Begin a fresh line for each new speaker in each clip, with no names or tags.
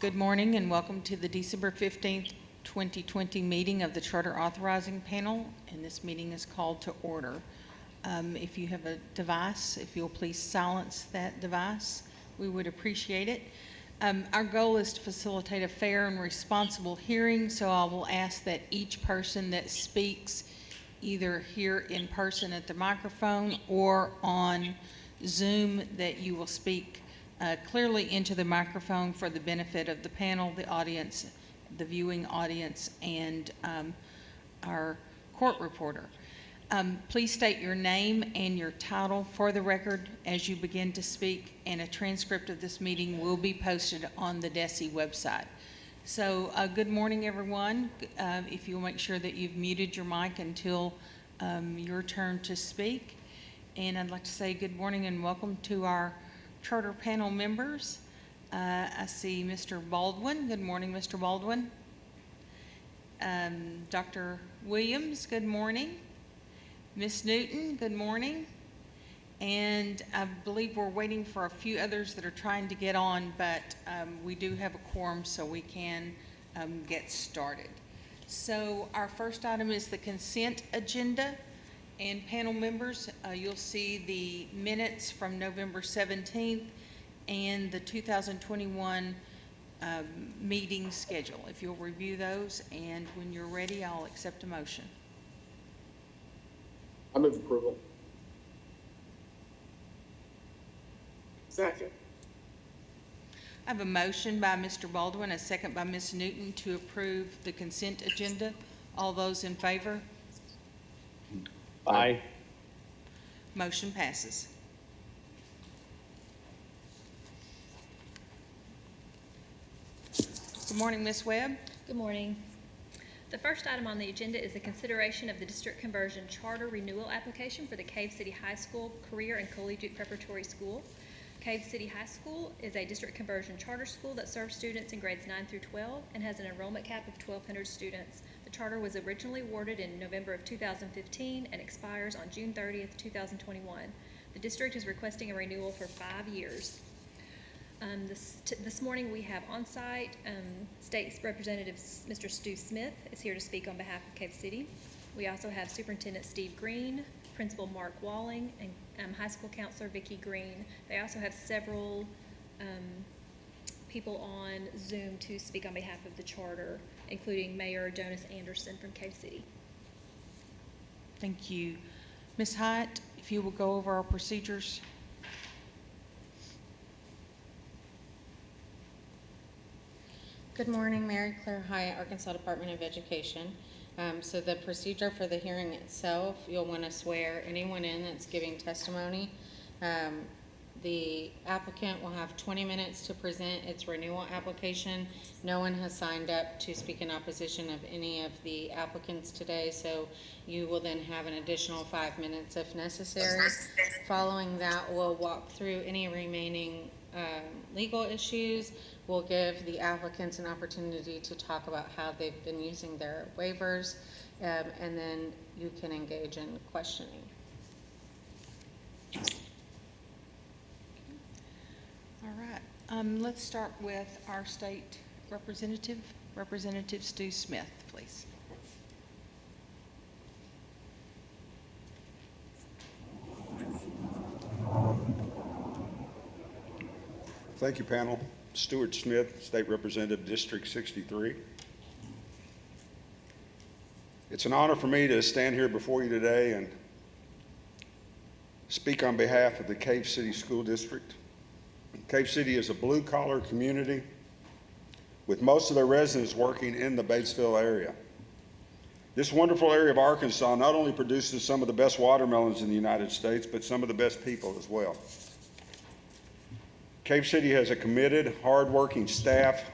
Good morning and welcome to the December 15th, 2020 meeting of the Charter Authorizing Panel, and this meeting is called to order. If you have a device, if you'll please silence that device, we would appreciate it. Our goal is to facilitate a fair and responsible hearing, so I will ask that each person that speaks, either here in person at the microphone or on Zoom, that you will speak clearly into the microphone for the benefit of the panel, the audience, the viewing audience, and our court reporter. Please state your name and your title for the record as you begin to speak, and a transcript of this meeting will be posted on the DESE website. So good morning, everyone. If you'll make sure that you've muted your mic until your turn to speak. And I'd like to say good morning and welcome to our Charter panel members. I see Mr. Baldwin. Good morning, Mr. Baldwin. Dr. Williams, good morning. Ms. Newton, good morning. And I believe we're waiting for a few others that are trying to get on, but we do have a quorum, so we can get started. So our first item is the consent agenda. And panel members, you'll see the minutes from November 17th and the 2021 meeting schedule. If you'll review those, and when you're ready, I'll accept a motion.
I move approval.
Second.
I have a motion by Mr. Baldwin, a second by Ms. Newton to approve the consent agenda. All those in favor?
Aye.
Motion passes. Good morning, Ms. Webb.
Good morning. The first item on the agenda is the consideration of the district conversion charter renewal application for the Cave City High School Career and Collegiate Preparatory School. Cave City High School is a district conversion charter school that serves students in grades 9 through 12 and has an enrollment cap of 1,200 students. The charter was originally awarded in November of 2015 and expires on June 30th, 2021. The district is requesting a renewal for 5 years. This morning we have on site State Representative Mr. Stu Smith is here to speak on behalf of Cave City. We also have Superintendent Steve Green, Principal Mark Walling, and High School Counselor Vicki Green. They also have several people on Zoom to speak on behalf of the charter, including Mayor Jonas Anderson from Cave City.
Thank you. Ms. Hyatt, if you will go over our procedures.
Good morning, Mary Claire Hyatt, Arkansas Department of Education. So the procedure for the hearing itself, you'll want to swear anyone in that's giving testimony. The applicant will have 20 minutes to present its renewal application. No one has signed up to speak in opposition of any of the applicants today, so you will then have an additional 5 minutes if necessary. Following that, we'll walk through any remaining legal issues. We'll give the applicants an opportunity to talk about how they've been using their waivers, and then you can engage in questioning.
All right. Let's start with our state representative, Representative Stu Smith, please.
Thank you, panel. Stuart Smith, State Representative, District 63. It's an honor for me to stand here before you today and speak on behalf of the Cave City School District. Cave City is a blue-collar community with most of their residents working in the Batesville area. This wonderful area of Arkansas not only produces some of the best watermelons in the United States, but some of the best people as well. Cave City has a committed, hard-working staff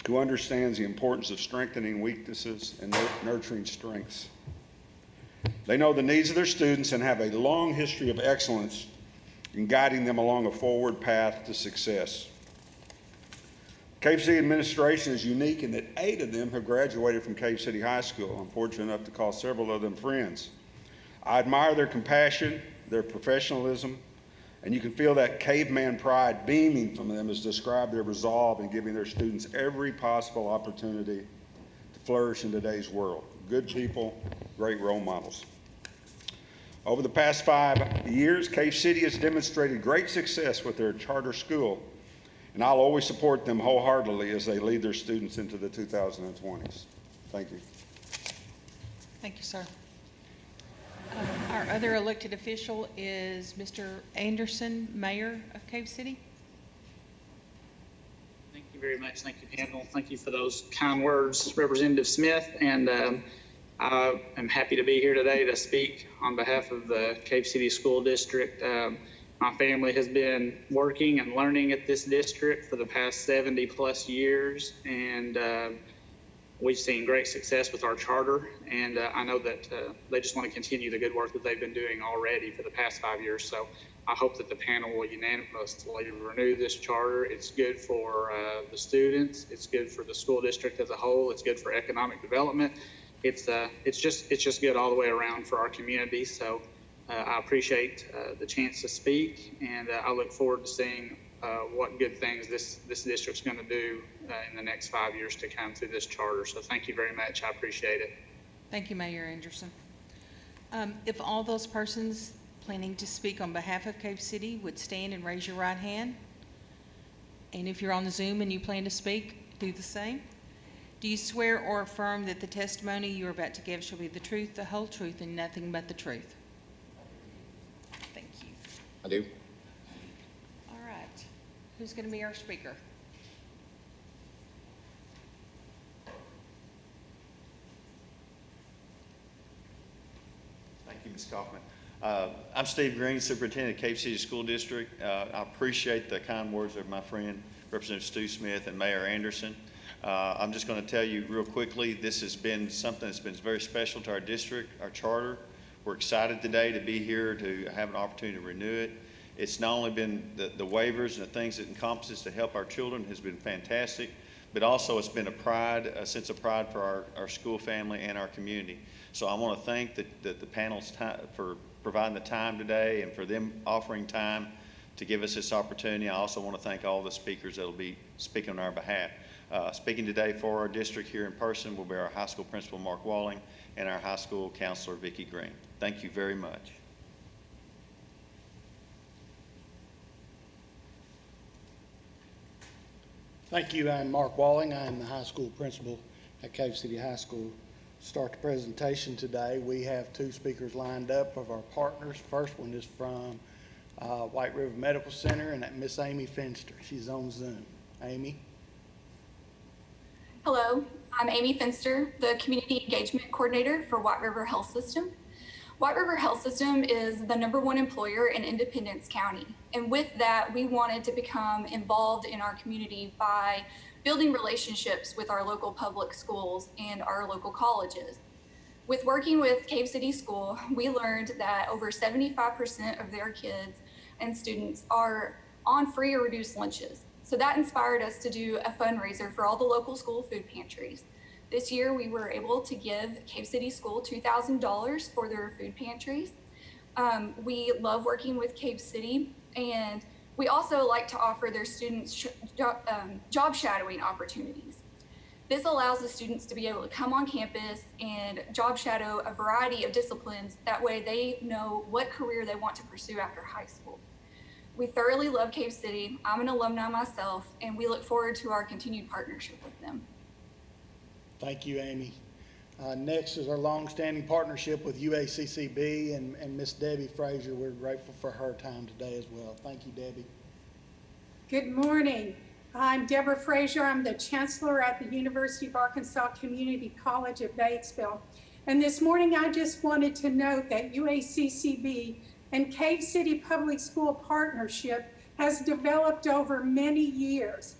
who understands the importance of strengthening weaknesses and nurturing strengths. They know the needs of their students and have a long history of excellence in guiding them along a forward path to success. Cave City administration is unique in that 8 of them have graduated from Cave City High School. I'm fortunate enough to call several of them friends. I admire their compassion, their professionalism, And you can feel that caveman pride beaming from them as describe their resolve in giving their students every possible opportunity to flourish in today's world. Good people, great role models. Over the past 5 years, Cave City has demonstrated great success with their charter school, and I'll always support them wholeheartedly as they lead their students into the 2020s. Thank you.
Thank you, sir. Our other elected official is Mr. Anderson, Mayor of Cave City.
Thank you very much. Thank you, panel. Thank you for those kind words, Representative Smith. And I am happy to be here today to speak on behalf of the Cave City School District. My family has been working and learning at this district for the past 70 plus years, and we've seen great success with our charter, and I know that they just want to continue the good work that they've been doing already for the past 5 years. So I hope that the panel will unanimously renew this charter. It's good for the students. It's good for the school district as a whole. It's good for economic development. It's just good all the way around for our community. So I appreciate the chance to speak, and I look forward to seeing what good things this district's going to do in the next 5 years to come through this charter. So thank you very much. I appreciate it.
Thank you, Mayor Anderson. If all those persons planning to speak on behalf of Cave City would stand and raise your right hand. And if you're on the Zoom and you plan to speak, do the same. Do you swear or affirm that the testimony you are about to give shall be the truth, the whole truth, and nothing but the truth? Thank you.
I do.
All right. Who's going to be our speaker?
Thank you, Ms. Kaufman. I'm Steve Green, Superintendent of Cave City School District. I appreciate the kind words of my friend, Representative Stu Smith and Mayor Anderson. I'm just going to tell you real quickly, this has been something that's been very special to our district, our charter. We're excited today to be here to have an opportunity to renew it. It's not only been the waivers and the things it encompasses to help our children has been fantastic, but also it's been a sense of pride for our school family and our community. So I want to thank the panel's time for providing the time today and for them offering time to give us this opportunity. I also want to thank all the speakers that will be speaking on our behalf. Speaking today for our district here in person will be our high school principal, Mark Walling, and our high school counselor, Vicki Green. Thank you very much.
Thank you. I'm Mark Walling. I'm the high school principal at Cave City High School. To start the presentation today, we have two speakers lined up of our partners. First one is from White River Medical Center, and that's Miss Amy Finster. She's on Zoom. Amy?
Hello, I'm Amy Finster, the Community Engagement Coordinator for White River Health System. White River Health System is the #1 employer in Independence County. And with that, we wanted to become involved in our community by building relationships with our local public schools and our local colleges. With working with Cave City School, we learned that over 75% of their kids and students are on free or reduced lunches. So that inspired us to do a fundraiser for all the local school food pantries. This year, we were able to give Cave City School $2,000 for their food pantries. We love working with Cave City, and we also like to offer their students job shadowing opportunities. This allows the students to be able to come on campus and job shadow a variety of disciplines. That way they know what career they want to pursue after high school. We thoroughly love Cave City. I'm an alumni myself, and we look forward to our continued partnership with them.
Thank you, Amy. Next is our long-standing partnership with UACCB and Miss Debbie Frazier. We're grateful for her time today as well. Thank you, Debbie.
Good morning. I'm Deborah Frazier. I'm the Chancellor at the University of Arkansas Community College at Batesville. And this morning, I just wanted to note that UACCB and Cave City Public School Partnership has developed over many years.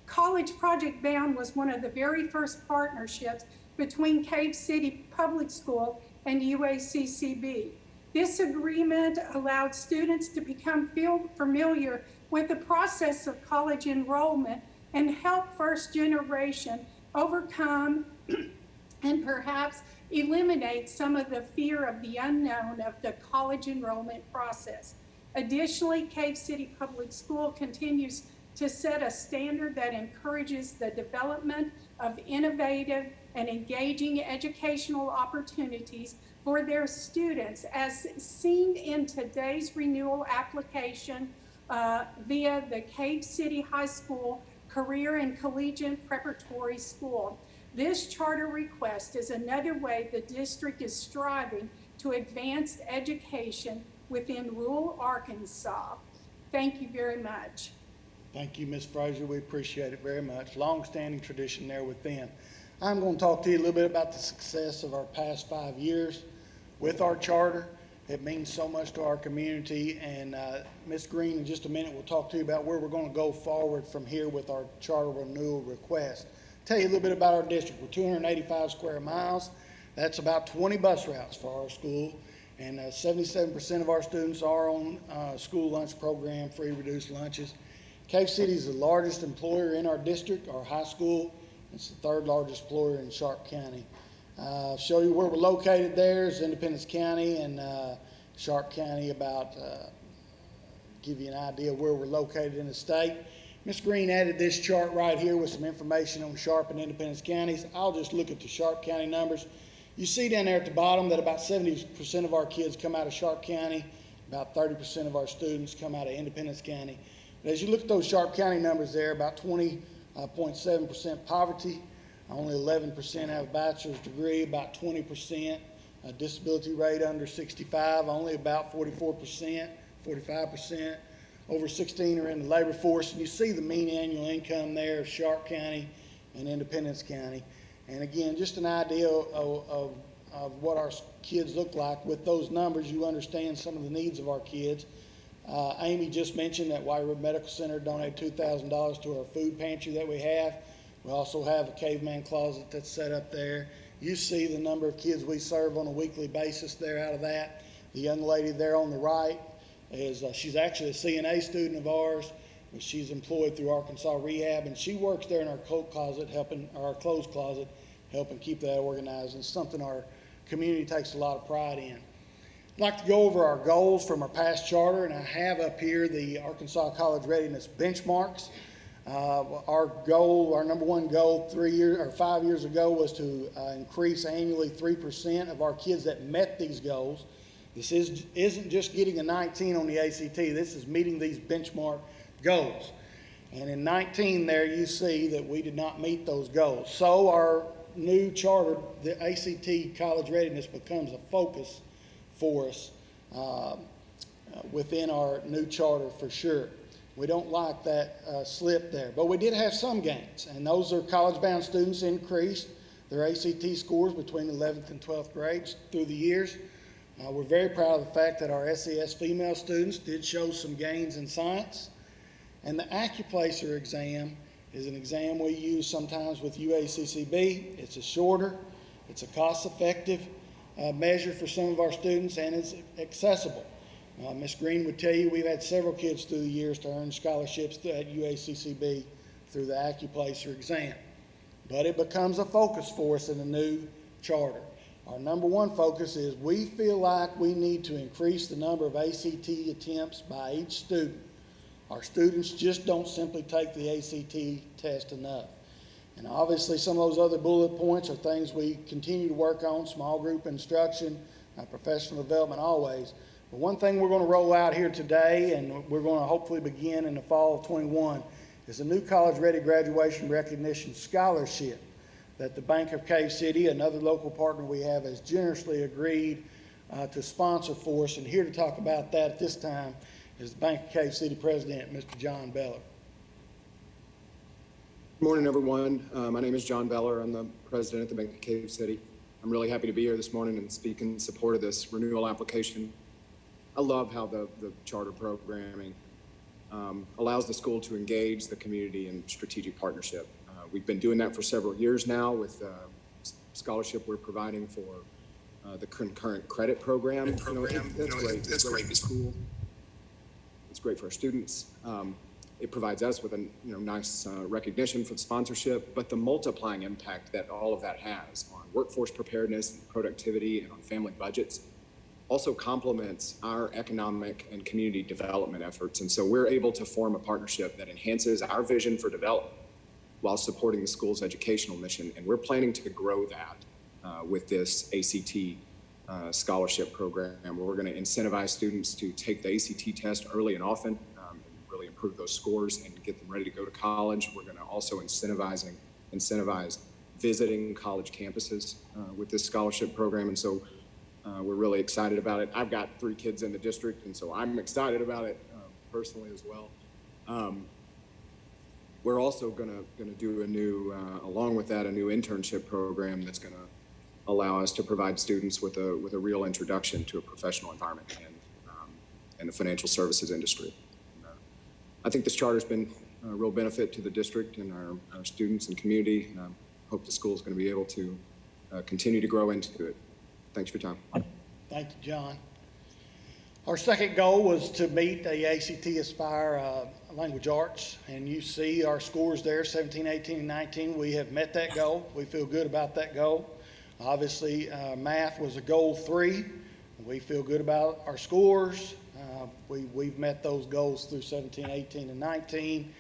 College Project Bound was one of the very first partnerships between Cave City Public School and UACCB. This agreement allowed students to become familiar with the process of college enrollment and help first generation overcome and perhaps eliminate some of the fear of the unknown of the college enrollment process. Additionally, Cave City Public School continues to set a standard that encourages the development of innovative and engaging educational opportunities for their students, as seen in today's renewal application via the Cave City High School Career and Collegiate Preparatory School. This charter request is another way the district is striving to advance education within rural Arkansas. Thank you very much.
Thank you, Ms. Frazier. We appreciate it very much. Long-standing tradition there with them. I'm going to talk to you a little bit about the success of our past 5 years with our charter. It means so much to our community, and Ms. Green in just a minute will talk to you about where we're going to go forward from here with our charter renewal request. Tell you a little bit about our district. We're 285 square miles. That's about 20 bus routes for our school, and 77% of our students are on school lunch program, free reduced lunches. Cave City is the largest employer in our district. Our high school, it's the third largest employer in Sharp County. Show you where we're located there is Independence County and Sharp County, give you an idea of where we're located in the state. Ms. Green added this chart right here with some information on Sharp and Independence counties. I'll just look at the Sharp County numbers. You see down there at the bottom that about 70% of our kids come out of Sharp County, about 30% of our students come out of Independence County. But as you look at those Sharp County numbers there, about 20.7% poverty, only 11% have a bachelor's degree, about 20% disability rate under 65, only about 44%, 45%. Over 16 are in the labor force, and you see the mean annual income there of Sharp County and Independence County. And again, just an idea of what our kids look like. With those numbers, you understand some of the needs of our kids. Amy just mentioned that White River Medical Center donated $2,000 to our food pantry that we have. We also have a caveman closet that's set up there. You see the number of kids we serve on a weekly basis there out of that. The young lady there on the right is, she's actually a CNA student of ours, but she's employed through Arkansas Rehab, and she works there in our coat closet, our clothes closet, helping keep that organized. And it's something our community takes a lot of pride in. I'd like to go over our goals from our past charter, and I have up here the Arkansas College Readiness benchmarks. Our goal, our number one goal 5 years ago was to increase annually 3% of our kids that met these goals. This isn't just getting a 19 on the ACT, this is meeting these benchmark goals. And in 19 there you see that we did not meet those goals. So our new charter, the ACT College Readiness, becomes a focus for us within our new charter for sure. We don't like that slip there, but we did have some gains, and those are college-bound students increased their ACT scores between 11th and 12th grades through the years. We're very proud of the fact that our SES female students did show some gains in science. And the AccuPlacer exam is an exam we use sometimes with UACCB. It's it's a cost-effective measure for some of our students, and it's accessible. Ms. Green would tell you we've had several kids through the years to earn scholarships at UACCB through the AccuPlacer exam. But it becomes a focus for us in the new charter. Our number one focus is we feel like we need to increase the number of ACT attempts by each student. Our students just don't simply take the ACT test enough. And obviously some of those other bullet points are things we continue to work on, small group instruction, professional development always. But one thing we're going to roll out here today, and we're going to hopefully begin in the fall of 21, is a new College Ready Graduation Recognition Scholarship that the Bank of Cave City, another local partner we have, has generously agreed to sponsor for us. And here to talk about that at this time is the Bank of Cave City President, Mr. John Beller.
Good morning, everyone. My name is John Beller. I'm the president at the Bank of Cave City. I'm really happy to be here this morning and speak in support of this renewal application. I love how the charter programming allows the school to engage the community in strategic partnership. We've been doing that for several years now with scholarship we're providing for the concurrent credit program. That's great. That's great for the school. It's great for our students. It provides us with a nice recognition for the sponsorship, but the multiplying impact that all of that has on workforce preparedness and productivity and on family budgets also complements our economic and community development efforts. And so we're able to form a partnership that enhances our vision for development while supporting the school's educational mission. And we're planning to grow that with this ACT scholarship program. We're going to incentivize students to take the ACT test early and often, and really improve those scores and get them ready to go to college. We're going to also incentivize visiting college campuses with this scholarship program. And so we're really excited about it. I've got 3 kids in the district, and so I'm excited about it personally as well. We're also going to do a new, along with that, a new internship program that's going to allow us to provide students with a real introduction to a professional environment and the financial services industry. I think this charter's been a real benefit to the district and our students and community. And I hope the school is going to be able to continue to grow into it. Thanks for your time.
Thank you, John. Our second goal was to meet the ACT Aspire Language Arts, and you see our scores there, 17, 18, and 19. We have met that goal. We feel good about that goal. Obviously, math was a goal 3. We feel good about our scores. We've met those goals through 17, 18, and 19.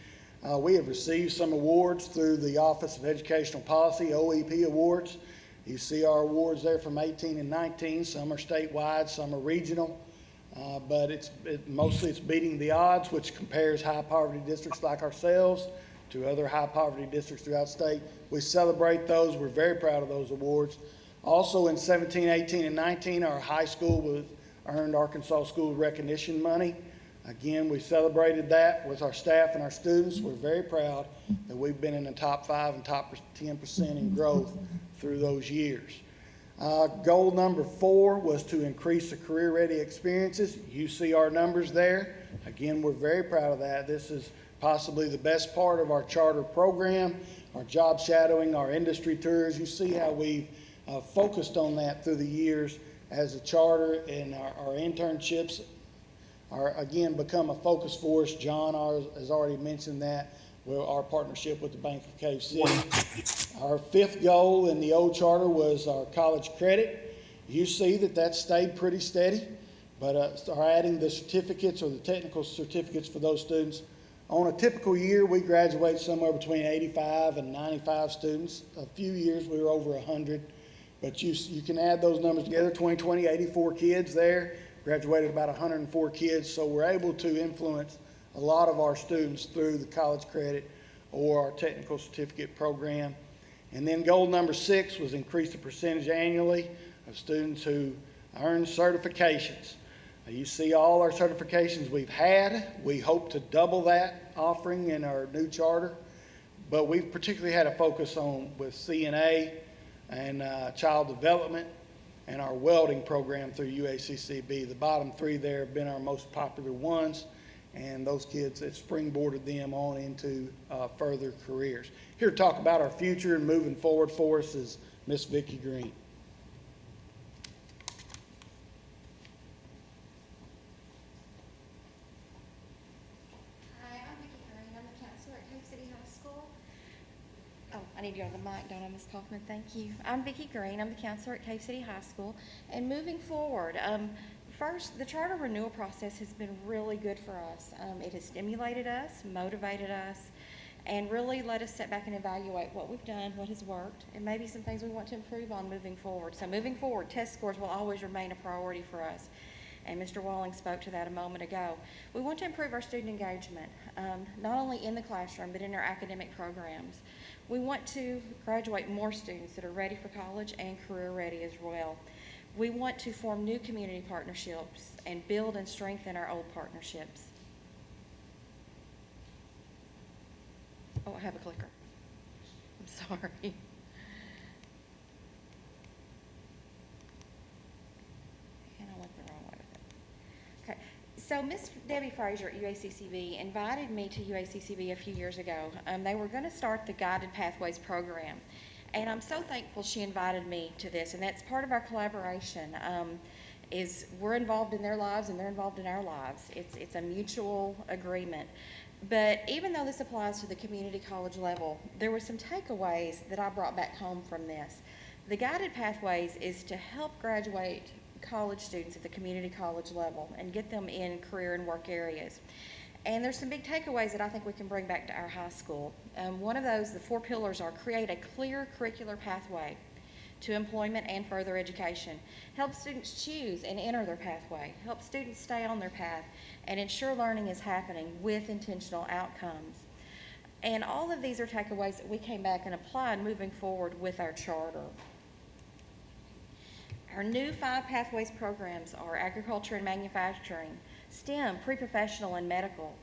We have received some awards through the Office of Educational Policy, OEP awards. You see our awards there from 18 and 19. Some are statewide, some are regional. But mostly it's beating the odds, which compares high poverty districts like ourselves to other high poverty districts throughout the state. We celebrate those. We're very proud of those awards. Also in 17, 18, and 19, our high school earned Arkansas School Recognition money. Again, we celebrated that with our staff and our students. We're very proud that we've been in the top 5 and top 10% in growth through those years. Goal number 4 was to increase the career-ready experiences. You see our numbers there. Again, we're very proud of that. This is possibly the best part of our charter program, our job shadowing, our industry tours. You see how we've focused on that through the years as a charter, and our internships are, again, become a focus for us. John has already mentioned that. Our partnership with the Bank of Cave City. Our 5th goal in the old charter was our college credit. You see that stayed pretty steady, but are adding the certificates or the technical certificates for those students. On a typical year, we graduate somewhere between 85 and 95 students. A few years we were over 100, but you can add those numbers together. 2020, 84 kids there, graduated about 104 kids, so we're able to influence a lot of our students through the college credit or our technical certificate program. And then goal number 6 was increase the percentage annually of students who earn certifications. You see all our certifications we've had. We hope to double that offering in our new charter, but we've particularly had a focus on with CNA and child development and our welding program through UACCB. The bottom 3 there have been our most popular ones, and those kids that springboarded them on into further careers. Here to talk about our future and moving forward for us is Miss Vicki Green.
Hi, I'm Vicki Green. I'm the counselor at Cave City High School. Oh, I need to go to the mic, don't I, Ms. Kaufman? Thank you. I'm Vicki Green. I'm the counselor at Cave City High School. And moving forward, first, the charter renewal process has been really good for us. It has stimulated us, motivated us, and really let us sit back and evaluate what we've done, what has worked, and maybe some things we want to improve on moving forward. So moving forward, test scores will always remain a priority for us. And Mr. Walling spoke to that a moment ago. We want to improve our student engagement, not only in the classroom, but in our academic programs. We want to graduate more students that are ready for college and career ready as well. We want to form new community partnerships and build and strengthen our old partnerships. Oh, I have a clicker. I'm sorry. And I went the wrong way with it. Okay, so Miss Debbie Frazier at UACCB invited me to UACCB a few years ago. They were going to start the Guided Pathways program. And I'm so thankful she invited me to this, and that's part of our collaboration, is we're involved in their lives and they're involved in our lives. It's a mutual agreement. But even though this applies to the community college level, there were some takeaways that I brought back home from this. The Guided Pathways is to help graduate college students at the community college level and get them in career and work areas. And there's some big takeaways that I think we can bring back to our high school. One of those, the 4 pillars are: create a clear curricular pathway to employment and further education, help students choose and enter their pathway, help students stay on their path, and ensure learning is happening with intentional outcomes. And all of these are takeaways that we came back and applied moving forward with our charter. Our new 5 pathways programs are agriculture and manufacturing, STEM, pre-professional and medical,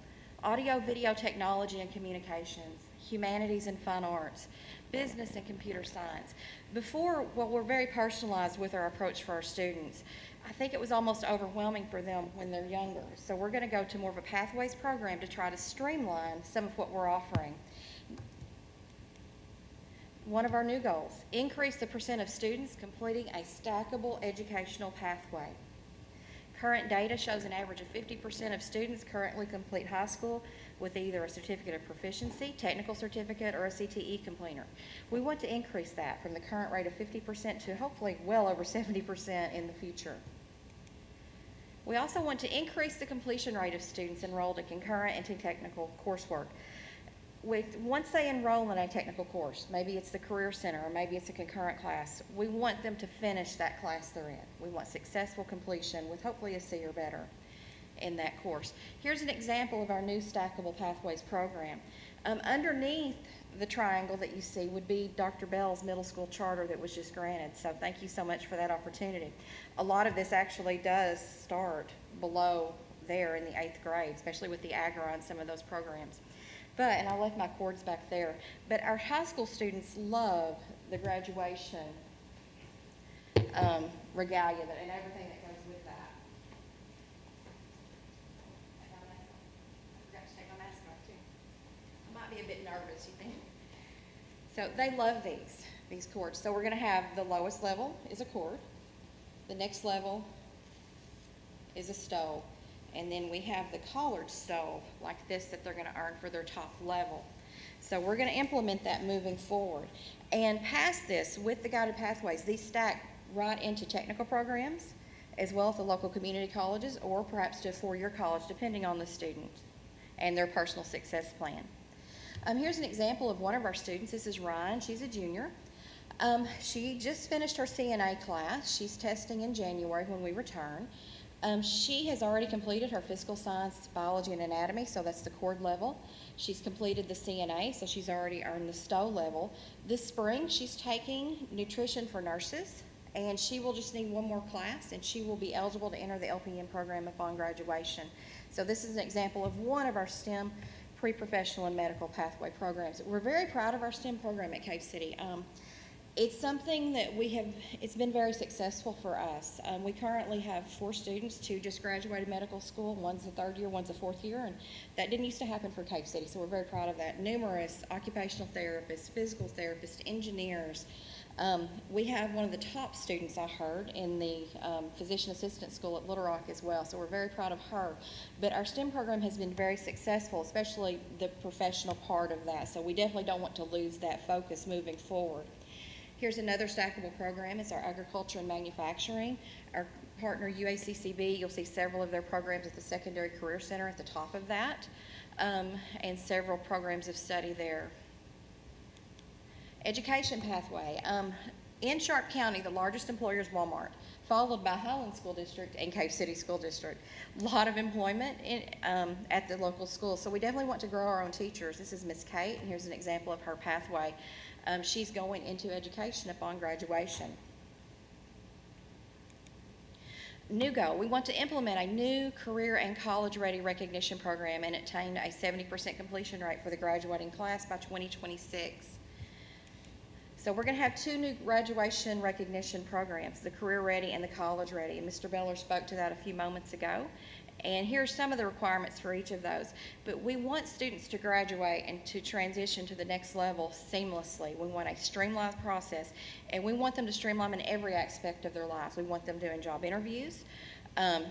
audio, video, technology and communications, humanities and fine arts, business and computer science. Before, well, we're very personalized with our approach for our students. I think it was almost overwhelming for them when they're younger. So we're going to go to more of a pathways program to try to streamline some of what we're offering. One of our new goals, increase the percent of students completing a stackable educational pathway. Current data shows an average of 50% of students currently complete high school with either a certificate of proficiency, technical certificate, or a CTE completer. We want to increase that from the current rate of 50% to hopefully well over 70% in the future. We also want to increase the completion rate of students enrolled in concurrent and technical coursework. Once they enroll in a technical course, maybe it's the Career Center or maybe it's a concurrent class, we want them to finish that class they're in. We want successful completion with hopefully a C or better in that course. Here's an example of our new Stackable Pathways program. Underneath the triangle that you see would be Dr. Bell's middle school charter that was just granted, so thank you so much for that opportunity. A lot of this actually does start below there in the 8th grade, especially with the Agra and some of those programs. But, and I left my cords back there, but our high school students love the graduation regalia and everything that goes with that. I forgot to take my mask off too. I might be a bit nervous, you think? So they love these cords. So we're going to have the lowest level is a cord. The next level is a stole. And then we have the collared stole like this that they're going to earn for their top level. So we're going to implement that moving forward. And past this, with the guided pathways, these stack right into technical programs, as well as the local community colleges, or perhaps to a 4-year college, depending on the student and their personal success plan. Here's an example of one of our students. This is Ryan. She's a junior. She just finished her CNA class. She's testing in January when we return. She has already completed her physical science, biology, and anatomy, so that's the cord level. She's completed the CNA, so she's already earned the STO level. This spring, she's taking nutrition for nurses, and she will just need one more class, and she will be eligible to enter the LPN program upon graduation. So this is an example of one of our STEM pre-professional and medical pathway programs. We're very proud of our STEM program at Cave City. It's something that it's been very successful for us. We currently have 4 students who just graduated medical school. One's a 3rd year, one's a 4th year, and that didn't used to happen for Cave City, so we're very proud of that. Numerous occupational therapists, physical therapists, engineers. We have one of the top students, I heard, in the physician assistant school at Little Rock as well, so we're very proud of her. But our STEM program has been very successful, especially the professional part of that, so we definitely don't want to lose that focus moving forward. Here's another stackable program. It's our agriculture and manufacturing. Our partner UACCB, you'll see several of their programs at the Secondary Career Center at the top of that, and several programs of study there. Education pathway. In Sharp County, the largest employer is Walmart, followed by Highland School District and Cave City School District. A lot of employment at the local schools, so we definitely want to grow our own teachers. This is Miss Kate, and here's an example of her pathway. She's going into education upon graduation. New goal, we want to implement a new career and college-ready recognition program and attain a 70% completion rate for the graduating class by 2026. So we're going to have 2 new graduation recognition programs, the Career Ready and the College Ready, and Mr. Beller spoke to that a few moments ago. And here are some of the requirements for each of those. But we want students to graduate and to transition to the next level seamlessly. We want a streamlined process, and we want them to streamline in every aspect of their lives. We want them doing job interviews,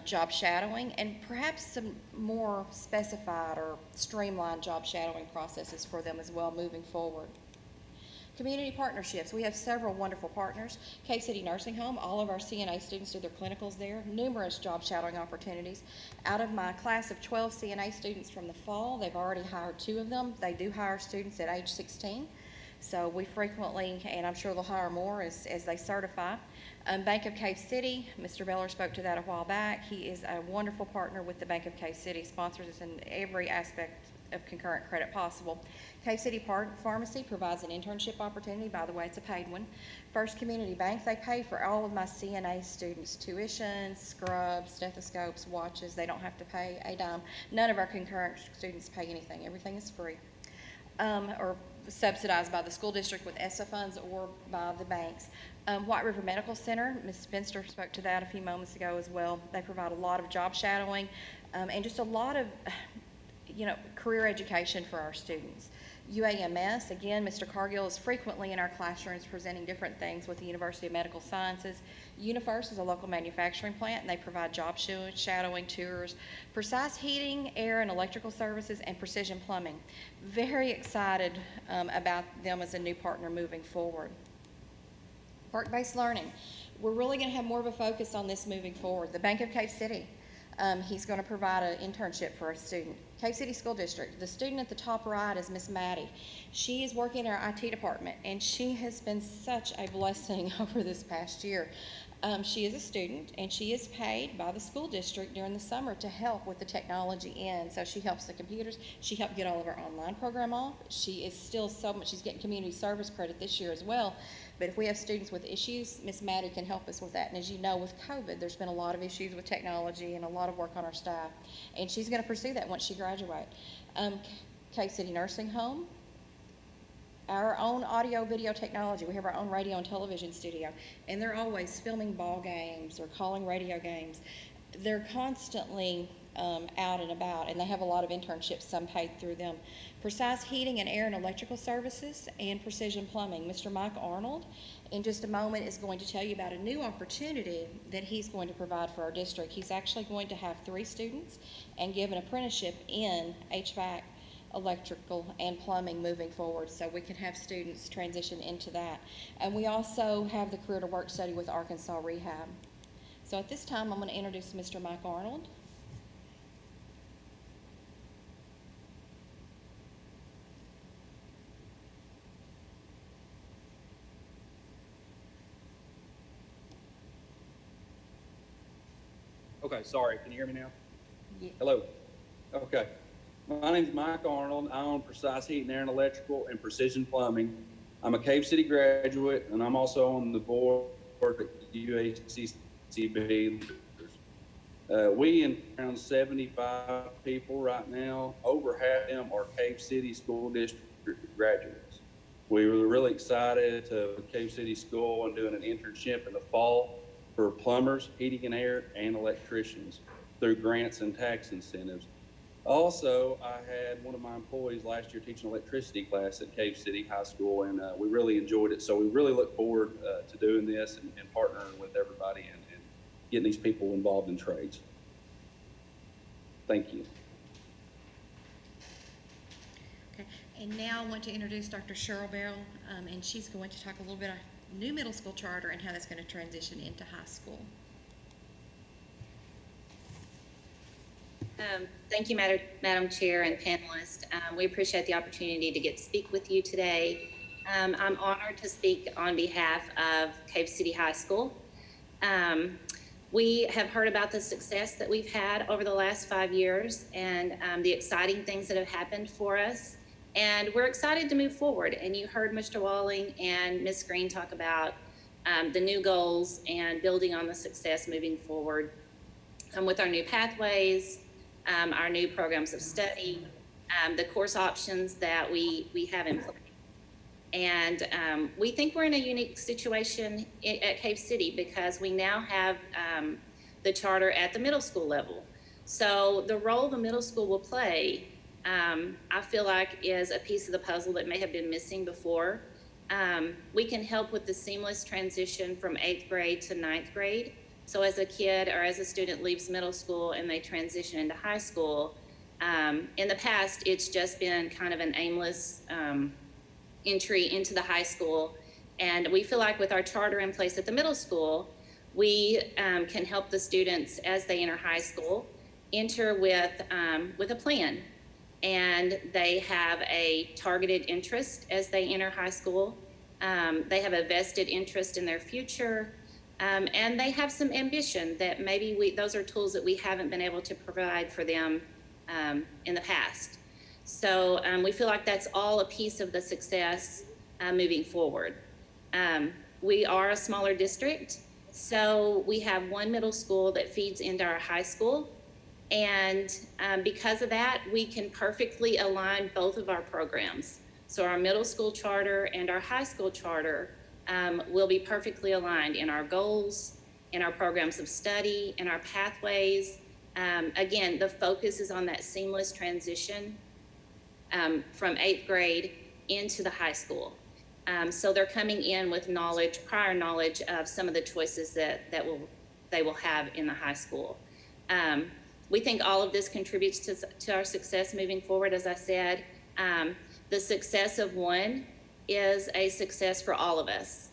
job shadowing, and perhaps some more specified or streamlined job shadowing processes for them as well moving forward. Community partnerships, we have several wonderful partners. Cave City Nursing Home, all of our CNA students do their clinicals there, numerous job shadowing opportunities. Out of my class of 12 CNA students from the fall, they've already hired 2 of them. They do hire students at age 16. So we frequently, and I'm sure they'll hire more as they certify. Bank of Cave City, Mr. Beller spoke to that a while back. He is a wonderful partner with the Bank of Cave City, sponsors us in every aspect of concurrent credit possible. Cave City Pharmacy provides an internship opportunity. By the way, it's a paid one. First Community Bank, they pay for all of my CNA students' tuition, scrubs, stethoscopes, watches. They don't have to pay a dime. None of our concurrent students pay anything. Everything is free. Or subsidized by the school district with ESSA funds or by the banks. White River Medical Center, Ms. Spencer spoke to that a few moments ago as well. They provide a lot of job shadowing and just a lot of career education for our students. UAMS, again, Mr. Cargill is frequently in our classrooms presenting different things with the University of Medical Sciences. UniFirst is a local manufacturing plant, and they provide job shadowing tours. Precise Heating, Air, and Electrical Services, and Precision Plumbing. Very excited about them as a new partner moving forward. Work-based learning. We're really going to have more of a focus on this moving forward. The Bank of Cave City. He's going to provide an internship for a student. Cave City School District, the student at the top right is Miss Maddie. She is working in our IT department, and she has been such a blessing over this past year. She is a student, and she is paid by the school district during the summer to help with the technology end. So she helps the computers. She helped get all of our online program off. She is still so much, she's getting community service credit this year as well. But if we have students with issues, Miss Maddie can help us with that. And as you know, with COVID, there's been a lot of issues with technology and a lot of work on our staff. And she's going to pursue that once she graduates. Cave City Nursing Home, our own audio video technology. We have our own radio and television studio. And they're always filming ball games or calling radio games. They're constantly out and about, and they have a lot of internships, some paid through them. Precise Heating and Air and Electrical Services and Precision Plumbing. Mr. Mike Arnold, in just a moment, is going to tell you about a new opportunity that he's going to provide for our district. He's actually going to have 3 students and give an apprenticeship in HVAC, electrical, and plumbing moving forward, so we can have students transition into that. And we also have the Career to Work study with Arkansas Rehab. So at this time, I'm going to introduce Mr. Mike Arnold.
Okay, sorry. Can you hear me now?
Yeah.
Hello. Okay. My name's Mike Arnold. I own Precise Heating, Air and Electrical and Precision Plumbing. I'm a Cave City graduate, and I'm also on the board at UACCB. We around 75 people right now. Over half of them are Cave City School District graduates. We were really excited to Cave City School and doing an internship in the fall for plumbers, heating and air, and electricians through grants and tax incentives. Also, I had one of my employees last year teaching electricity class at Cave City High School, and we really enjoyed it. So we really look forward to doing this and partnering with everybody and getting these people involved in trades. Thank you.
Okay, and now I want to introduce Dr. Cheryl Bell, and she's going to talk a little bit about new middle school charter and how that's going to transition into high school.
Thank you, Madam Chair and panelists. We appreciate the opportunity to get to speak with you today. I'm honored to speak on behalf of Cave City High School. We have heard about the success that we've had over the last 5 years and the exciting things that have happened for us. And we're excited to move forward. And you heard Mr. Walling and Ms. Green talk about the new goals and building on the success moving forward with our new pathways, our new programs of study, the course options that we have in place. And we think we're in a unique situation at Cave City because we now have the charter at the middle school level. So the role the middle school will play, I feel like, is a piece of the puzzle that may have been missing before. We can help with the seamless transition from 8th grade to 9th grade. So as a kid or as a student leaves middle school and they transition into high school, in the past, it's just been kind of an aimless entry into the high school. And we feel like with our charter in place at the middle school, we can help the students as they enter high school enter with a plan. And they have a targeted interest as they enter high school. They have a vested interest in their future. And they have some ambition that maybe those are tools that we haven't been able to provide for them in the past. So we feel like that's all a piece of the success moving forward. We are a smaller district, so we have one middle school that feeds into our high school. And because of that, we can perfectly align both of our programs. So our middle school charter and our high school charter will be perfectly aligned in our goals, in our programs of study, in our pathways. Again, the focus is on that seamless transition from 8th grade into the high school. So they're coming in with prior knowledge of some of the choices that they will have in the high school. We think all of this contributes to our success moving forward. As I said, the success of one is a success for all of us.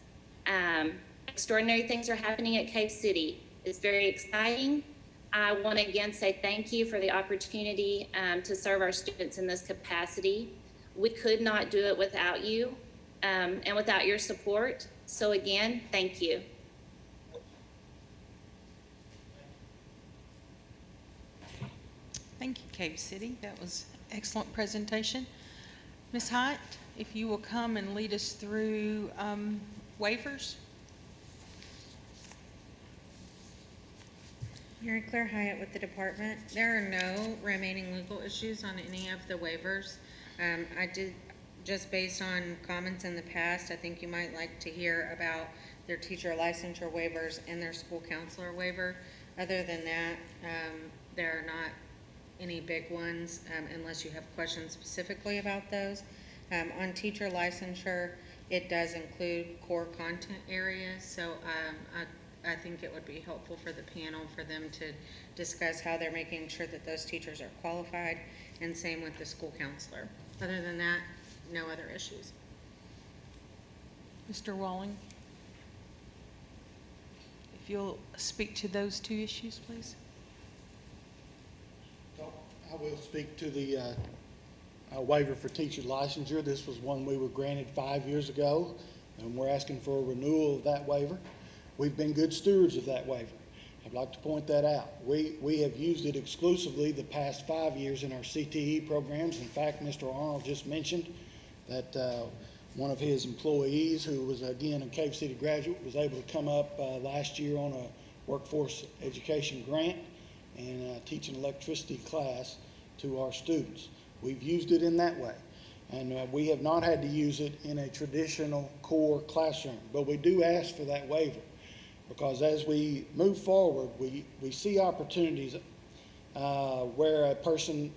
Extraordinary things are happening at Cave City. It's very exciting. I want to again say thank you for the opportunity to serve our students in this capacity. We could not do it without you and without your support. So again, thank you.
Thank you, Cave City. That was an excellent presentation. Ms. Hite, if you will come and lead us through waivers.
Mary Claire Hyatt with the department. There are no remaining legal issues on any of the waivers. I did, just based on comments in the past, I think you might like to hear about their teacher licensure waivers and their school counselor waiver. Other than that, there are not any big ones unless you have questions specifically about those. On teacher licensure, it does include core content areas, so I think it would be helpful for the panel for them to discuss how they're making sure that those teachers are qualified, and same with the school counselor. Other than that, no other issues.
Mr. Walling, if you'll speak to those two issues, please.
I will speak to the waiver for teacher licensure. This was one we were granted 5 years ago, and we're asking for a renewal of that waiver. We've been good stewards of that waiver. I'd like to point that out. We have used it exclusively the past 5 years in our CTE programs. In fact, Mr. Arnold just mentioned that one of his employees, who was again a Cave City graduate, was able to come up last year on a workforce education grant and teach an electricity class to our students. We've used it in that way. And we have not had to use it in a traditional core classroom, but we do ask for that waiver, because as we move forward, we see opportunities where a person,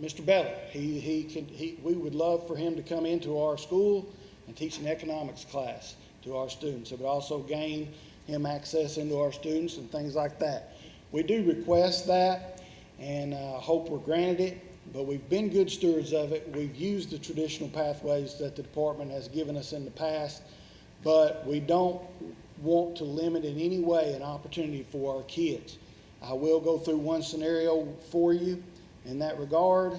Mr. Beller, we would love for him to come into our school and teach an economics class to our students. It would also gain him access into our students and things like that. We do request that and hope we're granted it, but we've been good stewards of it. We've used the traditional pathways that the department has given us in the past, but we don't want to limit in any way an opportunity for our kids. I will go through one scenario for you in that regard,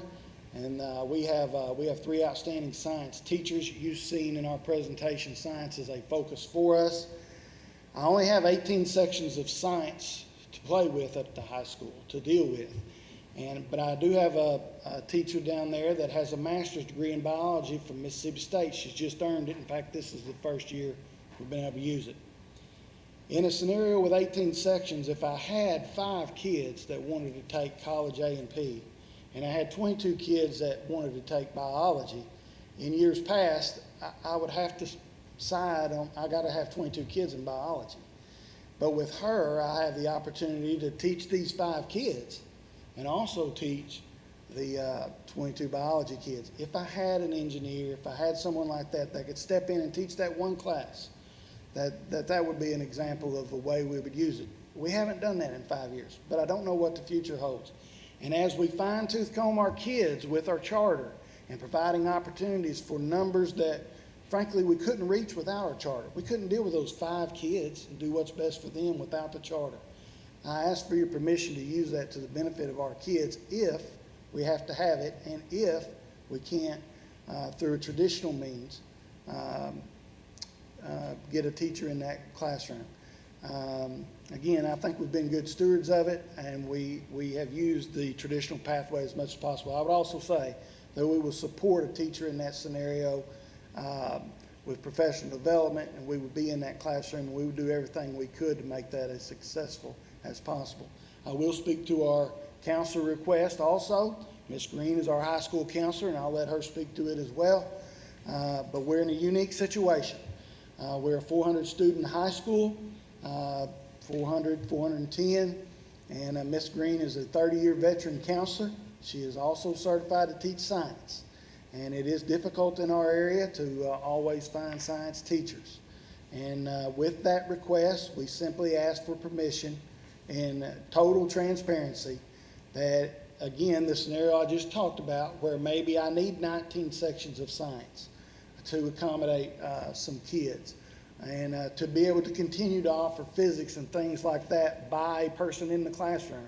and we have 3 outstanding science teachers. You've seen in our presentation science is a focus for us. I only have 18 sections of science to play with at the high school, to deal with. But I do have a teacher down there that has a master's degree in biology from Mississippi State. She's just earned it. In fact, this is the first year we've been able to use it. In a scenario with 18 sections, if I had 5 kids that wanted to take college A&P, and I had 22 kids that wanted to take biology, in years past, I would have to decide on, I got to have 22 kids in biology. But with her, I have the opportunity to teach these 5 kids and also teach the 22 biology kids. If I had an engineer, if I had someone like that that could step in and teach that one class, that would be an example of the way we would use it. We haven't done that in 5 years, but I don't know what the future holds. And as we fine-tooth comb our kids with our charter and providing opportunities for numbers that frankly, we couldn't reach without our charter. We couldn't deal with those 5 kids and do what's best for them without the charter. I ask for your permission to use that to the benefit of our kids if we have to have it, and if we can't, through a traditional means, get a teacher in that classroom. Again, I think we've been good stewards of it, and we have used the traditional pathway as much as possible. I would also say that we will support a teacher in that scenario with professional development, and we would be in that classroom, and we would do everything we could to make that as successful as possible. I will speak to our counselor request also. Ms. Green is our high school counselor, and I'll let her speak to it as well. But we're in a unique situation. We're a 400 student high school, 410, and Ms. Green is a 30-year veteran counselor. She is also certified to teach science, and it is difficult in our area to always find science teachers. And with that request, we simply ask for permission in total transparency that, again, the scenario I just talked about, where maybe I need 19 sections of science to accommodate some kids, and to be able to continue to offer physics and things like that by a person in the classroom.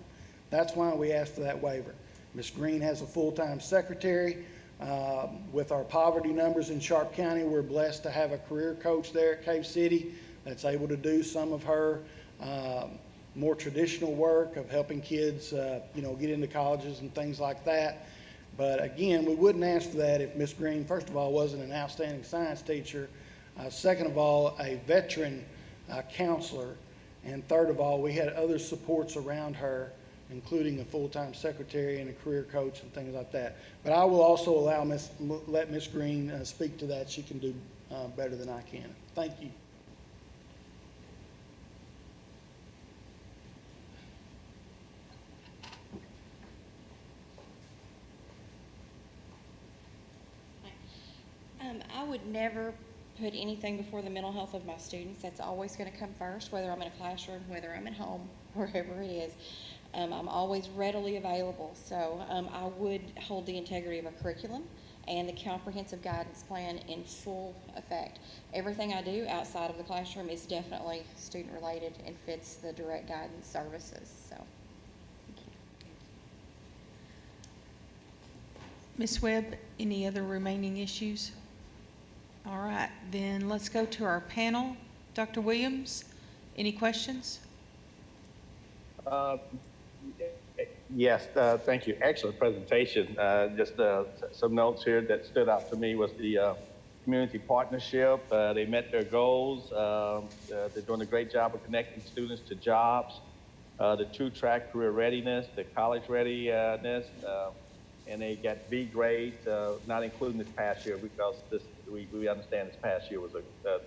That's why we asked for that waiver. Ms. Green has a full-time secretary. With our poverty numbers in Sharp County, we're blessed to have a career coach there at Cave City that's able to do some of her more traditional work of helping kids, get into colleges and things like that. But again, we wouldn't ask for that if Ms. Green, first of all, wasn't an outstanding science teacher, second of all, a veteran counselor, and third of all, we had other supports around her, including a full-time secretary and a career coach and things like that. But I will also let Ms. Green speak to that. She can do better than I can. Thank you.
I would never put anything before the mental health of my students. That's always going to come first, whether I'm in a classroom, whether I'm at home, wherever it is. I'm always readily available. So I would hold the integrity of a curriculum and the comprehensive guidance plan in full effect. Everything I do outside of the classroom is definitely student related and fits the direct guidance services. So, thank you.
Ms. Webb, any other remaining issues? All right, then let's go to our panel. Dr. Williams, any questions?
Yes, thank you. Excellent presentation. Just some notes here that stood out to me was the community partnership. They met their goals. They're doing a great job of connecting students to jobs, the two-track career readiness, the college readiness, and they got B grades, not including this past year because we understand this past year was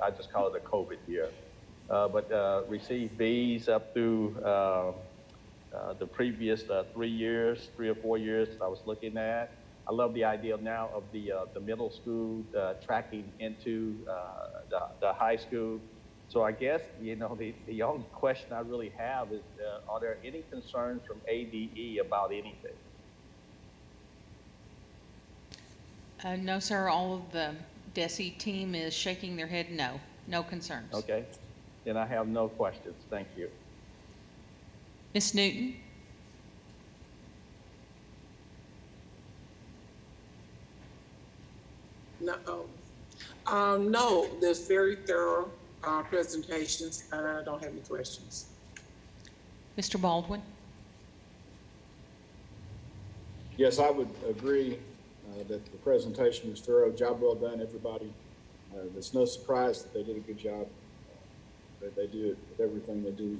I just call it a COVID year, but received Bs up through the previous 3 or 4 years that I was looking at. I love the idea now of the middle school tracking into the high school. So I guess, the only question I really have is, are there any concerns from ADE about anything?
No, sir. All of the DESE team is shaking their head no. No concerns.
Okay. Then I have no questions. Thank you.
Ms. Newton?
No, there's very thorough presentations, and I don't have any questions.
Mr. Baldwin?
Yes, I would agree that the presentation was thorough. Job well done, everybody. It's no surprise that they did a good job. They do it with everything they do.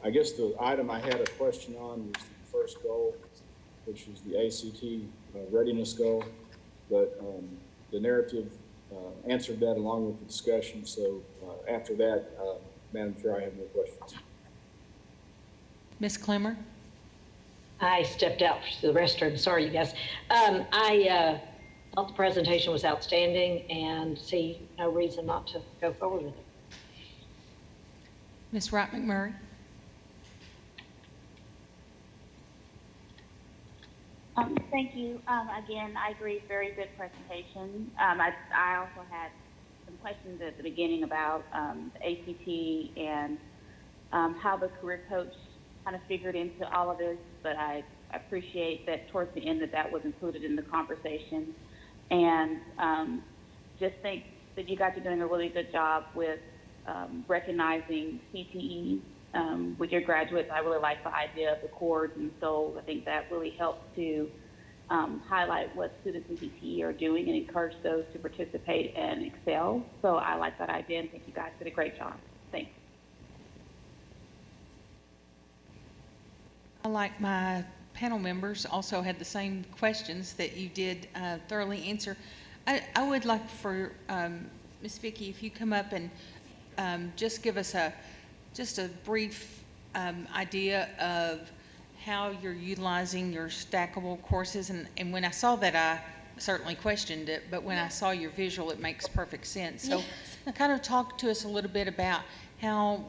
I guess the item I had a question on was the first goal, which was the ACT readiness goal, but the narrative answered that along with the discussion. So after that, Madam Chair, I have no questions.
Ms. Clemmer?
I stepped out to the restroom. Sorry, you guys. I thought the presentation was outstanding and see no reason not to go forward with it.
Ms. Wright McMurray?
Thank you. Again, I agree, very good presentation. I also had some questions at the beginning about the ACT and how the career coach kind of figured into all of this, but I appreciate that towards the end that was included in the conversation. And just think that you guys are doing a really good job with recognizing CTE with your graduates. I really like the idea of the cords, and so I think that really helps to highlight what students in CTE are doing and encourage those to participate and excel. So I like that idea, and think you guys did a great job. Thanks.
I like my panel members also had the same questions that you did thoroughly answer. I would like for Ms. Vicki, if you come up and just give us just a brief idea of how you're utilizing your stackable courses. And when I saw that, I certainly questioned it, but when I saw your visual, it makes perfect sense. So kind of talk to us a little bit about how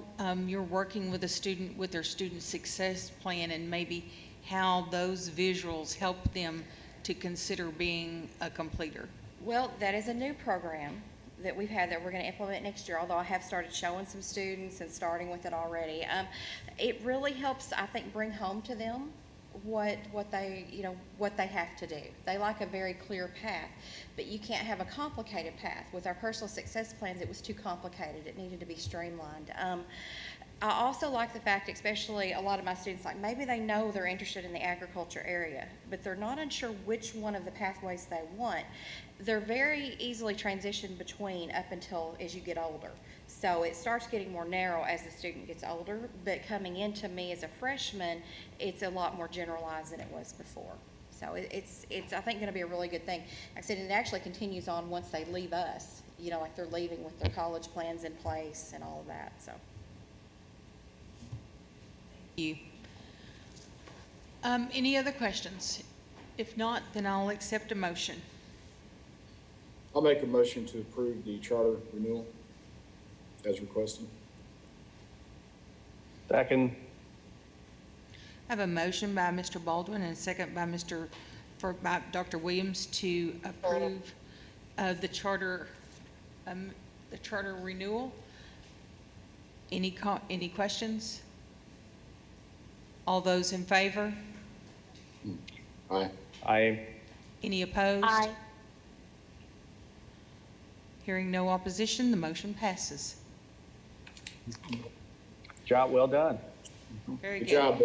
you're working with a student with their student success plan, and maybe how those visuals help them to consider being a completer.
Well, that is a new program that we've had that we're going to implement next year, although I have started showing some students and starting with it already. It really helps, I think, bring home to them what they have to do. They like a very clear path, but you can't have a complicated path. With our personal success plans, it was too complicated. It needed to be streamlined. I also like the fact, especially a lot of my students, like maybe they know they're interested in the agriculture area, but they're not unsure which one of the pathways they want. They're very easily transitioned between up until as you get older. So it starts getting more narrow as the student gets older, but coming into me as a freshman, it's a lot more generalized than it was before. So it's I think going to be a really good thing. Like I said, it actually continues on once they leave us, like they're leaving with their college plans in place and all of that, so.
You. Any other questions? If not, then I'll accept a motion.
I'll make a motion to approve the charter renewal as requested.
Second.
I have a motion by Mr. Baldwin and a second by by Dr. Williams to approve the charter renewal. Any questions? All those in favor?
Aye.
Aye.
Any opposed?
Aye.
Hearing no opposition, the motion passes.
Job well done.
Very
Good
good.
job.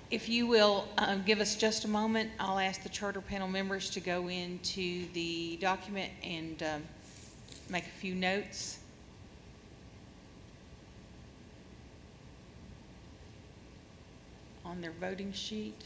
If you will give us just a moment, I'll ask the charter panel members to go into the document and make a few notes. On their voting sheet.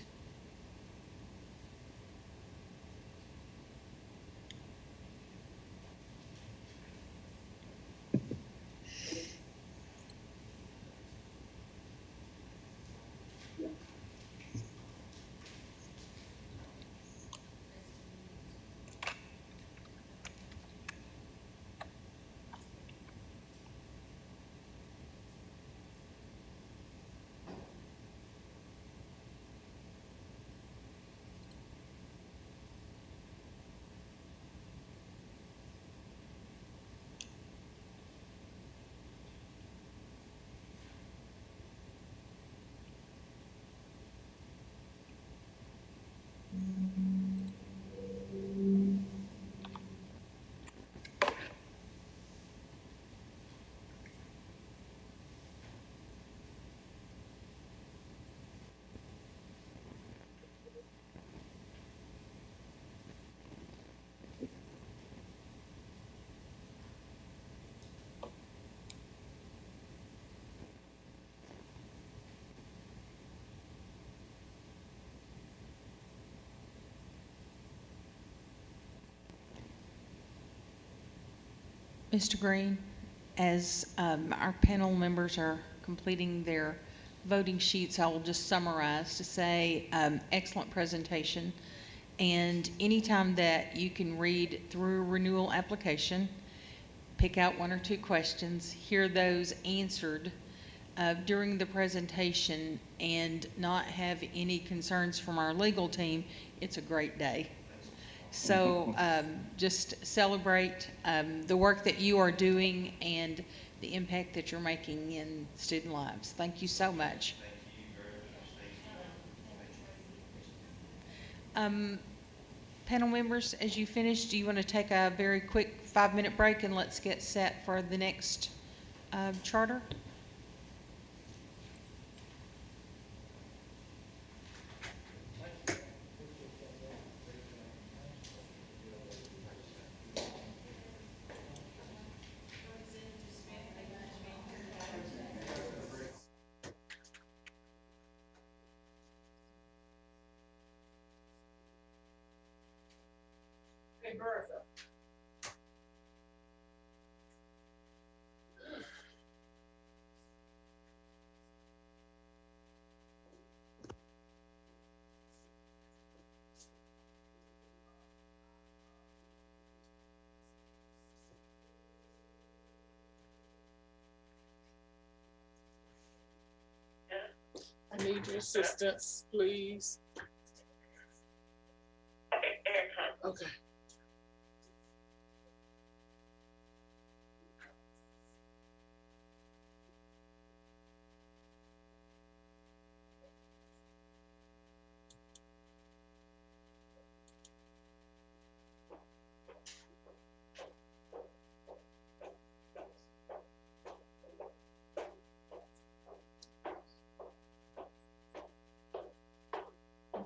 Mr. Green, as our panel members are completing their voting sheets, I will just summarize to say excellent presentation. And anytime that you can read through a renewal application, pick out one or two questions, hear those answered, during the presentation and not have any concerns from our legal team, it's a great day. So just celebrate the work that you are doing and the impact that you're making in student lives. Thank you so much. Panel members, as you finish, do you want to take a very quick 5-minute break and let's get set for the next charter?
Hey, Bertha. I need your assistance, please. Okay.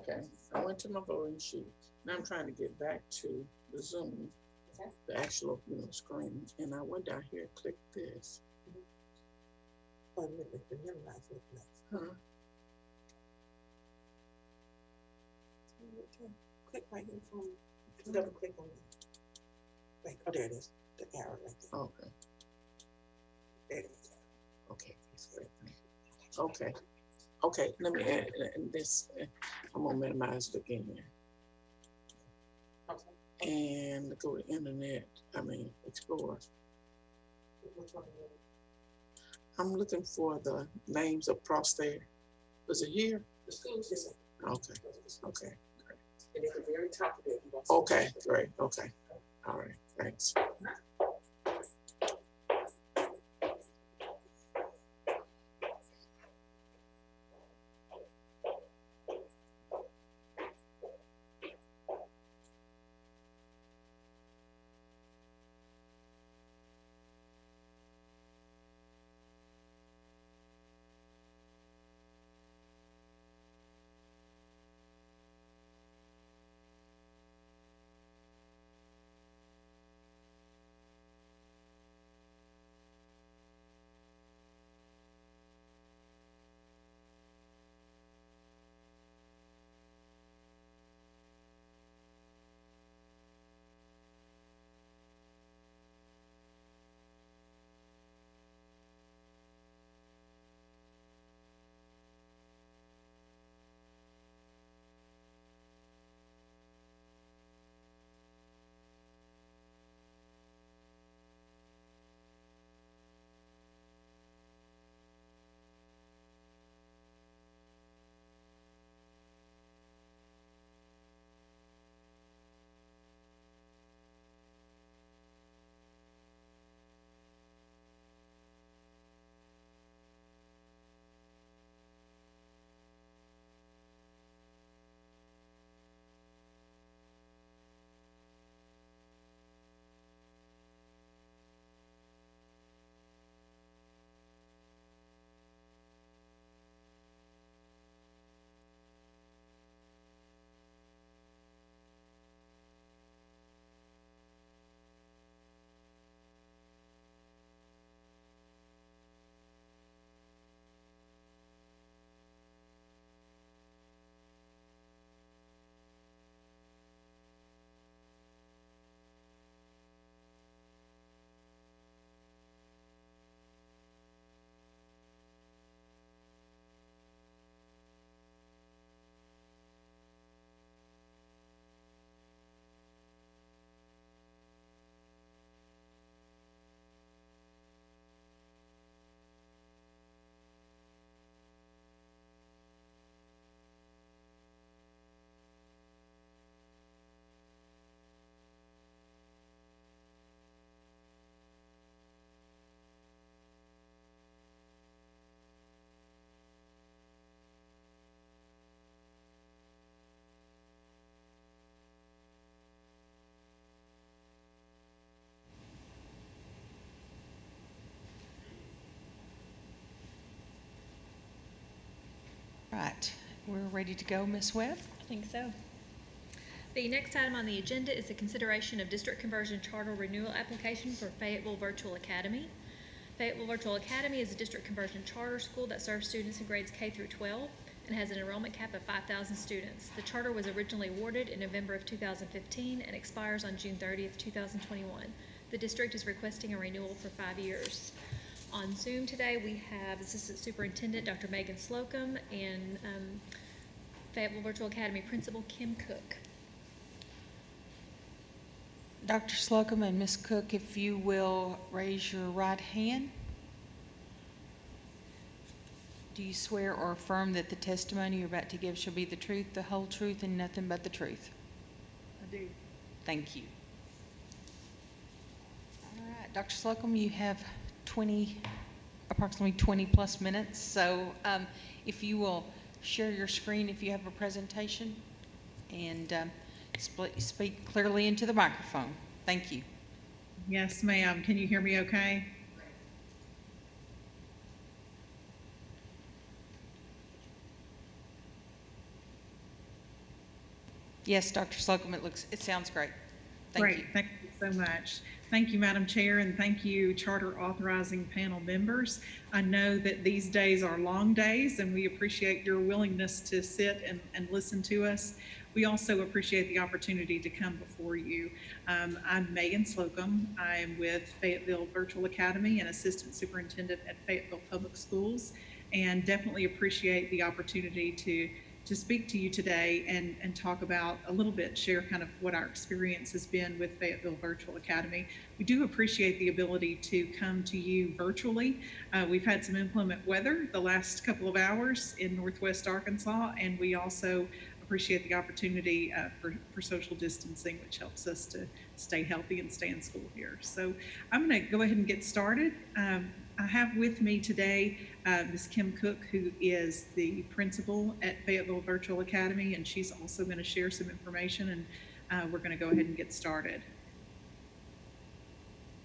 Okay, I went to my voting sheet. Now I'm trying to get back to the Zoom, the actual, screen. And I went down here and clicked this. Huh?
Click right here from, double click on it. Right, oh, there it is, the arrow right there.
Okay,
There it is.
okay, that's great. Okay, okay, let me add this. I'm gonna minimize it again. And go to internet, Explorer. I'm looking for the names across there. Was it here?
The school's just.
Okay, okay,
And at the very top of it.
okay, great, okay. All right, thanks.
right, we're ready to go, Ms. Webb?
I think so. The next item on the agenda is the consideration of district conversion charter renewal application for Fayetteville Virtual Academy. Fayetteville Virtual Academy is a district conversion charter school that serves students in grades K through 12 and has an enrollment cap of 5,000 students. The charter was originally awarded in November of 2015 and expires on June 30th, 2021. The district is requesting a renewal for 5 years. On Zoom today, we have Assistant Superintendent Dr. Megan Slocum and Fayetteville Virtual Academy Principal Kim Cook.
Dr. Slocum and Ms. Cook, if you will raise your right hand. Do you swear or affirm that the testimony you're about to give shall be the truth, the whole truth, and nothing but the truth?
I do.
Thank you. All right, Dr. Slocum, you have approximately 20 plus minutes. So if you will share your screen if you have a presentation and speak clearly into the microphone. Thank you.
Yes, ma'am. Can you hear me okay?
Yes, Dr. Slocum, it sounds great. Thank you.
Thank you so much. Thank you, Madam Chair, and thank you, Charter Authorizing Panel members. I know that these days are long days, and we appreciate your willingness to sit and listen to us. We also appreciate the opportunity to come before you. I'm Megan Slocum. I am with Fayetteville Virtual Academy and Assistant Superintendent at Fayetteville Public Schools, and definitely appreciate the opportunity to speak to you today and talk about a little bit, share kind of what our experience has been with Fayetteville Virtual Academy. We do appreciate the ability to come to you virtually. We've had some inclement weather the last couple of hours in Northwest Arkansas, and we also appreciate the opportunity for social distancing, which helps us to stay healthy and stay in school here. So I'm going to go ahead and get started. I have with me today Ms. Kim Cook, who is the principal at Fayetteville Virtual Academy, and she's also going to share some information, and we're going to go ahead and get started.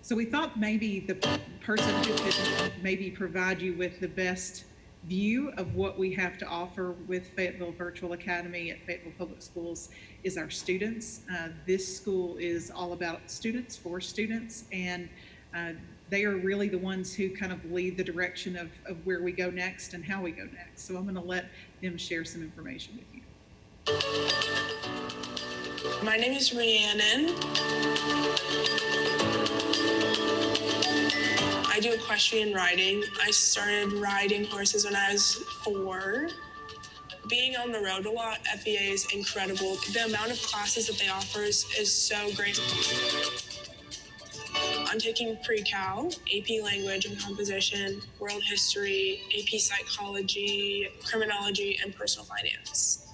So we thought maybe the person who could maybe provide you with the best view of what we have to offer with Fayetteville Virtual Academy at Fayetteville Public Schools is our students. This school is all about students, for students, and they are really the ones who kind of lead the direction of where we go next and how we go next. So I'm going to let them share some information with you.
My name is Rhiannon. I do equestrian riding. I started riding horses when I was 4. Being on the road a lot, FEA is incredible. The amount of classes that they offer is so great. I'm taking pre-cal, AP Language and Composition, World History, AP Psychology, Criminology, and Personal Finance.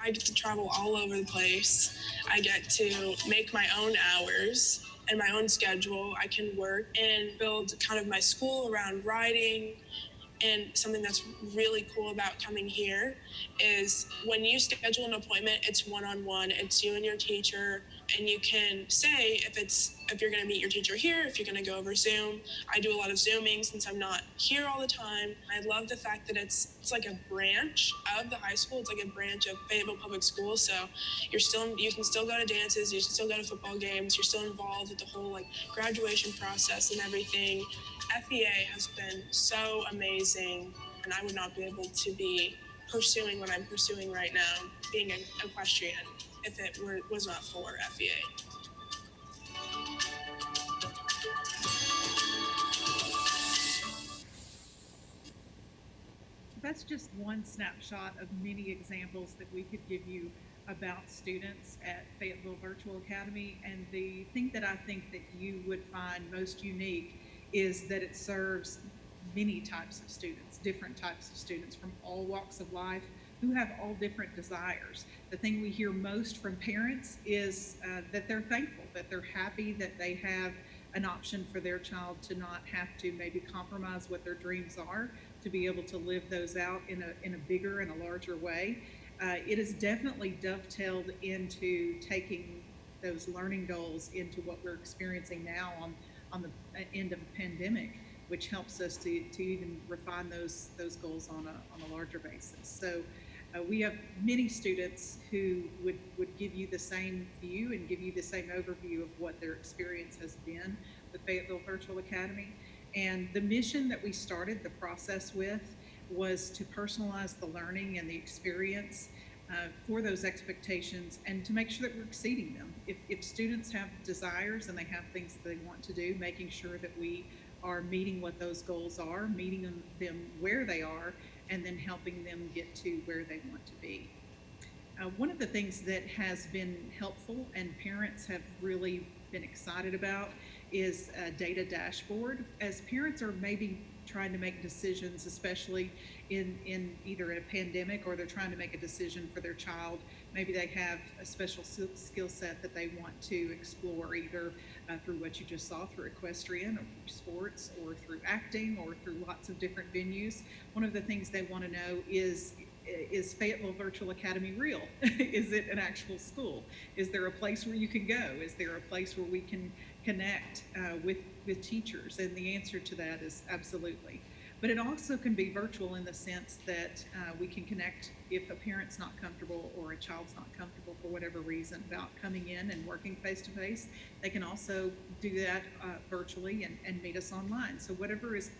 I get to travel all over the place. I get to make my own hours and my own schedule. I can work and build kind of my school around writing. And something that's really cool about coming here is when you schedule an appointment, it's one-on-one. It's you and your teacher, and you can say if you're going to meet your teacher here, if you're going to go over Zoom. I do a lot of Zooming since I'm not here all the time. I love the fact that it's like a branch of the high school. It's like a branch of Fayetteville Public Schools. So you can still go to dances, you can still go to football games, you're still involved with the whole like graduation process and everything. FEA has been so amazing, and I would not be able to be pursuing what I'm pursuing right now, being an equestrian, if it was not for FEA.
That's just one snapshot of many examples that we could give you about students at Fayetteville Virtual Academy. And the thing that I think that you would find most unique is that it serves many types of students, different types of students from all walks of life who have all different desires. The thing we hear most from parents is that they're thankful, that they're happy that they have an option for their child to not have to maybe compromise what their dreams are, to be able to live those out in a bigger and a larger way. It has definitely dovetailed into taking those learning goals into what we're experiencing now on the end of a pandemic, which helps us to even refine those goals on a larger basis. So we have many students who would give you the same view and give you the same overview of what their experience has been with Fayetteville Virtual Academy. And the mission that we started the process with was to personalize the learning and the experience for those expectations, and to make sure that we're exceeding them. If students have desires and they have things that they want to do, making sure that we are meeting what those goals are, meeting them where they are, and then helping them get to where they want to be. One of the things that has been helpful and parents have really been excited about is a data dashboard. As parents are maybe trying to make decisions, especially in either a pandemic, or they're trying to make a decision for their child. Maybe they have a special skill set that they want to explore, either through what you just saw, through equestrian or through sports or through acting or through lots of different venues. One of the things they want to know is Fayetteville Virtual Academy real? Is it an actual school? Is there a place where you can go? Is there a place where we can connect with teachers? And the answer to that is absolutely. But it also can be virtual in the sense that we can connect if a parent's not comfortable or a child's not comfortable for whatever reason about coming in and working face-to-face. They can also do that virtually and meet us online. So whatever is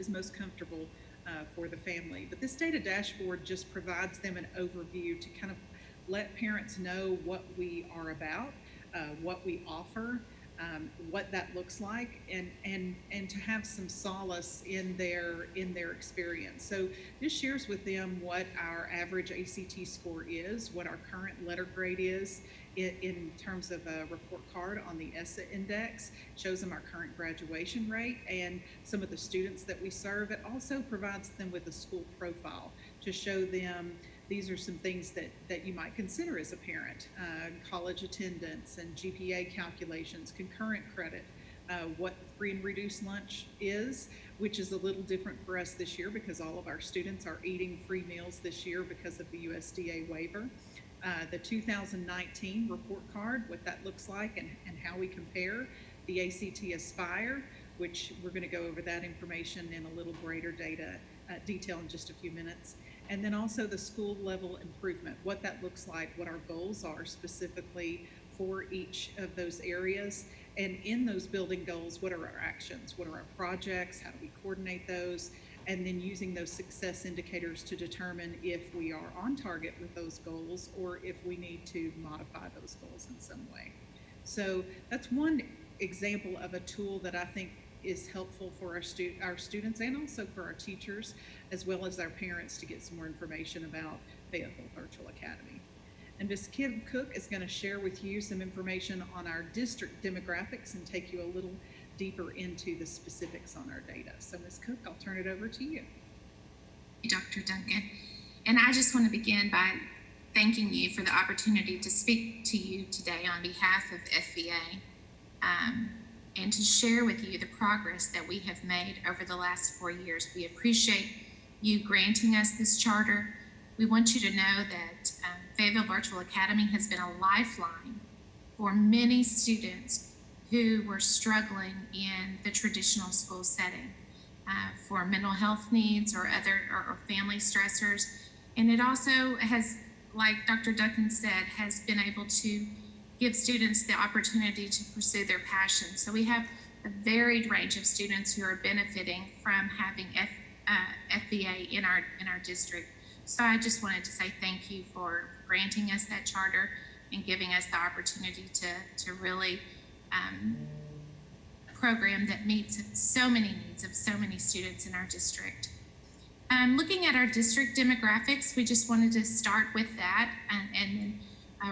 most comfortable for the family. But this data dashboard just provides them an overview to kind of let parents know what we are about, what we offer, what that looks like, and to have some solace in their experience. So this shares with them what our average ACT score is, what our current letter grade is in terms of a report card on the ESSA index, shows them our current graduation rate and some of the students that we serve. It also provides them with a school profile to show them these are some things that you might consider as a parent: college attendance and GPA calculations, concurrent credit, what free and reduced lunch is, which is a little different for us this year because all of our students are eating free meals this year because of the USDA waiver. The 2019 report card, what that looks like and how we compare. The ACT Aspire, which we're going to go over that information in a little greater detail in just a few minutes. And then also the school level improvement, what that looks like, what our goals are specifically for each of those areas. And in those building goals, what are our actions? What are our projects? How do we coordinate those? And then using those success indicators to determine if we are on target with those goals or if we need to modify those goals in some way. So that's one example of a tool that I think is helpful for our students and also for our teachers, as well as our parents, to get some more information about Fayetteville Virtual Academy. And Ms. Kim Cook is going to share with you some information on our district demographics and take you a little deeper into the specifics on our data. So Ms. Cook, I'll turn it over to you.
Dr. Duncan. And I just want to begin by thanking you for the opportunity to speak to you today on behalf of FVA and to share with you the progress that we have made over the last 4 years. We appreciate you granting us this charter. We want you to know that Fayetteville Virtual Academy has been a lifeline for many students who were struggling in the traditional school setting for mental health needs or family stressors. And it also has, like Dr. Duncan said, has been able to give students the opportunity to pursue their passions. So we have a varied range of students who are benefiting from having FVA in our district. So I just wanted to say thank you for granting us that charter and giving us the opportunity to really program that meets so many needs of so many students in our district. Looking at our district demographics, we just wanted to start with that and then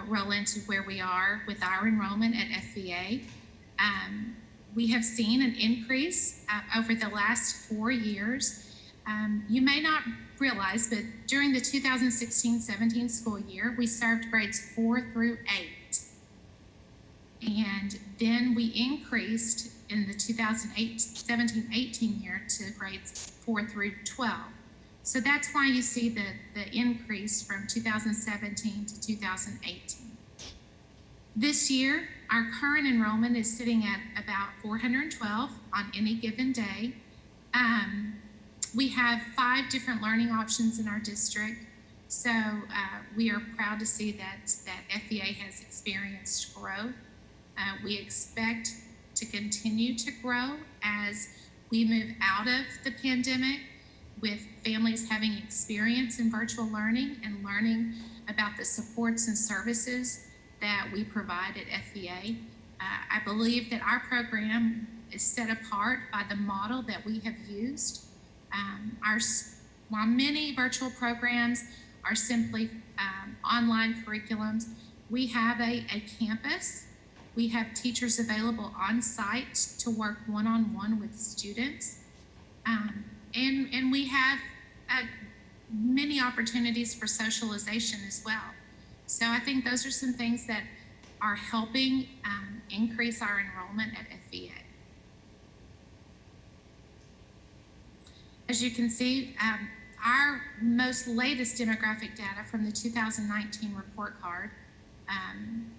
roll into where we are with our enrollment at FVA. We have seen an increase over the last 4 years. You may not realize, but during the 2016-17 school year, we served grades 4 through 8. And then we increased in the 2017-18 year to grades 4 through 12. So that's why you see the increase from 2017 to 2018. This year, our current enrollment is sitting at about 412 on any given day. We have 5 different learning options in our district. So we are proud to see that FVA has experienced growth. We expect to continue to grow as we move out of the pandemic, with families having experience in virtual learning and learning about the supports and services that we provide at FVA. I believe that our program is set apart by the model that we have used. While many virtual programs are simply online curriculums, we have a campus. We have teachers available on site to work one-on-one with students. And we have many opportunities for socialization as well. So I think those are some things that are helping increase our enrollment at FVA. As you can see, our most latest demographic data from the 2019 report card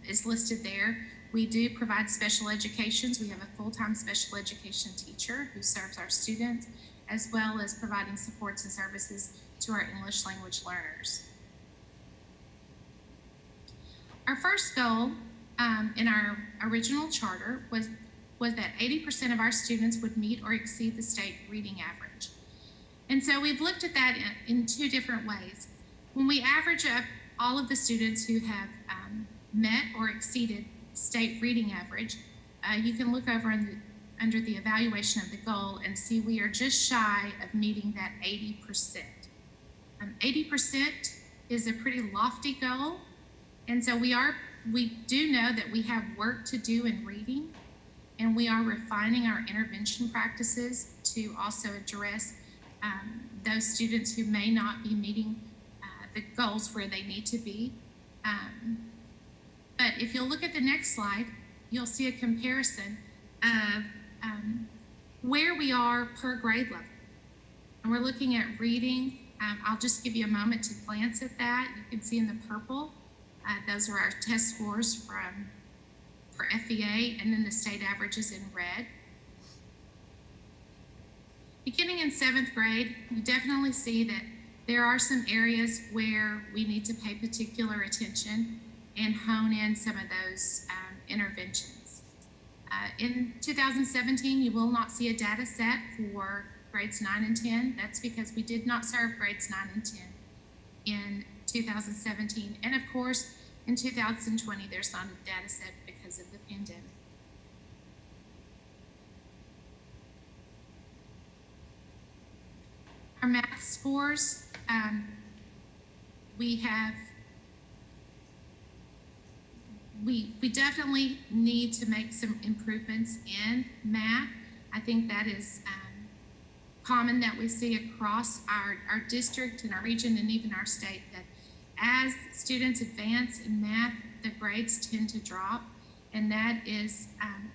is listed there. We do provide special educations. We have a full-time special education teacher who serves our students, as well as providing supports and services to our English language learners. Our first goal in our original charter was that 80% of our students would meet or exceed the state reading average. And so we've looked at that in 2 different ways. When we average up all of the students who have met or exceeded state reading average, you can look over under the evaluation of the goal and see we are just shy of meeting that 80%. 80% is a pretty lofty goal, and so we do know that we have work to do in reading, and we are refining our intervention practices to also address those students who may not be meeting the goals where they need to be. But if you'll look at the next slide, you'll see a comparison of where we are per grade level. And we're looking at reading. I'll just give you a moment to glance at that. You can see in the purple, those are our test scores for FVA, and then the state averages in red. Beginning in 7th grade, you definitely see that there are some areas where we need to pay particular attention and hone in some of those interventions. In 2017, you will not see a data set for grades 9 and 10. That's because we did not serve grades 9 and 10 in 2017. And of course, in 2020, there's not a data set because of the pandemic. Our math scores, we definitely need to make some improvements in math. I think that is common that we see across our district and our region and even our state, that as students advance in math, the grades tend to drop, and that is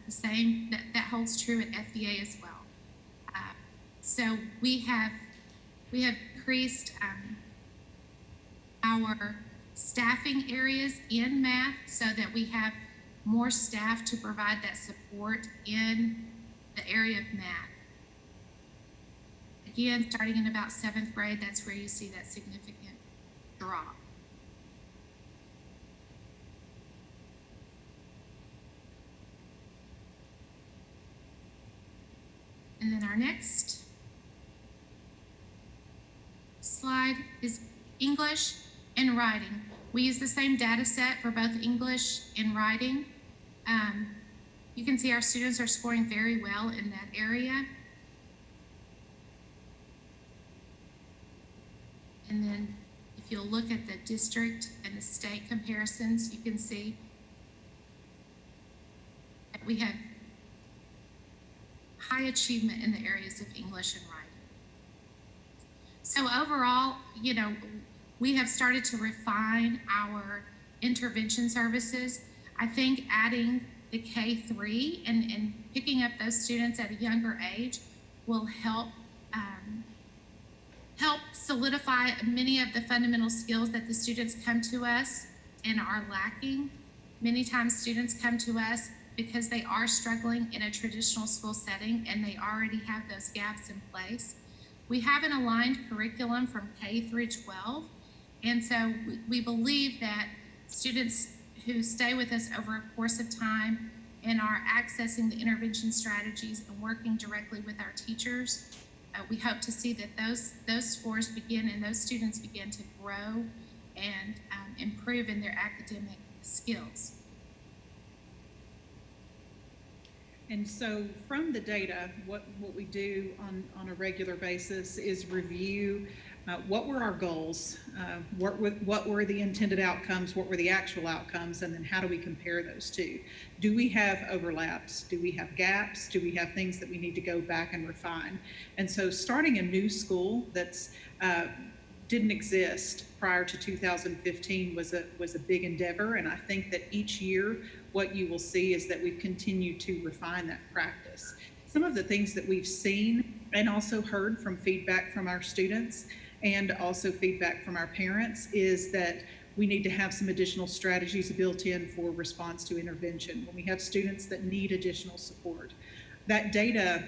the same, that holds true at FVA as well. So we have increased our staffing areas in math so that we have more staff to provide that support in the area of math. Again, starting in about 7th grade, that's where you see that significant drop. And then our next slide is English and writing. We use the same data set for both English and writing. You can see our students are scoring very well in that area. And then if you'll look at the district and the state comparisons, you can see that we have high achievement in the areas of English and writing. So overall, you know, we have started to refine our intervention services. I think adding the K-3 and picking up those students at a younger age will help solidify many of the fundamental skills that the students come to us and are lacking. Many times students come to us because they are struggling in a traditional school setting and they already have those gaps in place. We have an aligned curriculum from K through 12. And so we believe that students who stay with us over a course of time and are accessing the intervention strategies and working directly with our teachers, we hope to see that those scores begin and those students begin to grow and improve in their academic skills.
And so from the data, what we do on a regular basis is review what were our goals, what were the intended outcomes, what were the actual outcomes, and then how do we compare those two? Do we have overlaps? Do we have gaps? Do we have things that we need to go back and refine? And so starting a new school that's didn't exist prior to 2015 was a big endeavor, and I think that each year what you will see is that we've continued to refine that practice. Some of the things that we've seen and also heard from feedback from our students and also feedback from our parents is that we need to have some additional strategies built in for response to intervention when we have students that need additional support. That data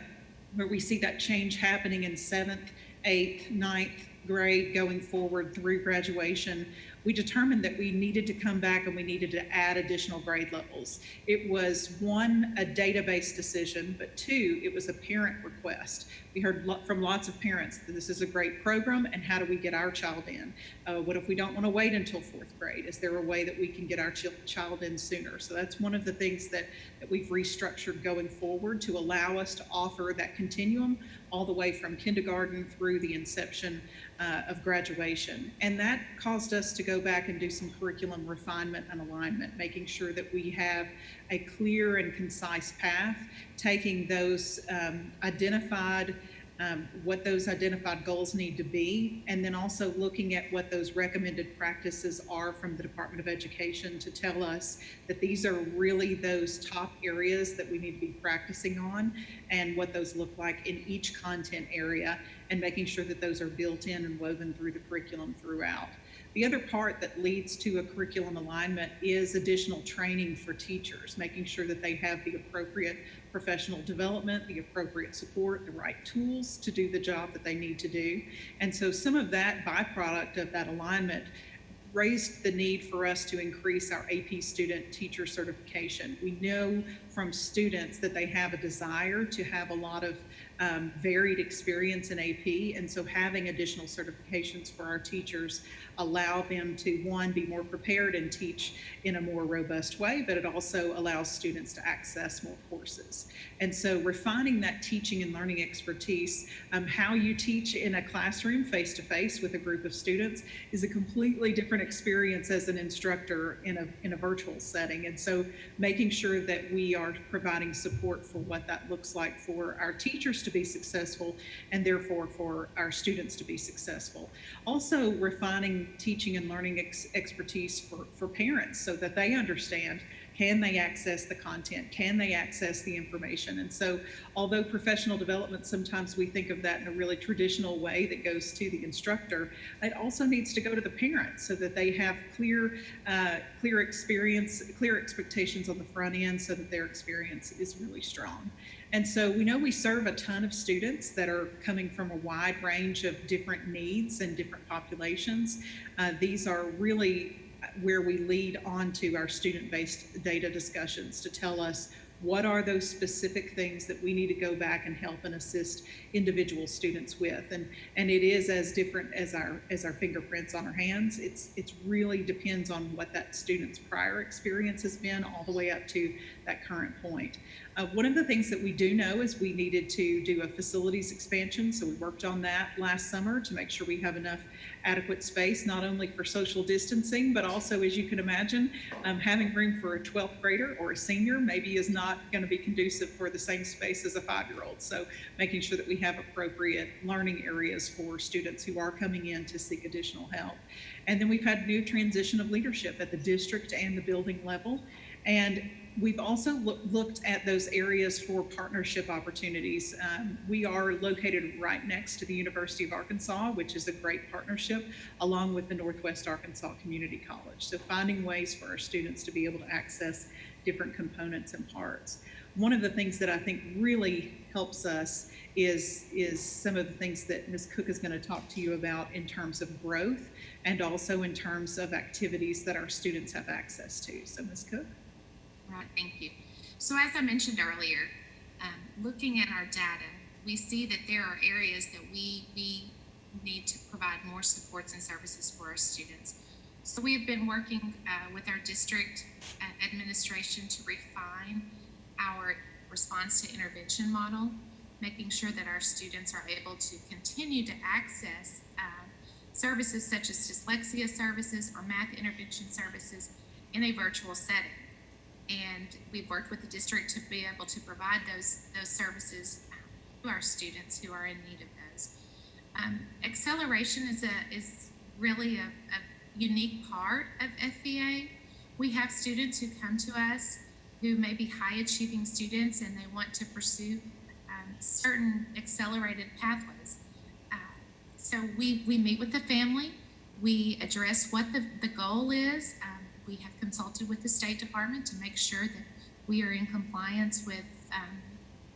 where we see that change happening in 7th, 8th, 9th grade going forward through graduation, we determined that we needed to come back and we needed to add additional grade levels. It was one, a database decision, but two, it was a parent request. We heard from lots of parents that this is a great program and how do we get our child in? What if we don't want to wait until 4th grade? Is there a way that we can get our child in sooner? So that's one of the things that we've restructured going forward to allow us to offer that continuum all the way from kindergarten through the inception of graduation. And that caused us to go back and do some curriculum refinement and alignment, making sure that we have a clear and concise path, taking those what those identified goals need to be, and then also looking at what those recommended practices are from the Department of Education to tell us that these are really those top areas that we need to be practicing on and what those look like in each content area, and making sure that those are built in and woven through the curriculum throughout. The other part that leads to a curriculum alignment is additional training for teachers, making sure that they have the appropriate professional development, the appropriate support, the right tools to do the job that they need to do. And so some of that byproduct of that alignment raised the need for us to increase our AP student teacher certification. We know from students that they have a desire to have a lot of varied experience in AP, and so having additional certifications for our teachers allow them to, one, be more prepared and teach in a more robust way, but it also allows students to access more courses. And so refining that teaching and learning expertise, how you teach in a classroom face-to-face with a group of students is a completely different experience as an instructor in a virtual setting. And so making sure that we are providing support for what that looks like for our teachers to be successful and therefore for our students to be successful. Also refining teaching and learning expertise for parents so that they understand, can they access the content? Can they access the information? And so although professional development, sometimes we think of that in a really traditional way that goes to the instructor, it also needs to go to the parents so that they have clear expectations on the front end so that their experience is really strong. And so we know we serve a ton of students that are coming from a wide range of different needs and different populations. These are really where we lead on to our student-based data discussions to tell us what are those specific things that we need to go back and help and assist individual students with. And it is as different as our fingerprints on our hands. It's really depends on what that student's prior experience has been all the way up to that current point. One of the things that we do know is we needed to do a facilities expansion. So we worked on that last summer to make sure we have enough adequate space, not only for social distancing, but also, as you can imagine, having room for a 12th grader or a senior maybe is not going to be conducive for the same space as a 5-year-old. So making sure that we have appropriate learning areas for students who are coming in to seek additional help. And then we've had new transition of leadership at the district and the building level. And we've also looked at those areas for partnership opportunities. We are located right next to the University of Arkansas, which is a great partnership, along with the Northwest Arkansas Community College. So finding ways for our students to be able to access different components and parts. One of the things that I think really helps us is some of the things that Ms. Cook is going to talk to you about in terms of growth and also in terms of activities that our students have access to. So Ms. Cook.
Right, thank you. So as I mentioned earlier, looking at our data, we see that there are areas that we need to provide more supports and services for our students. So we have been working with our district administration to refine our response to intervention model, making sure that our students are able to continue to access services such as dyslexia services or math intervention services in a virtual setting. And we've worked with the district to be able to provide those services to our students who are in need of those. Acceleration is really a unique part of FVA. We have students who come to us who may be high achieving students and they want to pursue certain accelerated pathways. So we meet with the family, we address what the goal is. We have consulted with the State Department to make sure that we are in compliance with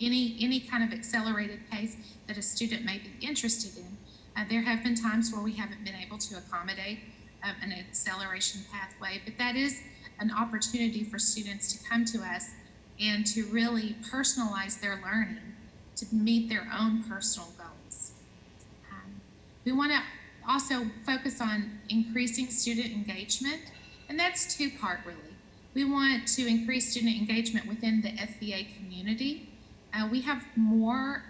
any kind of accelerated pace that a student may be interested in. There have been times where we haven't been able to accommodate an acceleration pathway, but that is an opportunity for students to come to us and to really personalize their learning to meet their own personal goals. We want to also focus on increasing student engagement, and that's two-part really. We want to increase student engagement within the FVA community. We have more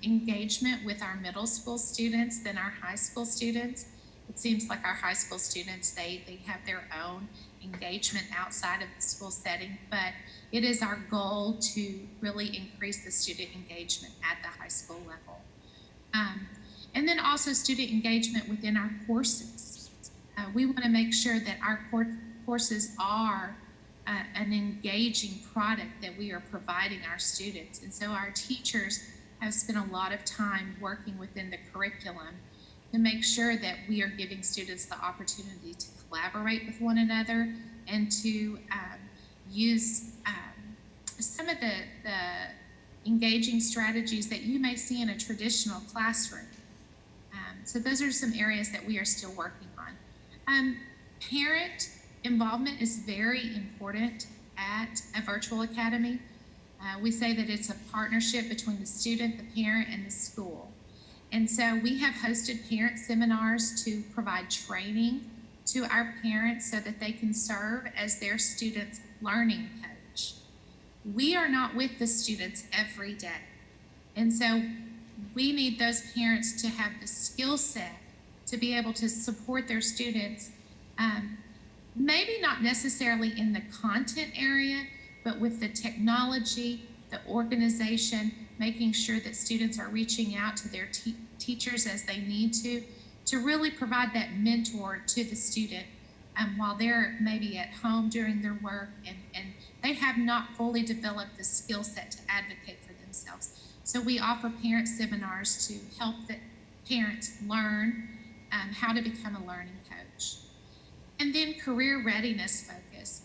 engagement with our middle school students than our high school students. It seems like our high school students, they have their own engagement outside of the school setting, but it is our goal to really increase the student engagement at the high school level. And then also student engagement within our courses. We want to make sure that our courses are an engaging product that we are providing our students. And so our teachers have spent a lot of time working within the curriculum to make sure that we are giving students the opportunity to collaborate with one another and to use some of the engaging strategies that you may see in a traditional classroom. So those are some areas that we are still working on. Parent involvement is very important at a virtual academy. We say that it's a partnership between the student, the parent, and the school. And so we have hosted parent seminars to provide training to our parents so that they can serve as their students' learning coach. We are not with the students every day. And so we need those parents to have the skill set to be able to support their students, maybe not necessarily in the content area, but with the technology, the organization, making sure that students are reaching out to their teachers as they need to really provide that mentor to the student while they're maybe at home doing their work and they have not fully developed the skill set to advocate for themselves. So we offer parent seminars to help the parents learn how to become a learning coach. And then career readiness focus.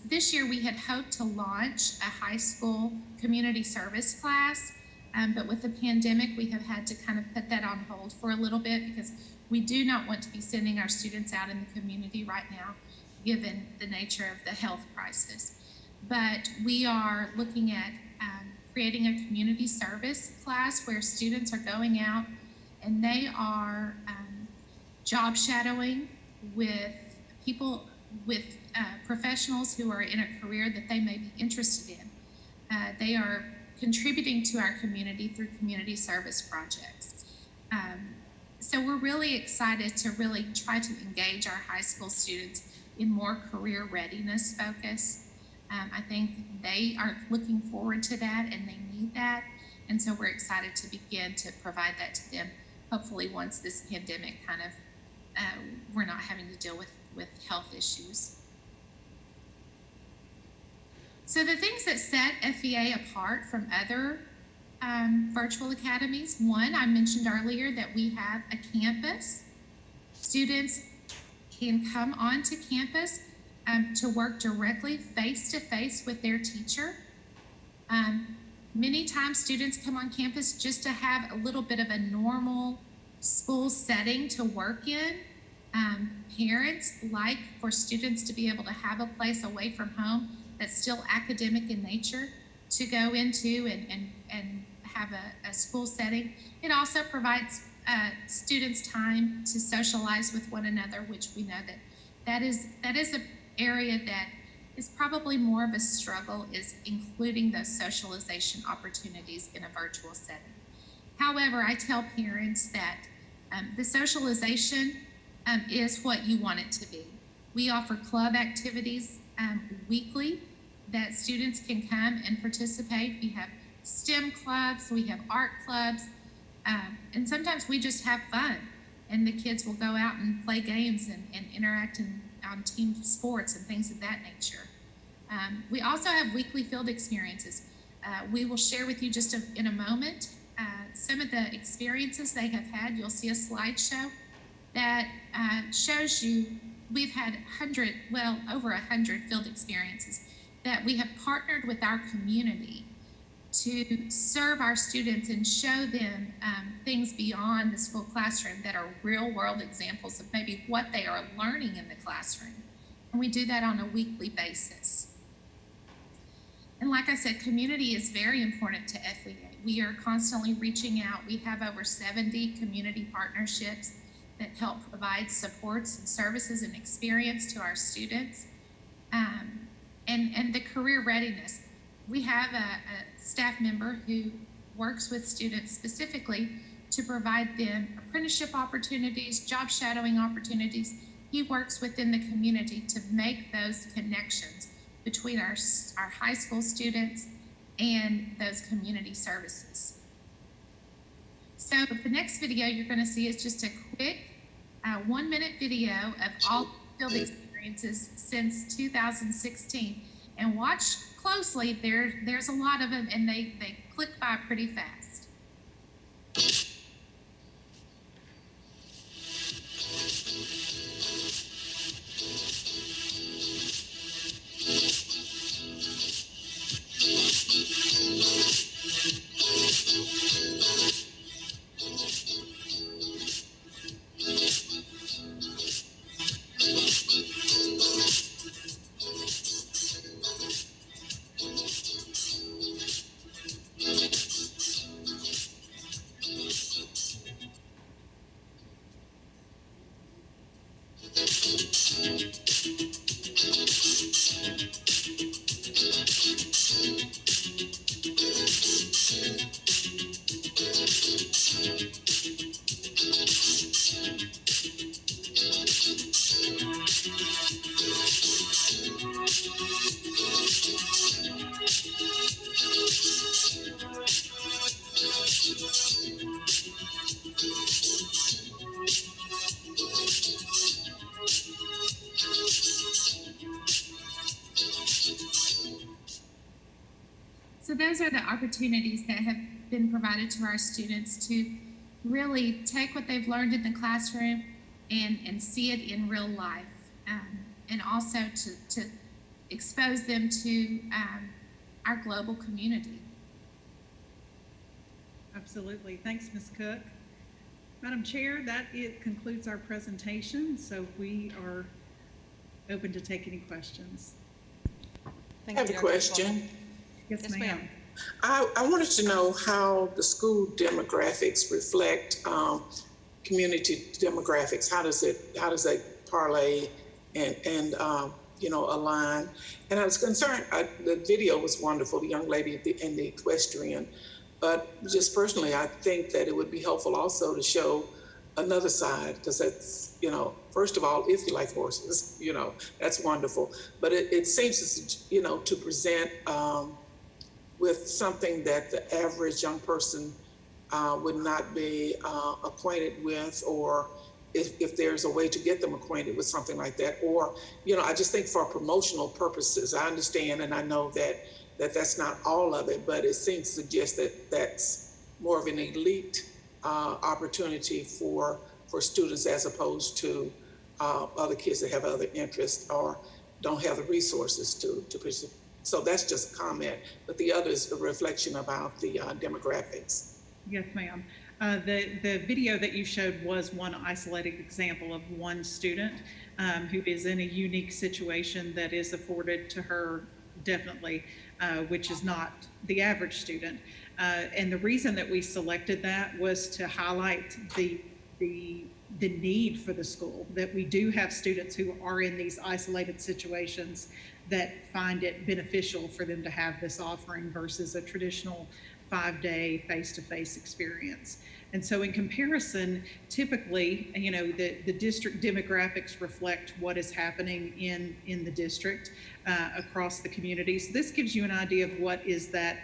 This year we had hoped to launch a high school community service class, but with the pandemic we have had to kind of put that on hold for a little bit because we do not want to be sending our students out in the community right now given the nature of the health crisis. But we are looking at creating a community service class where students are going out and they are job shadowing with people, with professionals who are in a career that they may be interested in. They are contributing to our community through community service projects. So we're really excited to really try to engage our high school students in more career readiness focus. I think they are looking forward to that and they need that. And so we're excited to begin to provide that to them, hopefully once this pandemic kind of, we're not having to deal with health issues. So the things that set FVA apart from other virtual academies, one, I mentioned earlier that we have a campus. Students can come onto campus to work directly face-to-face with their teacher. Many times students come on campus just to have a little bit of a normal school setting to work in. Parents like for students to be able to have a place away from home that's still academic in nature to go into and have a school setting. It also provides students time to socialize with one another, which we know that is an area that is probably more of a struggle, is including those socialization opportunities in a virtual setting. However, I tell parents that the socialization is what you want it to be. We offer club activities weekly that students can come and participate. We have STEM clubs, we have art clubs, and sometimes we just have fun, and the kids will go out and play games and interact on team sports and things of that nature. We also have weekly field experiences. We will share with you just in a moment some of the experiences they have had. You'll see a slideshow that shows you we've had over 100 field experiences that we have partnered with our community to serve our students and show them things beyond the school classroom that are real world examples of maybe what they are learning in the classroom. And we do that on a weekly basis. And like I said, community is very important to FVA. We are constantly reaching out. We have over 70 community partnerships that help provide supports and services and experience to our students. And the career readiness. We have a staff member who works with students specifically to provide them apprenticeship opportunities, job shadowing opportunities. He works within the community to make those connections between our high school students and those community services. So the next video you're going to see is just a quick 1-minute video of all field experiences since 2016. And watch closely, there's a lot of them, and they click by pretty fast. So those are the opportunities that have been provided to our students to really take what they've learned in the classroom and see it in real life, and also to expose them to our global community.
Absolutely. Thanks, Ms. Cook. Madam Chair, it concludes our presentation, so we are open to take any questions.
I have a question.
Yes, ma'am.
I wanted to know how the school demographics reflect community demographics. How does that parlay and align? And I was concerned. The video was wonderful. The young lady in the equestrian, but just personally, I think that it would be helpful also to show another side, because that's, first of all, if you like horses, that's wonderful. But it seems to present with something that the average young person would not be acquainted with, or if there's a way to get them acquainted with something like that. Or, I just think for promotional purposes, I understand and I know that that's not all of it, but it seems to suggest that that's more of an elite opportunity for students as opposed to other kids that have other interests. Or don't have the resources to pursue. So that's just a comment, but the other is a reflection about the demographics.
Yes, ma'am. The video that you showed was one isolated example of one student who is in a unique situation that is afforded to her definitely, which is not the average student. And the reason that we selected that was to highlight the need for the school, that we do have students who are in these isolated situations that find it beneficial for them to have this offering versus a traditional 5-day face-to-face experience. And so in comparison, typically, you know, the district demographics reflect what is happening in the district across the community. So this gives you an idea of what is that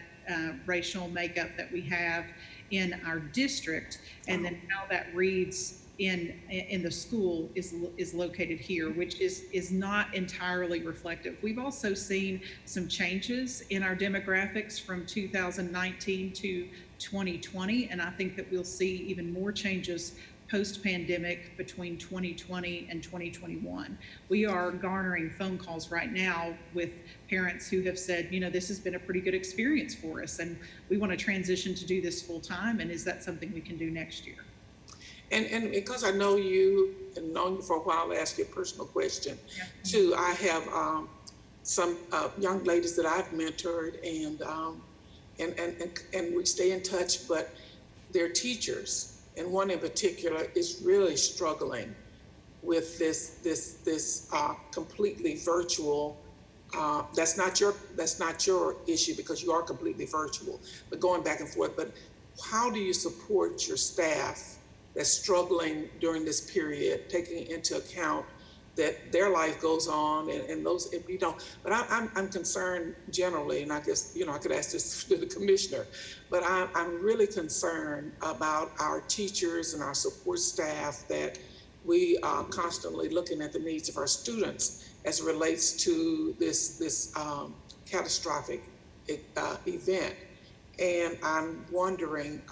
racial makeup that we have in our district, and then how that reads in the school is located here, which is not entirely reflective. We've also seen some changes in our demographics from 2019 to 2020, and I think that we'll see even more changes post-pandemic between 2020 and 2021. We are garnering phone calls right now with parents who have said, you know, this has been a pretty good experience for us, and we want to transition to do this full time, and is that something we can do next year?
And because I know you and known you for a while, I'll ask you a personal question too. I have some young ladies that I've mentored, and we stay in touch, but they're teachers, and one in particular is really struggling with this completely virtual. That's not your issue because you are completely virtual, but going back and forth. But how do you support your staff that's struggling during this period, taking into account that their life goes on and those, if you don't, but I'm concerned generally, and I guess, you know, I could ask this to the commissioner, but I'm really concerned about our teachers and our support staff, that we are constantly looking at the needs of our students as it relates to this catastrophic event. And I'm wondering,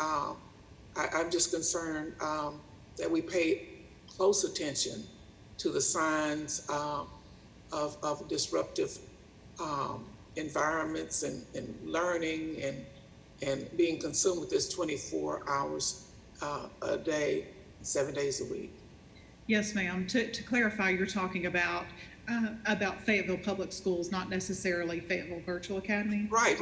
I'm just concerned that we pay close attention to the signs of disruptive environments and learning and being consumed with this 24 hours a day, 7 days a week.
Yes, ma'am. To clarify, you're talking about Fayetteville Public Schools, not necessarily Fayetteville Virtual Academy.
Right.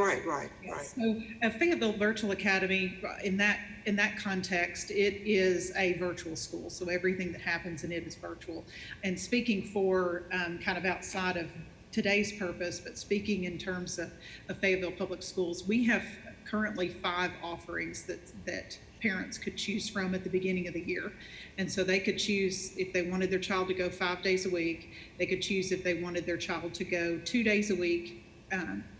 Yes. So Fayetteville Virtual Academy, in that context, it is a virtual school. So everything that happens in it is virtual. And speaking for kind of outside of today's purpose, but speaking in terms of Fayetteville Public Schools, we have currently 5 offerings that parents could choose from at the beginning of the year. And so they could choose if they wanted their child to go 5 days a week. They could choose if they wanted their child to go 2 days a week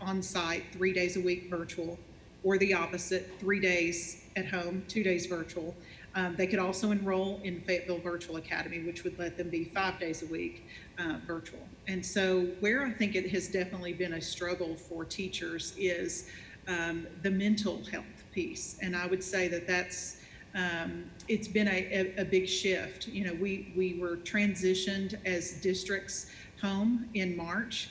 on site, 3 days a week virtual, or the opposite, 3 days at home, 2 days virtual. They could also enroll in Fayetteville Virtual Academy, which would let them be 5 days a week virtual. And so where I think it has definitely been a struggle for teachers is the mental health piece. And I would say that that's it's been a big shift. You know, we were transitioned as districts home in March.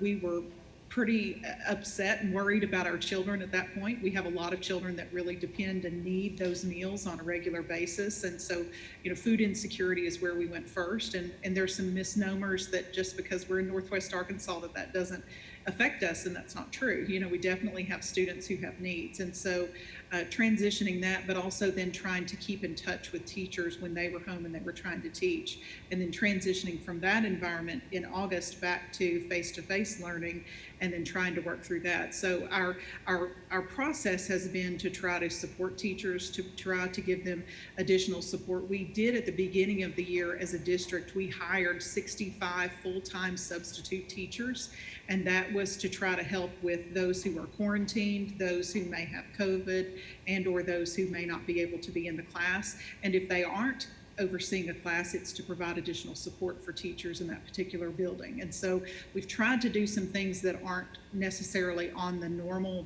We were pretty upset and worried about our children at that point. We have a lot of children that really depend and need those meals on a regular basis. And so, you know, food insecurity is where we went first. And there's some misnomers that just because we're in Northwest Arkansas that doesn't affect us, and that's not true. You know, we definitely have students who have needs. And so transitioning that, but also then trying to keep in touch with teachers when they were home and they were trying to teach, and then transitioning from that environment in August back to face-to-face learning, and then trying to work through that. So our process has been to try to support teachers, to try to give them additional support. We did at the beginning of the year as a district, we hired 65 full-time substitute teachers, and that was to try to help with those who are quarantined, those who may have COVID, and or those who may not be able to be in the class. And if they aren't overseeing a class, it's to provide additional support for teachers in that particular building. And so we've tried to do some things that aren't necessarily on the normal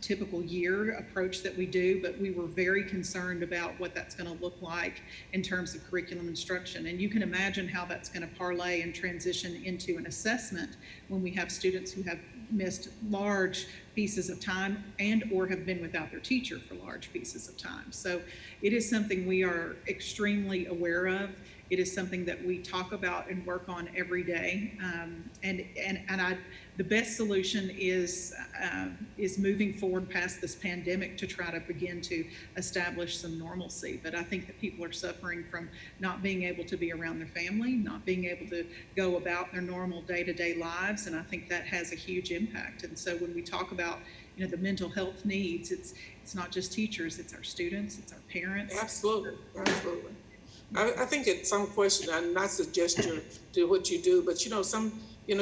typical year approach that we do, but we were very concerned about what that's going to look like in terms of curriculum instruction. And you can imagine how that's going to parlay and transition into an assessment when we have students who have missed large pieces of time and or have been without their teacher for large pieces of time. So it is something we are extremely aware of. It is something that we talk about and work on every day. The best solution is moving forward past this pandemic to try to begin to establish some normalcy. But I think that people are suffering from not being able to be around their family, not being able to go about their normal day-to-day lives, and I think that has a huge impact. And so when we talk about, you know, the mental health needs, it's not just teachers, it's our students, it's our parents.
Absolutely, absolutely. I think at some question, I'm not suggesting do what you do, but you know,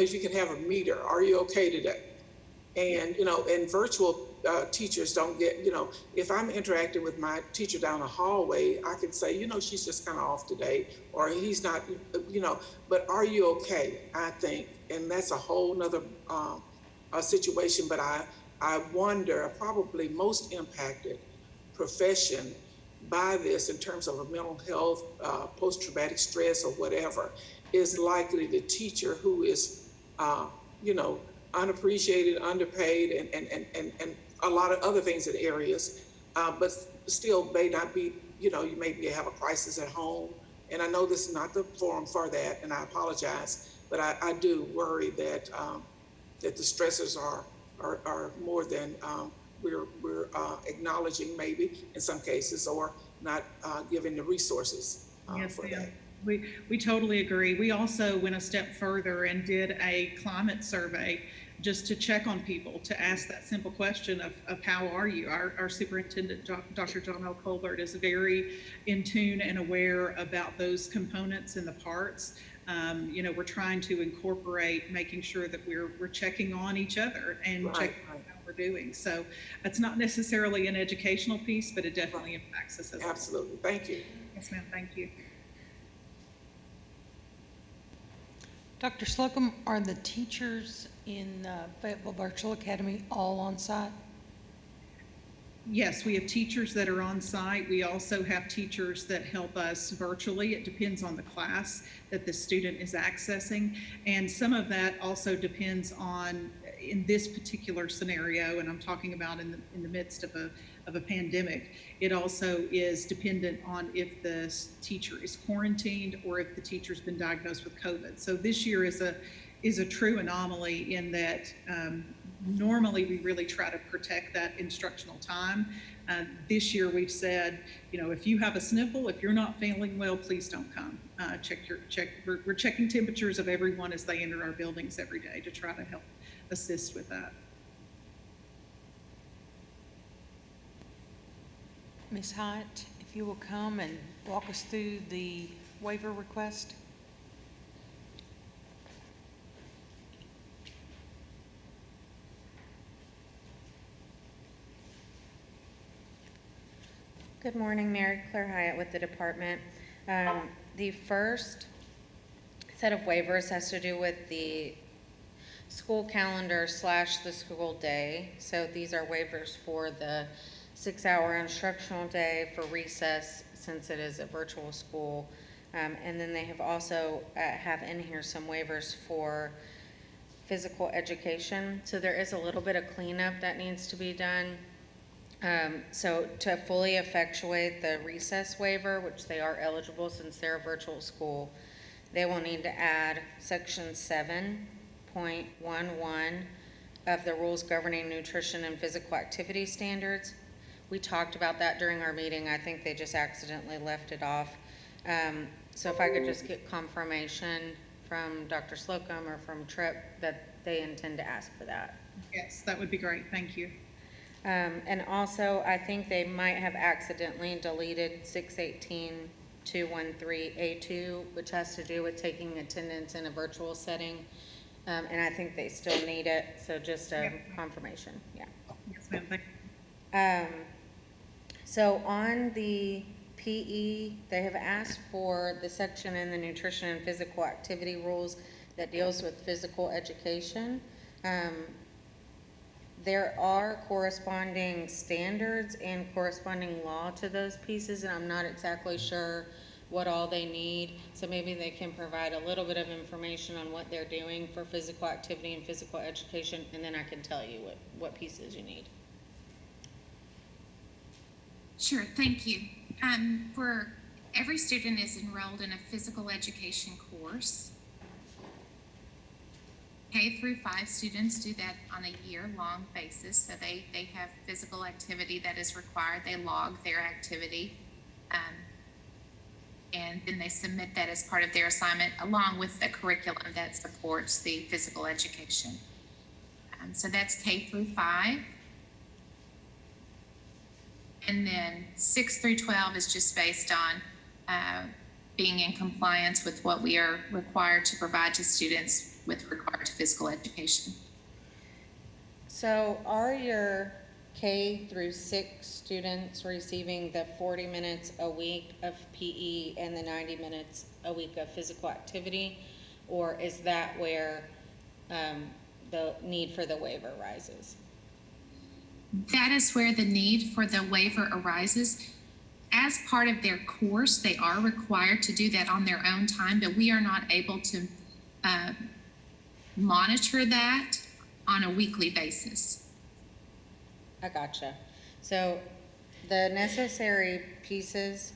you can have a meter. Are you okay today? And, you know, and virtual teachers don't get, you know, if I'm interacting with my teacher down the hallway, I can say, you know, she's just kind of off today, or he's not, you know, but are you okay? I think, and that's a whole nother situation, but I wonder, probably most impacted profession by this in terms of a mental health, post-traumatic stress or whatever, is likely the teacher who is, you know, unappreciated, underpaid, and a lot of other things in areas, but still may not be, you know, you maybe have a crisis at home. And I know this is not the forum for that, and I apologize, but I do worry that that the stressors are more than we're acknowledging, maybe in some cases, or not giving the resources for that.
We totally agree. We also went a step further and did a climate survey just to check on people, to ask that simple question of how are you? Our superintendent, Dr. John L. Colbert, is very in tune and aware about those components and the parts. You know, we're trying to incorporate making sure that we're checking on each other and checking on how we're doing. So it's not necessarily an educational piece, but it definitely impacts us as well.
Absolutely. Thank you.
Yes, ma'am. Thank you.
Dr. Slocum, are the teachers in Fayetteville Virtual Academy all on site?
Yes, we have teachers that are on site. We also have teachers that help us virtually. It depends on the class that the student is accessing. And some of that also depends on, in this particular scenario, and I'm talking about in the midst of a pandemic, it also is dependent on if the teacher is quarantined or if the teacher's been diagnosed with COVID. So this year is a true anomaly in that normally we really try to protect that instructional time. This year we've said, you know, if you have a sniffle, if you're not feeling well, please don't come. We're checking temperatures of everyone as they enter our buildings every day to try to help assist with that.
Ms. Hyatt, if you will come and walk us through the waiver request.
Good morning, Mary Claire Hyatt with the department. The first set of waivers has to do with the school calendar / the school day. So these are waivers for the 6-hour instructional day, for recess, since it is a virtual school. And then they have also have in here some waivers for physical education. So there is a little bit of cleanup that needs to be done. So to fully effectuate the recess waiver, which they are eligible since they're a virtual school, they will need to add section 7.11 of the rules governing nutrition and physical activity standards. We talked about that during our meeting. I think they just accidentally left it off. So if I could just get confirmation from Dr. Slocum or from Tripp that they intend to ask for that.
Yes, that would be great. Thank you.
And also, I think they might have accidentally deleted 618.213A2, which has to do with taking attendance in a virtual setting. And I think they still need it, so just a confirmation, yeah.
Yes, ma'am. Thank you.
So on the PE, they have asked for the section in the nutrition and physical activity rules that deals with physical education. there are corresponding standards and corresponding law to those pieces, and I'm not exactly sure what all they need. So maybe they can provide a little bit of information on what they're doing for physical activity and physical education, and then I can tell you what pieces you need.
Sure, thank you. For every student is enrolled in a physical education course. K through 5 students do that on a year-long basis. So they have physical activity that is required. They log their activity. And then they submit that as part of their assignment along with the curriculum that supports the physical education. So that's K through 5. And then 6 through 12 is just based on being in compliance with what we are required to provide to students with regard to physical education.
So are your K through 6 students receiving the 40 minutes a week of PE and the 90 minutes a week of physical activity? Or is that where the need for the waiver arises?
That is where the need for the waiver arises. As part of their course, they are required to do that on their own time, but we are not able to monitor that on a weekly basis.
I gotcha. So the necessary pieces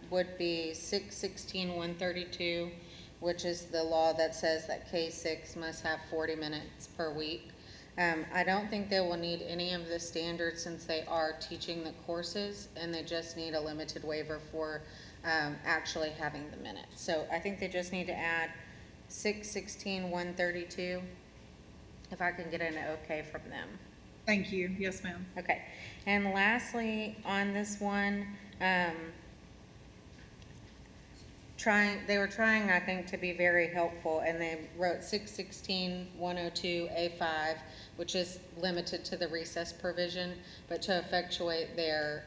would be 616-132, which is the law that says that K6 must have 40 minutes per week. I don't think they will need any of the standards since they are teaching the courses, and they just need a limited waiver for actually having the minutes. So I think they just need to add 616-132, if I can get an okay from them.
Thank you. Yes, ma'am.
Okay. And lastly, on this one, they were trying, I think, to be very helpful, and they wrote 616-102A5, which is limited to the recess provision, but to effectuate their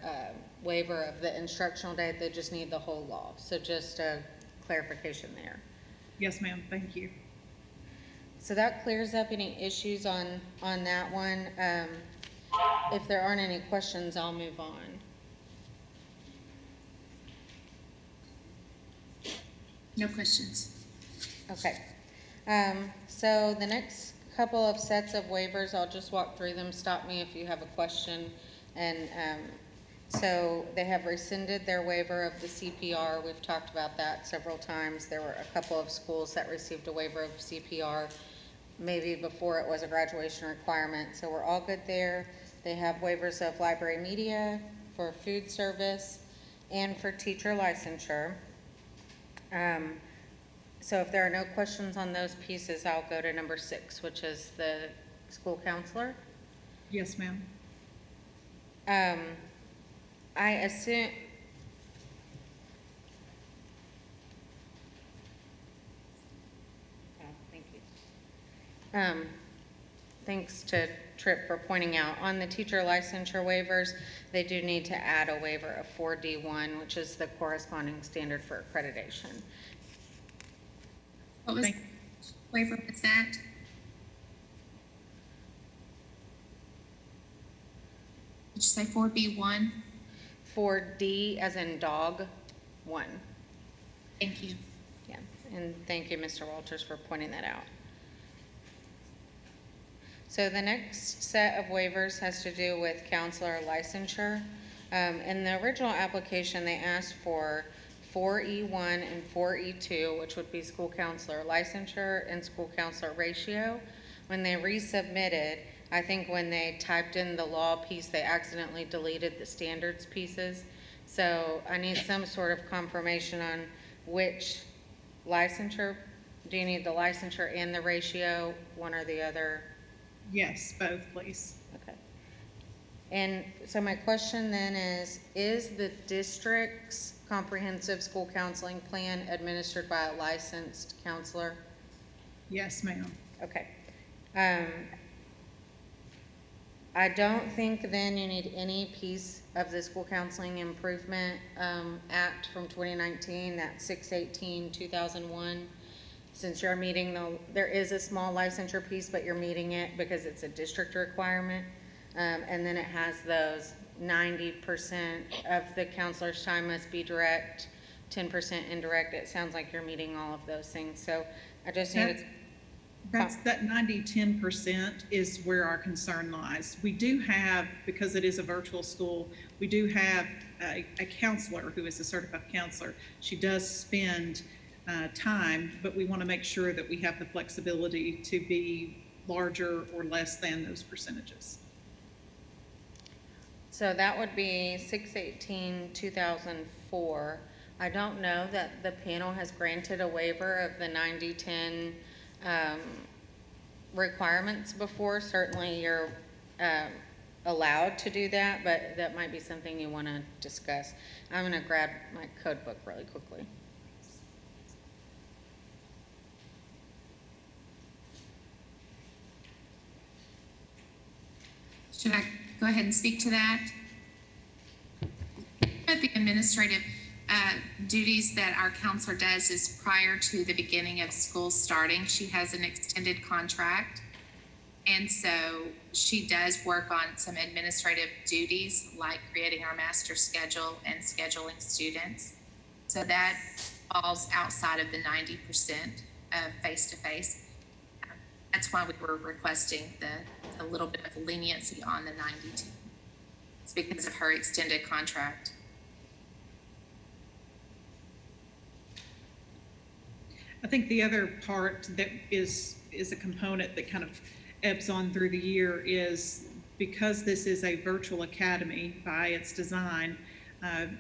waiver of the instructional day, they just need the whole law. So just a clarification there.
Yes, ma'am. Thank you.
So that clears up any issues on that one. If there aren't any questions, I'll move on.
No questions.
Okay. So the next couple of sets of waivers, I'll just walk through them. Stop me if you have a question. And so they have rescinded their waiver of the CPR. We've talked about that several times. There were a couple of schools that received a waiver of CPR maybe before it was a graduation requirement. So we're all good there. They have waivers of library media, for food service, and for teacher licensure. So if there are no questions on those pieces, I'll go to number 6, which is the school counselor.
Yes, ma'am.
I assume, thank you. Thanks to Tripp for pointing out, on the teacher licensure waivers, they do need to add a waiver of 4D1, which is the corresponding standard for accreditation.
What was waiver was that? Did you say 4B1?
4D as in dog, 1.
Thank you.
Yeah, and thank you, Mr. Walters, for pointing that out. So the next set of waivers has to do with counselor licensure. In the original application, they asked for 4E1 and 4E2, which would be school counselor licensure and school counselor ratio. When they resubmitted, I think when they typed in the law piece, they accidentally deleted the standards pieces. So I need some sort of confirmation on which licensure. Do you need the licensure and the ratio, one or the other?
Yes, both, please.
Okay. And so my question then is the district's comprehensive school counseling plan administered by a licensed counselor?
Yes, ma'am.
Okay. I don't think then you need any piece of the School Counseling Improvement Act from 2019, that 618-2001. since you're meeting there is a small licensure piece, but you're meeting it because it's a district requirement. And then it has those 90% of the counselor's time must be direct, 10% indirect. It sounds like you're meeting all of those things. So I just need to.
That 90-10% is where our concern lies. We do have, because it is a virtual school, we do have a counselor who is a certified counselor. She does spend time, but we want to make sure that we have the flexibility to be larger or less than those percentages.
So that would be 6/18/2004. I don't know that the panel has granted a waiver of the 90-10 requirements before. Certainly you're allowed to do that, but that might be something you want to discuss. I'm going to grab my code book really quickly.
Should I go ahead and speak to that? The administrative duties that our counselor does is prior to the beginning of school starting. She has an extended contract, and so she does work on some administrative duties like creating our master schedule and scheduling students. So that falls outside of the 90% of face-to-face. That's why we were requesting a little bit of leniency on the 92. It's because of her extended contract.
I think the other part that is a component that kind of ebbs on through the year is because this is a virtual academy by its design,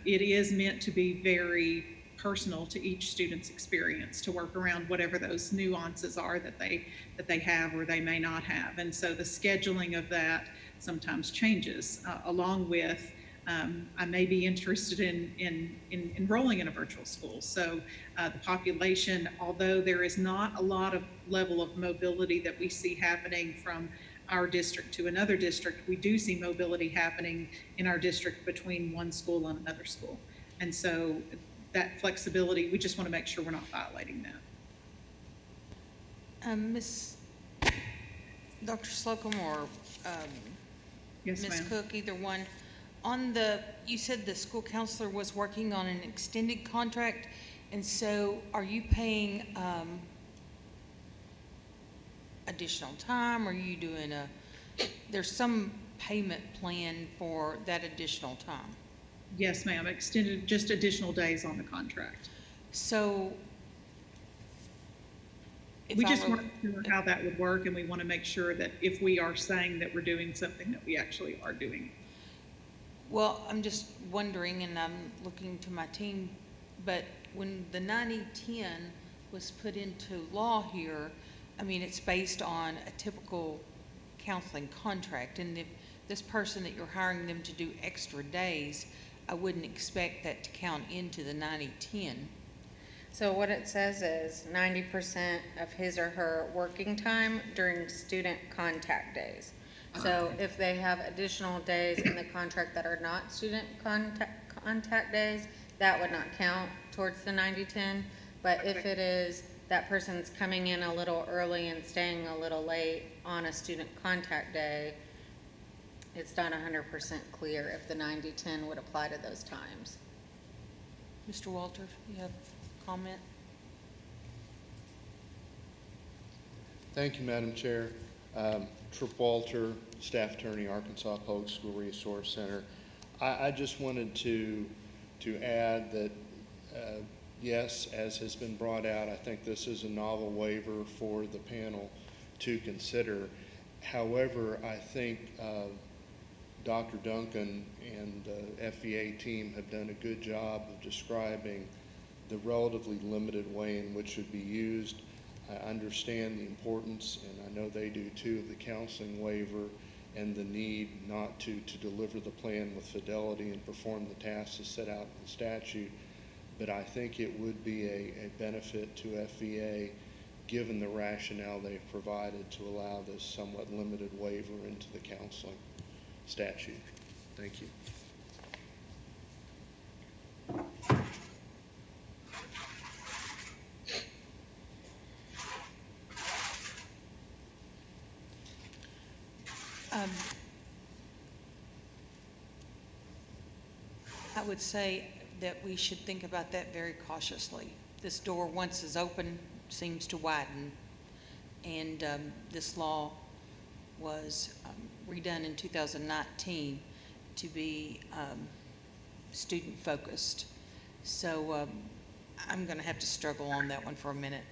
it is meant to be very personal to each student's experience, to work around whatever those nuances are that they have or they may not have. And so the scheduling of that sometimes changes, along with I may be interested in enrolling in a virtual school. So the population, although there is not a lot of level of mobility that we see happening from our district to another district, we do see mobility happening in our district between one school and another school. And so that flexibility, we just want to make sure we're not violating that.
Dr. Slocum or
Yes,
Ms.
ma'am.
Cook, either one. You said the school counselor was working on an extended contract, and so are you paying additional time? Are you doing there's some payment plan for that additional time?
Yes, ma'am. Extended, just additional days on the contract.
So
We just weren't sure how that would work, and we want to make sure that if we are saying that we're doing something, that we actually are doing it.
Well, I'm just wondering, and I'm looking to my team, but when the 90-10 was put into law here, I mean, it's based on a typical counseling contract, and if this person that you're hiring them to do extra days, I wouldn't expect that to count into the 90-10.
So what it says is 90% of his or her working time during student contact days. So if they have additional days in the contract that are not student contact days, that would not count towards the 90-10. But if it is that person's coming in a little early and staying a little late on a student contact day, it's not 100% clear if the 90-10 would apply to those times.
Mr. Walter, you have a comment?
Thank you, Madam Chair. Trip Walter, Staff Attorney, Arkansas Public School Resource Center. I just wanted to add that, yes, as has been brought out, I think this is a novel waiver for the panel to consider. However, I think Dr. Duncan and the FVA team have done a good job of describing the relatively limited way in which it would be used. I understand the importance, and I know they do too, of the counseling waiver and the need not to deliver the plan with fidelity and perform the tasks as set out in the statute. But I think it would be a benefit to FVA given the rationale they've provided to allow this somewhat limited waiver into the counseling statute. Thank you.
I would say that we should think about that very cautiously. This door, once is open, seems to widen, and this law was redone in 2019 to be student-focused. So I'm going to have to struggle on that one for a minute.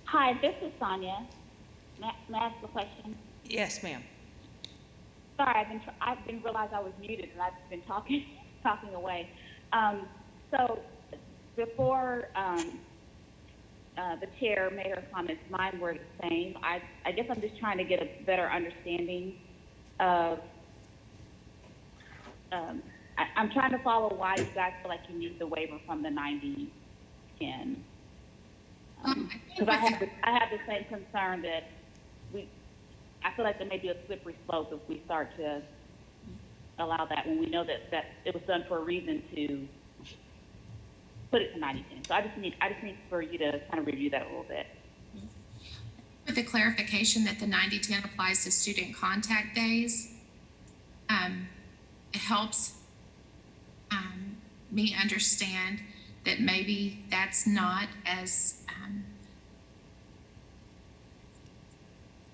Hi, this is Sonia. May I ask a question?
Yes, ma'am.
Sorry, I didn't realize I was muted and I've been talking away. So before the chair made her comments, mine were the same. I guess I'm just trying to get a better understanding of, I'm trying to follow why you guys feel like you need the waiver from the 90-10. Because I have the same concern that I feel like there may be a slippery slope if we start to allow that when we know that it was done for a reason to put it to 90-10. So I just need for you to kind of review that a little bit.
With the clarification that the 90-10 applies to student contact days, it helps me understand that maybe that's not as,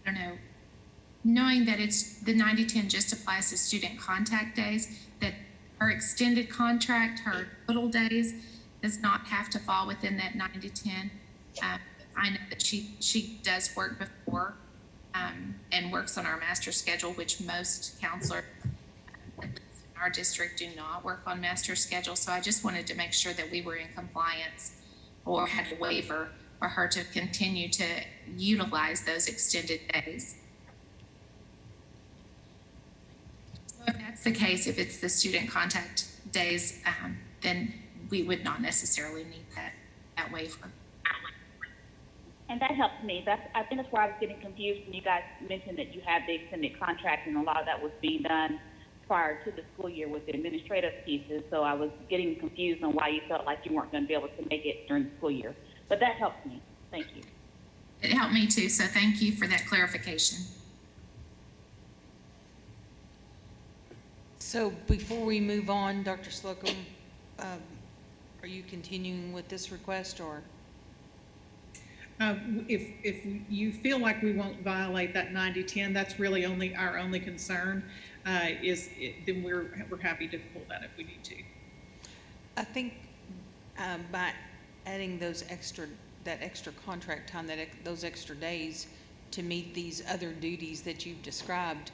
I don't know, knowing that it's the 90-10 just applies to student contact days, that her extended contract, her total days, does not have to fall within that 90-10. I know that she does work before and works on our master schedule, which most counselors in our district do not work on master schedule. So I just wanted to make sure that we were in compliance or had a waiver for her to continue to utilize those extended days. So if that's the case, if it's the student contact days, then we would not necessarily need that waiver.
And that helps me. I think that's where I was getting confused when you guys mentioned that you have the extended contract and a lot of that was being done prior to the school year with the administrative pieces. So I was getting confused on why you felt like you weren't going to be able to make it during the school year. But that helps me. Thank you.
It helped me too, so thank you for that clarification.
So before we move on, Dr. Slocum, are you continuing with this request, or?
If you feel like we won't violate that 90-10, that's really our only concern, then we're happy to pull that if we need to.
I think by adding that extra contract time, those extra days to meet these other duties that you've described,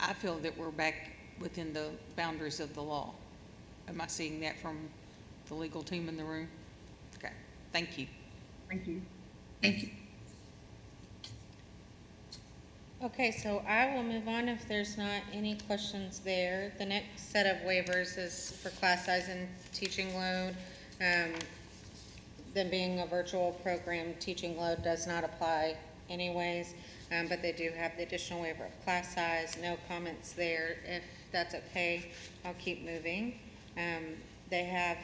I feel that we're back within the boundaries of the law. Am I seeing that from the legal team in the room? Okay, thank you.
Thank you.
Thank you.
Okay, so I will move on if there's not any questions there. The next set of waivers is for class size and teaching load. Them being a virtual program, teaching load does not apply anyways, but they do have the additional waiver of class size. No comments there. If that's okay, I'll keep moving. They have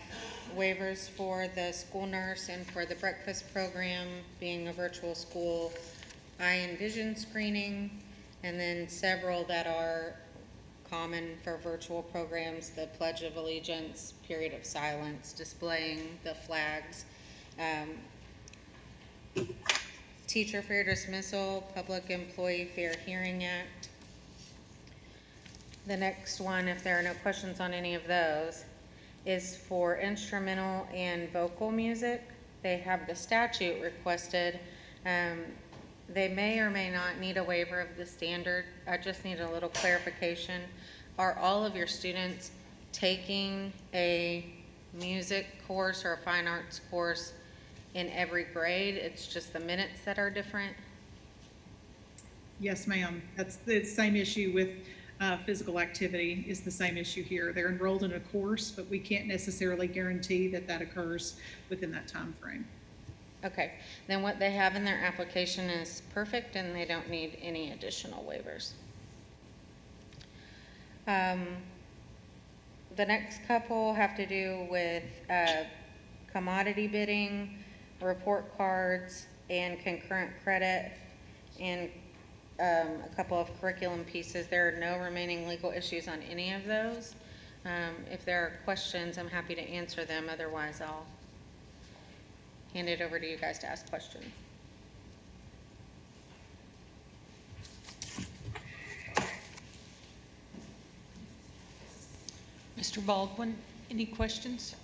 waivers for the school nurse and for the breakfast program, being a virtual school, eye and vision screening, and then several that are common for virtual programs, the Pledge of Allegiance, period of silence, displaying the flags, teacher fair dismissal, Public Employee Fair Hearing Act. The next one, if there are no questions on any of those, is for instrumental and vocal music. They have the statute requested. They may or may not need a waiver of the standard. I just need a little clarification. Are all of your students taking a music course or a fine arts course in every grade? It's just the minutes that are different?
Yes, ma'am. That's the same issue with physical activity is the same issue here. They're enrolled in a course, but we can't necessarily guarantee that occurs within that time frame.
Okay, then what they have in their application is perfect and they don't need any additional waivers. The next couple have to do with commodity bidding, report cards, and concurrent credit. And a couple of curriculum pieces. There are no remaining legal issues on any of those. If there are questions, I'm happy to answer them. Otherwise, I'll hand it over to you guys to ask questions.
Mr. Baldwin, any questions?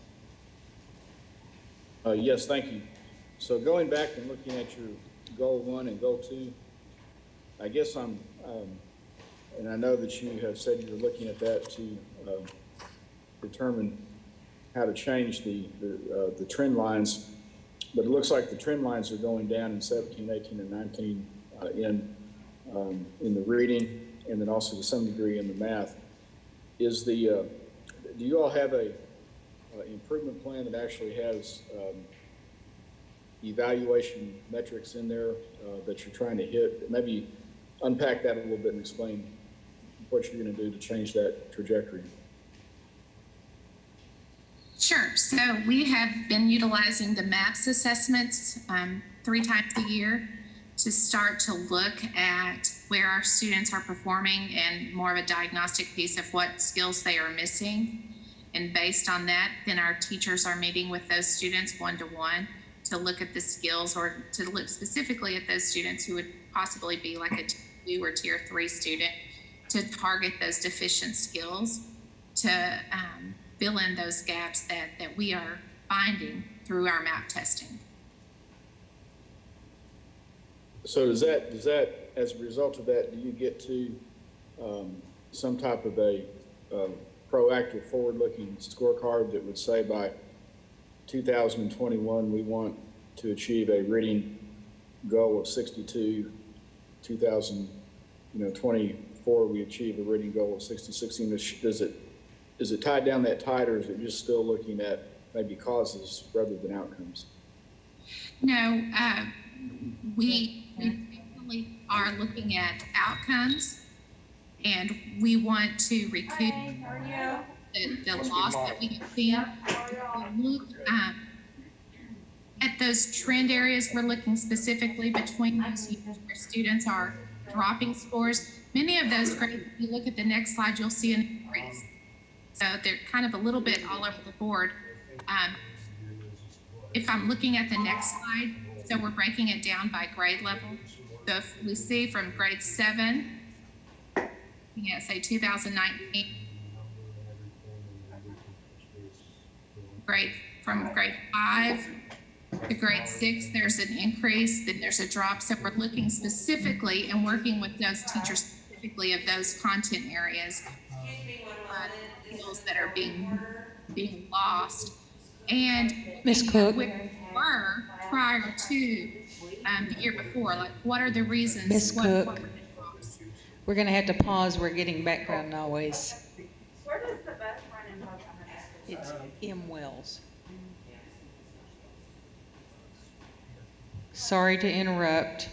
Yes, thank you. So going back and looking at your goal 1 and goal 2, I guess and I know that you have said you're looking at that to determine how to change the trend lines, but it looks like the trend lines are going down in 17, 18, and 19 in the reading, and then also to some degree in the math. Do you all have a improvement plan that actually has evaluation metrics in there that you're trying to hit? Maybe unpack that a little bit and explain what you're going to do to change that trajectory.
Sure. So we have been utilizing the MAPS assessments 3 times a year to start to look at where our students are performing and more of a diagnostic piece of what skills they are missing. And based on that, then our teachers are meeting with those students one-to-one to look at the skills, or to look specifically at those students who would possibly be like a Tier 2 or Tier 3 student, to target those deficient skills, to fill in those gaps that we are finding through our MAP testing.
So does that, as a result of that, do you get to some type of a proactive, forward-looking scorecard that would say by 2021 we want to achieve a reading goal of 62, 2024 we achieve a reading goal of 66? Is it tied down that tight, or is it just still looking at maybe causes rather than outcomes?
No, we definitely are looking at outcomes, and we want to recoup the loss that we have seen. We look at those trend areas. We're looking specifically between those years where students are dropping scores. Many of those grades, if you look at the next slide, you'll see an increase. So they're kind of a little bit all over the board. If I'm looking at the next slide, so we're breaking it down by grade level. So if we see from grade 7, say 2019, from grade 5 to grade 6, there's an increase, then there's a drop. So we're looking specifically and working with those teachers specifically of those content areas, skills that are being lost. And
Ms. Cook.
where we were prior to the year before, like what are the reasons?
Ms.
What
Cook.
were the drops?
We're going to have to pause. We're getting background noise.
Where does the bus run in Pocahontas?
It's M. Wells. Sorry to interrupt.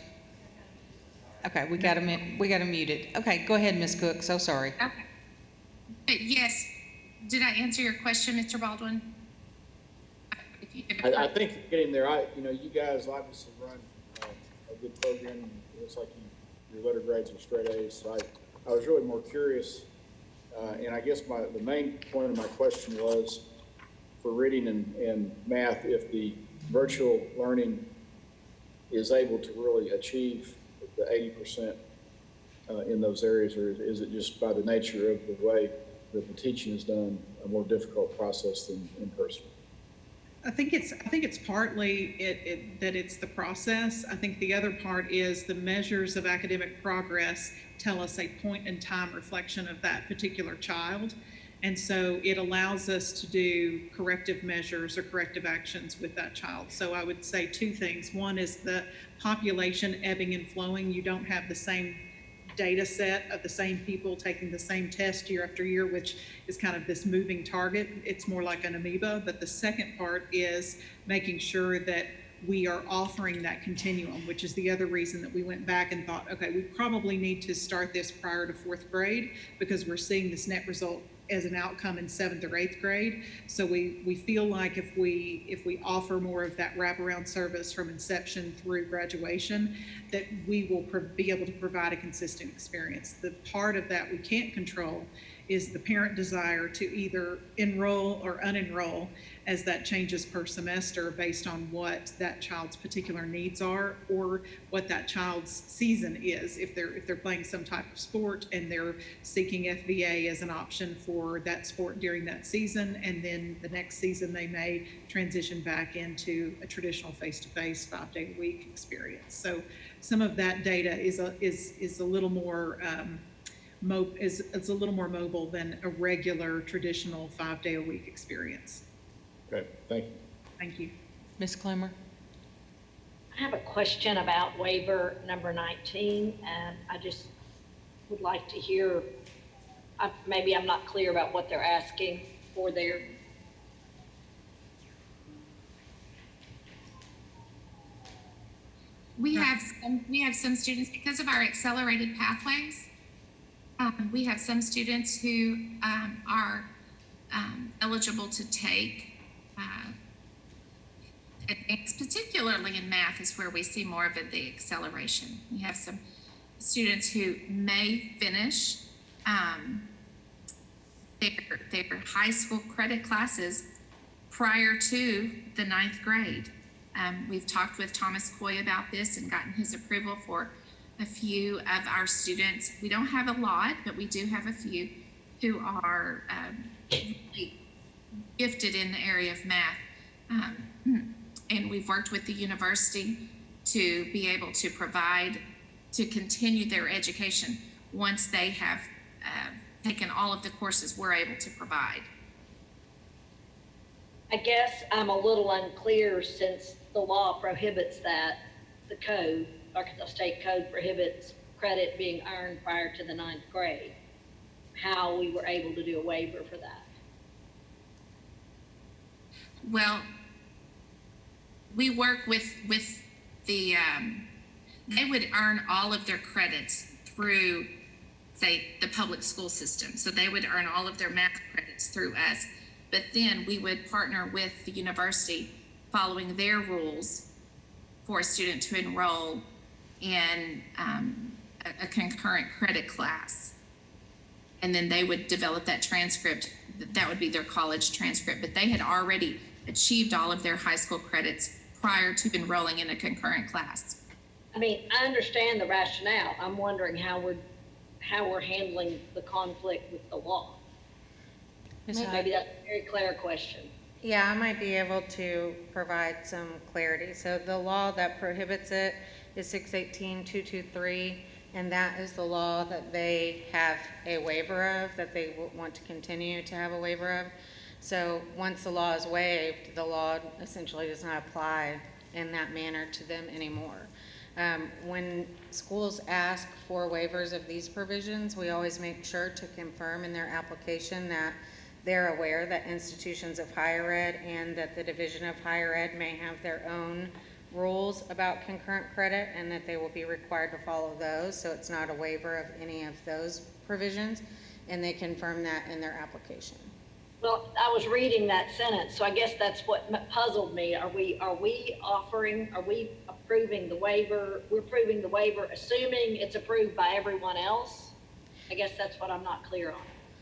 Okay, we got to mute it. Okay, go ahead, Ms. Cook. So sorry.
Okay. Yes. Did I answer your question, Mr. Baldwin? If you could-
I think getting there, you guys obviously run a good program. It looks like your letter grades are straight A's. So I was really more curious, and I guess the main point of my question was for reading and math, if the virtual learning is able to really achieve the 80% in those areas, or is it just by the nature of the way that the teaching is done a more difficult process than in person?
I think it's partly that it's the process. I think the other part is the measures of academic progress tell us a point in time reflection of that particular child. And so it allows us to do corrective measures or corrective actions with that child. So I would say 2 things. One is the population ebbing and flowing. You don't have the same data set of the same people taking the same test year after year, which is kind of this moving target. It's more like an amoeba. But the second part is making sure that we are offering that continuum, which is the other reason that we went back and thought, okay, we probably need to start this prior to 4th grade, because we're seeing this net result as an outcome in 7th or 8th grade. So we feel like if we offer more of that wraparound service from inception through graduation, that we will be able to provide a consistent experience. The part of that we can't control is the parent desire to either enroll or unenroll, as that changes per semester based on what that child's particular needs are or what that child's season is. If they're playing some type of sport and they're seeking FVA as an option for that sport during that season, and then the next season they may transition back into a traditional face-to-face 5-day-a-week experience. So some of that data is a little more it's a little more mobile than a regular traditional 5-day-a-week experience.
Okay, thank you.
Thank you.
Ms. Clemmer?
I have a question about waiver number 19, and I just would like to hear, maybe I'm not clear about what they're asking for there.
We have some students, because of our accelerated pathways, we have some students who are eligible to take advanced, particularly in math is where we see more of the acceleration. We have some students who may finish their high school credit classes prior to the 9th grade. We've talked with Thomas Coy about this and gotten his approval for a few of our students. We don't have a lot, but we do have a few who are really gifted in the area of math. And we've worked with the university to be able to continue their education once they have taken all of the courses we're able to provide.
I guess I'm a little unclear, since the law prohibits that, the code, Arkansas State Code prohibits credit being earned prior to the 9th grade, how we were able to do a waiver for that.
Well, we work with the, they would earn all of their credits through, say, the public school system. So they would earn all of their math credits through us. But then we would partner with the university following their rules for a student to enroll in a concurrent credit class. And then they would develop that transcript. That would be their college transcript. But they had already achieved all of their high school credits prior to enrolling in a concurrent class.
I mean, I understand the rationale. I'm wondering how we're handling the conflict with the law. Maybe that's a very clear question.
Yeah, I might be able to provide some clarity. So the law that prohibits it is 618-223, and that is the law that they have a waiver of, that they want to continue to have a waiver of. So once the law is waived, the law essentially does not apply in that manner to them anymore. When schools ask for waivers of these provisions, we always make sure to confirm in their application that they're aware that institutions of higher ed and that the Division of Higher Ed may have their own rules about concurrent credit, and that they will be required to follow those. So it's not a waiver of any of those provisions, and they confirm that in their application.
Well, I was reading that sentence, so I guess that's what puzzled me. Are we approving the waiver? We're approving the waiver assuming it's approved by everyone else? I guess that's what I'm not clear on.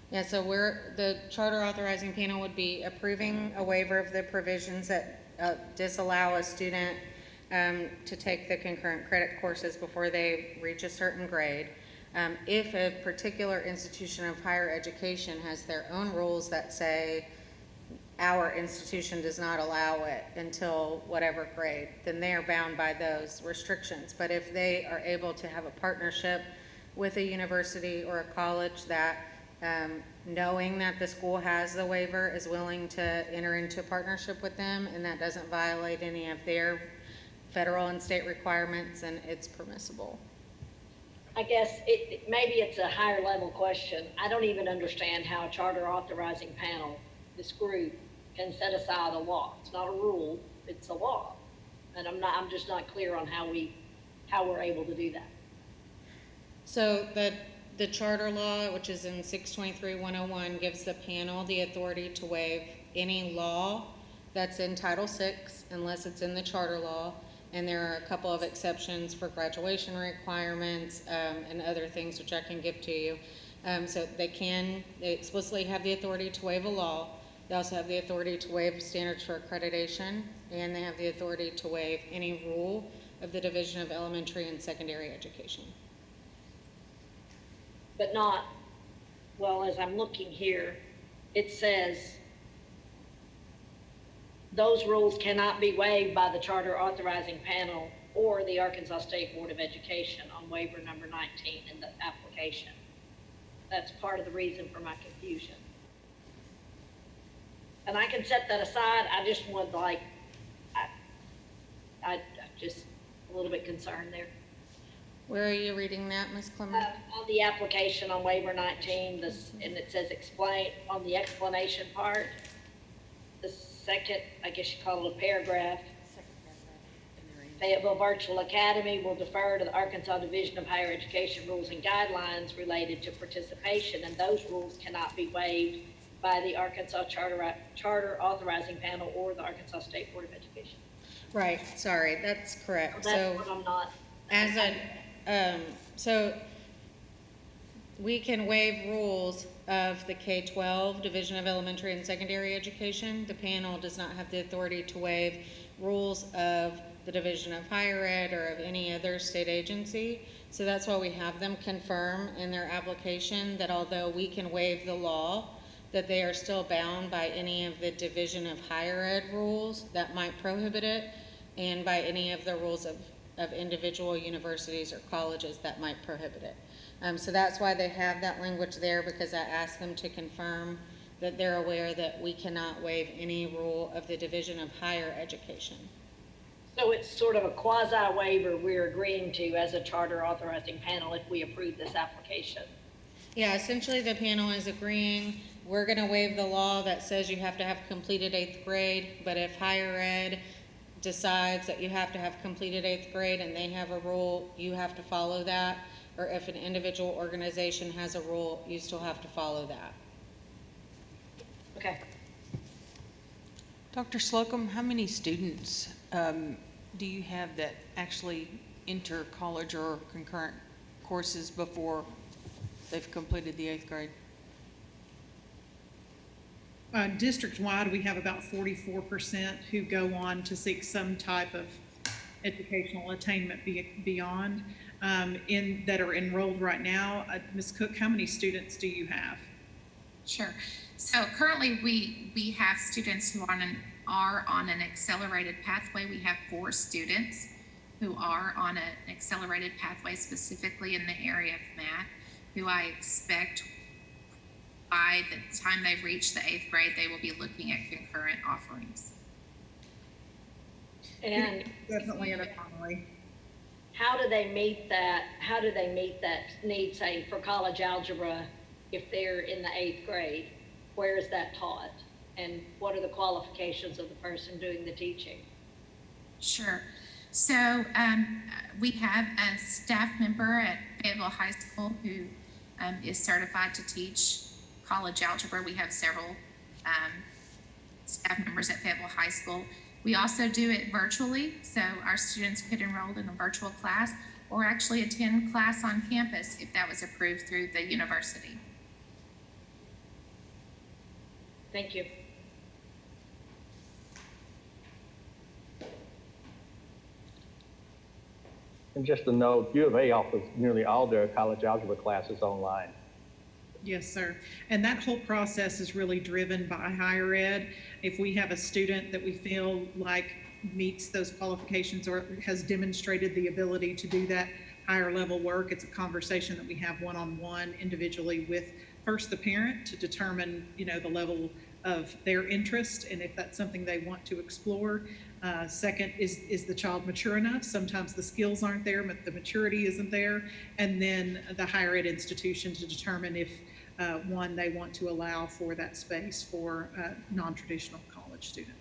Yeah, so the Charter Authorizing Panel would be approving a waiver of the provisions that disallow a student to take the concurrent credit courses before they reach a certain grade. If a particular institution of higher education has their own rules that say our institution does not allow it until whatever grade, then they are bound by those restrictions. But if they are able to have a partnership with a university or a college that knowing that the school has the waiver is willing to enter into a partnership with them, and that doesn't violate any of their federal and state requirements, and it's permissible.
I guess maybe it's a higher level question. I don't even understand how a Charter Authorizing Panel, this group, can set aside a law. It's not a rule, it's a law. And I'm just not clear on how we're able to do that.
So The charter law, which is in 623-101, gives the panel the authority to waive any law that's in Title VI unless it's in the charter law. And there are a couple of exceptions for graduation requirements and other things which I can give to you. So they explicitly have the authority to waive a law. They also have the authority to waive standards for accreditation, and they have the authority to waive any rule of the Division of Elementary and Secondary Education.
But not, well, as I'm looking here, it says those rules cannot be waived by the Charter Authorizing Panel or the Arkansas State Board of Education on waiver number 19 in the application. That's part of the reason for my confusion. And I can set that aside. I just would like, I just a little bit concerned there.
Where are you reading that, Ms. Clemmer?
On the application on waiver 19, and it says explain, on the explanation part, the second, I guess you call it a paragraph. Fayetteville Virtual Academy will defer to the Arkansas Division of Higher Education rules and guidelines related to participation, and those rules cannot be waived by the Arkansas Charter Authorizing Panel or the Arkansas State Board of Education.
Right, sorry, that's correct.
That's what I'm not.
So we can waive rules of the K-12 Division of Elementary and Secondary Education. The panel does not have the authority to waive rules of the Division of Higher Ed or of any other state agency. So that's why we have them confirm in their application that although we can waive the law, that they are still bound by any of the Division of Higher Ed rules that might prohibit it, and by any of the rules of individual universities or colleges that might prohibit it. So that's why they have that language there, because I asked them to confirm that they're aware that we cannot waive any rule of the Division of Higher Education.
So it's sort of a quasi waiver we're agreeing to as a Charter Authorizing Panel if we approve this application.
Yeah, essentially the panel is agreeing, we're gonna waive the law that says you have to have completed 8th grade, but if higher ed decides that you have to have completed 8th grade and they have a rule, you have to follow that. Or if an individual organization has a rule, you still have to follow that.
Okay.
Dr. Slocum, how many students do you have that actually enter college or concurrent courses before they've completed the 8th grade?
District-wide, we have about 44% who go on to seek some type of educational attainment beyond that are enrolled right now. Ms. Cook, how many students do you have?
Sure. So currently we have students who are on an accelerated pathway. We have 4 students who are on an accelerated pathway specifically in the area of math, who I expect by the time they reach the 8th grade, they will be looking at concurrent offerings.
And
Definitely in a family.
how do they meet that? How do they meet that need, say, for college algebra if they're in the 8th grade? Where is that taught? And what are the qualifications of the person doing the teaching?
Sure. So we have a staff member at Fayetteville High School who is certified to teach college algebra. We have several staff members at Fayetteville High School. We also do it virtually, so our students could enroll in a virtual class or actually attend class on campus if that was approved through the university.
Thank you.
And just a note, U of A offers nearly all their college algebra classes online.
Yes, sir. And that whole process is really driven by higher ed. If we have a student that we feel like meets those qualifications or has demonstrated the ability to do that higher level work, it's a conversation that we have one-on-one individually with first the parent to determine, the level of their interest and if that's something they want to explore. Second, is the child mature enough? Sometimes the skills aren't there, but the maturity isn't there. And then the higher ed institution to determine if, one, they want to allow for that space for a non-traditional college student.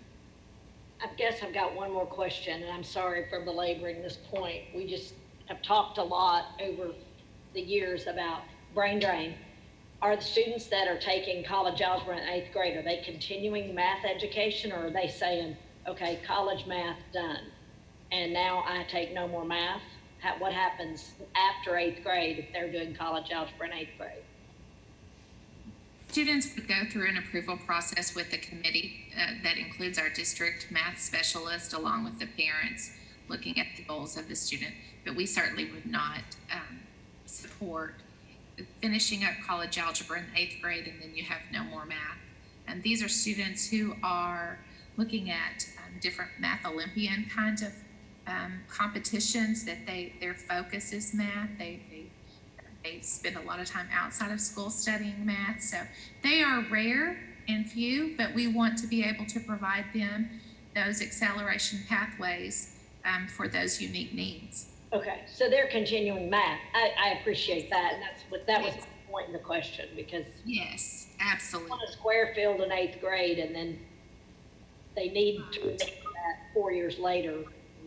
I guess I've got one more question, and I'm sorry for belaboring this point. We just have talked a lot over the years about brain drain. Are the students that are taking college algebra in 8th grade, are they continuing math education, or are they saying, okay, college math done, and now I take no more math? What happens after 8th grade if they're doing college algebra in 8th grade?
Students would go through an approval process with the committee that includes our district math specialist along with the parents, looking at the goals of the student. But we certainly would not support finishing up college algebra in 8th grade and then you have no more math. And these are students who are looking at different math Olympian kinds of competitions that their focus is math. They spend a lot of time outside of school studying math. So they are rare and few, but we want to be able to provide them those acceleration pathways for those unique needs.
Okay, so they're continuing math. I appreciate that, and that was the point in the question, because
yes, absolutely.
On a square field in 8th grade, and then they need to take that 4 years later.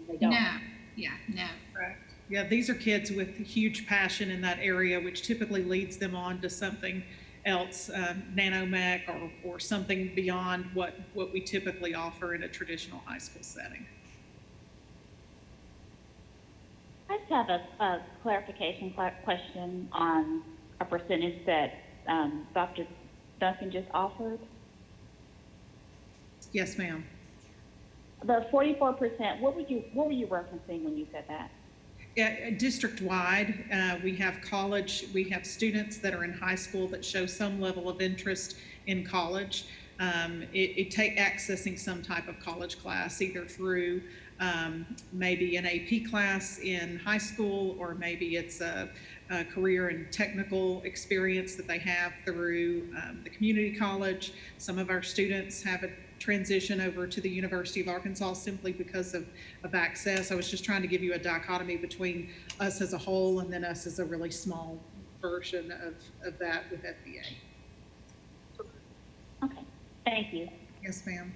They don't.
No, yeah, no.
Correct. Yeah, these are kids with huge passion in that area, which typically leads them on to something else, nanomech or something beyond what we typically offer in a traditional high school setting.
I just have a clarification question on a percentage that Dr. Duncan just offered.
Yes, ma'am.
The 44%, what were you referencing when you said that?
Yeah, district-wide, we have students that are in high school that show some level of interest in college. Accessing some type of college class, either through maybe an AP class in high school, or maybe it's a career and technical experience that they have through the community college. Some of our students have a transition over to the University of Arkansas simply because of access. I was just trying to give you a dichotomy between us as a whole and then us as a really small version of that with FBA.
Okay, thank you.
Yes, ma'am.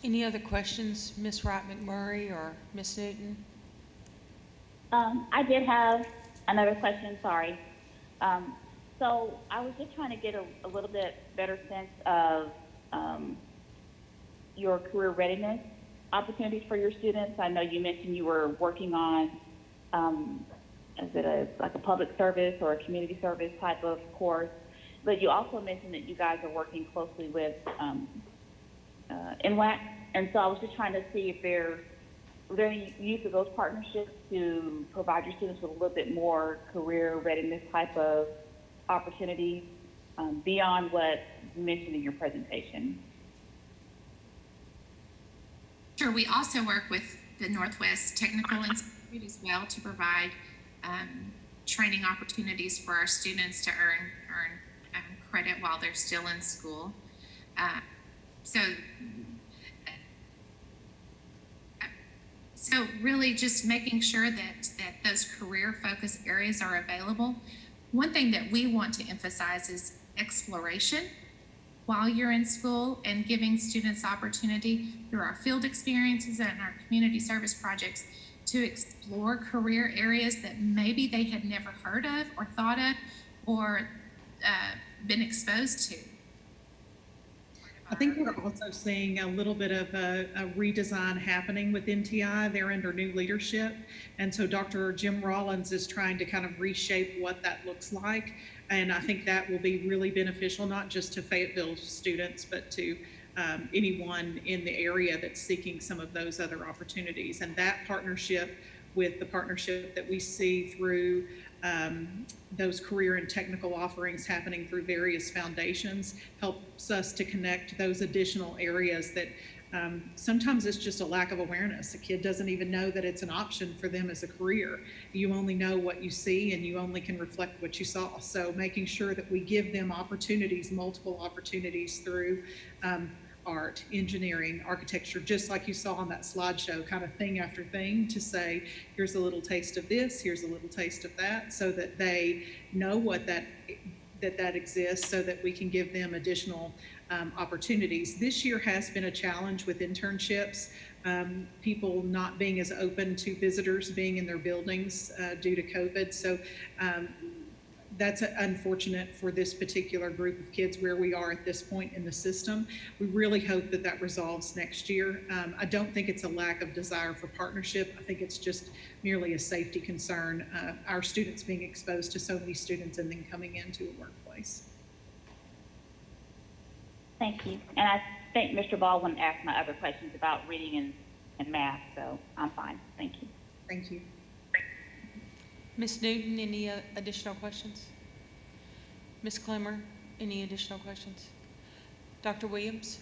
Any other questions, Ms. Wright McMurray or Ms. Newton?
I did have another question, sorry. So I was just trying to get a little bit better sense of your career readiness opportunities for your students. I know you mentioned you were working on, is it like a public service or a community service type of course? But you also mentioned that you guys are working closely with NWAC. And so I was just trying to see if there any use of those partnerships to provide your students with a little bit more career readiness type of opportunities beyond what you mentioned in your presentation.
Sure, we also work with the Northwest Technical Institute as well to provide training opportunities for our students to earn credit while they're still in school. So really just making sure that those career focus areas are available. One thing that we want to emphasize is exploration while you're in school, and giving students opportunity through our field experiences and our community service projects to explore career areas that maybe they had never heard of or thought of or been exposed to.
I think we're also seeing a little bit of a redesign happening with NTI. They're under new leadership. And so Dr. Jim Rollins is trying to kind of reshape what that looks like. And I think that will be really beneficial, not just to Fayetteville students, but to anyone in the area that's seeking some of those other opportunities. And that partnership with the partnership that we see through those career and technical offerings happening through various foundations helps us to connect those additional areas that sometimes it's just a lack of awareness. A kid doesn't even know that it's an option for them as a career. You only know what you see, and you only can reflect what you saw. So making sure that we give them opportunities, multiple opportunities through art, engineering, architecture, just like you saw on that slideshow, kind of thing after thing, to say, here's a little taste of this, here's a little taste of that, so that they know what that exists, so that we can give them additional opportunities. This year has been a challenge with internships. people not being as open to visitors being in their buildings due to COVID. So that's unfortunate for this particular group of kids where we are at this point in the system. We really hope that that resolves next year. I don't think it's a lack of desire for partnership. I think it's just merely a safety concern, our students being exposed to so many students and then coming into a workplace.
Thank you. And I think Mr. Baldwin asked my other questions about reading and math, so I'm fine. Thank you.
Thank you.
Ms. Newton, any additional questions? Ms. Clemmer, any additional questions? Dr. Williams?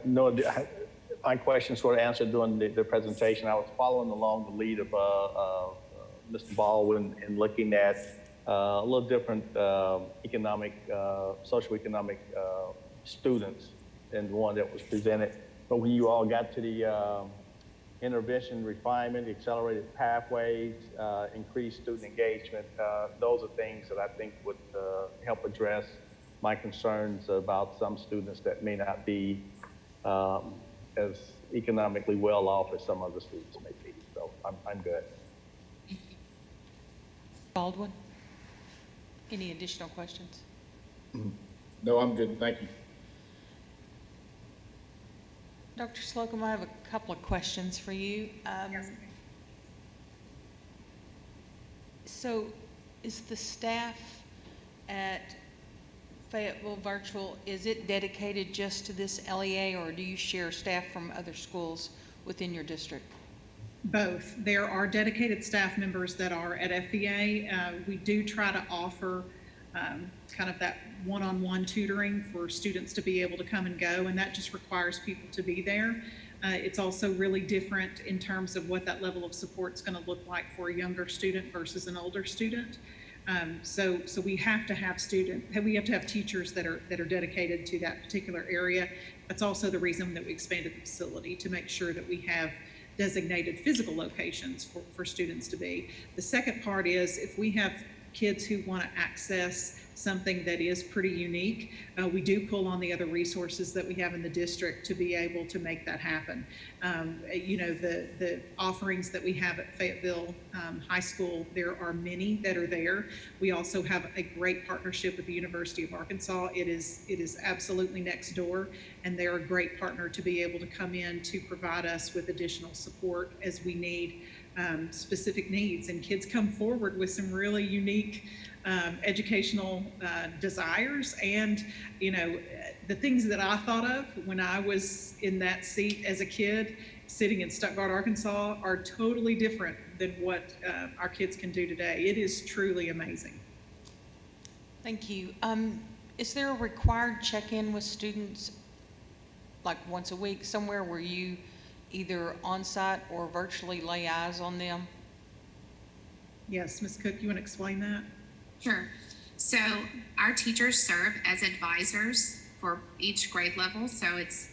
No, my questions were answered during the presentation. I was following along the lead of Mr. Baldwin in looking at a little different socioeconomic students than the one that was presented. But when you all got to the intervention refinement, accelerated pathways, increased student engagement, those are things that I think would help address my concerns about some students that may not be as economically well off as some other students may be. So I'm good.
Baldwin? Any additional questions?
No, I'm good. Thank you.
Dr. Slocum, I have a couple of questions for you. So is the staff at Fayetteville Virtual, is it dedicated just to this LEA, or do you share staff from other schools within your district?
Both. There are dedicated staff members that are at FVA. We do try to offer kind of that one-on-one tutoring for students to be able to come and go, and that just requires people to be there. It's also really different in terms of what that level of support is going to look like for a younger student versus an older student. So we have to have teachers that are dedicated to that particular area. That's also the reason that we expanded the facility, to make sure that we have designated physical locations for students to be. The second part is, if we have kids who want to access something that is pretty unique, we do pull on the other resources that we have in the district to be able to make that happen. You know, the offerings that we have at Fayetteville High School, there are many that are there. We also have a great partnership with the University of Arkansas. It is absolutely next door, and they're a great partner to be able to come in to provide us with additional support as we need specific needs. And kids come forward with some really unique educational desires, and you know, the things that I thought of when I was in that seat as a kid sitting in Stuttgart, Arkansas, are totally different than what our kids can do today. It is truly amazing.
Thank you. Is there a required check-in with students, like once a week, somewhere where you either on-site or virtually lay eyes on them?
Yes, Ms. Cook, you want to explain that?
Sure. So our teachers serve as advisors for each grade level. So it's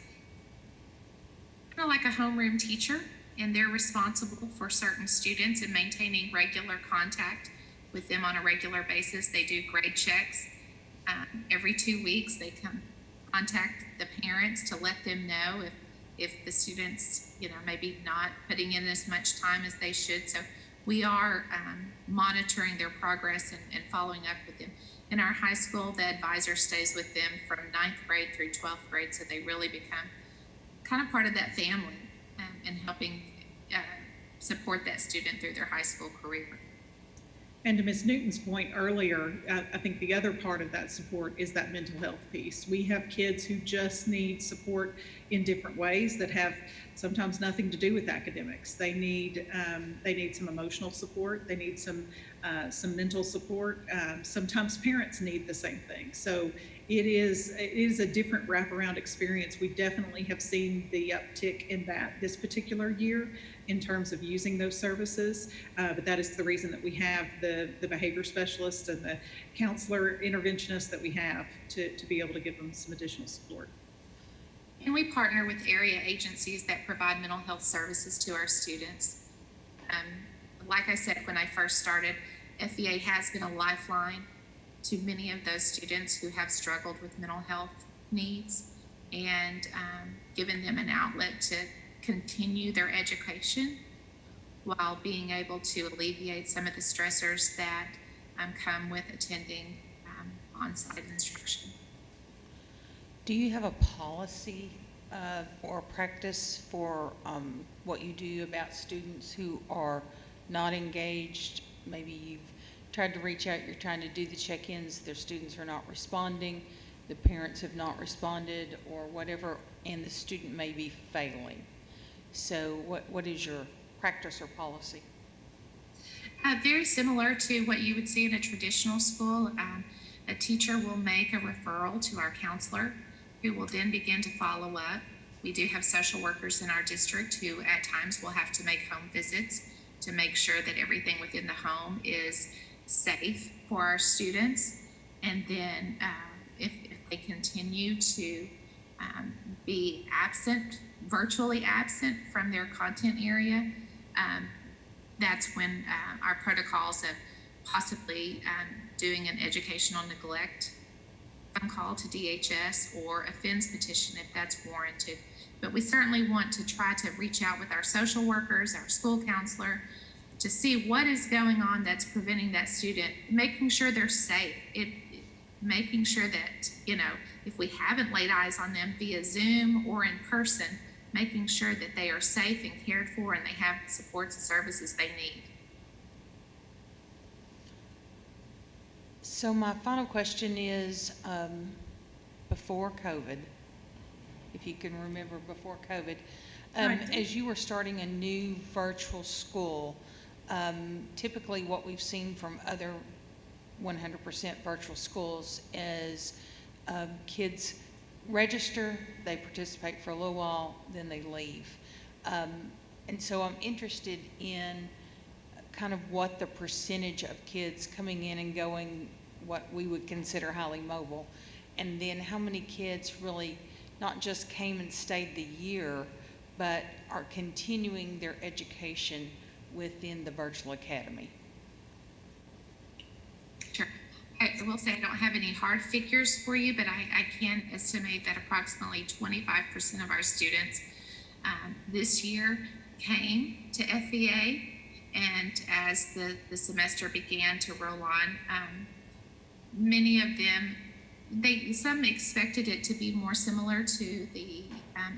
kind of like a homeroom teacher, and they're responsible for certain students and maintaining regular contact with them on a regular basis. They do grade checks. Every 2 weeks, they come contact the parents to let them know if the students, you know, maybe not putting in as much time as they should. So we are monitoring their progress and following up with them. In our high school, the advisor stays with them from 9th grade through 12th grade, so they really become kind of part of that family and helping support that student through their high school career.
And to Ms. Newton's point earlier, I think the other part of that support is that mental health piece. We have kids who just need support in different ways that have sometimes nothing to do with academics. They need some emotional support. They need some mental support. Sometimes parents need the same thing. So it is a different wraparound experience. We definitely have seen the uptick in that this particular year in terms of using those services. But that is the reason that we have the behavior specialists and the counselor interventionists that we have to be able to give them some additional support.
And we partner with area agencies that provide mental health services to our students. Like I said, when I first started, FVA has been a lifeline to many of those students who have struggled with mental health needs. and given them an outlet to continue their education while being able to alleviate some of the stressors that come with attending on-site instruction.
Do you have a policy or practice for what you do about students who are not engaged? Maybe you've tried to reach out, you're trying to do the check-ins, their students are not responding, the parents have not responded, or whatever, and the student may be failing. So what is your practice or policy?
Very similar to what you would see in a traditional school. A teacher will make a referral to our counselor, who will then begin to follow up. We do have social workers in our district who at times will have to make home visits to make sure that everything within the home is safe for our students. And then if they continue to be absent, virtually absent from their content area, that's when our protocols of possibly doing an educational neglect phone call to DHS or a FINS petition if that's warranted. But we certainly want to try to reach out with our social workers, our school counselor, to see what is going on that's preventing that student, making sure they're safe, making sure that, if we haven't laid eyes on them via Zoom or in person, making sure that they are safe and cared for and they have the supports and services they need.
So my final question is, before COVID, if you can remember before COVID, as you were starting a new virtual school, typically what we've seen from other 100% virtual schools is kids register, they participate for a little while, then they leave. And so I'm interested in kind of what the percentage of kids coming in and going, what we would consider highly mobile, and then how many kids really not just came and stayed the year, but are continuing their education within the virtual academy.
Sure. I will say I don't have any hard figures for you, but I can estimate that approximately 25% of our students this year came to FVA, and as the semester began to roll on, many of them, some expected it to be more similar to the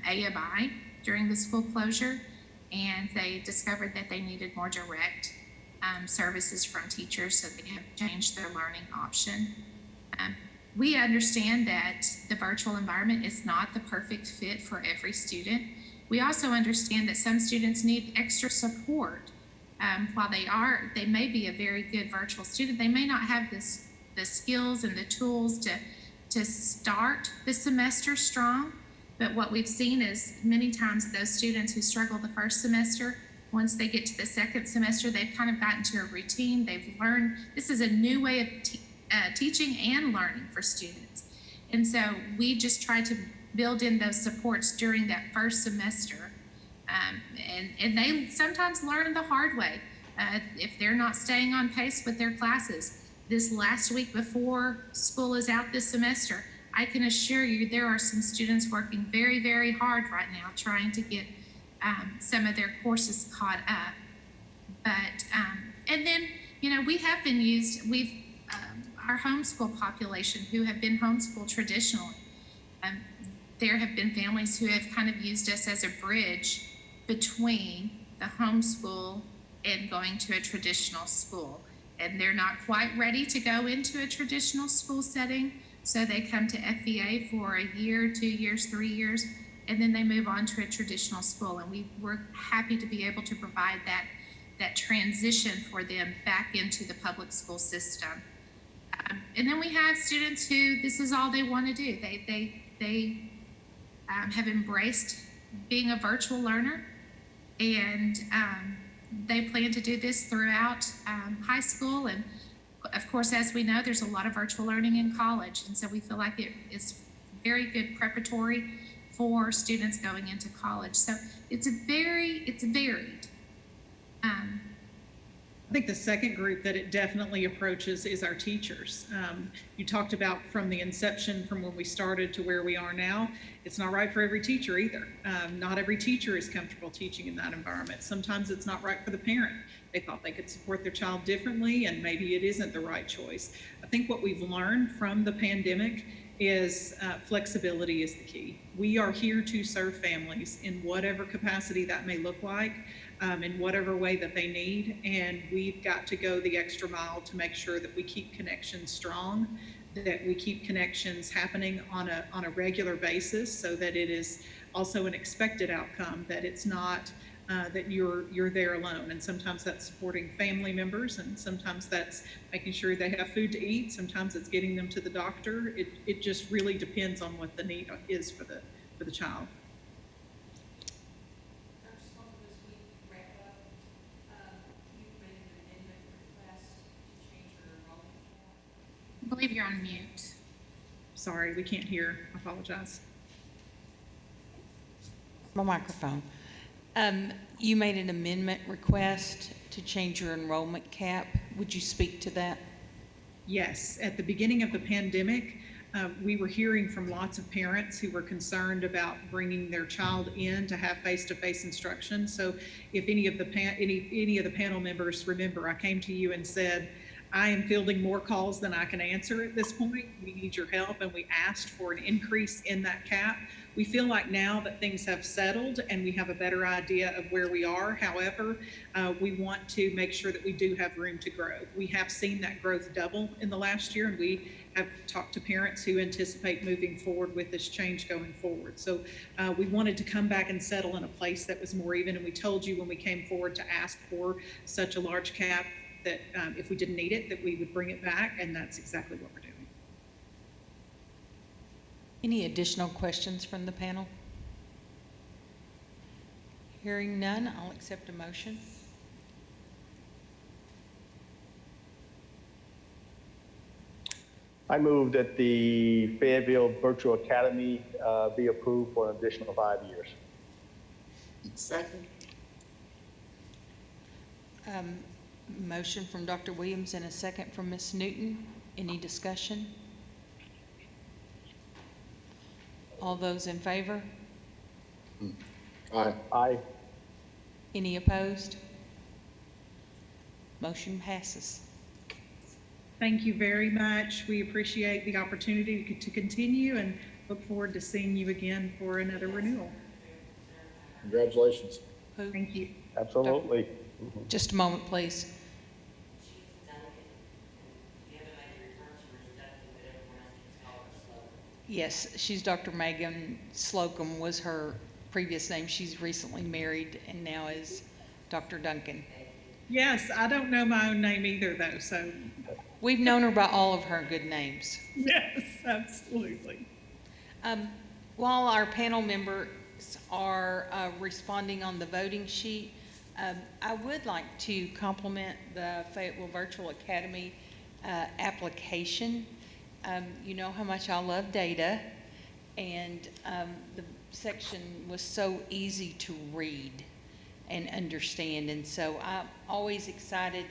AMI during the school closure, and they discovered that they needed more direct services from teachers, so they have changed their learning option. We understand that the virtual environment is not the perfect fit for every student. We also understand that some students need extra support. While they may be a very good virtual student, they may not have the skills and the tools to start the semester strong. But what we've seen is many times those students who struggle the first semester, once they get to the second semester, they've kind of gotten to a routine. They've learned, this is a new way of teaching and learning for students. And so we just try to build in those supports during that first semester. And they sometimes learn the hard way if they're not staying on pace with their classes. This last week before school is out this semester, I can assure you there are some students working very, very hard right now trying to get some of their courses caught up. But, and then, we have been used, our homeschool population who have been homeschooled traditionally, there have been families who have kind of used us as a bridge between the homeschool and going to a traditional school. And they're not quite ready to go into a traditional school setting, so they come to FVA for a year, 2 years, 3 years, and then they move on to a traditional school. And we're happy to be able to provide that transition for them back into the public school system. And then we have students who this is all they want to do. They have embraced being a virtual learner, and they plan to do this throughout high school. And of course, as we know, there's a lot of virtual learning in college. And so we feel like it is very good preparatory for students going into college. So it's varied.
I think the second group that it definitely approaches is our teachers. You talked about from the inception, from when we started to where we are now, it's not right for every teacher either. Not every teacher is comfortable teaching in that environment. Sometimes it's not right for the parent. They thought they could support their child differently, and maybe it isn't the right choice. I think what we've learned from the pandemic is flexibility is the key. We are here to serve families in whatever capacity that may look like, in whatever way that they need, and we've got to go the extra mile to make sure that we keep connections strong, that we keep connections happening on a regular basis, so that it is also an expected outcome, that it's not that you're there alone. And sometimes that's supporting family members, and sometimes that's making sure they have food to eat. Sometimes it's getting them to the doctor. It just really depends on what the need is for the child.
I believe you're on mute.
Sorry, we can't hear. I apologize.
My microphone. You made an amendment request to change your enrollment cap. Would you speak to that?
Yes, at the beginning of the pandemic, we were hearing from lots of parents who were concerned about bringing their child in to have face-to-face instruction. So if any of the panel members remember, I came to you and said, I am fielding more calls than I can answer at this point. We need your help, and we asked for an increase in that cap. We feel like now that things have settled and we have a better idea of where we are. However, we want to make sure that we do have room to grow. We have seen that growth double in the last year, and we have talked to parents who anticipate moving forward with this change going forward. So we wanted to come back and settle in a place that was more even, and we told you when we came forward to ask for such a large cap that if we didn't need it, that we would bring it back, and that's exactly what we're doing.
Any additional questions from the panel? Hearing none, I'll accept a motion.
I move that the Fayetteville Virtual Academy be approved for an additional 5 years.
Second.
Motion from Dr. Williams and a second from Ms. Newton. Any discussion? All those in favor?
Aye.
Aye.
Any opposed? Motion passes.
Thank you very much. We appreciate the opportunity to continue and look forward to seeing you again for another renewal.
Congratulations.
Thank you.
Absolutely.
Just a moment, please. Yes, she's Dr. Megan Slocum was her previous name. She's recently married and now is Dr. Duncan.
Yes, I don't know my own name either, though, so.
We've known her by all of her good names.
Yes, absolutely.
While our panel members are responding on the voting sheet, I would like to compliment the Fayetteville Virtual Academy application. You know how much I love data, and the section was so easy to read and understand, and so I'm always excited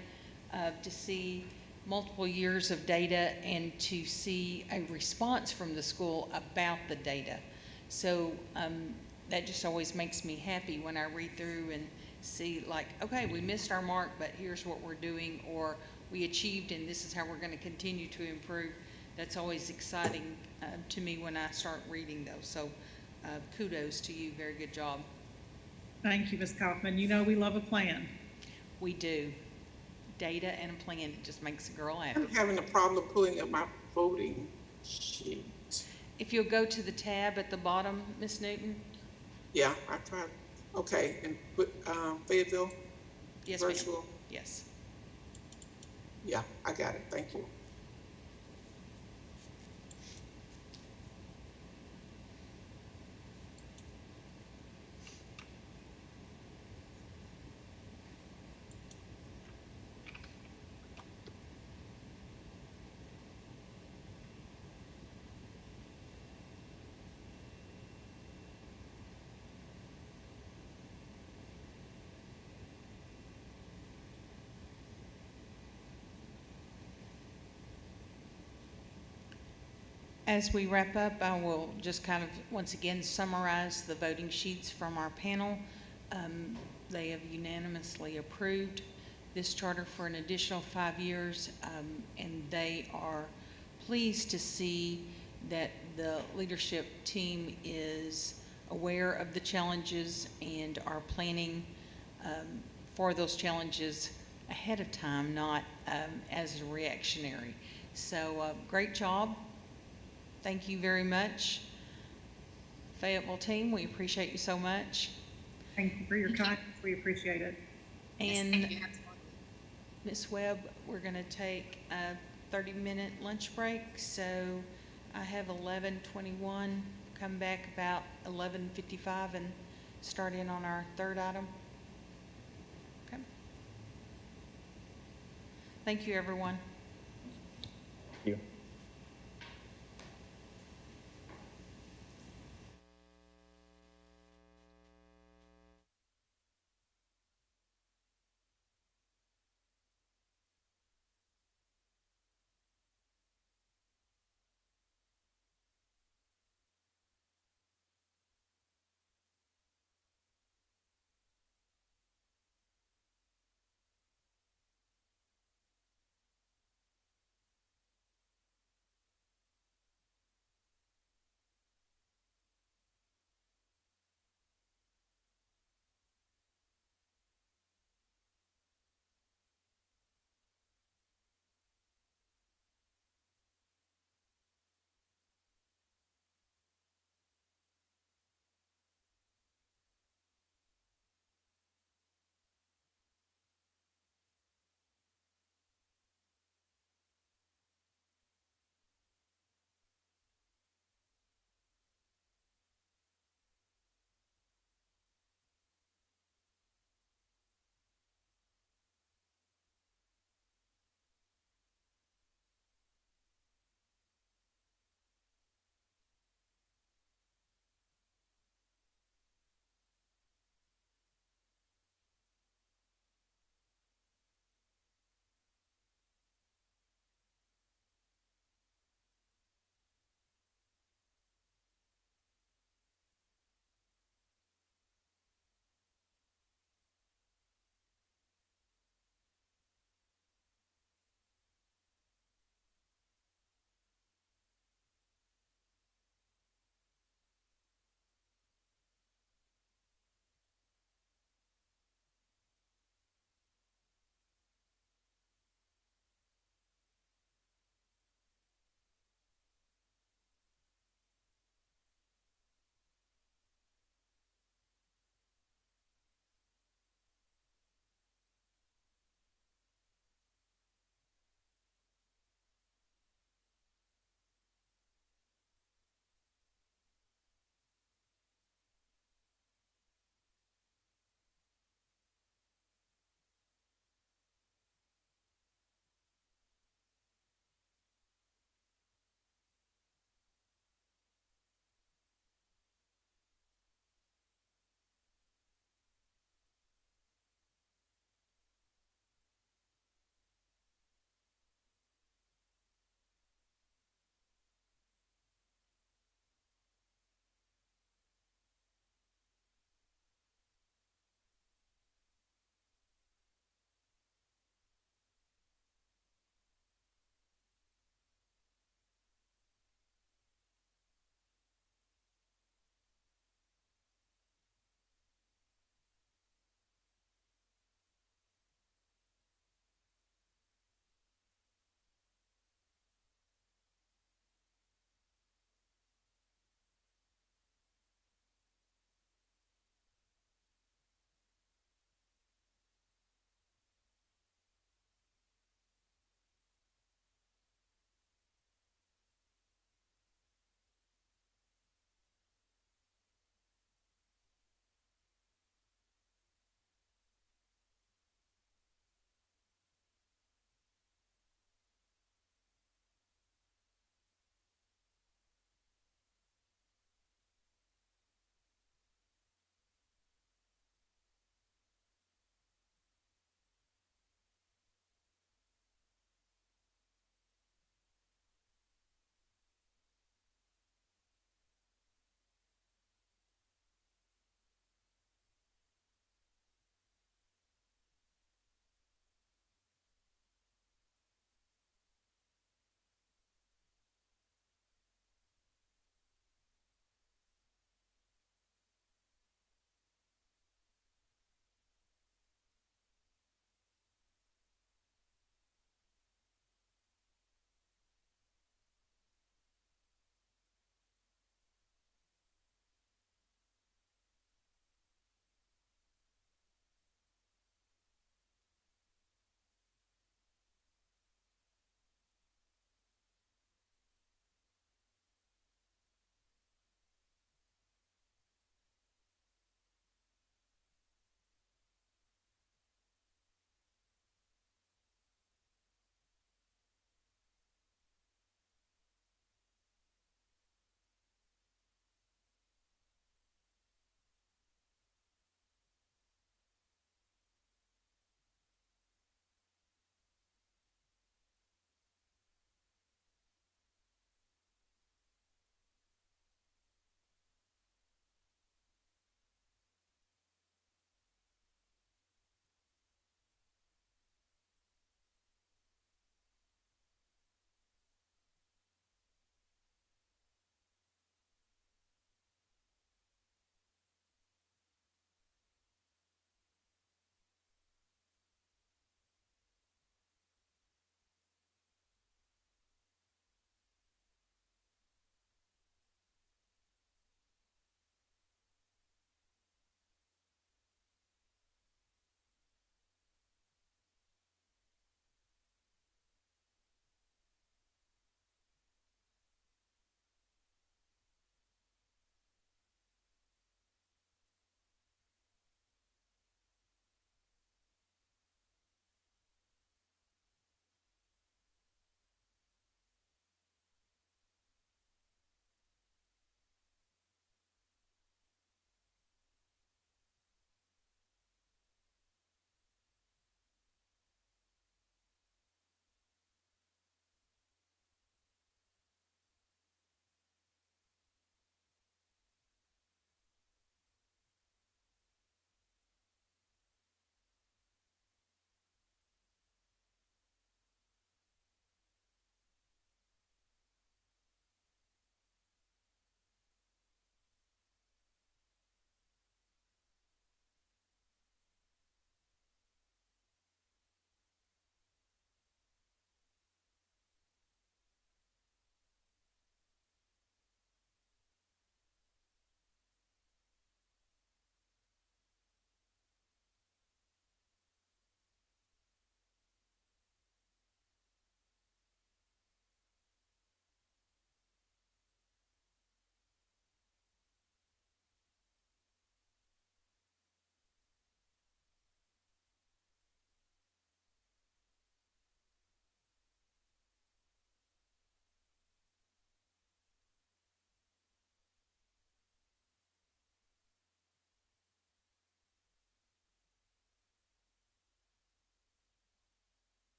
to see multiple years of data and to see a response from the school about the data. So that just always makes me happy when I read through and see, like, okay, we missed our mark, but here's what we're doing, or we achieved and this is how we're going to continue to improve. That's always exciting to me when I start reading those. So kudos to you. Very good job.
Thank you, Ms. Kaufman. You know we love a plan.
We do. Data and a plan, it just makes a girl happy.
I'm having a problem pulling up my voting sheet.
If you'll go to the tab at the bottom, Ms. Newton.
Yeah, I tried. Okay, and put Fayetteville
Yes, ma'am.
virtual.
Yes.
Yeah, I got it. Thank you.
As we wrap up, I will just kind of, once again, summarize the voting sheets from our panel. They have unanimously approved this charter for an additional 5 years, and they are pleased to see that the leadership team is aware of the challenges and are planning for those challenges ahead of time, not as reactionary. So great job. Thank you very much. Fayetteville team, we appreciate you so much.
Thank you for your time. We appreciate it.
And
Thank you.
Ms. Webb, we're going to take a 30-minute lunch break. So I have 11:21, come back about 11:55 and start in on our third item. Okay. Thank you, everyone.
Thank you.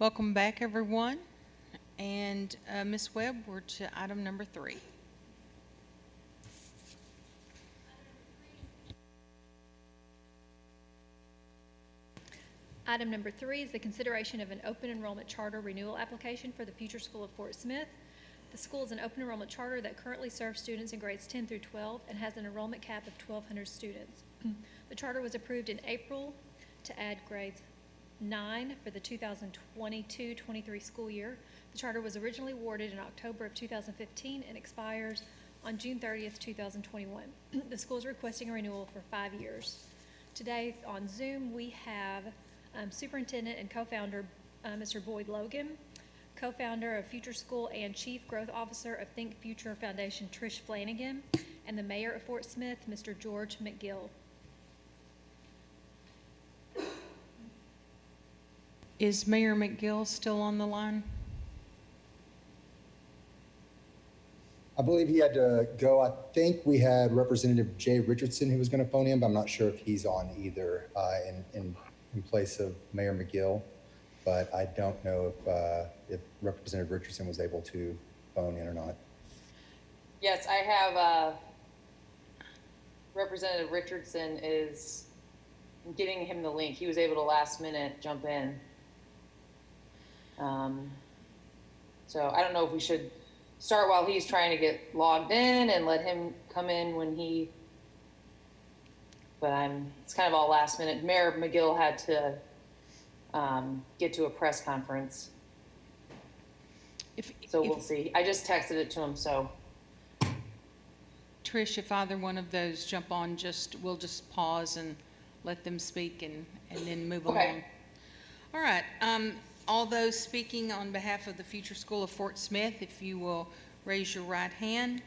Welcome back, everyone. And Ms. Webb, we're to item number 3.
Item number 3 is the consideration of an open enrollment charter renewal application for the future school of Fort Smith. The school is an open enrollment charter that currently serves students in grades 10 through 12 and has an enrollment cap of 1,200 students. The charter was approved in April to add grades 9 for the 2022-23 school year. The charter was originally awarded in October of 2015 and expires on June 30th, 2021. The school is requesting a renewal for 5 years. Today on Zoom, we have Superintendent and co-founder Mr. Boyd Logan, co-founder of Future School and Chief Growth Officer of Think Future Foundation, Trish Flanagan, and the Mayor of Fort Smith, Mr. George McGill.
Is Mayor McGill still on the line?
I believe he had to go. I think we had Representative Jay Richardson who was going to phone in, but I'm not sure if he's on either in place of Mayor McGill. But I don't know if Representative Richardson was able to phone in or not.
Yes, I have Representative Richardson is getting him the link. He was able to last minute jump in. So I don't know if we should start while he's trying to get logged in and let him come in when he, but it's kind of all last minute. Mayor McGill had to get to a press conference. We'll see. I just texted it to him, so.
Trish, if either one of those jump on, we'll just pause and let them speak and then move along. All right. All those speaking on behalf of the Future School of Fort Smith, if you will raise your right hand.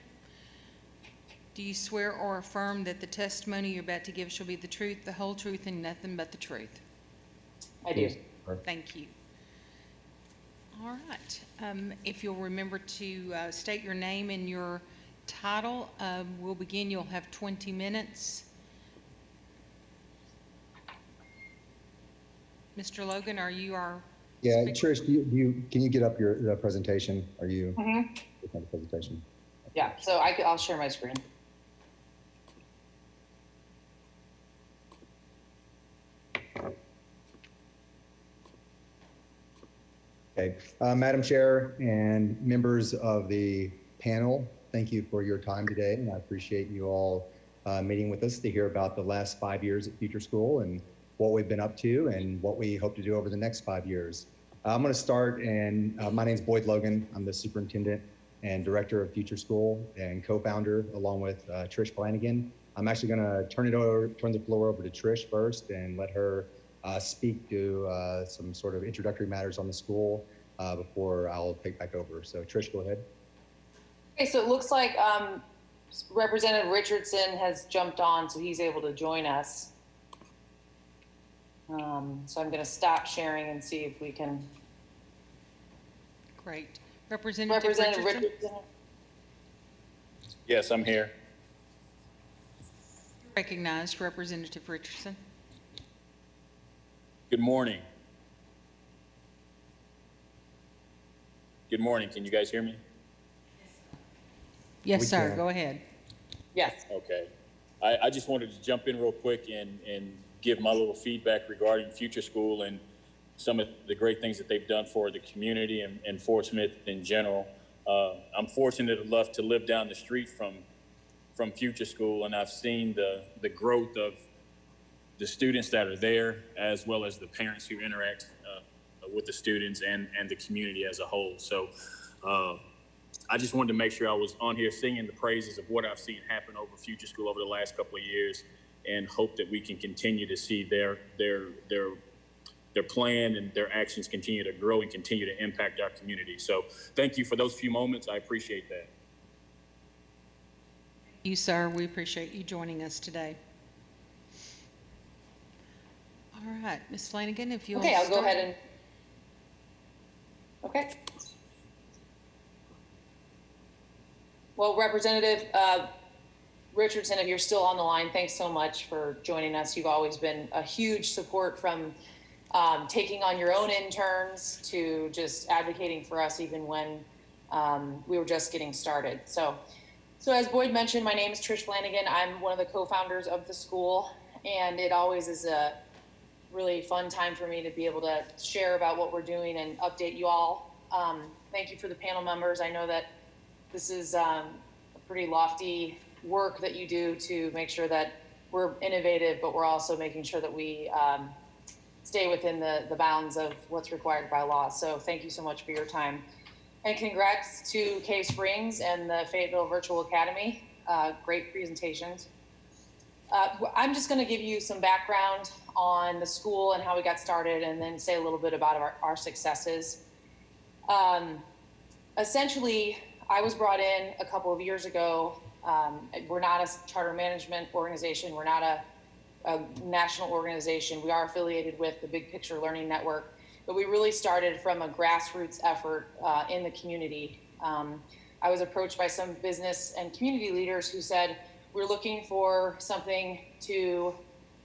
Do you swear or affirm that the testimony you're about to give shall be the truth, the whole truth, and nothing but the truth?
I do.
Thank you. All right. If you'll remember to state your name and your title, we'll begin. You'll have 20 minutes. Mr. Logan, are you our
Yeah,
speaker?
Trish, can you get up your presentation? Are you looking at the presentation?
Yeah, so I'll share my screen.
Okay, Madam Chair and members of the panel, thank you for your time today, and I appreciate you all meeting with us to hear about the last 5 years at Future School and what we've been up to and what we hope to do over the next 5 years. I'm going to start, and my name is Boyd Logan. I'm the superintendent and director of Future School and co-founder along with Trish Flanagan. I'm actually going to turn the floor over to Trish first and let her speak to some sort of introductory matters on the school before I'll take back over. So Trish, go ahead.
Okay, so it looks like Representative Richardson has jumped on, so he's able to join us. So I'm going to stop sharing and see if we can.
Great. Representative Richardson?
Yes, I'm here.
Recognized, Representative Richardson.
Good morning. Good morning. Can you guys hear me?
Yes,
We
sir.
can.
Go ahead.
Yes.
Okay. I just wanted to jump in real quick and give my little feedback regarding Future School and some of the great things that they've done for the community and Fort Smith in general. I'm fortunate enough to live down the street from Future School, and I've seen the growth of the students that are there, as well as the parents who interact with the students and the community as a whole. So I just wanted to make sure I was on here singing the praises of what I've seen happen over Future School over the last couple of years, and hope that we can continue to see their plan and their actions continue to grow and continue to impact our community. So thank you for those few moments. I appreciate that.
You, sir. We appreciate you joining us today. All right, Ms. Flanagan, if you'll
Okay, I'll go
start.
ahead and. Okay. Well, Representative Richardson, if you're still on the line, thanks so much for joining us. You've always been a huge support from
taking on your own interns to just advocating for us even when we were just getting started. So as Boyd mentioned, my name is Trish Flanagan. I'm one of the co-founders of the school, and it always is a really fun time for me to be able to share about what we're doing and update you all. Thank you for the panel members. I know that this is a pretty lofty work that you do to make sure that we're innovative, but we're also making sure that we stay within the bounds of what's required by law. So thank you so much for your time. And congrats to Cave Springs and the Fayetteville Virtual Academy. Great presentations. I'm just going to give you some background on the school and how we got started, and then say a little bit about our successes. Essentially, I was brought in a couple of years ago. We're not a charter management organization. We're not a national organization. We are affiliated with the Big Picture Learning Network, but we really started from a grassroots effort in the community. I was approached by some business and community leaders who said, we're looking for something to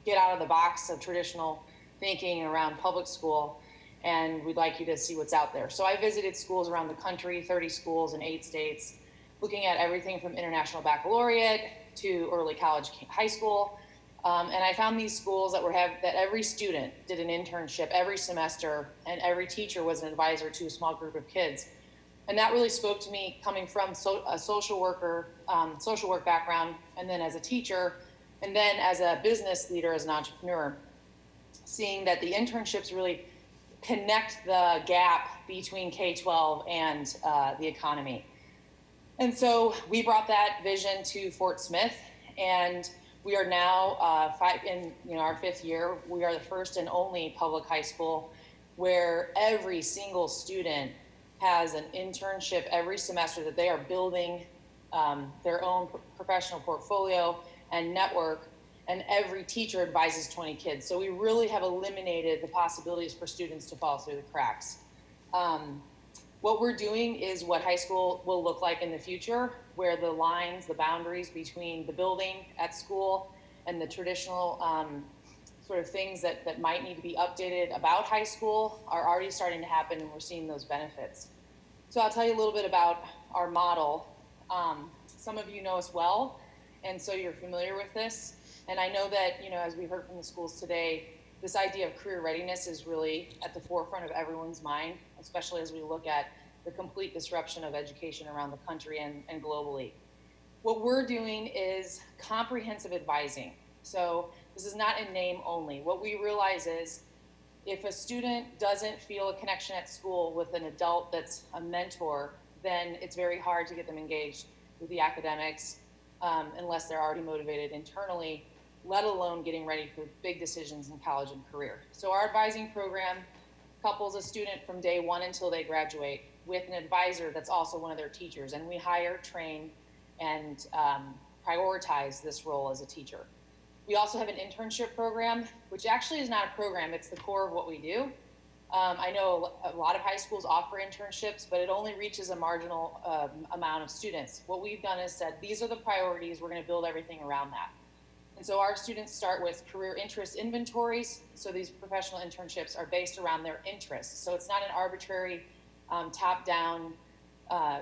get out of the box of traditional thinking around public school, and we'd like you to see what's out there. So I visited schools around the country, 30 schools in 8 states, looking at everything from International Baccalaureate to early college, high school. And I found these schools that that every student did an internship every semester, and every teacher was an advisor to a small group of kids. And that really spoke to me, coming from a social work background, and then as a teacher, and then as a business leader, as an entrepreneur, seeing that the internships really connect the gap between K-12 and the economy. And so we brought that vision to Fort Smith, and we are now in our 5th year. We are the first and only public high school where every single student has an internship every semester, that they are building their own professional portfolio and network, and every teacher advises 20 kids. So we really have eliminated the possibilities for students to fall through the cracks. What we're doing is what high school will look like in the future, where the lines, the boundaries between the building at school and the traditional sort of things that might need to be updated about high school are already starting to happen, and we're seeing those benefits. So I'll tell you a little bit about our model. Some of you know us well, and so you're familiar with this. And I know that, as we heard from the schools today, this idea of career readiness is really at the forefront of everyone's mind, especially as we look at the complete disruption of education around the country and globally. What we're doing is comprehensive advising. So this is not in name only. What we realize is, if a student doesn't feel a connection at school with an adult that's a mentor, then it's very hard to get them engaged with the academics unless they're already motivated internally, let alone getting ready for big decisions in college and career. So our advising program couples a student from day one until they graduate with an advisor that's also one of their teachers. And we hire, train, and prioritize this role as a teacher. We also have an internship program, which actually is not a program, it's the core of what we do. I know a lot of high schools offer internships, but it only reaches a marginal amount of students. What we've done is said, these are the priorities, we're gonna build everything around that. And so our students start with career interest inventories. So these professional internships are based around their interests. So it's not an arbitrary top-down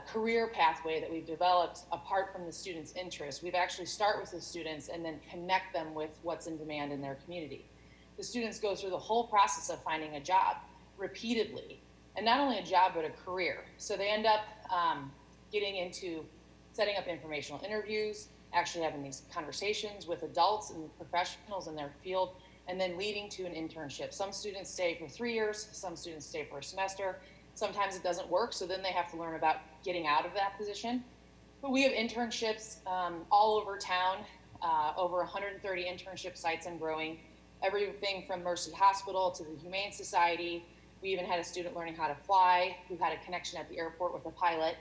career pathway that we've developed apart from the students' interests. We've actually start with the students and then connect them with what's in demand in their community. The students go through the whole process of finding a job repeatedly, and not only a job, but a career. So they end up getting into setting up informational interviews, actually having these conversations with adults and professionals in their field, and then leading to an internship. Some students stay for 3 years, some students stay for a semester. Sometimes it doesn't work, so then they have to learn about getting out of that position. But we have internships all over town, over 130 internship sites and growing. Everything from Mercy Hospital to the Humane Society. We even had a student learning how to fly who had a connection at the airport with a pilot.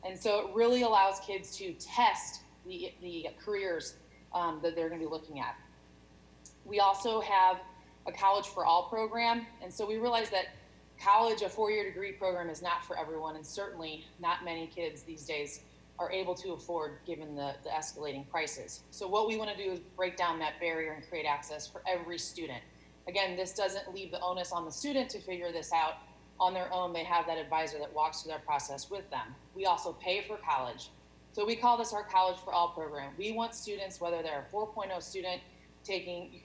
And so it really allows kids to test the careers that they're going to be looking at. We also have a College for All program. And so we realized that college, a 4-year degree program, is not for everyone, and certainly not many kids these days are able to afford given the escalating prices. So what we want to do is break down that barrier and create access for every student. Again, this doesn't leave the onus on the student to figure this out on their own. They have that advisor that walks through their process with them. We also pay for college. So we call this our College for All program. We want students, whether they're a 4.0 student,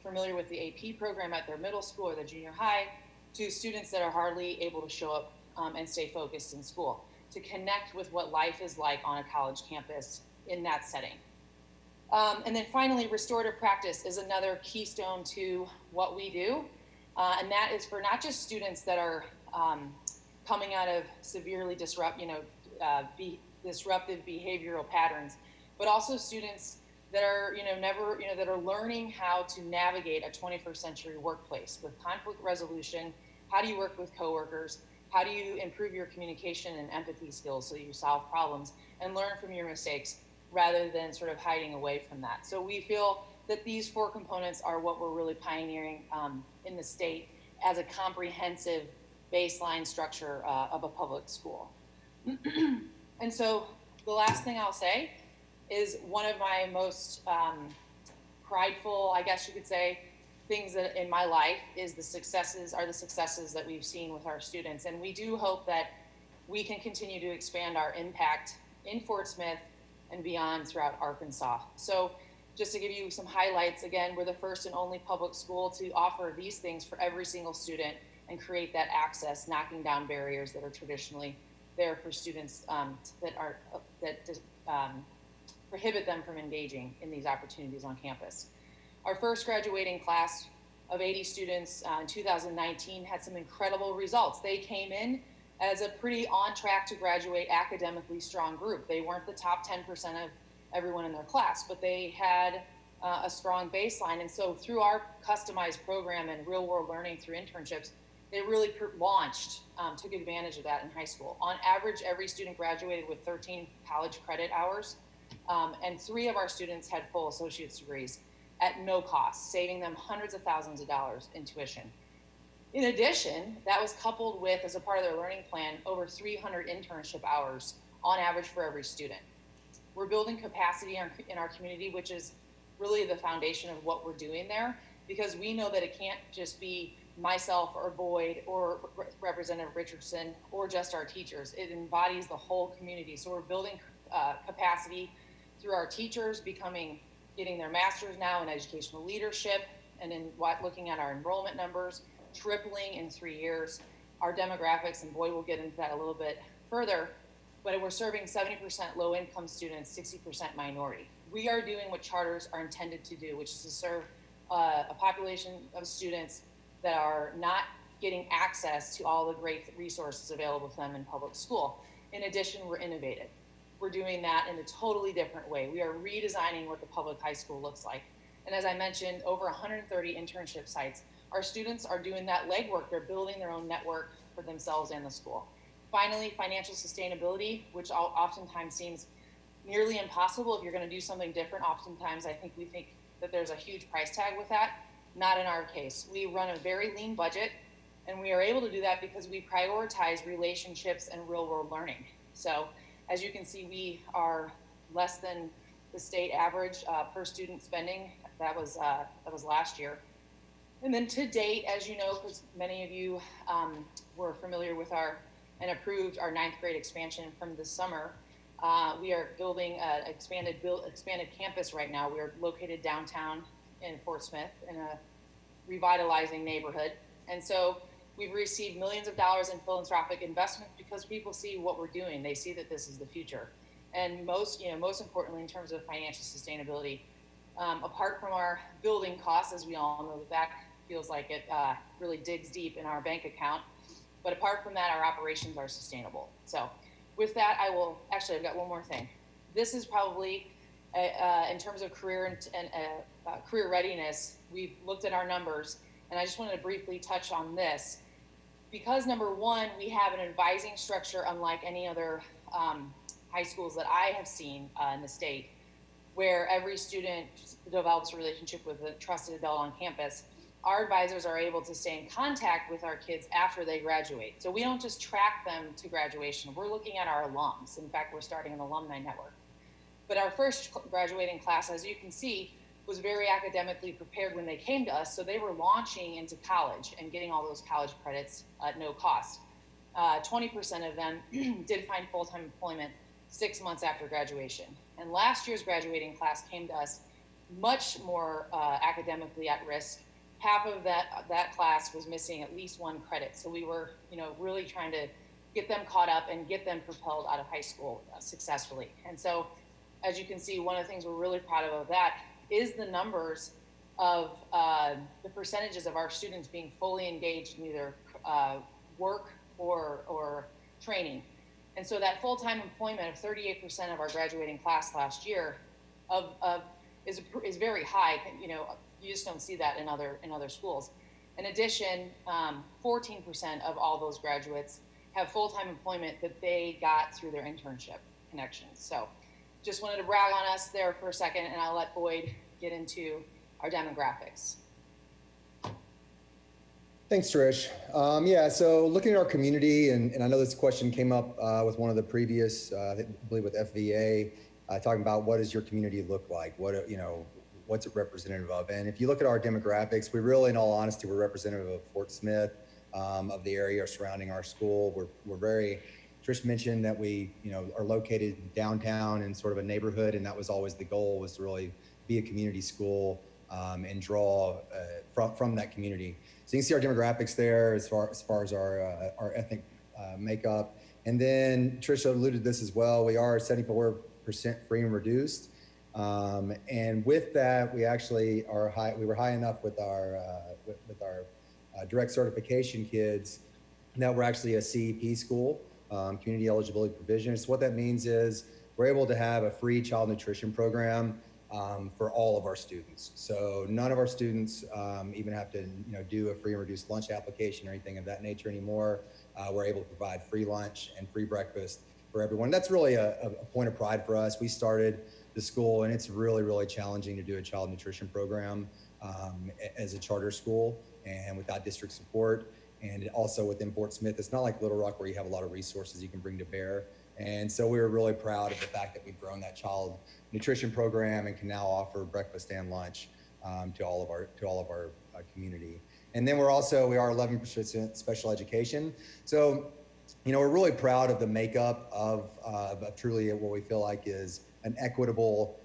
familiar with the AP program at their middle school or their junior high, to students that are hardly able to show up and stay focused in school, to connect with what life is like on a college campus in that setting. And then finally, restorative practice is another keystone to what we do. And that is for not just students that are coming out of severely disruptive behavioral patterns, but also students that are, that are learning how to navigate a 21st century workplace with conflict resolution. How do you work with coworkers? How do you improve your communication and empathy skills so you solve problems and learn from your mistakes rather than sort of hiding away from that? So we feel that these 4 components are what we're really pioneering in the state as a comprehensive baseline structure of a public school. And so the last thing I'll say is one of my most prideful, I guess you could say, things that in my life is the successes that we've seen with our students. And we do hope that we can continue to expand our impact in Fort Smith and beyond throughout Arkansas. So just to give you some highlights, again, we're the first and only public school to offer these things for every single student and create that access, knocking down barriers that are traditionally there for students that prohibit them from engaging in these opportunities on campus. Our first graduating class of 80 students in 2019 had some incredible results. They came in as a pretty on track to graduate academically strong group. They weren't the top 10% of everyone in their class, but they had a strong baseline. And so through our customized program and real world learning through internships, they really took advantage of that in high school. On average, every student graduated with 13 college credit hours, and 3 of our students had full associate's degrees at no cost, saving them hundreds of thousands of dollars in tuition. In addition, that was coupled with, as a part of their learning plan, over 300 internship hours on average for every student. We're building capacity in our community, which is really the foundation of what we're doing there, because we know that it can't just be myself or Boyd or Representative Richardson or just our teachers. It embodies the whole community. So we're building capacity through our teachers getting their masters now in educational leadership, and in looking at our enrollment numbers, tripling in 3 years. Our demographics, and Boyd will get into that a little bit further, but we're serving 70% low-income students, 60% minority. We are doing what charters are intended to do, which is to serve a population of students that are not getting access to all the great resources available to them in public school. In addition, we're innovative. We're doing that in a totally different way. We are redesigning what the public high school looks like. And as I mentioned, over 130 internship sites. Our students are doing that legwork. They're building their own network for themselves and the school. Finally, financial sustainability, which oftentimes seems nearly impossible if you're going to do something different. Oftentimes, I think we think that there's a huge price tag with that. Not in our case. We run a very lean budget, and we are able to do that because we prioritize relationships and real-world learning. So as you can see, we are less than the state average per student spending. That was last year. And then to date, as you know, because many of you were familiar with and approved our 9th grade expansion from this summer, we are building an expanded campus right now. We are located downtown in Fort Smith in a revitalizing neighborhood. And so we've received millions of dollars in philanthropic investment because people see what we're doing. They see that this is the future. And most importantly, in terms of financial sustainability, apart from our building costs, as we all know, that feels like it really digs deep in our bank account. But apart from that, our operations are sustainable. So with that, I've got one more thing. This is probably, in terms of career and career readiness, we've looked at our numbers, and I just wanted to briefly touch on this. Because number one, we have an advising structure unlike any other high schools that I have seen in the state, where every student develops a relationship with a trusted adult on campus. Our advisors are able to stay in contact with our kids after they graduate. So we don't just track them to graduation. We're looking at our alums. In fact, we're starting an alumni network. But our first graduating class, as you can see, was very academically prepared when they came to us. So they were launching into college and getting all those college credits at no cost. 20% of them did find full-time employment 6 months after graduation. And last year's graduating class came to us much more academically at risk. Half of that class was missing at least one credit. So we were, really trying to get them caught up and get them propelled out of high school successfully. And so, as you can see, one of the things we're really proud of that is the numbers of the percentages of our students being fully engaged in either work or training. And so that full-time employment of 38% of our graduating class last year is very high. You just don't see that in other schools. In addition, 14% of all those graduates have full-time employment that they got through their internship connections. So just wanted to brag on us there for a second, and I'll let Boyd get into our demographics.
Thanks, Trish. So looking at our community, and I know this question came up with one of the previous, I believe with FVA, talking about what does your community look like? What's it representative of? And if you look at our demographics, we really, in all honesty, we're representative of Fort Smith, of the area surrounding our school. We're very, Trish mentioned that we, are located downtown in sort of a neighborhood, and that was always the goal, was to really be a community school and draw from that community. So you can see our demographics there as far as our ethnic makeup. And then Tricia alluded to this as well. We are 74% free and reduced. And with that, we actually are high. We were high enough with our direct certification kids that we're actually a CEP school, community eligibility provision. So what that means is we're able to have a free child nutrition program for all of our students. So none of our students even have to do a free and reduced lunch application or anything of that nature anymore. We're able to provide free lunch and free breakfast for everyone. That's really a point of pride for us. We started the school, and it's really, really challenging to do a child nutrition program as a charter school and without district support. And also within Fort Smith, it's not like Little Rock where you have a lot of resources you can bring to bear. And so we were really proud of the fact that we've grown that child nutrition program and can now offer breakfast and lunch to all of our community. And then we are 11% special education. So, we're really proud of the makeup of truly what we feel like is an equitable,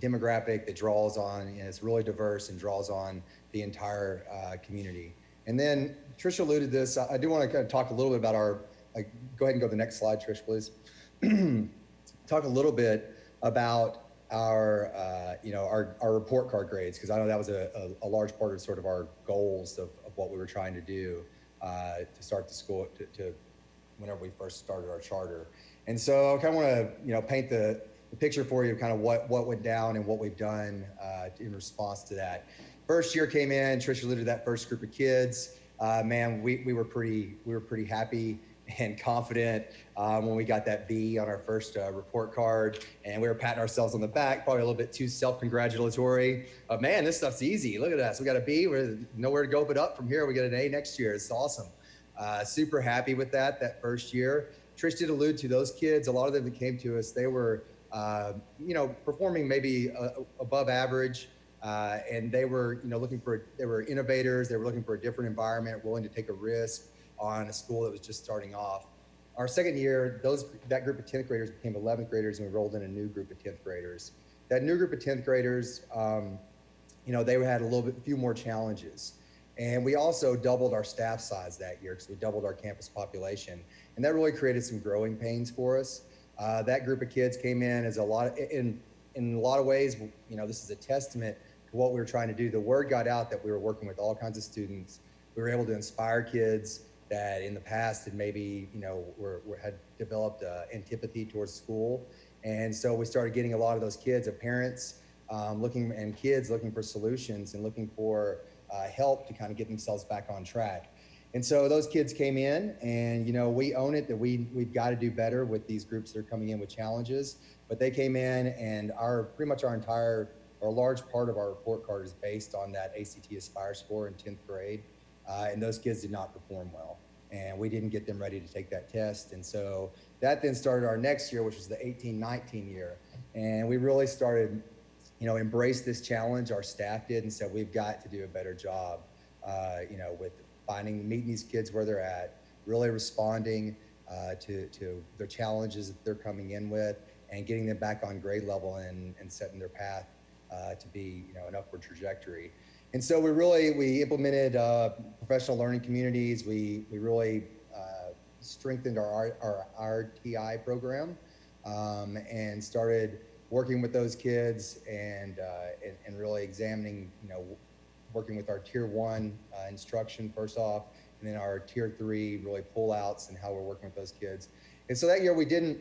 demographic that draws on, it's really diverse and draws on the entire community. And then Tricia alluded to this. I do want to kind of talk a little bit about go ahead and go to the next slide, Trish, please. Talk a little bit about our report card grades, because I know that was a large part of sort of our goals of what we were trying to do to start the school to whenever we first started our charter. And so I kind of want to paint the picture for you of kind of what went down and what we've done in response to that. First year came in, Tricia alluded to that first group of kids. We were pretty happy and confident when we got that B on our first report card, and we were patting ourselves on the back, probably a little bit too self-congratulatory. Man, this stuff's easy. Look at us. We got a B. We're nowhere to go but up from here. We get an A next year. It's awesome. Super happy with that first year. Trish did allude to those kids. A lot of them that came to us, they were, performing maybe above average, and they were, they were innovators. They were looking for a different environment, willing to take a risk on a school that was just starting off. Our second year, that group of 10th graders became 11th graders, and we rolled in a new group of 10th graders. That new group of 10th graders, they had a few more challenges. And we also doubled our staff size that year, because we doubled our campus population. And that really created some growing pains for us. That group of kids came in as in a lot of ways, this is a testament to what we were trying to do. The word got out that we were working with all kinds of students. We were able to inspire kids that in the past had maybe, had developed antipathy towards school. And so we started getting a lot of those kids, parents kids looking for solutions and looking for help to kind of get themselves back on track. And so those kids came in, and we own it that we've got to do better with these groups that are coming in with challenges. But they came in, and pretty much a large part of our report card is based on that ACT Aspire score in 10th grade. And those kids did not perform well, and we didn't get them ready to take that test. And so that then started our next year, which was the 18-19 year. And we really started
embraced this challenge. Our staff did, and said we've got to do a better job, with meeting these kids where they're at, really responding to their challenges that they're coming in with, and getting them back on grade level and setting their path to be, an upward trajectory. And so we implemented professional learning communities. We really strengthened our RTI program and started working with those kids and really examining, working with our tier 1 instruction first off, and then our tier 3 really pullouts and how we're working with those kids. And so that year we did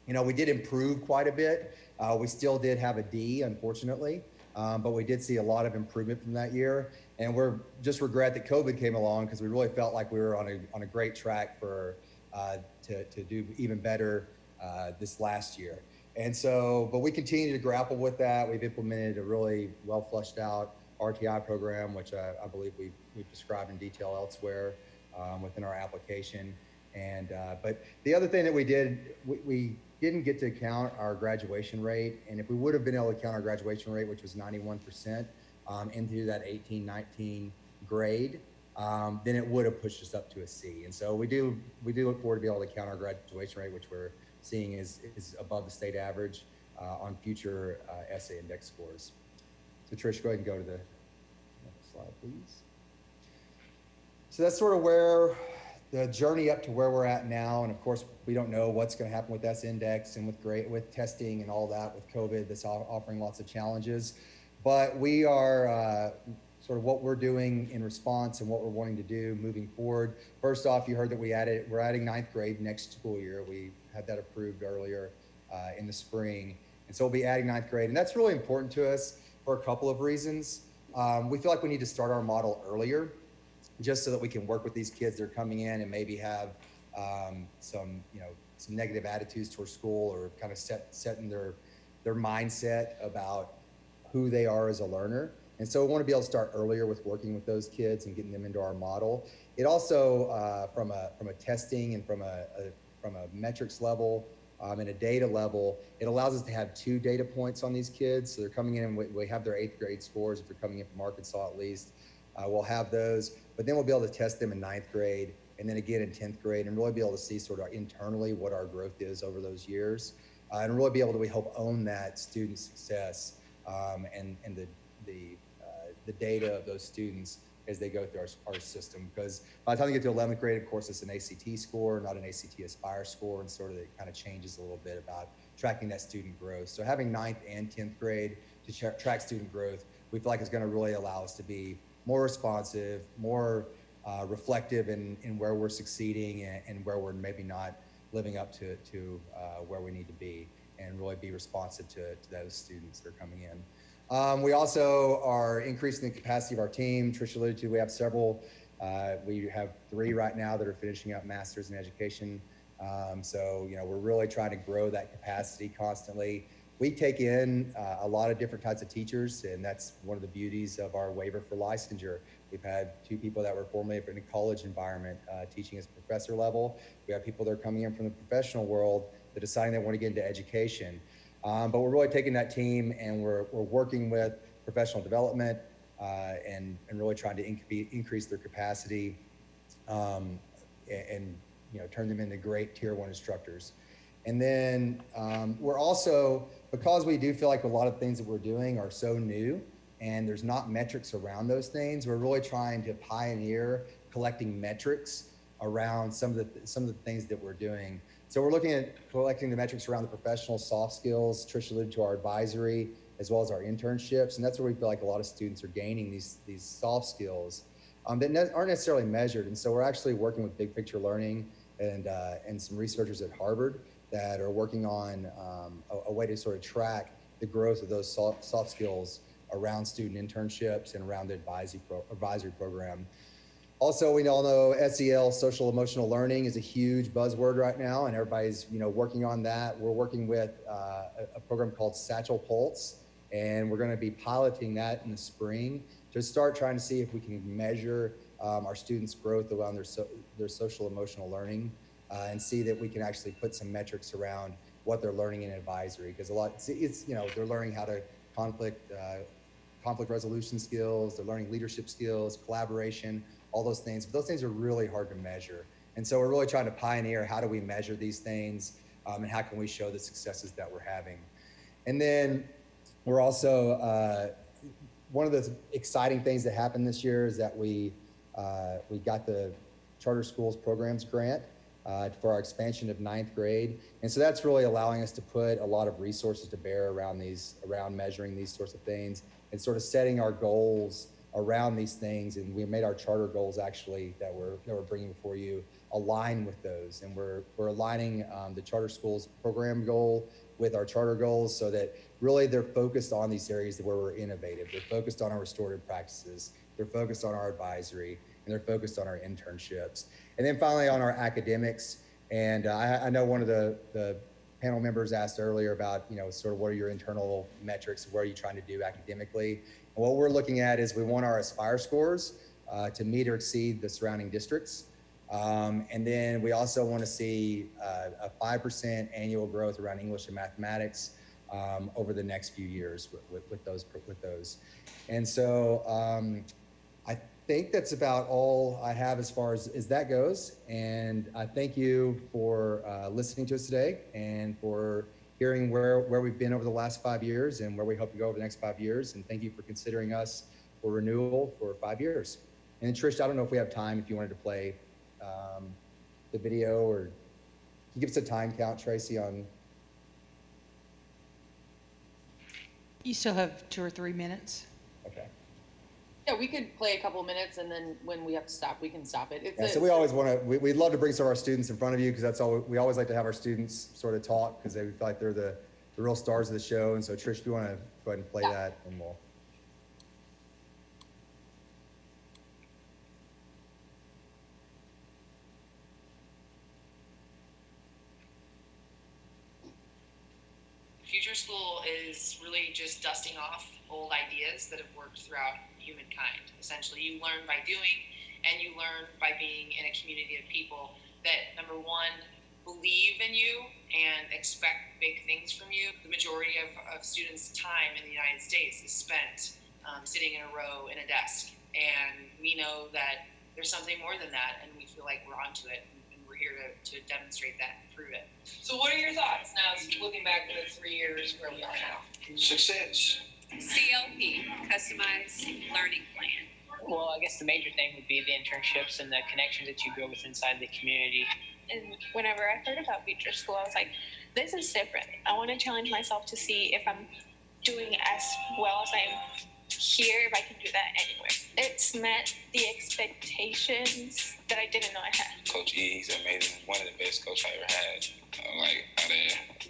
improve quite a bit. We still did have a D, unfortunately, but we did see a lot of improvement from that year. And we're just regret that COVID came along, because we really felt like we were on a great track for to do even better this last year. And so, but we continue to grapple with that. We've implemented a really well fleshed out RTI program, which I believe we've described in detail elsewhere within our application. And but the other thing that we did, we didn't get to count our graduation rate. And if we would have been able to count our graduation rate, which was 91%, into that 18-19 grade, then it would have pushed us up to a C. And so we do look forward to be able to count our graduation rate, which we're seeing is above the state average on future essay index scores. So Trish, go ahead and go to the next slide, please. So that's sort of where the journey up to where we're at now. And of course, we don't know what's going to happen with S-index and with testing and all that with COVID. That's offering lots of challenges. But we are sort of what we're doing in response and what we're wanting to do moving forward. First off, you heard that we're adding 9th grade next school year. We had that approved earlier in the spring. And so we'll be adding 9th grade. And that's really important to us for a couple of reasons. We feel like we need to start our model earlier, just so that we can work with these kids that are coming in and maybe have some negative attitudes towards school, or kind of setting their mindset about who they are as a learner. And so we want to be able to start earlier with working with those kids and getting them into our model. It also, from a testing and from a metrics level and a data level, it allows us to have 2 data points on these kids. So they're coming in and we have their 8th grade scores, if they're coming in from Arkansas at least. We'll have those, but then we'll be able to test them in 9th grade and then again in 10th grade, and really be able to see sort of internally what our growth is over those years, and really be able to, we hope, own that student success and the data of those students as they go through our system. Because by the time they get to 11th grade, of course, it's an ACT score, not an ACT Aspire score, and sort of it kind of changes a little bit about tracking that student growth. So having 9th and 10th grade to track student growth, we feel like is going to really allow us to be more responsive, more reflective in where we're succeeding and where we're maybe not living up to where we need to be, and really be responsive to those students that are coming in. We also are increasing the capacity of our team. Tricia alluded to, we have several. We have 3 right now that are finishing up masters in education. So, we're really trying to grow that capacity constantly. We take in a lot of different types of teachers, and that's one of the beauties of our waiver for licensure. We've had 2 people that were formerly in a college environment teaching as professor level. We have people that are coming in from the professional world that deciding they want to get into education. But we're really taking that team and we're working with professional development and really trying to increase their capacity and turn them into great tier 1 instructors. And then we're also, because we do feel like a lot of things that we're doing are so new and there's not metrics around those things, we're really trying to pioneer collecting metrics around some of the things that we're doing. So we're looking at collecting the metrics around the professional soft skills. Tricia alluded to our advisory, as well as our internships. And that's where we feel like a lot of students are gaining these soft skills that aren't necessarily measured. And so we're actually working with Big Picture Learning and some researchers at Harvard that are working on a way to sort of track the growth of those soft skills around student internships and around the advisory program. Also, we all know SEL, social emotional learning, is a huge buzzword right now, and everybody's working on that. We're working with a program called Satchel Pulse, and we're going to be piloting that in the spring to start trying to see if we can measure our students' growth around their social emotional learning and see that we can actually put some metrics around what they're learning in advisory, because they're learning how to conflict resolution skills, they're learning leadership skills, collaboration, all those things. But those things are really hard to measure. And so we're really trying to pioneer how do we measure these things and how can we show the successes that we're having. And then we're also, one of the exciting things that happened this year is that we got the Charter Schools Programs Grant for our expansion of 9th grade. And so that's really allowing us to put a lot of resources to bear around measuring these sorts of things and sort of setting our goals around these things. And we made our charter goals actually that we're bringing before you align with those. And we're aligning the Charter Schools Program goal with our charter goals so that really they're focused on these areas where we're innovative. They're focused on our restorative practices. They're focused on our advisory, and they're focused on our internships. And then finally on our academics. And I know one of the panel members asked earlier about, sort of what are your internal metrics? What are you trying to do academically? And what we're looking at is we want our Aspire scores to meet or exceed the surrounding districts. And then we also want to see a 5% annual growth around English and mathematics over the next few years with those. And so I think that's about all I have as far as that goes. And I thank you for listening to us today and for hearing where we've been over the last 5 years and where we hope to go over the next 5 years. And thank you for considering us for renewal for 5 years. And Trish, I don't know if we have time if you wanted to play the video, or can you give us a time count, Tracy, on?
You still have 2 or 3 minutes.
Okay.
Yeah, we could play a couple of minutes, and then when we have to stop, we can stop it.
So we always want to, we'd love to bring some of our students in front of you because that's all, we always like to have our students sort of talk because they feel like they're the real stars of the show. And so Trish, if you want to go ahead and play that, and we'll.
Future School is really just dusting off old ideas that have worked throughout humankind. Essentially, you learn by doing, and you learn by being in a community of people that, number one, believe in you and expect big things from you. The majority of students' time in the United States is spent sitting in a row in a desk. And we know that there's something more than that, and we feel like we're onto it. We're here to demonstrate that and prove it. So what are your thoughts now, looking back at the 3 years where we are now?
Success.
CLP, Customized Learning Plan.
Well, I guess the major thing would be the internships and the connections that you build with inside the community.
And whenever I heard about Future School, I was like, this is different. I want to challenge myself to see if I'm doing as well as I am here, if I can do that anywhere. It's met the expectations that I didn't know I had.
Coach E, he's amazing. One of the best coaches I ever had. Out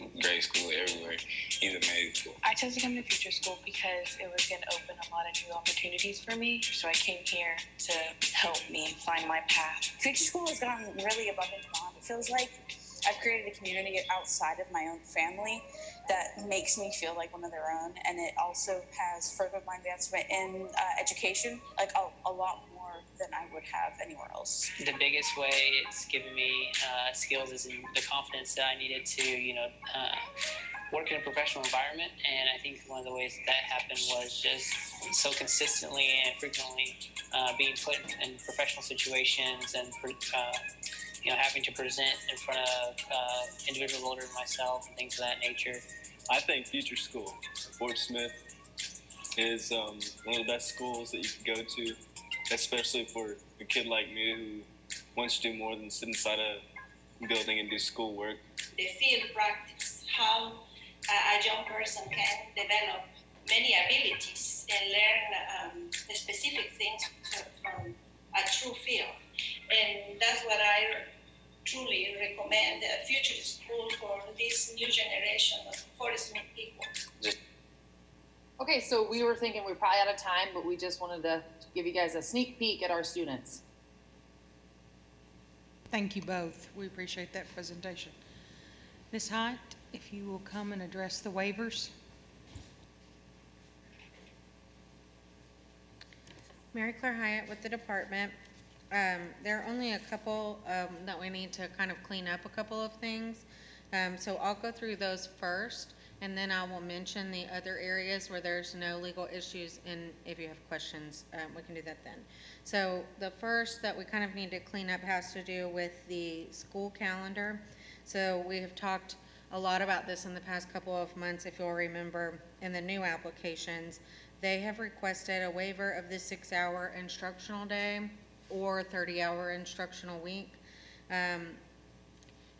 of grade school, everywhere. He's amazing.
I chose to come to Future School because it was going to open a lot of new opportunities for me. So I came here to help me find my path.
Future School has gone really above and beyond. It feels like I've created a community outside of my own family that makes me feel like one of their own. And it also has furthered my advancement in education, like a lot more than I would have anywhere else.
The biggest way it's given me skills is in the confidence that I needed to, work in a professional environment. And I think one of the ways that happened was just so consistently and frequently being put in professional situations and having to present in front of individuals older than myself and things of that nature.
I think Future School, Fort Smith, is one of the best schools that you can go to, especially for a kid like me who wants to do more than sit inside a building and do schoolwork.
The field practice, how a young person can develop many abilities and learn specific things from a true field. And that's what I truly recommend a Future School for this new generation of Fort Smith people.
Okay, so we were thinking we're probably out of time, but we just wanted to give you guys a sneak peek at our students.
Thank you both. We appreciate that presentation. Ms. Hite, if you will come and address the waivers.
Mary Claire Hyatt with the department. There are only a couple that we need to kind of clean up a couple of things. So I'll go through those first. and then I will mention the other areas where there's no legal issues, and if you have questions, we can do that then. So the first that we kind of need to clean up has to do with the school calendar. So we have talked a lot about this in the past couple of months. If you'll remember, in the new applications, they have requested a waiver of the 6-hour instructional day or 30-hour instructional week.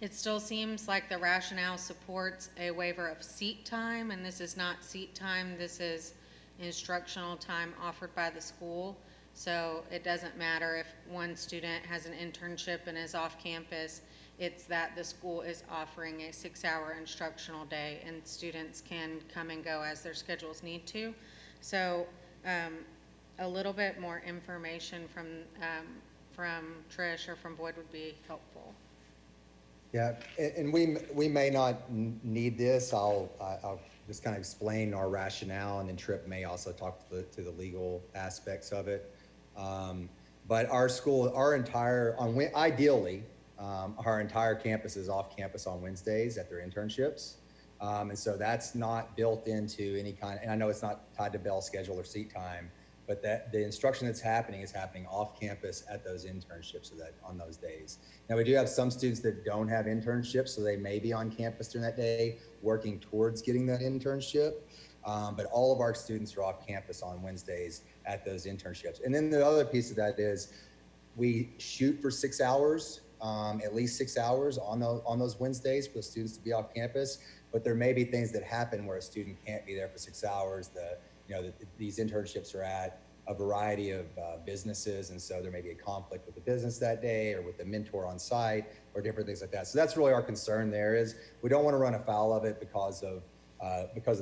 It still seems like the rationale supports a waiver of seat time, and this is not seat time, this is instructional time offered by the school. So it doesn't matter if one student has an internship and is off campus, it's that the school is offering a 6-hour instructional day and students can come and go as their schedules need to. So a little bit more information from Trish or from Boyd would be helpful.
Yeah, and we may not need this. I'll just kind of explain our rationale, and then Tripp may also talk to the legal aspects of it. But our school, ideally, our entire campus is off campus on Wednesdays at their internships. And so that's not built into any kind, and I know it's not tied to bell schedule or seat time, but that the instruction that's happening is happening off campus at those internships, so that on those days. Now we do have some students that don't have internships, so they may be on campus during that day working towards getting that internship. But all of our students are off campus on Wednesdays at those internships. And then the other piece of that is we shoot for 6 hours, at least 6 hours on those Wednesdays for the students to be off campus. But there may be things that happen where a student can't be there for 6 hours. These internships are at a variety of businesses, and so there may be a conflict with the business that day or with the mentor on site or different things like that. So that's really our concern there, is we don't want to run afoul of it because of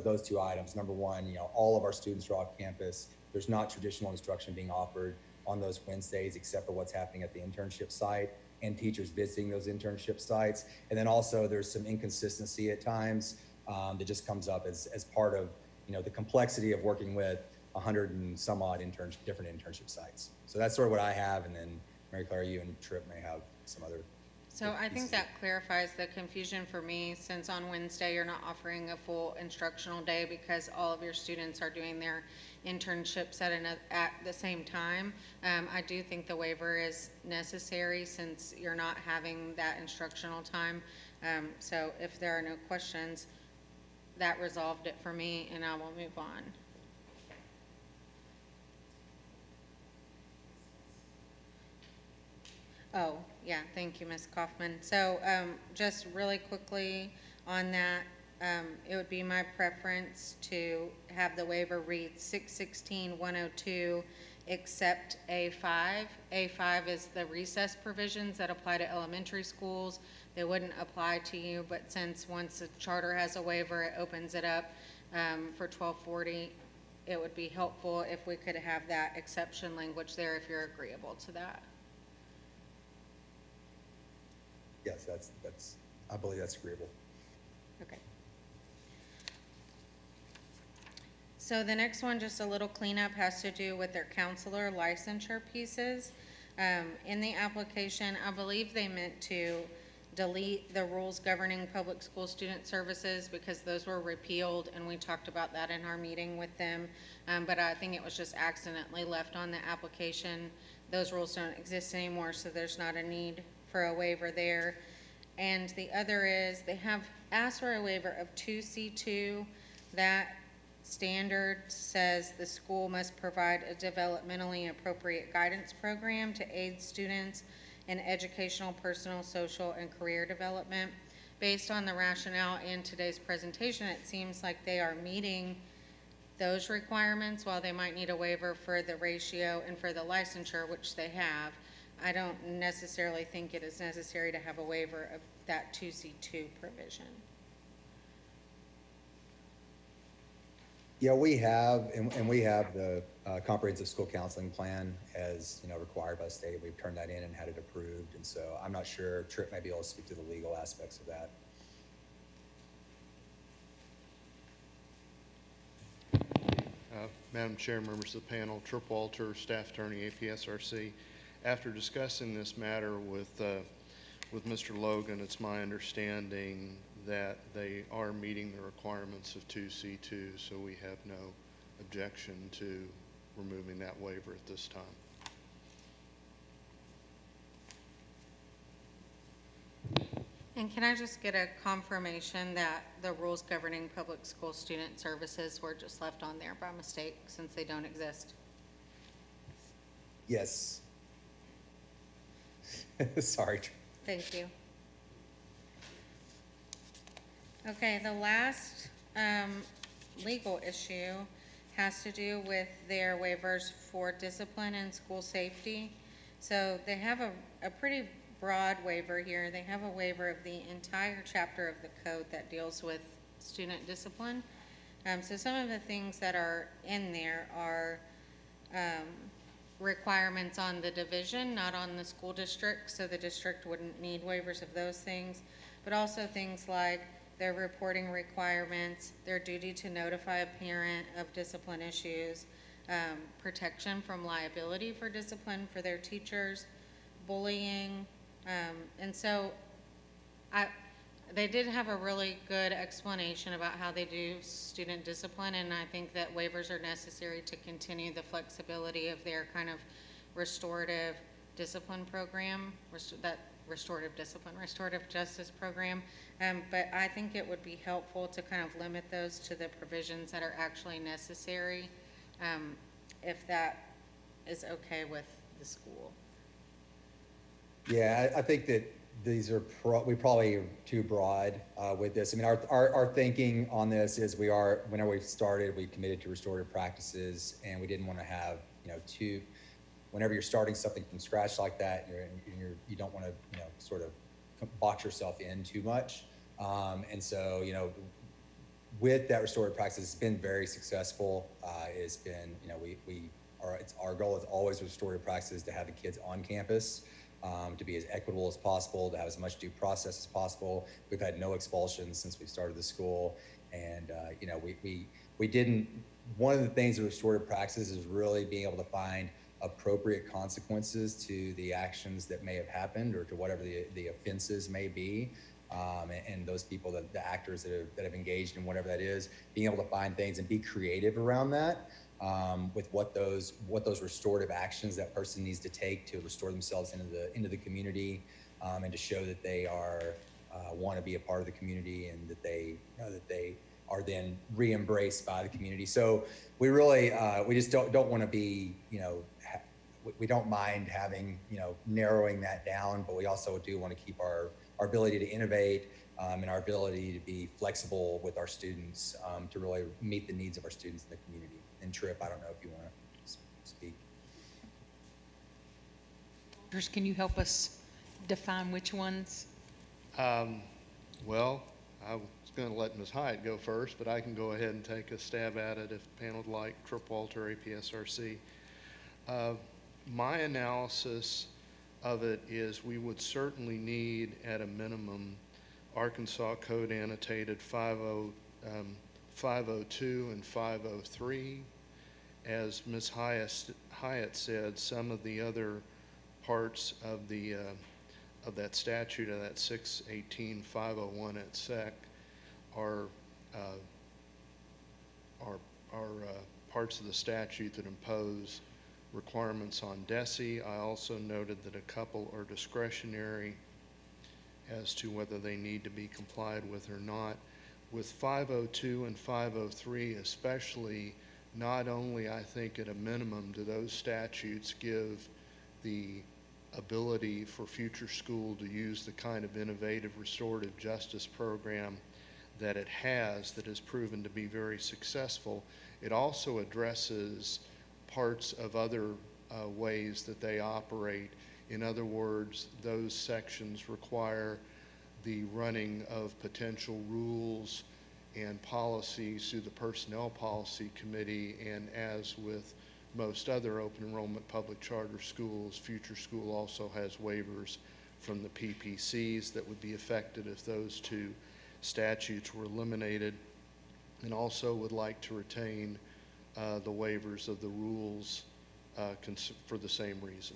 those two items. Number one, all of our students are off campus. There's not traditional instruction being offered on those Wednesdays except for what's happening at the internship site and teachers visiting those internship sites. And then also there's some inconsistency at times that just comes up as part of the complexity of working with 100 and some odd different internship sites. So that's sort of what I have, and then Mary Claire, you and Tripp may have some other.
So I think that clarifies the confusion for me, since on Wednesday you're not offering a full instructional day because all of your students are doing their internships at the same time. I do think the waiver is necessary since you're not having that instructional time. So if there are no questions, that resolved it for me, and I will move on. Oh, yeah, thank you, Ms. Kaufman. So just really quickly on that, it would be my preference to have the waiver read 616-102 except A5. A5 is the recess provisions that apply to elementary schools. They wouldn't apply to you, but since once a charter has a waiver, it opens it up for 1240. It would be helpful if we could have that exception language there if you're agreeable to that.
Yes, I believe that's agreeable.
Okay. So the next one, just a little cleanup, has to do with their counselor licensure pieces. In the application, I believe they meant to delete the rules governing public school student services because those were repealed, and we talked about that in our meeting with them. But I think it was just accidentally left on the application. Those rules don't exist anymore, so there's not a need for a waiver there. And the other is they have asked for a waiver of 2C2. That standard says the school must provide a developmentally appropriate guidance program to aid students in educational, personal, social, and career development. Based on the rationale in today's presentation, it seems like they are meeting those requirements. While they might need a waiver for the ratio and for the licensure, which they have, I don't necessarily think it is necessary to have a waiver of that 2C2 provision.
Yeah, we have, and we have the comprehensive school counseling plan as required by the state. We've turned that in and had it approved, and so I'm not sure. Tripp may be able to speak to the legal aspects of that.
Madam Chair, members of the panel, Tripp Walter, Staff Attorney, APSRC. After discussing this matter with Mr. Logan, it's my understanding that they are meeting the requirements of 2C2, so we have no objection to removing that waiver at this time.
And can I just get a confirmation that the rules governing public school student services were just left on there by mistake since they don't exist?
Yes. Sorry.
Thank you. Okay, the last legal issue has to do with their waivers for discipline and school safety. So they have a pretty broad waiver here. They have a waiver of the entire chapter of the code that deals with student discipline. So some of the things that are in there are requirements on the division, not on the school district, so the district wouldn't need waivers of those things, but also things like their reporting requirements, their duty to notify a parent of discipline issues, protection from liability for discipline for their teachers, bullying, and so they did have a really good explanation about how they do student discipline, and I think that waivers are necessary to continue the flexibility of their kind of restorative discipline program, restorative justice program. But I think it would be helpful to kind of limit those to the provisions that are actually necessary, if that is okay with the school.
Yeah, I think that these are we probably are too broad with this. I mean, our thinking on this is whenever we started, we committed to restorative practices, and we didn't want to have, whenever you're starting something from scratch like that, you don't want to, sort of box yourself in too much. And so, with that restorative practice, it's been very successful. It's been, our goal is always restorative practices to have the kids on campus. To be as equitable as possible, to have as much due process as possible. We've had no expulsions since we started the school, and we didn't. One of the things of restorative practice is really being able to find appropriate consequences to the actions that may have happened, or to whatever the offenses may be, and those people, the actors that have engaged in whatever that is, being able to find things and be creative around that. With what those restorative actions that person needs to take to restore themselves into the community, and to show that they want to be a part of the community, and that they are then re-embraced by the community. So we really we just don't want to be, we don't mind having, narrowing that down, but we also do want to keep our ability to innovate, and our ability to be flexible with our students, to really meet the needs of our students in the community. And Tripp, I don't know if you want to speak.
Can you help us define which ones?
Well, I was going to let Ms. Hyatt go first, but I can go ahead and take a stab at it if the panel would like. Tripp Walter, APSRC. My analysis of it is we would certainly need, at a minimum, Arkansas Code Annotated 502 and 503. As Ms. Hyatt said, some of the other parts of of that statute, of that 618-501 at SEC, are parts of the statute that impose requirements on DESE. I also noted that a couple are discretionary as to whether they need to be complied with or not. With 502 and 503 especially, not only, I think, at a minimum, do those statutes give the ability for future school to use the kind of innovative restorative justice program that it has, that has proven to be very successful. It also addresses parts of other ways that they operate. In other words, those sections require the running of potential rules and policies through the Personnel Policy Committee, and as with most other open enrollment public charter schools, future school also has waivers from the PPCs that would be affected if those two statutes were eliminated, and also would like to retain the waivers of the rules for the same reason.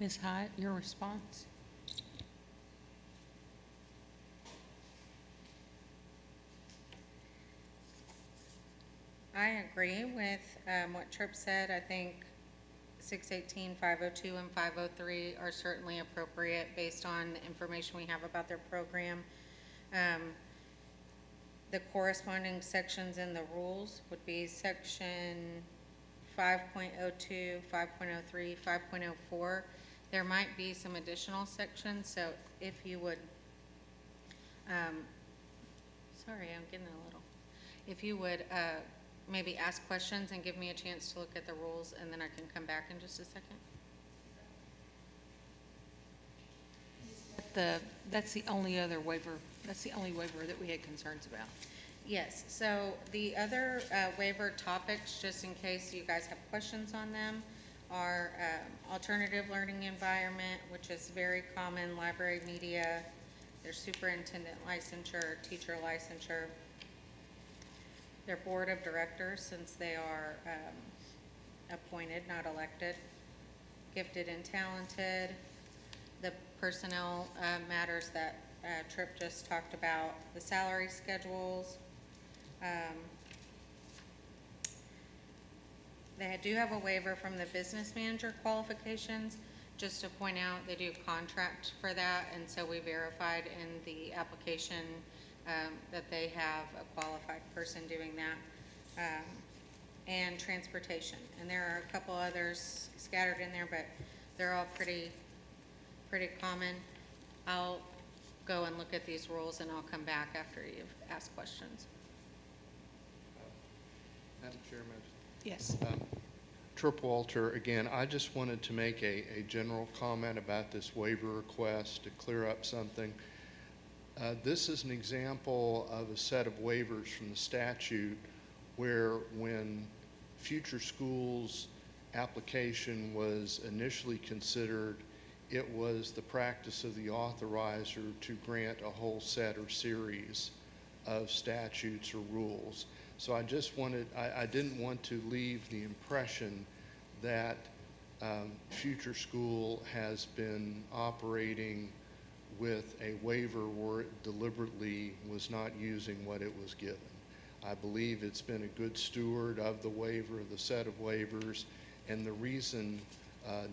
Ms. Hyatt, your response?
I agree with what Tripp said. I think 618, 502, and 503 are certainly appropriate based on the information we have about their program. The corresponding sections in the rules would be section 5.02, 5.03, 5.04. There might be some additional sections, so if you would, sorry, I'm getting a little, if you would maybe ask questions and give me a chance to look at the rules, and then I can come back in just a second.
That's the only other waiver, that's the only waiver that we had concerns about.
Yes, so the other waiver topics, just in case you guys have questions on them, are alternative learning environment, which is very common, library media, their superintendent licensure, teacher licensure, their board of directors, since they are appointed, not elected, gifted and talented, the personnel matters that Tripp just talked about, the salary schedules. They do have a waiver from the business manager qualifications. Just to point out, they do contract for that, and so we verified in the application that they have a qualified person doing that. And transportation. And there are a couple others scattered in there, but they're all pretty common. I'll go and look at these rules and I'll come back after you've asked questions.
Madam Chairman.
Yes.
Tripp Walter, again, I just wanted to make a general comment about this waiver request to clear up something. This is an example of a set of waivers from the statute where when Future Schools application was initially considered, it was the practice of the authorizer to grant a whole set or series of statutes or rules. So I just wanted, I didn't want to leave the impression that Future School has been operating with a waiver where it deliberately was not using what it was given. I believe it's been a good steward of the waiver, of the set of waivers, and the reason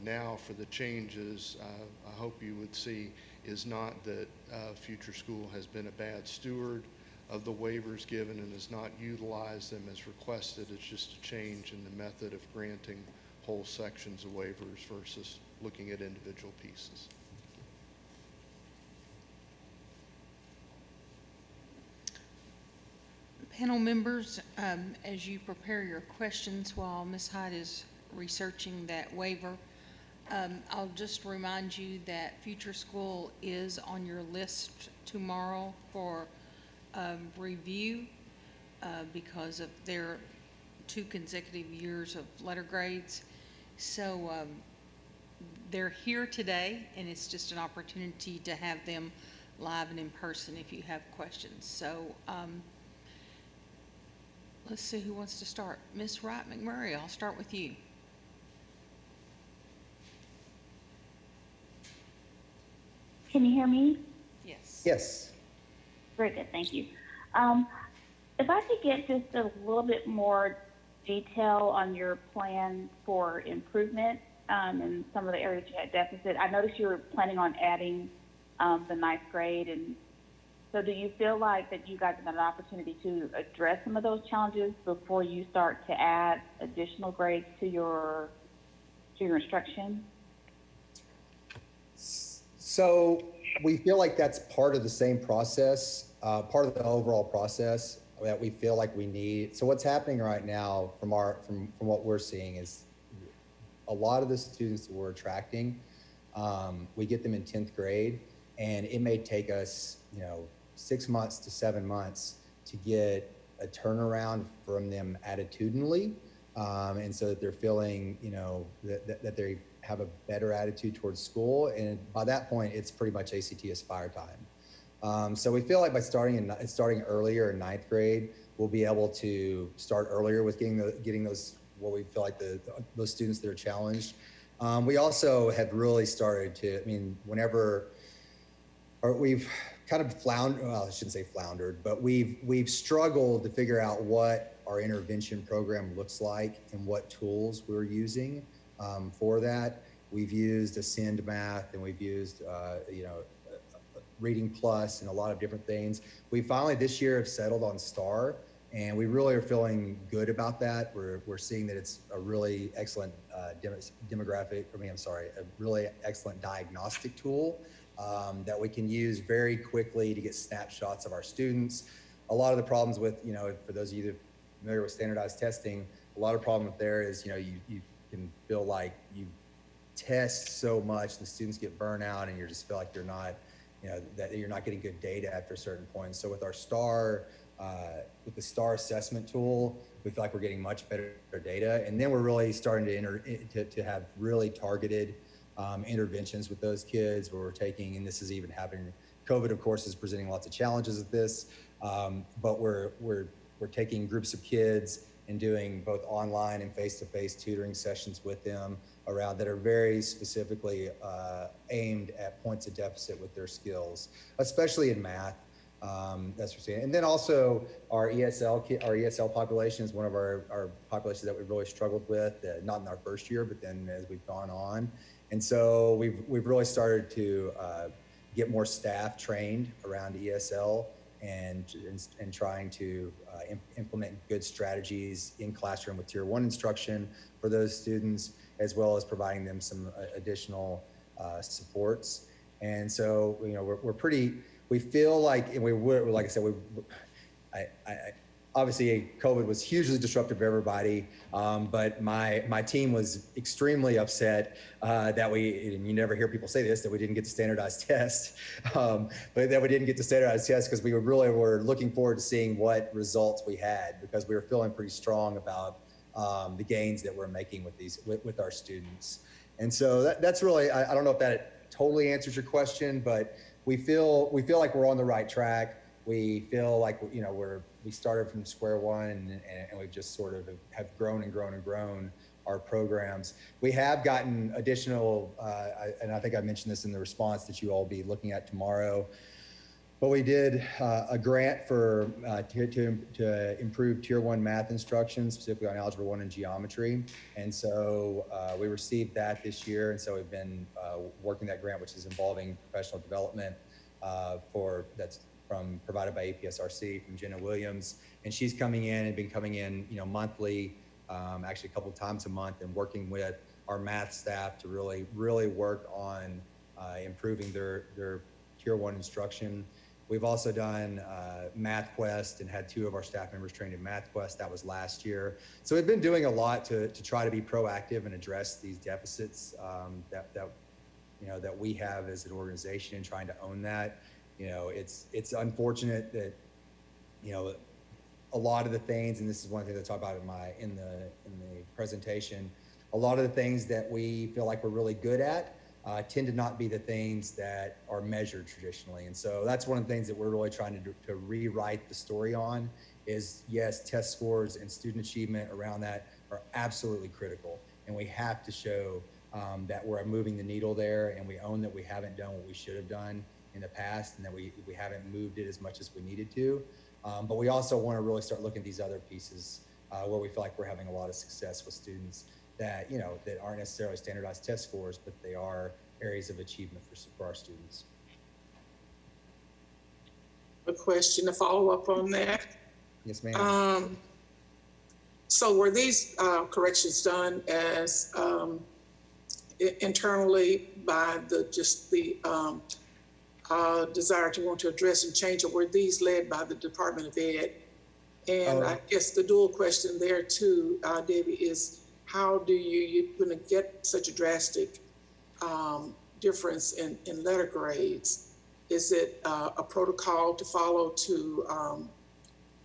now for the changes, I hope you would see, is not that Future School has been a bad steward of the waivers given and has not utilized them as requested. It's just a change in the method of granting whole sections of waivers versus looking at individual pieces.
Panel members, as you prepare your questions while Ms. Hyde is researching that waiver, I'll just remind you that Future School is on your list tomorrow for review because of their 2 consecutive years of letter grades. So they're here today, and it's just an opportunity to have them live and in person if you have questions. So let's see who wants to start. Ms. Wright McMurray, I'll start with you.
Can you hear me?
Yes.
Yes. Very good, thank you. If I could get just a little bit more detail on your plan for improvement in some of the areas you had deficit. I noticed you were planning on adding the 9th grade, and so do you feel like that you guys have an opportunity to address some of those challenges before you start to add additional grades to your instruction? So we feel like that's part of the same process, part of the overall process that we feel like we need. So what's happening right now from what we're seeing is a lot of the students that we're attracting, we get them in 10th grade, and it may take us, 6 months to 7 months to get a turnaround from them attitudinally, and so that they're feeling, that they have a better attitude towards school. And by that point, it's pretty much ACT Aspire time. So we feel like by starting earlier in 9th grade, we'll be able to start earlier with getting those what we feel like those students that are challenged. We also have really started to, I mean, we've kind of floundered, well, I shouldn't say floundered, but we've struggled to figure out what our intervention program looks like and what tools we're using for that. We've used Ascend Math, and we've used, Reading Plus and a lot of different things. We finally this year have settled on STAR, and we really are feeling good about that. We're seeing that it's a really excellent a really excellent diagnostic tool that we can use very quickly to get snapshots of our students. A lot of the problems with, for those of you that are familiar with standardized testing, a lot of problem with there is, you can feel like you test so much, the students get burnt out, and you just feel like you're not, that you're not getting good data after a certain point. So with our STAR, with the STAR assessment tool, we feel like we're getting much better data. And then we're really starting to have really targeted interventions with those kids where we're taking, and this is even happening, COVID, of course, is presenting lots of challenges with this, but we're taking groups of kids and doing both online and face-to-face tutoring sessions with them around that are very specifically aimed at points of deficit with their skills, especially in math. That's what we're seeing. And then also our ESL population is one of our populations that we've really struggled with, not in our first year, but then as we've gone on. And so we've really started to get more staff trained around ESL and trying to implement good strategies in classroom with Tier 1 instruction for those students, as well as providing them some additional supports. And so, we feel like, and like I said, obviously COVID was hugely disruptive for everybody, but my team was extremely upset that and you never hear people say this, that we didn't get to standardized test, but that we didn't get to standardized test because we were looking forward to seeing what results we had, because we were feeling pretty strong about the gains that we're making with our students. And so that's really, I don't know if that totally answers your question, but we feel like we're on the right track. We feel like, we started from square one and we've just sort of have grown and grown and grown our programs. We have gotten additional, and I think I mentioned this in the response that you all will be looking at tomorrow, but we did a grant for to improve Tier 1 math instruction, specifically on Algebra 1 and geometry. And so we received that this year. And so we've been working that grant, which is involving professional development that's provided by APSRC from Jenna Williams. And she's coming in and been coming in, monthly, actually a couple of times a month, and working with our math staff to really, really work on improving their Tier 1 instruction. We've also done MathQuest and had 2 of our staff members trained in MathQuest. That was last year. So we've been doing a lot to try to be proactive and address these deficits that we have as an organization, and trying to own that. It's unfortunate that, a lot of the things, and this is one thing I talk about in the presentation, a lot of the things that we feel like we're really good at tend to not be the things that are measured traditionally. And so that's one of the things that we're really trying to rewrite the story on is, yes, test scores and student achievement around that are absolutely critical. And we have to show that we're moving the needle there, and we own that we haven't done what we should have done in the past, and that we haven't moved it as much as we needed to. But we also want to really start looking at these other pieces where we feel like we're having a lot of success with students that, that aren't necessarily standardized test scores, but they are areas of achievement for our students.
A question to follow up on that.
Yes, ma'am.
So were these corrections done as internally by the desire to want to address and change, or were these led by the Department of Ed? And I guess the dual question there too, Debbie, is how do you're going to get such a drastic difference in letter grades? Is it a protocol to follow to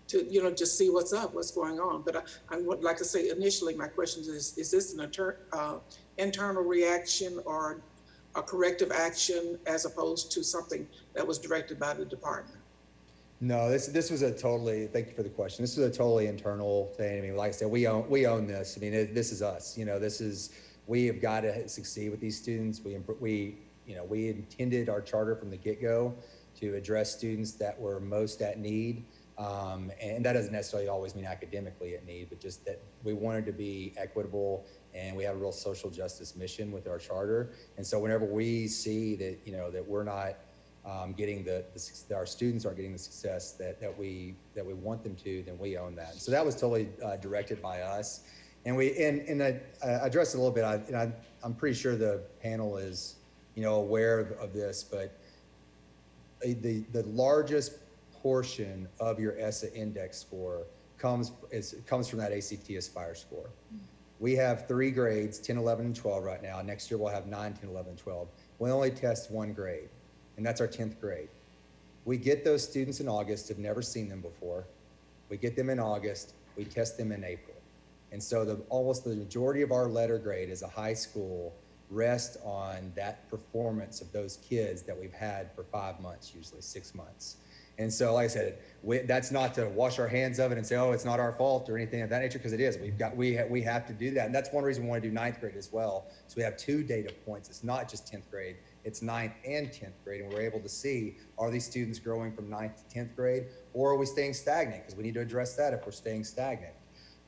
just see what's going on? But I would like to say initially, my question is this an internal reaction or a corrective action as opposed to something that was directed by the department?
No, this was thank you for the question. This is a totally internal thing. I mean, like I said, we own this. I mean, this is us. we have got to succeed with these students. We intended our charter from the get-go to address students that were most at need. And that doesn't necessarily always mean academically at need, but just that we wanted to be equitable, and we have a real social justice mission with our charter. And so whenever we see that, that we're not getting our students aren't getting the success that we want them to, then we own that. So that was totally directed by us. And I addressed it a little bit. I'm pretty sure the panel is, aware of this, but the largest portion of your ESSA index score comes from that ACT Aspire score. We have 3 grades, 10, 11, and 12 right now. Next year we'll have 9, 10, 11, and 12. We only test 1 grade, and that's our 10th grade. We get those students in August, have never seen them before. We get them in August, we test them in April. And so almost the majority of our letter grade as a high school rests on that performance of those kids that we've had for 5 months, usually 6 months. And so, like I said, that's not to wash our hands of it and say, oh, it's not our fault or anything of that nature, because it is. We have to do that. And that's one reason we want to do 9th grade as well. So we have 2 data points. It's not just 10th grade, it's 9th and 10th grade. And we're able to see, are these students growing from 9th to 10th grade, or are we staying stagnant? Because we need to address that if we're staying stagnant.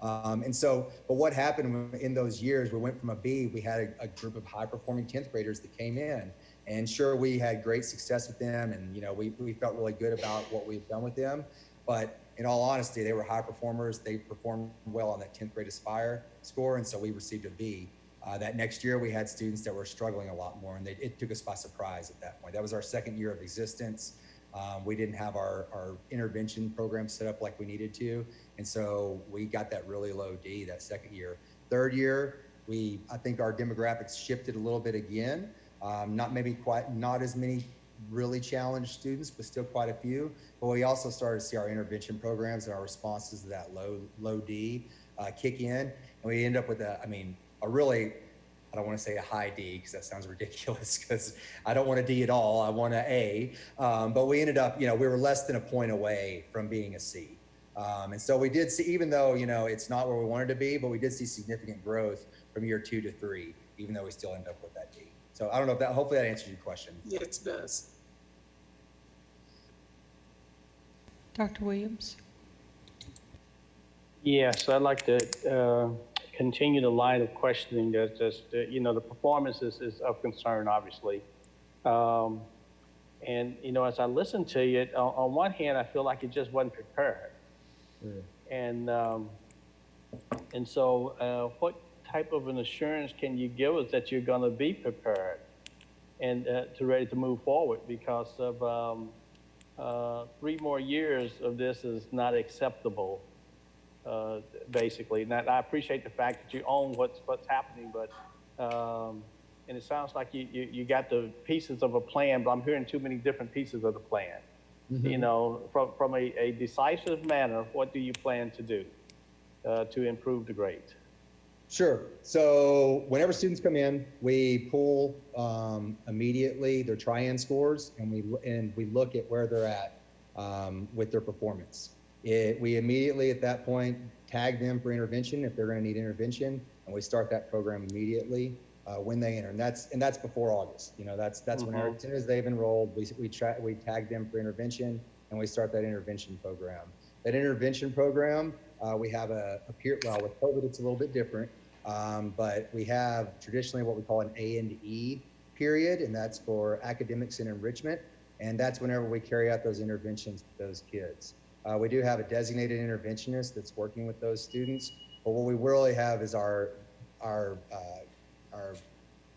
But what happened in those years, we went from a B, we had a group of high performing 10th graders that came in, and sure, we had great success with them, and we felt really good about what we've done with them. But in all honesty, they were high performers. They performed well on that 10th grade Aspire score, and so we received a B. That next year, we had students that were struggling a lot more, and it took us by surprise at that point. That was our 2nd year of existence. We didn't have our intervention program set up like we needed to, and so we got that really low D that 2nd year. 3rd year, I think our demographics shifted a little bit again. Not as many really challenged students, but still quite a few. But we also started to see our intervention programs and our responses to that low D kick in, and we end up with a really, I don't want to say a high D because that sounds ridiculous, because I don't want a D at all. I want an A. But we ended up, we were less than a point away from being a C. And so we did see, even though, it's not where we wanted to be, but we did see significant growth from year 2 to 3, even though we still end up with that D. So I don't know if hopefully that answers your question.
Yes, it does.
Dr. Williams?
Yes, I'd like to continue the line of questioning. That the performance is of concern, obviously. And, as I listen to you, on one hand, I feel like it just wasn't prepared. And so what type of an assurance can you give us that you're going to be prepared and ready to move forward? Because of 3 more years of this is not acceptable, basically. And I appreciate the fact that you own what's happening, but and it sounds like you got the pieces of a plan, but I'm hearing too many different pieces of the plan. Mm-hmm. From a decisive manner, what do you plan to do to improve the grade?
Sure. So whenever students come in, we pull immediately their tri-end scores, and we look at where they're at with their performance. We immediately at that point tag them for intervention if they're going to need intervention, and we start that program immediately when they enter. And that's before August. That's mm-hmm. When as soon as they've enrolled, we tag them for intervention, and we start that intervention program. That intervention program, we have a peer. Well, with COVID, it's a little bit different. But we have traditionally what we call an A&E period, and that's for academics and enrichment. And that's whenever we carry out those interventions with those kids. We do have a designated interventionist that's working with those students, but what we really have is our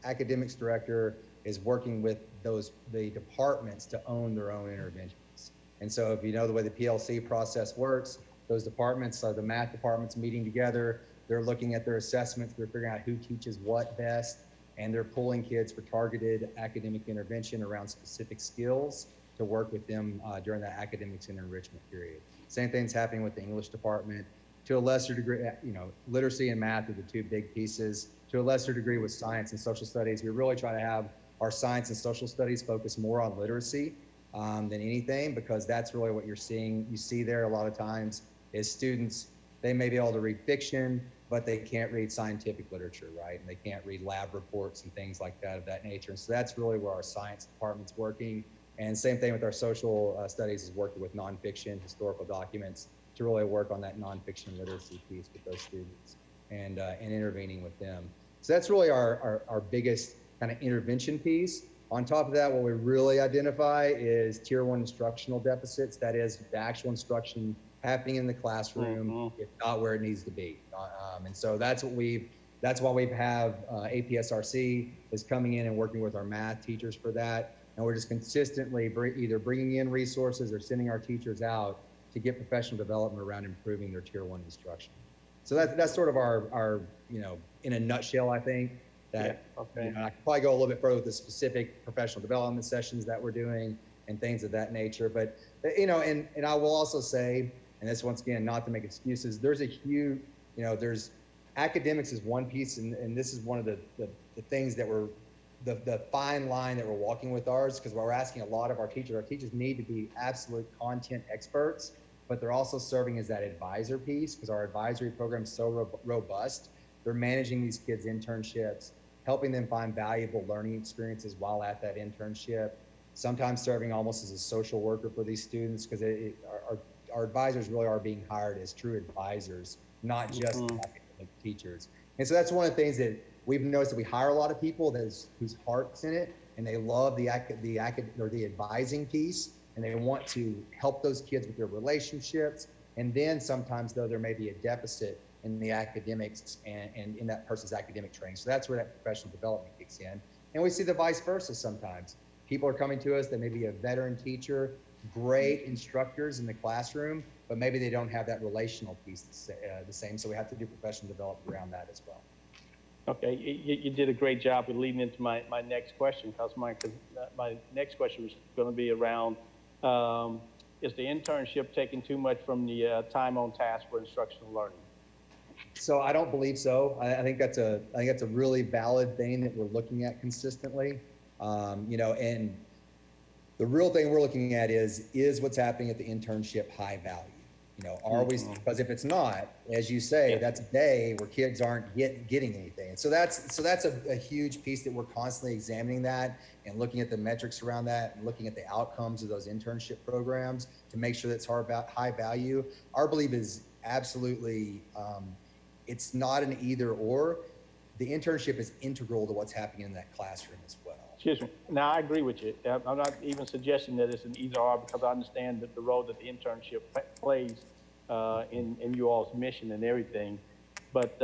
academics director is working with the departments to own their own interventions. And so if you know the way the PLC process works, those departments, the math departments meeting together, they're looking at their assessments, they're figuring out who teaches what best, and they're pulling kids for targeted academic intervention around specific skills to work with them during that academics and enrichment period. Same thing's happening with the English department. To a lesser degree, literacy and math are the 2 big pieces. To a lesser degree with science and social studies, we really try to have our science and social studies focus more on literacy than anything, because that's really what you're seeing. You see there a lot of times is students, they may be able to read fiction, but they can't read scientific literature, right? And they can't read lab reports and things like that of that nature. And so that's really where our science department's working. And same thing with our social studies is working with nonfiction, historical documents to really work on that nonfiction literacy piece with those students and intervening with them. So that's really our biggest kind of intervention piece. On top of that, what we really identify is tier 1 instructional deficits. That is the actual instruction happening in the classroom, if not where it needs to be. And so that's why we have APSRC is coming in and working with our math teachers for that. And we're just consistently either bringing in resources or sending our teachers out to get professional development around improving their tier 1 instruction. So that's sort of our in a nutshell, I think. That, I could probably go a little bit further with the specific professional development sessions that we're doing and things of that nature. But, and I will also say, and this once again, not to make excuses, there's a huge, there's academics is one piece, and this is one of the things that we're, the fine line that we're walking with ours, because we're asking a lot of our teachers need to be absolute content experts, but they're also serving as that advisor piece, because our advisory program is so robust. They're managing these kids' internships, helping them find valuable learning experiences while at that internship, sometimes serving almost as a social worker for these students, because our advisors really are being hired as true advisors, not just academic teachers. And so that's one of the things that we've noticed, that we hire a lot of people whose heart's in it, and they love the advising piece, and they want to help those kids with their relationships. And then sometimes, though, there may be a deficit in the academics and in that person's academic training. So that's where that professional development kicks in. And we see the vice versa sometimes. People are coming to us that may be a veteran teacher, great instructors in the classroom, but maybe they don't have that relational piece the same. So we have to do professional development around that as well.
Okay, you did a great job of leading into my next question, because my next question was going to be around, is the internship taking too much from the time on task for instructional learning?
So I don't believe so. I think that's a really valid thing that we're looking at consistently. And the real thing we're looking at is what's happening at the internship high value? Are we, because if it's not, as you say, that's a day where kids aren't getting anything. And so that's a huge piece that we're constantly examining that and looking at the metrics around that and looking at the outcomes of those internship programs to make sure that's high value. Our belief is absolutely, it's not an either or. The internship is integral to what's happening in that classroom as well.
Excuse me. Now, I agree with you. I'm not even suggesting that it's an either or, because I understand that the role that the internship plays in you all's mission and everything. But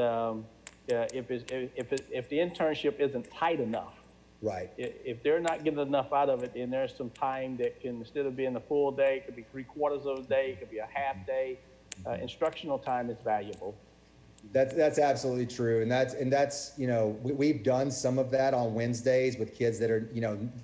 if the internship isn't tight enough,
right?
If they're not getting enough out of it, then there's some time that can, instead of being a full day, it could be 3/4 of a day, it could be a half day. Instructional time is valuable.
That's absolutely true. And that's, we've done some of that on Wednesdays with kids that are,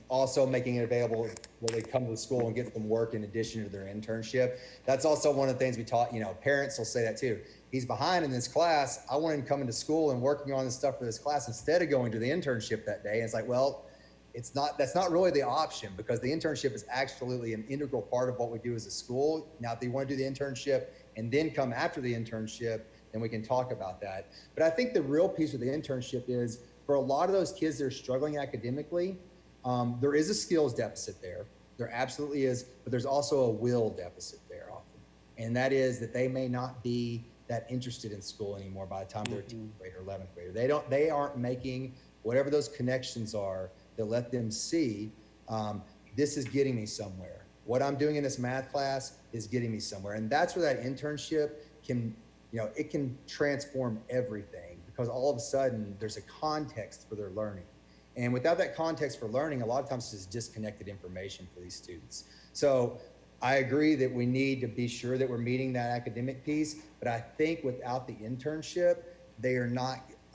also making it available where they come to the school and get some work in addition to their internship. That's also one of the things we taught, parents will say that too. He's behind in this class. I want him coming to school and working on this stuff for this class instead of going to the internship that day. And it's like, well, that's not really the option, because the internship is absolutely an integral part of what we do as a school. Now, if they want to do the internship and then come after the internship, then we can talk about that. But I think the real piece of the internship is, for a lot of those kids that are struggling academically, there is a skills deficit there. There absolutely is, but there's also a will deficit there often. And that is that they may not be that interested in school anymore by the time they're a 10th grade or 11th grader. They aren't making whatever those connections are that let them see, this is getting me somewhere. What I'm doing in this math class is getting me somewhere. And that's where that internship can, it can transform everything, because all of a sudden there's a context for their learning. And without that context for learning, a lot of times it's just disconnected information for these students. So I agree that we need to be sure that we're meeting that academic piece, but I think without the internship,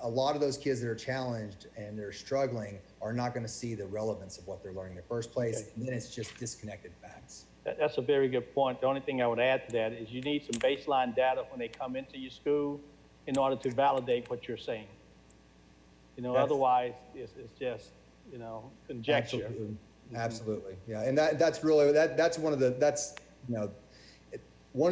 a lot of those kids that are challenged and they're struggling are not going to see the relevance of what they're learning in the first place. Okay. And then it's just disconnected facts.
That's a very good point. The only thing I would add to that is you need some baseline data when they come into your school in order to validate what you're saying. Otherwise it's just, conjecture.
Absolutely. Yeah. And that's really, that's one of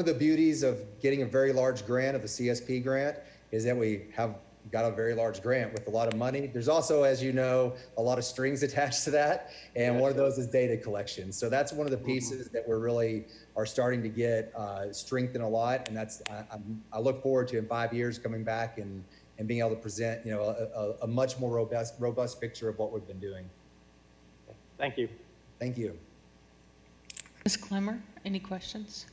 the beauties of getting a very large grant, of the CSP grant, is that we have got a very large grant with a lot of money. There's also, as you know, a lot of strings attached to that. And one of those is data collection. So that's one of the pieces that we're really are starting to get strengthened a lot. And that's, I look forward to in 5 years coming back and being able to present, you know, a much more robust picture of what we've been doing.
Thank you.
Thank you.
Ms. Clemmer, any questions?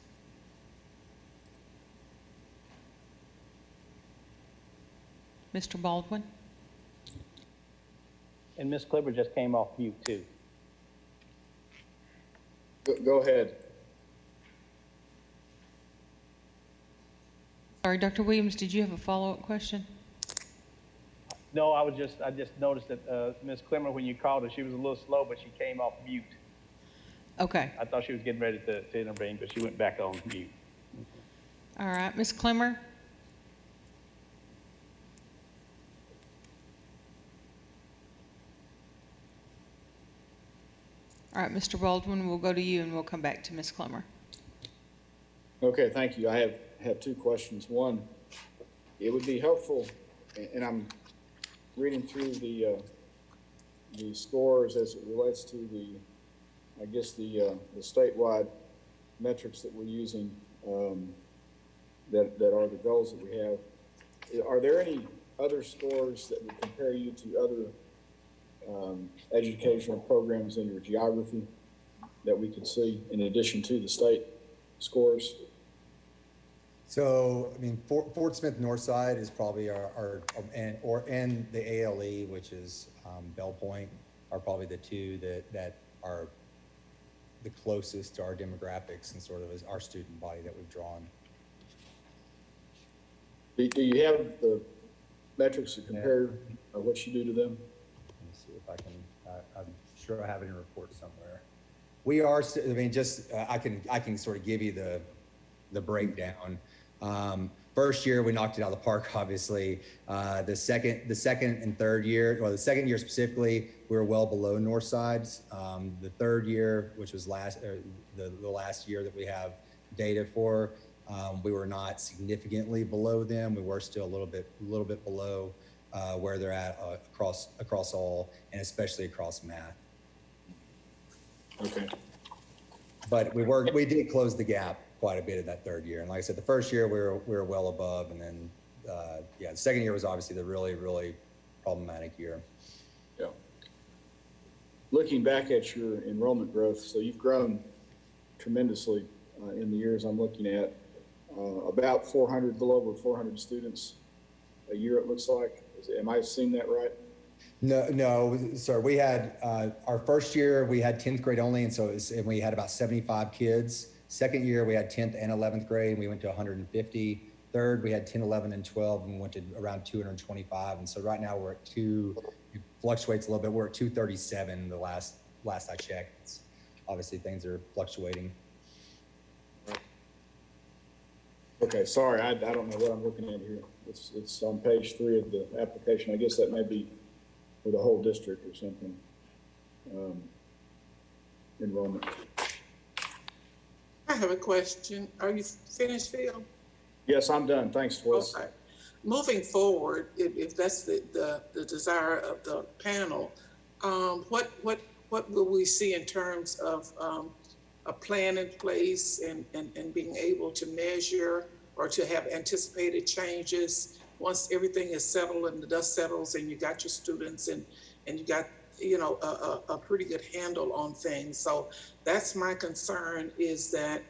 Mr. Baldwin?
And Ms. Clipper just came off mute too.
Go ahead.
Sorry, Dr. Williams, did you have a follow-up question?
No, I just noticed that Ms. Clemmer, when you called her, she was a little slow, but she came off mute.
Okay.
I thought she was getting ready to intervene, but she went back on mute.
All right, Ms. Clemmer? All right, Mr. Baldwin, we'll go to you and we'll come back to Ms. Clemmer.
Okay, thank you. I have two questions. One, it would be helpful, and I'm reading through the scores as it relates to the statewide metrics that we're using, that are the goals that we have. Are there any other scores that would compare you to other educational programs in your geography that we could see in addition to the state scores?
So, I mean, Fort Smith Northside is probably and the ALE, which is Bell Point, are probably the two that are the closest to our demographics and sort of as our student body that we've drawn.
Do you have the metrics to compare what you do to them?
Let me see if I can, I'm sure I have it in a report somewhere. We are, I mean, just, I can sort of give you the breakdown. First year, we knocked it out of the park, obviously. The second and third year, well, the second year specifically, we were well below Northside's. The third year, which was the last year that we have data for, we were not significantly below them. We were still a little bit below where they're at across all, and especially across math.
Okay.
But we did close the gap quite a bit in that third year. And like I said, the first year we were well above, and then the second year was obviously the really problematic year.
Yeah. Looking back at your enrollment growth, so you've grown tremendously in the years I'm looking at. About 400, a little over 400 students a year, it looks like. Am I seeing that right?
No, sir. We had our first year we had 10th grade only, and we had about 75 kids. Second year we had 10th and 11th grade, and we went to 150. Third, we had 10, 11, and 12, and we went to around 225. And so right now we're at it fluctuates a little bit. We're at 237 the last I checked. Obviously things are fluctuating.
Okay, sorry, I don't know what I'm looking at here. It's on page 3 of the application. I guess that may be for the whole district or something. Enrollment.
I have a question. Are you finished, Phil?
Yes, I'm done. Thanks, Phyllis. Okay.
Moving forward, if that's the desire of the panel, what will we see in terms of a plan in place and being able to measure or to have anticipated changes once everything is settled and the dust settles and you got your students and you got, you know, a pretty good handle on things. So that's my concern, is that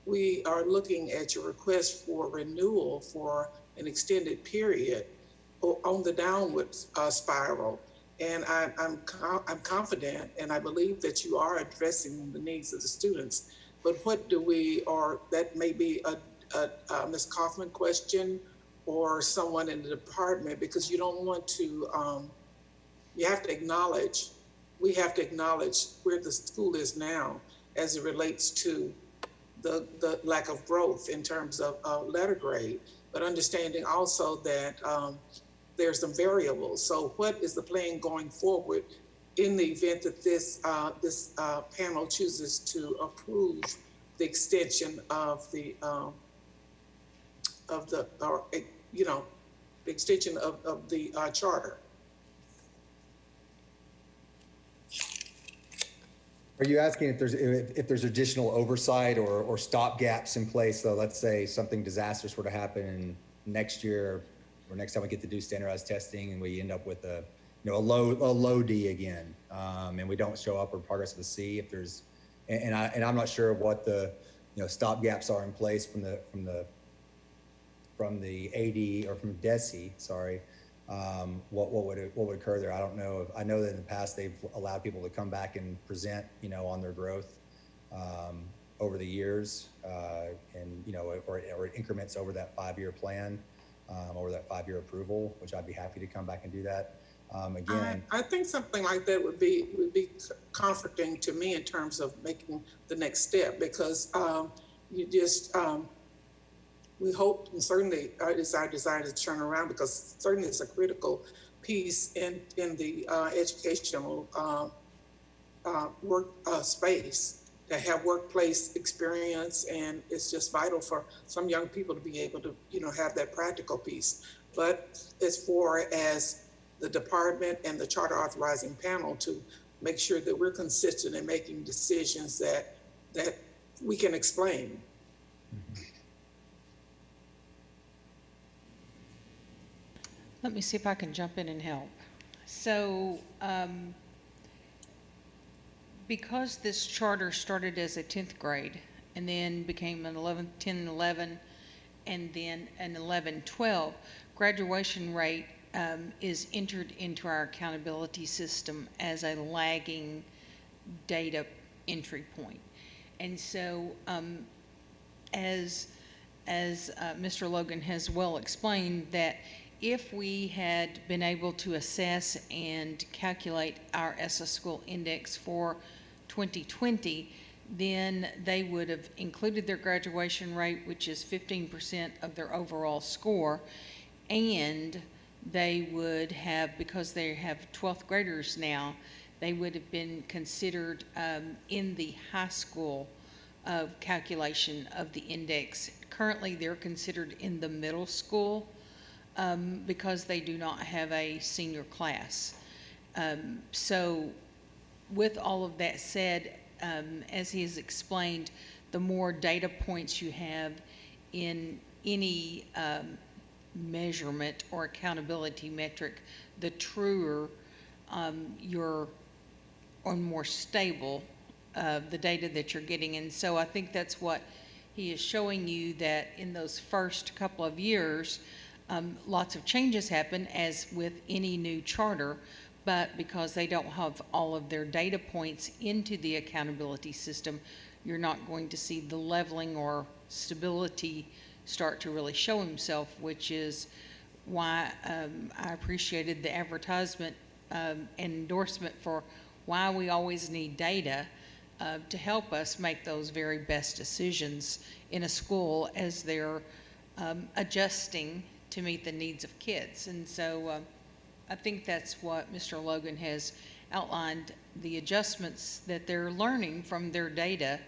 we are looking at your request for renewal for an extended period on the downward spiral. And I'm confident, and I believe that you are addressing the needs of the students. But what do we, or that may be a Ms. Kaufman question or someone in the department, because you don't want to, you have to acknowledge, we have to acknowledge where the school is now as it relates to the lack of growth in terms of letter grade, but understanding also that there's some variables. So what is the plan going forward in the event that this panel chooses to approve the extension of the extension of the charter.
Are you asking if there's additional oversight or stop gaps in place? So let's say something disastrous were to happen next year or next time we get to do standardized testing and we end up with a low D again, and we don't show up or progress of a C. If there's, and I'm not sure what the stop gaps are in place from the AD or from DESI. Sorry. What would occur there? I don't know. I know that in the past they've allowed people to come back and present, on their growth over the years, and or increments over that 5-year plan, over that 5-year approval, which I'd be happy to come back and do that. Again,
I think something like that would be comforting to me in terms of making the next step, because you just. We hope, and certainly it's our desire to turn around, because certainly it's a critical piece in the educational work space to have workplace experience, and it's just vital for some young people to be able to have that practical piece. But as far as the department and the Charter Authorizing Panel to make sure that we're consistent in making decisions that we can explain.
mm-hmm.
Let me see if I can jump in and help. So, because this charter started as a 10th grade and then became an 11, 10 and 11, and then an 11, 12, graduation rate is entered into our accountability system as a lagging data entry point. And so, as Mr. Logan has well explained, that if we had been able to assess and calculate our ESSA school index for 2020, then they would have included their graduation rate, which is 15% of their overall score, and they would have, because they have 12th graders now, they would have been considered in the high school calculation of the index. Currently, they're considered in the middle school because they do not have a senior class. So with all of that said, as he has explained, the more data points you have in any measurement or accountability metric, the truer or more stable the data that you're getting. And so I think that's what he is showing you, that in those first couple of years, lots of changes happen, as with any new charter, but because they don't have all of their data points into the accountability system, you're not going to see the leveling or stability start to really show himself, which is why I appreciated the advertisement and endorsement for why we always need data to help us make those very best decisions in a school as they're adjusting to meet the needs of kids. And so I think that's what Mr. Logan has outlined, the adjustments that they're learning from their data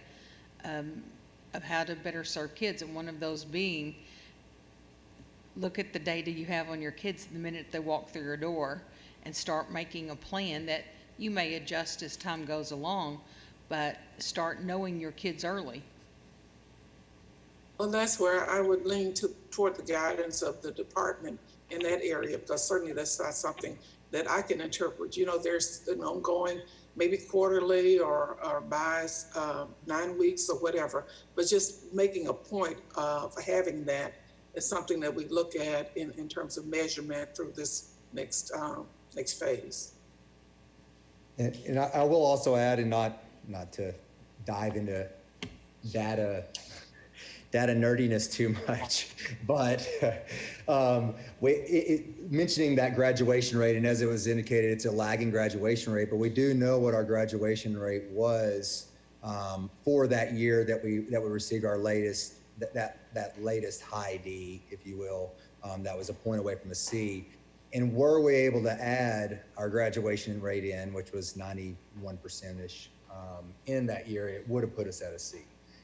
of how to better serve kids. And one of those being, look at the data you have on your kids the minute they walk through your door and start making a plan that you may adjust as time goes along, but start knowing your kids early.
Well, that's where I would lean toward the guidance of the department in that area, because certainly that's not something that I can interpret. There's an ongoing, maybe quarterly or by 9 weeks or whatever, but just making a point of having that is something that we look at in terms of measurement through this next phase.
And I will also add, and not to dive into data nerdiness too much, but mentioning that graduation rate, and as it was indicated, it's a lagging graduation rate, but we do know what our graduation rate was for that year that we received our latest, that latest high D, if you will, that was a point away from a C. And were we able to add our graduation rate in, which was 91%-ish in that year, it would have put us at a C.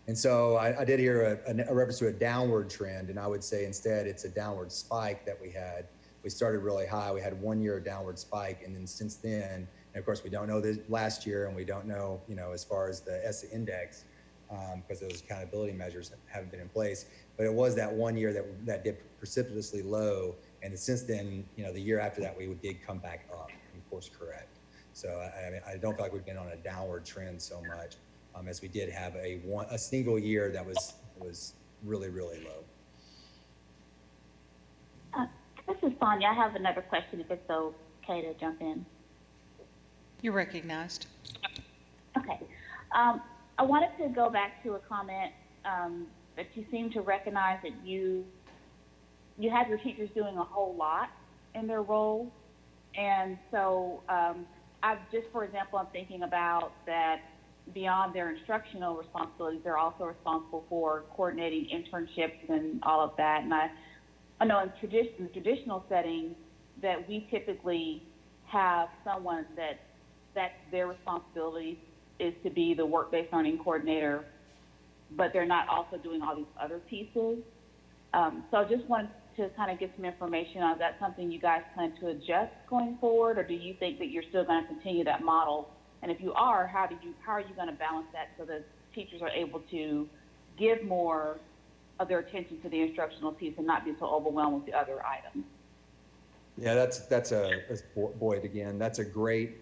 And so I did hear a reference to a downward trend, and I would say instead it's a downward spike that we had we started really high. We had 1 year of downward spike, and then since then, and of course we don't know this last year, and we don't know, as far as the ESSA index, because those accountability measures haven't been in place. But it was that 1 year that dipped precipitously low, and since then, the year after that, we did come back up and course correct. So I don't feel like we've been on a downward trend so much, as we did have a single year that was really, really low. This is Sonia. I have another question, if it's okay to jump in.
You're recognized.
Okay. I wanted to go back to a comment that you seem to recognize that you have your teachers doing a whole lot in their role. And so for example, I'm thinking about that beyond their instructional responsibilities, they're also responsible for coordinating internships and all of that. And I know in the traditional setting that we typically have someone that's their responsibility is to be the work-based learning coordinator, but they're not also doing all these other pieces. So I just wanted to kind of get some information on, is that something you guys plan to adjust going forward, or do you think that you're still going to continue that model? And if you are, how are you going to balance that so that teachers are able to give more of their attention to the instructional piece and not be so overwhelmed with the other items?
Yeah, Boyd again. That's a great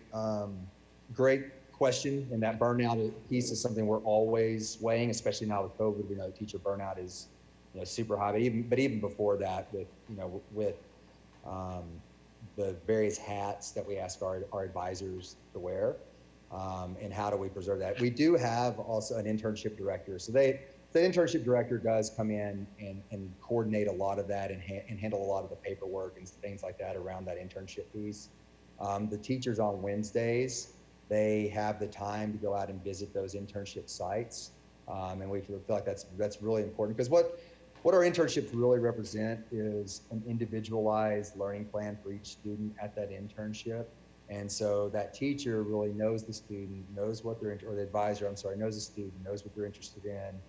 question, and that burnout piece is something we're always weighing, especially now with COVID. We know teacher burnout is super high, but even before that, with the various hats that we ask our advisors to wear, and how do we preserve that? We do have also an internship director, so the internship director does come in and coordinate a lot of that and handle a lot of the paperwork and things like that around that internship piece. The teachers on Wednesdays, they have the time to go out and visit those internship sites, and we feel like that's really important, because what our internships really represent is an individualized learning plan for each student at that internship. And so that teacher really knows the student, knows what or the advisor, knows the student, knows what they're interested in,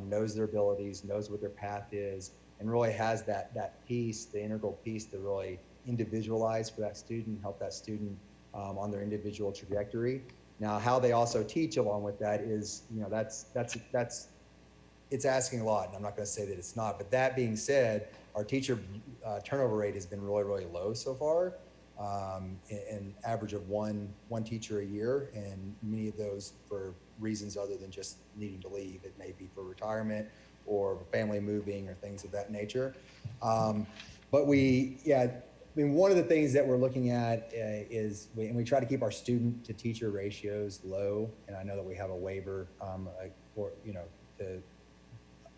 knows their abilities, knows what their path is, and really has that piece, the integral piece, to really individualize for that student, help that student on their individual trajectory. Now, how they also teach along with that is, it's asking a lot, and I'm not going to say that it's not. But that being said, our teacher turnover rate has been really, really low so far, an average of one teacher a year, and many of those for reasons other than just needing to leave. It may be for retirement or family moving or things of that nature. But one of the things that we're looking at is, we try to keep our student to teacher ratios low, and I know that we have a waiver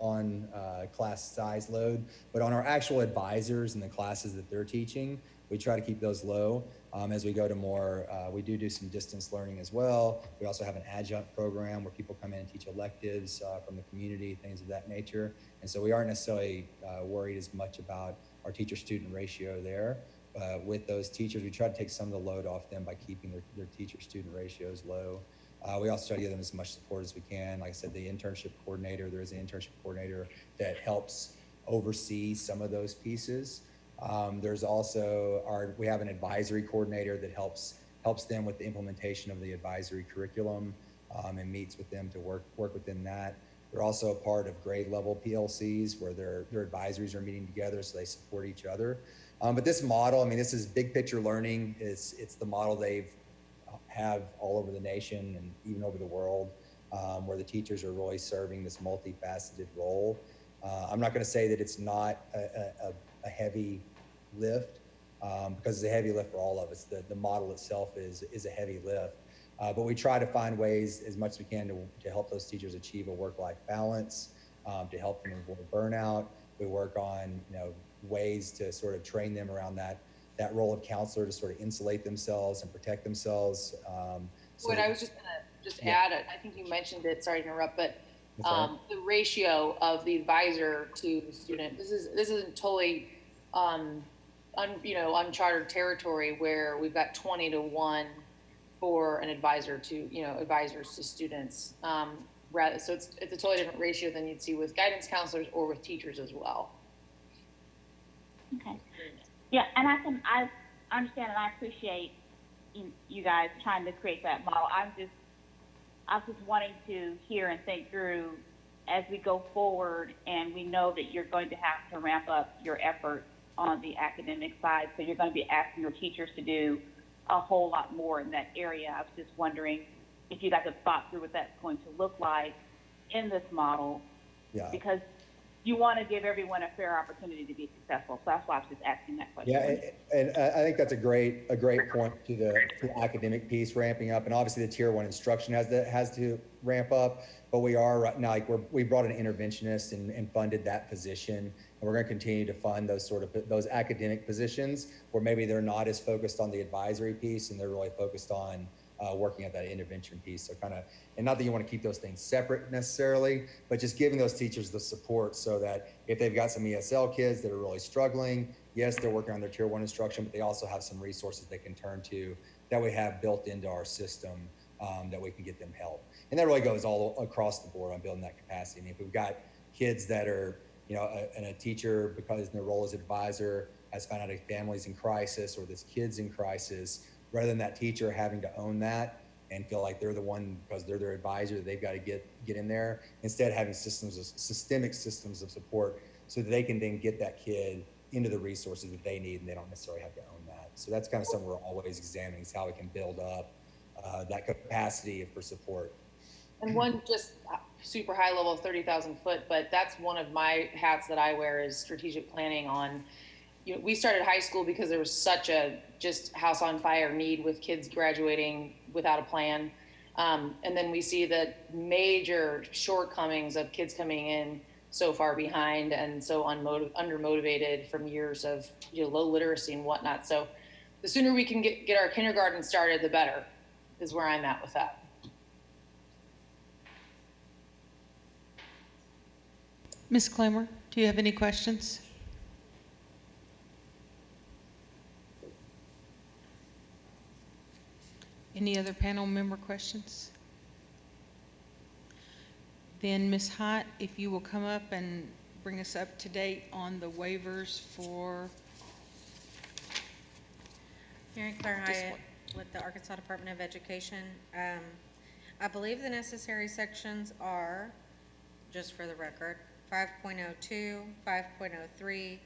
on class size load, but on our actual advisors and the classes that they're teaching, we try to keep those low. As we go to more, we do some distance learning as well. We also have an adjunct program where people come in and teach electives from the community, things of that nature. And so we aren't necessarily worried as much about our teacher-student ratio there. With those teachers, we try to take some of the load off them by keeping their teacher-student ratios low. We also try to give them as much support as we can. Like I said, the internship coordinator, there is an internship coordinator that helps oversee some of those pieces. There's also we have an advisory coordinator that helps them with the implementation of the advisory curriculum and meets with them to work within that. They're also a part of grade level PLCs where their advisories are meeting together, so they support each other. But this model, this is big picture learning. It's the model they've have all over the nation and even over the world, where the teachers are really serving this multifaceted role. I'm not going to say that it's not a heavy lift, because it's a heavy lift for all of us. The model itself is a heavy lift, but we try to find ways as much as we can to help those teachers achieve a work-life balance, to help them avoid burnout. We work on ways to sort of train them around that role of counselor to sort of insulate themselves and protect themselves.
What I was just going to add, I think you mentioned it, sorry to interrupt, but the ratio of the advisor to the student, this isn't totally uncharted territory where we've got 20-1 for an advisor to, advisors to students. So it's a totally different ratio than you'd see with guidance counselors or with teachers as well.
Okay. Yeah, and I understand and I appreciate you guys trying to create that model. I was just wanting to hear and think through as we go forward, and we know that you're going to have to ramp up your efforts on the academic side, so you're going to be asking your teachers to do a whole lot more in that area. I was just wondering if you guys have thought through what that's going to look like in this model,
Yeah.
because you want to give everyone a fair opportunity to be successful. So that's why I was just asking that question.
Yeah, and I think that's a great point to the academic piece ramping up, and obviously the tier 1 instruction has to ramp up. But we are right now, like we brought an interventionist and funded that position, and we're going to continue to fund those academic positions where maybe they're not as focused on the advisory piece and they're really focused on working at that intervention piece. So kind of, and not that you want to keep those things separate necessarily, but just giving those teachers the support so that if they've got some ESL kids that are really struggling, yes, they're working on their tier 1 instruction, but they also have some resources they can turn to that we have built into our system that we can get them help. And that really goes all across the board on building that capacity. And if we've got kids that are, and a teacher, because in their role as advisor, has found out a family's in crisis or this kid's in crisis, rather than that teacher having to own that and feel like they're the one, because they're their advisor, they've got to get in there, instead having systemic systems of support so that they can then get that kid into the resources that they need and they don't necessarily have to own that. So that's kind of something we're always examining, is how we can build up that capacity for support.
And one just super high level, 30,000 foot, but that's one of my hats that I wear is strategic planning on. We started high school because there was such a just house on fire need with kids graduating without a plan. And then we see the major shortcomings of kids coming in so far behind and so undermotivated from years of low literacy and whatnot. So the sooner we can get our kindergarten started, the better, is where I'm at with that.
Ms. Clemmer, do you have any questions? Any other panel member questions? Then Ms. Hott, if you will come up and bring us up to date on the waivers for
Mary Claire Hyatt with the Arkansas Department of Education. I believe the necessary sections are, just for the record, 5.02, 5.03,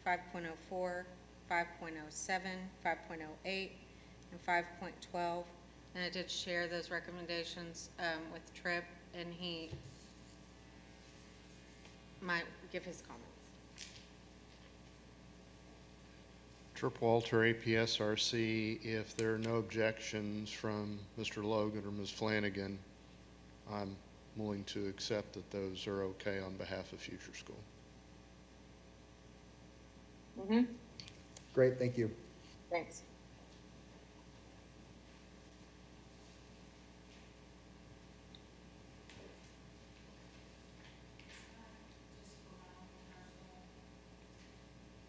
5.04, 5.07, 5.08, and 5.12. And I did share those recommendations with Tripp, and he might give his comments.
Tripp Walter, APSRC. If there are no objections from Mr. Logan or Ms. Flanagan, I'm willing to accept that those are okay on behalf of Future School.
Mm-hmm.
Great, thank you.
Thanks.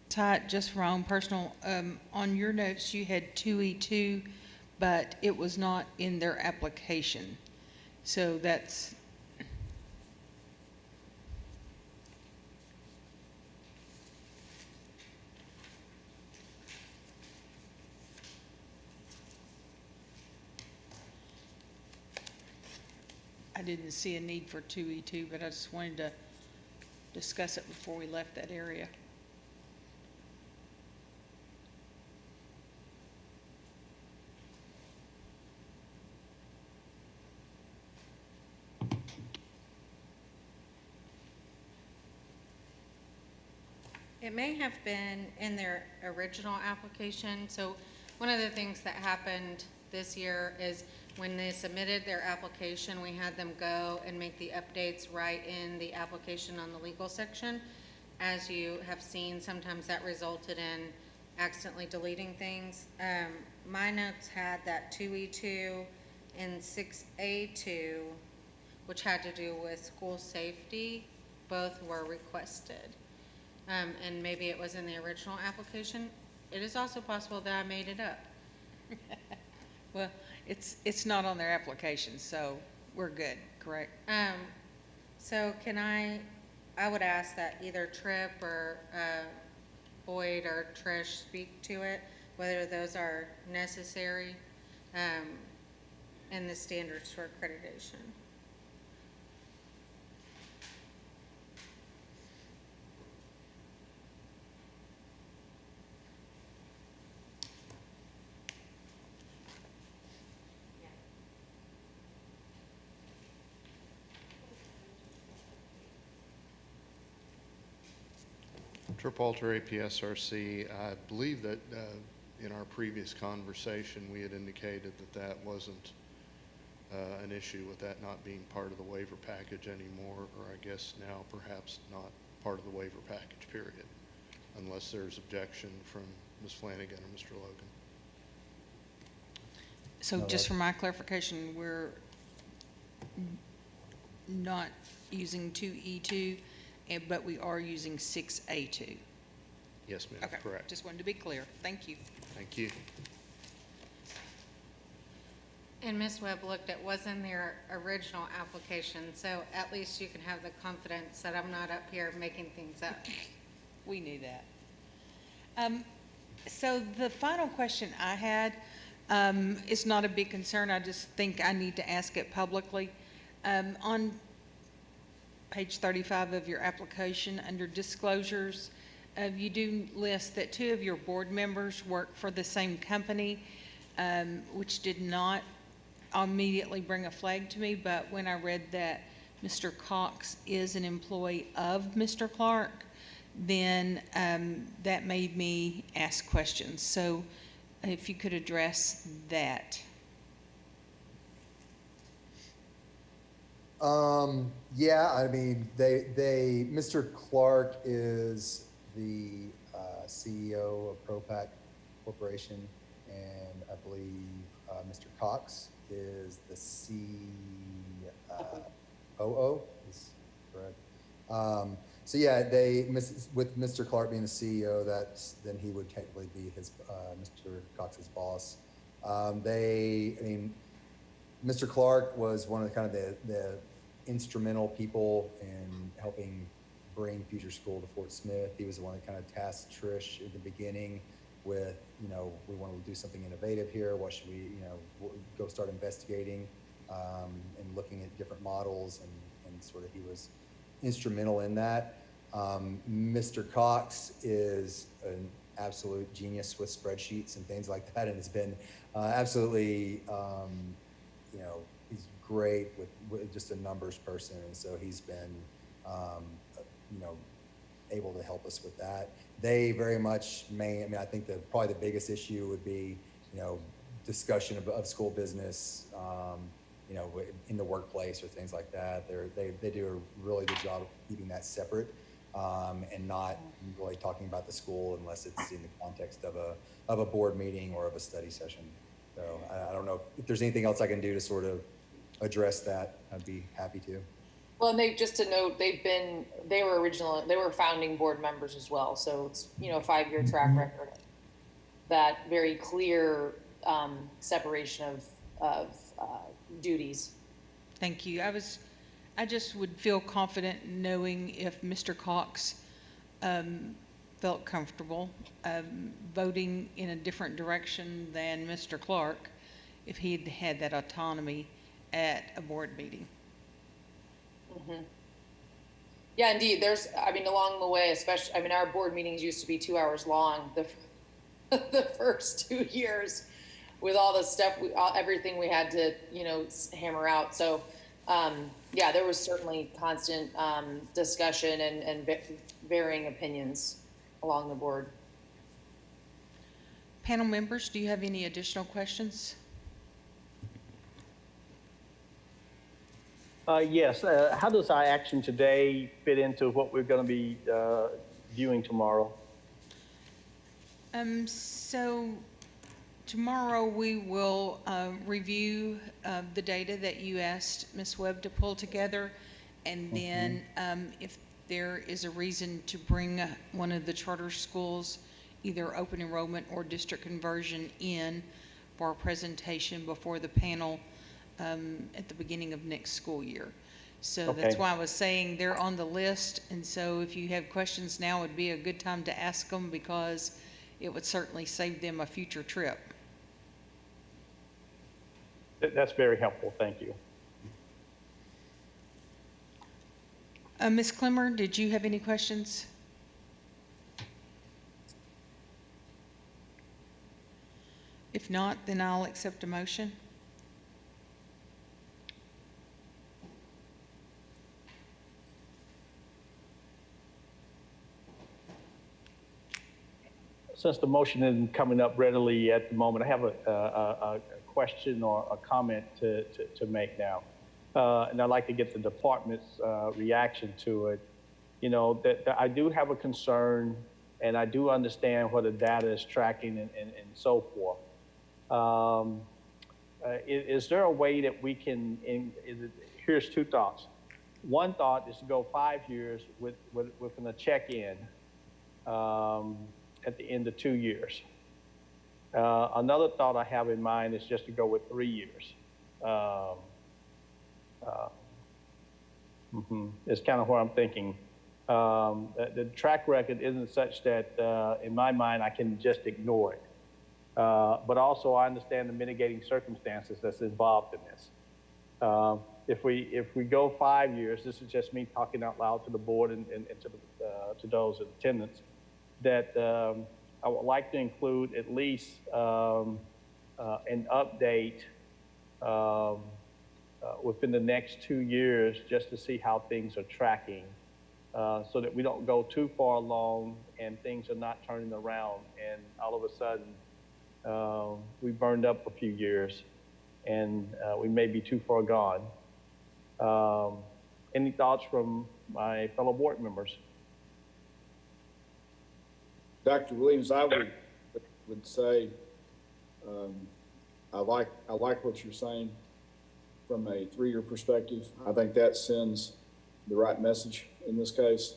Todd, just for my own personal, on your notes, you had 2E2, but it was not in their application. So that's, I didn't see a need for 2E2, but I just wanted to discuss it before we left that area.
It may have been in their original application. So one of the things that happened this year is when they submitted their application, we had them go and make the updates right in the application on the legal section. As you have seen, sometimes that resulted in accidentally deleting things. My notes had that 2E2 and 6A2, which had to do with school safety, both were requested. And maybe it was in the original application. It is also possible that I made it up.
Well, it's not on their application, so we're good, correct?
So can I would ask that either Tripp or Boyd or Trish speak to it, whether those are necessary in the standards for accreditation.
Trip Alter APSRC, I believe that in our previous conversation, we had indicated that that wasn't an issue with that not being part of the waiver package anymore, or I guess now perhaps not part of the waiver package, period, unless there's objection from Ms. Flanagan or Mr. Logan.
So just for my clarification, we're not using 2E2, but we are using 6A2.
Yes, ma'am,
Okay,
correct.
just wanted to be clear. Thank you.
Thank you.
And Ms. Webb looked at what's in their original application, so at least you can have the confidence that I'm not up here making things up.
We knew that. So the final question I had is not a big concern. I just think I need to ask it publicly. On page 35 of your application, under disclosures, you do list that 2 of your board members work for the same company, which did not immediately bring a flag to me, but when I read that Mr. Cox is an employee of Mr. Clark, then that made me ask questions. So if you could address that.
Yeah, I mean, Mr. Clark is the CEO of ProPac Corporation, and I believe Mr. Cox is the COO, is correct. So yeah, with Mr. Clark being the CEO, then he would technically be Mr. Cox's boss. Mr. Clark was one of the instrumental people in helping bring Future School to Fort Smith. He was the one that kind of tasked Trish at the beginning with, we want to do something innovative here. What should we, go start investigating and looking at different models, and sort of he was instrumental in that. Mr. Cox is an absolute genius with spreadsheets and things like that, and has been absolutely, he's great with just a numbers person, and so he's been, able to help us with that. They very much I think probably the biggest issue would be, discussion of school business, in the workplace or things like that. They do a really good job of keeping that separate, and not really talking about the school unless it's in the context of a board meeting or of a study session. So I don't know if there's anything else I can do to sort of address that. I'd be happy to.
Well, and just to note, they were founding board members as well. So it's, a 5-year track record, that very clear separation of duties.
Thank you. I just would feel confident knowing if Mr. Cox felt comfortable voting in a different direction than Mr. Clark, if he'd had that autonomy at a board meeting.
Mm-hmm. Yeah, indeed. Along the way, especially, our board meetings used to be 2 hours long the first 2 years, with all the stuff, everything we had to, hammer out. So, there was certainly constant discussion and varying opinions along the board.
Panel members, do you have any additional questions?
Yes. How does our action today fit into what we're going to be viewing tomorrow?
So tomorrow we will review the data that you asked Ms. Webb to pull together, and then if there is a reason to bring one of the charter schools, either open enrollment or district conversion, in for a presentation before the panel at the beginning of next school year. So that's
Okay.
why I was saying they're on the list, and so if you have questions now would be a good time to ask them, because it would certainly save them a future trip.
That's very helpful. Thank you.
Ms. Clemmer, did you have any questions? If not, then I'll accept a motion.
Since the motion isn't coming up readily at the moment, I have a question or a comment to make now. And I'd like to get the department's reaction to it. You know, that I do have a concern, and I do understand what the data is tracking and so forth. Is there a way that we can, here's two thoughts. One thought is to go 5 years within a check-in at the end of 2 years. Another thought I have in mind is just to go with 3 years. It's kind of where I'm thinking. The track record isn't such that, in my mind, I can just ignore it. But also, I understand the mitigating circumstances that's involved in this. If we go 5 years, this is just me talking out loud to the board and to those in attendance, that I would like to include at least an update within the next 2 years, just to see how things are tracking, so that we don't go too far along and things are not turning around, and all of a sudden we burned up a few years and we may be too far gone. Any thoughts from my fellow board members?
Dr. Williams, I would say I like what you're saying from a 3-year perspective. I think that sends the right message in this case.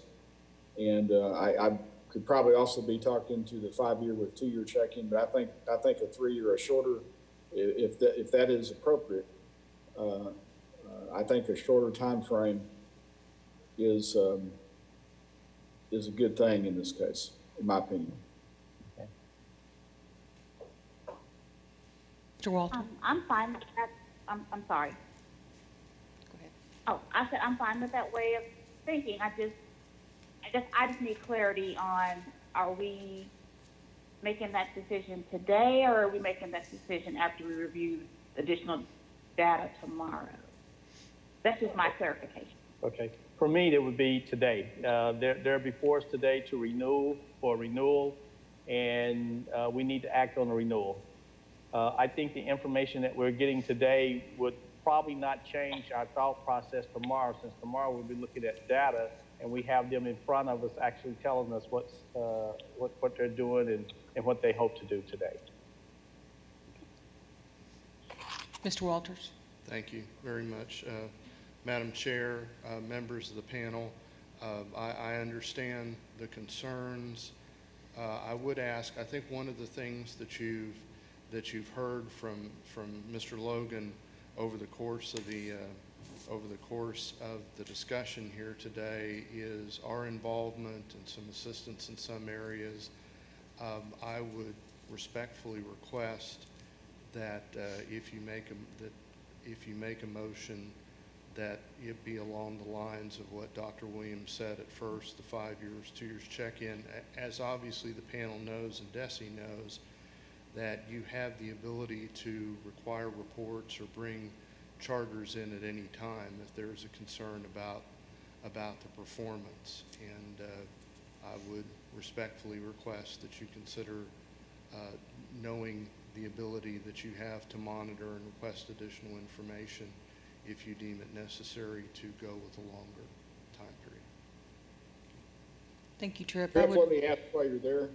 And I could probably also be talked into the 5-year with 2-year check-in, but I think a 3-year or shorter, if that is appropriate, I think a shorter time frame is a good thing in this case, in my opinion.
Okay.
Mr. Walter?
I'm fine with that. I'm sorry.
Go ahead.
Oh, I said I'm fine with that way of thinking. I just need clarity on, are we making that decision today, or are we making that decision after we review additional data tomorrow? That's just my clarification.
Okay. For me, it would be today. They're before us today to renewal, and we need to act on the renewal. I think the information that we're getting today would probably not change our thought process tomorrow, since tomorrow we'll be looking at data and we have them in front of us actually telling us what they're doing and what they hope to do today.
Mr. Walters?
Thank you very much. Madam Chair, members of the panel, I understand the concerns. I would ask, I think one of the things that you've heard from Mr. Logan over the course of the discussion here today is our involvement and some assistance in some areas. I would respectfully request that if you make a motion, that it be along the lines of what Dr. Williams said at first, the 5 years, 2 years check-in. As obviously the panel knows and Desi knows, that you have the ability to require reports or bring charters in at any time if there's a concern about the performance. And I would respectfully request that you consider knowing the ability that you have to monitor and request additional information if you deem it necessary to go with a longer time period.
Thank you, Tripp.
Tripp, let me ask while you're there.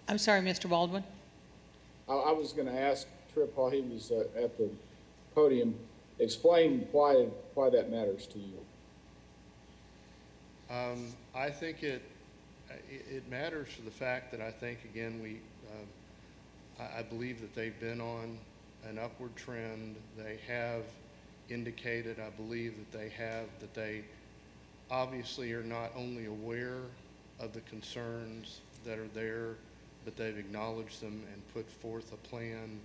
I'm sorry, Mr. Baldwin?
I was going to ask Tripp while he was at the podium, explain why that matters to you.
I think it matters for the fact that I think, again, I believe that they've been on an upward trend. They have indicated, I believe that they obviously are not only aware of the concerns that are there, but they've acknowledged them and put forth a plan,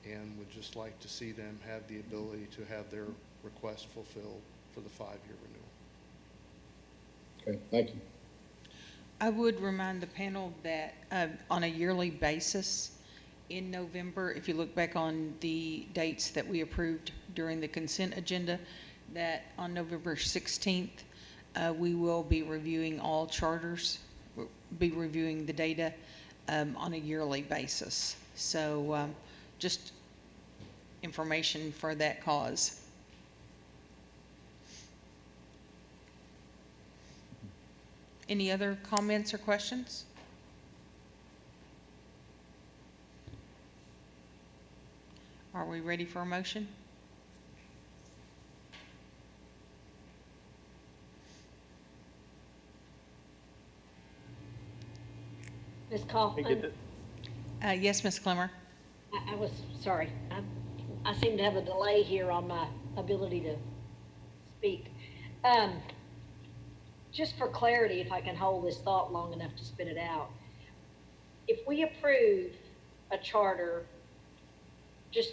and would just like to see them have the ability to have their request fulfilled for the 5-year renewal.
Okay, thank you.
I would remind the panel that on a yearly basis in November, if you look back on the dates that we approved during the consent agenda, that on November 16th, we will be reviewing all charters, be reviewing the data on a yearly basis. So just information for that cause. Any other comments or questions? Are we ready for a motion?
Ms. Kaufman?
Yes, Ms. Clemmer.
I was, sorry, I seem to have a delay here on my ability to speak. Just for clarity, if I can hold this thought long enough to spit it out. If we approve a charter just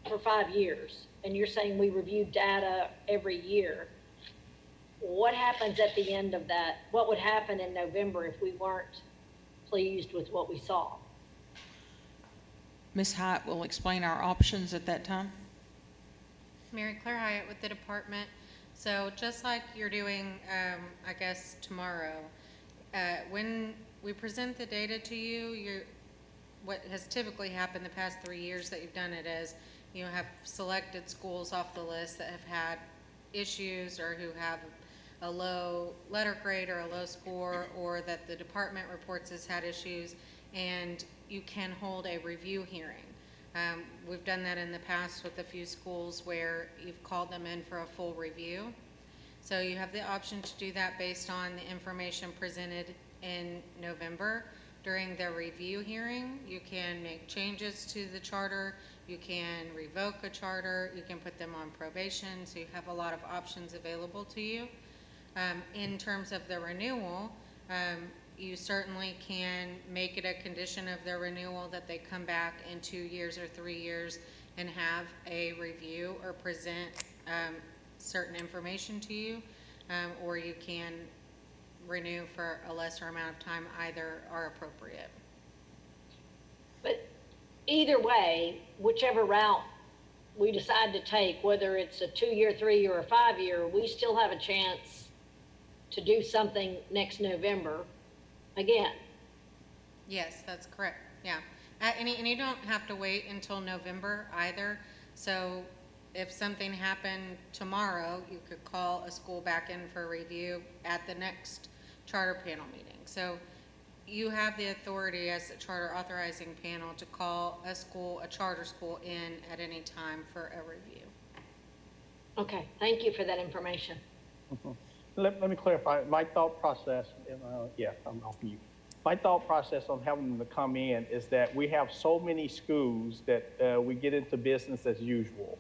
for 5 years, and you're saying we review data every year, what happens at the end of that? What would happen in November if we weren't pleased with what we saw?
Ms. Hyatt will explain our options at that time.
Mary Claire Hyatt with the department. So just like you're doing, I guess, tomorrow, when we present the data to you, what has typically happened the past 3 years that you've done it is, you have selected schools off the list that have had issues or who have a low letter grade or a low score, or that the department reports has had issues, and you can hold a review hearing. We've done that in the past with a few schools where you've called them in for a full review. So you have the option to do that based on the information presented in November. During the review hearing, you can make changes to the charter, you can revoke a charter, you can put them on probation, so you have a lot of options available to you. In terms of the renewal, you certainly can make it a condition of their renewal that they come back in 2 years or 3 years and have a review or present certain information to you, or you can renew for a lesser amount of time. Either are appropriate.
But either way, whichever route we decide to take, whether it's a 2-year, 3-year, or 5-year, we still have a chance to do something next November again.
Yes, that's correct. Yeah. And you don't have to wait until November either. So if something happened tomorrow, you could call a school back in for review at the next charter panel meeting. So you have the authority as a charter authorizing panel to call a charter school in at any time for a review.
Okay, thank you for that information.
Let me clarify my thought process. I'm off mute. My thought process on having them to come in is that we have so many schools that we get into business as usual.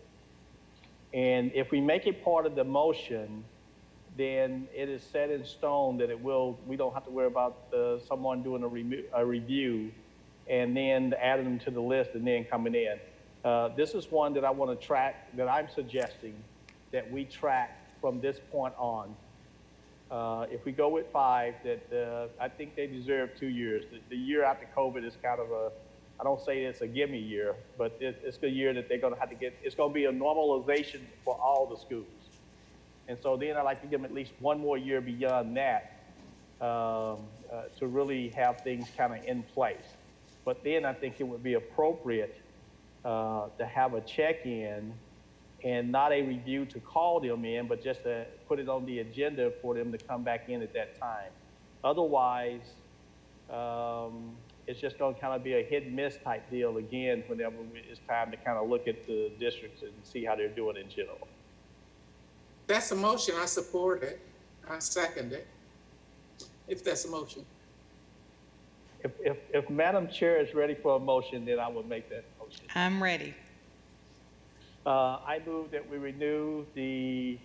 And if we make it part of the motion, then it is set in stone that we don't have to worry about someone doing a review and then adding them to the list and then coming in. This is one that I want to track, that I'm suggesting that we track from this point on. If we go with 5, I think they deserve 2 years. The year after COVID is kind of I don't say it's a gimme year, but it's the year that they're going to have to get, it's going to be a normalization for all the schools. And so then I'd like to give them at least 1 more year beyond that to really have things kind of in place. But then I think it would be appropriate to have a check-in and not a review to call them in, but just to put it on the agenda for them to come back in at that time. Otherwise, it's just going to kind of be a hit and miss type deal again whenever it's time to kind of look at the districts and see how they're doing in general.
That's a motion. I support it. I second it. If that's a motion.
If Madam Chair is ready for a motion, then I will make that motion.
I'm ready.
I move that we renew the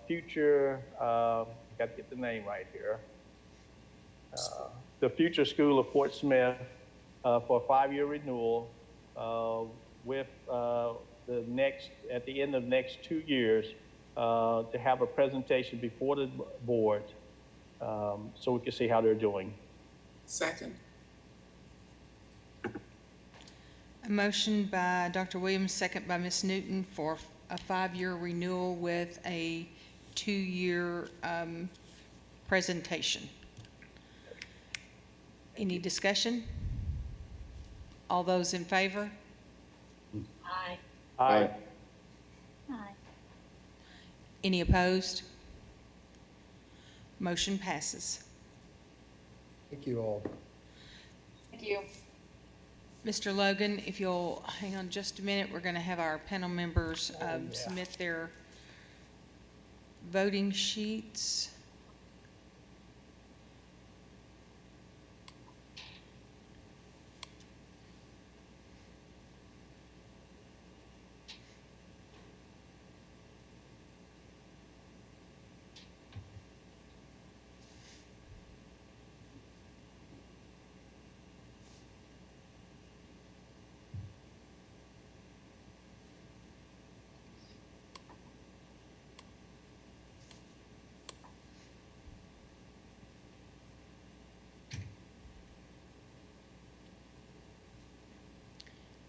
future, got to get the name right here, the Future School of Fort Smith for a 5-year renewal with at the end of the next 2 years to have a presentation before the board so we can see how they're doing.
Second.
A motion by Dr. Williams, second by Ms. Newton for a 5-year renewal with a 2-year presentation. Any discussion? All those in favor?
Aye.
Aye.
Aye.
Any opposed? Motion passes.
Thank you all.
Thank you.
Mr. Logan, if you'll hang on just a minute, we're going to have our panel members submit their voting sheets.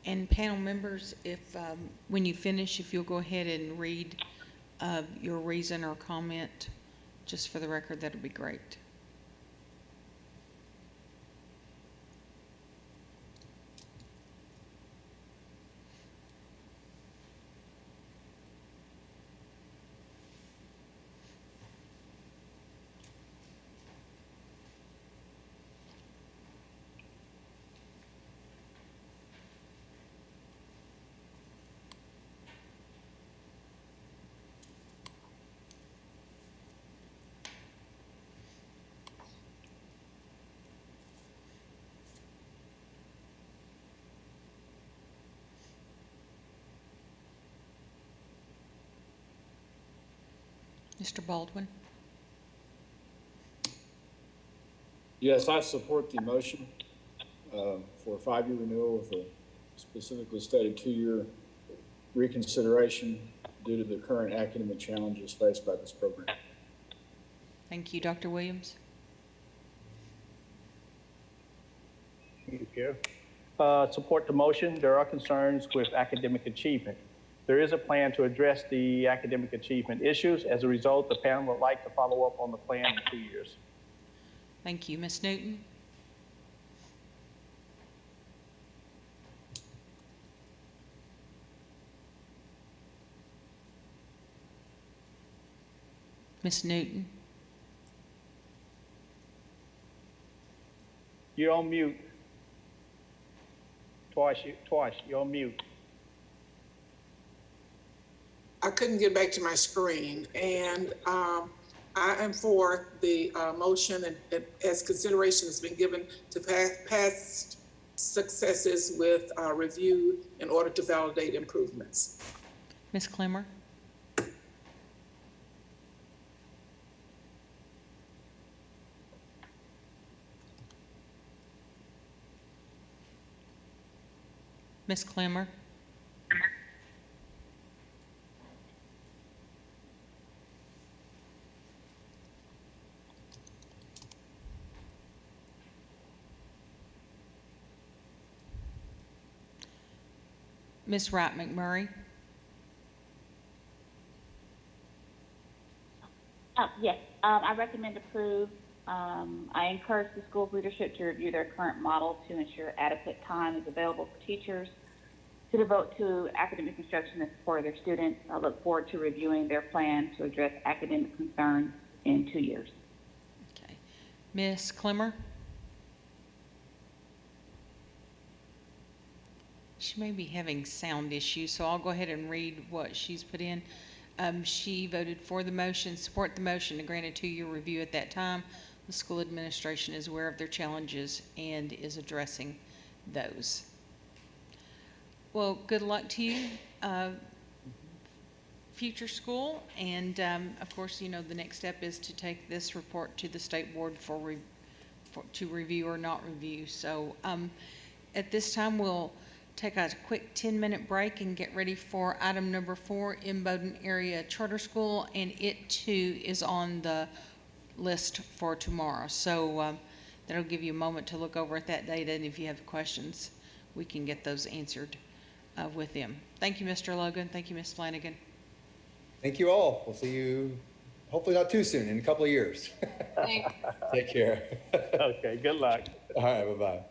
And panel members, if, when you finish, if you'll go ahead and read your reason or comment, just for the record, that'd be great. Mr. Baldwin?
Yes, I support the motion for a 5-year renewal with a specifically stated 2-year reconsideration due to the current academic challenges faced by this program.
Thank you. Dr. Williams?
Thank you, Chair. Support the motion. There are concerns with academic achievement. There is a plan to address the academic achievement issues. As a result, the panel would like to follow up on the plan in 2 years.
Thank you. Ms. Newton? Ms. Newton?
You're on mute. Twice, you're on mute.
I couldn't get back to my screen, and I am for the motion, and as consideration has been given to past successes with review in order to validate improvements.
Ms. Clemmer? Ms. Clemmer? Ms. Wright McMurray?
Yes, I recommend approve. I encourage the school's leadership to review their current model to ensure adequate time is available for teachers to devote to academic instruction and support of their students. I look forward to reviewing their plan to address academic concerns in 2 years.
Okay. Ms. Clemmer? She may be having sound issues, so I'll go ahead and read what she's put in. She voted for the motion, support the motion to grant a 2-year review at that time. The school administration is aware of their challenges and is addressing those. Well, good luck to you. future school. And of course, you know, the next step is to take this report to the state board to review or not review. So at this time, we'll take a quick 10-minute break and get ready for item number 4, Imboden Area Charter School, and it too is on the list for tomorrow. So that'll give you a moment to look over at that data, and if you have questions, we can get those answered with them. Thank you, Mr. Logan. Thank you, Ms. Flanagan.
Thank you all. We'll see you hopefully not too soon, in a couple of years. Take care.
Okay, good luck.
All right, bye-bye.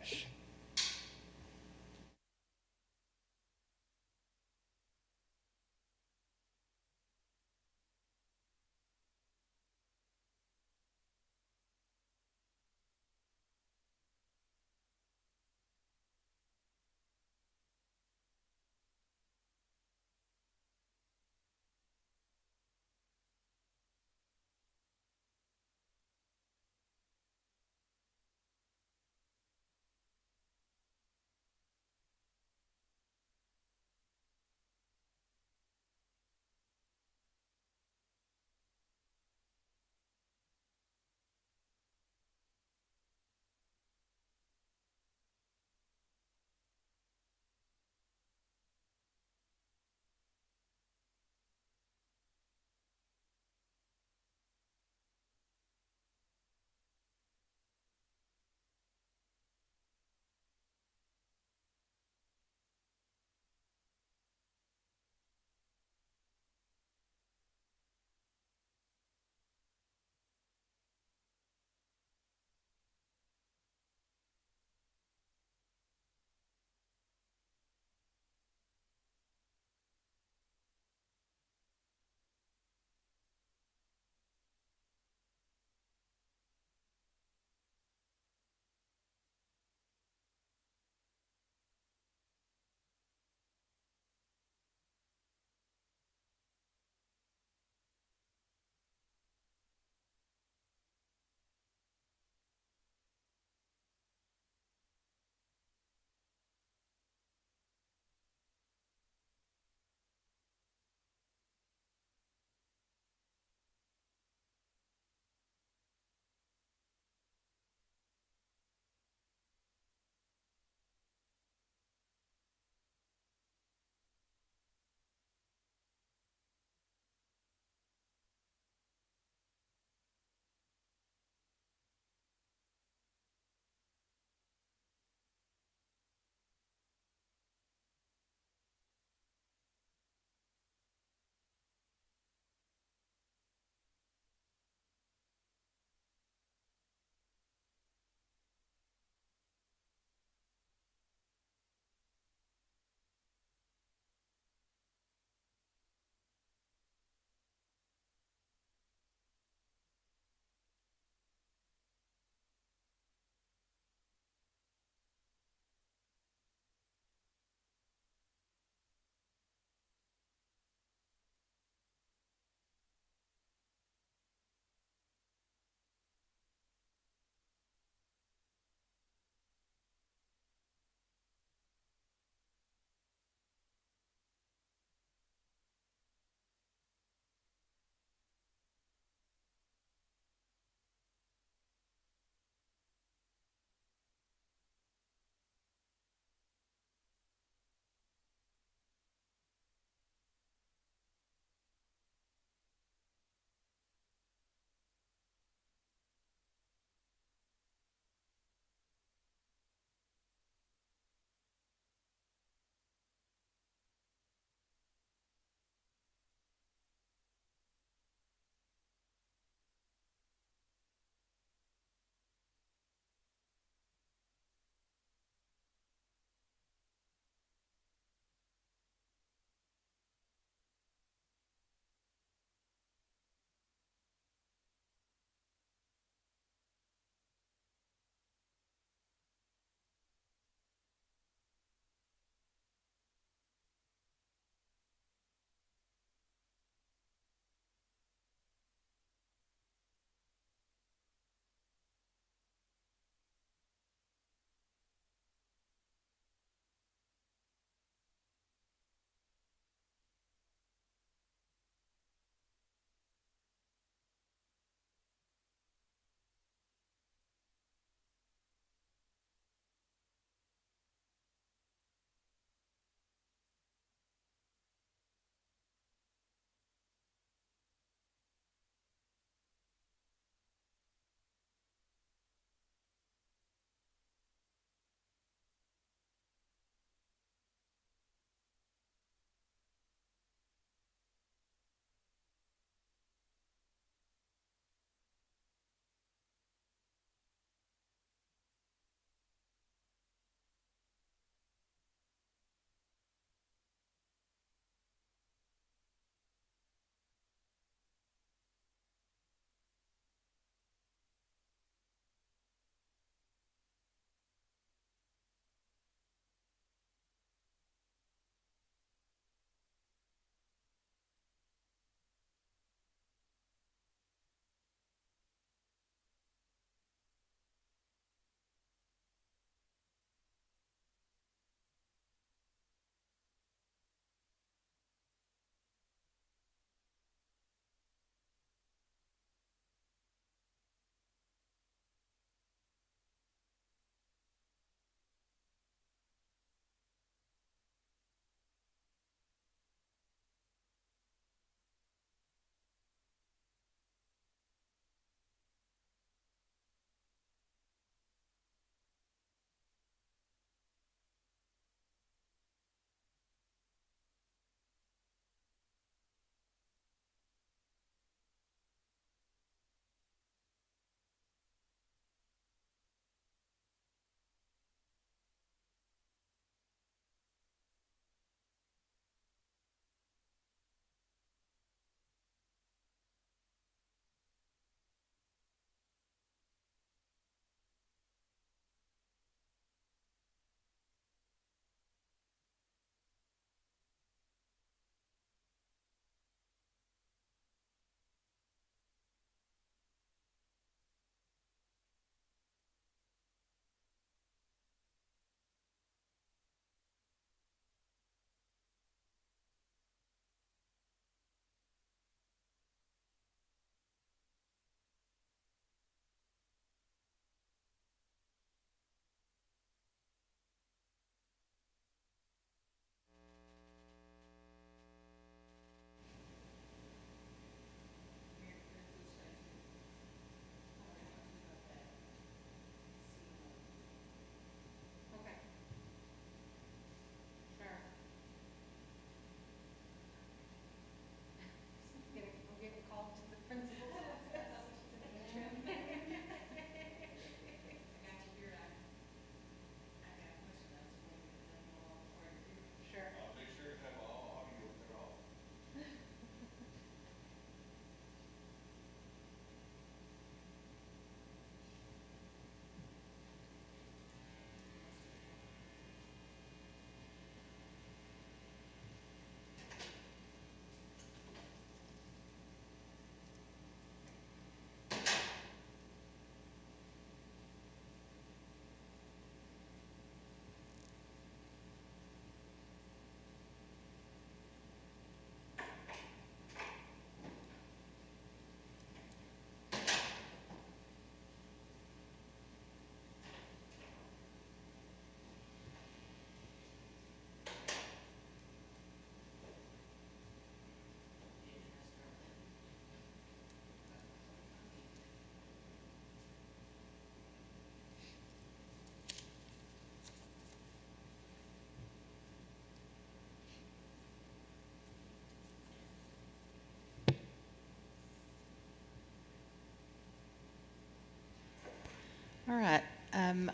All right,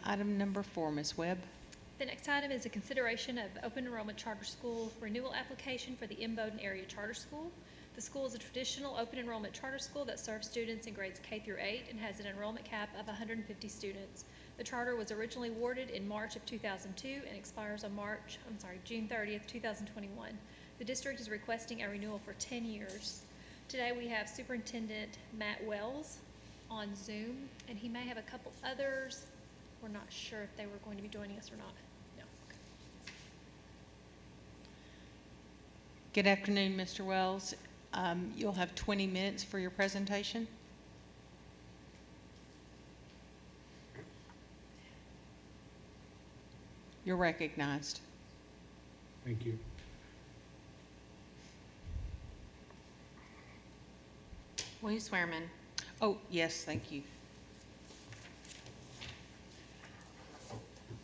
item number 4, Ms. Webb.
The next item is a consideration of open enrollment charter school renewal application for the Imboden Area Charter School. The school is a traditional open enrollment charter school that serves students in grades K through 8 and has an enrollment cap of 150 students. The charter was originally awarded in March of 2002 and expires on June 30th, 2021. The district is requesting a renewal for 10 years. Today we have Superintendent Matt Wells on Zoom, and he may have a couple others. We're not sure if they were going to be joining us or not. No.
Good afternoon, Mr. Wells. You'll have 20 minutes for your presentation. You're recognized.
Thank you.
Will you swear him in?
Oh, yes, thank you.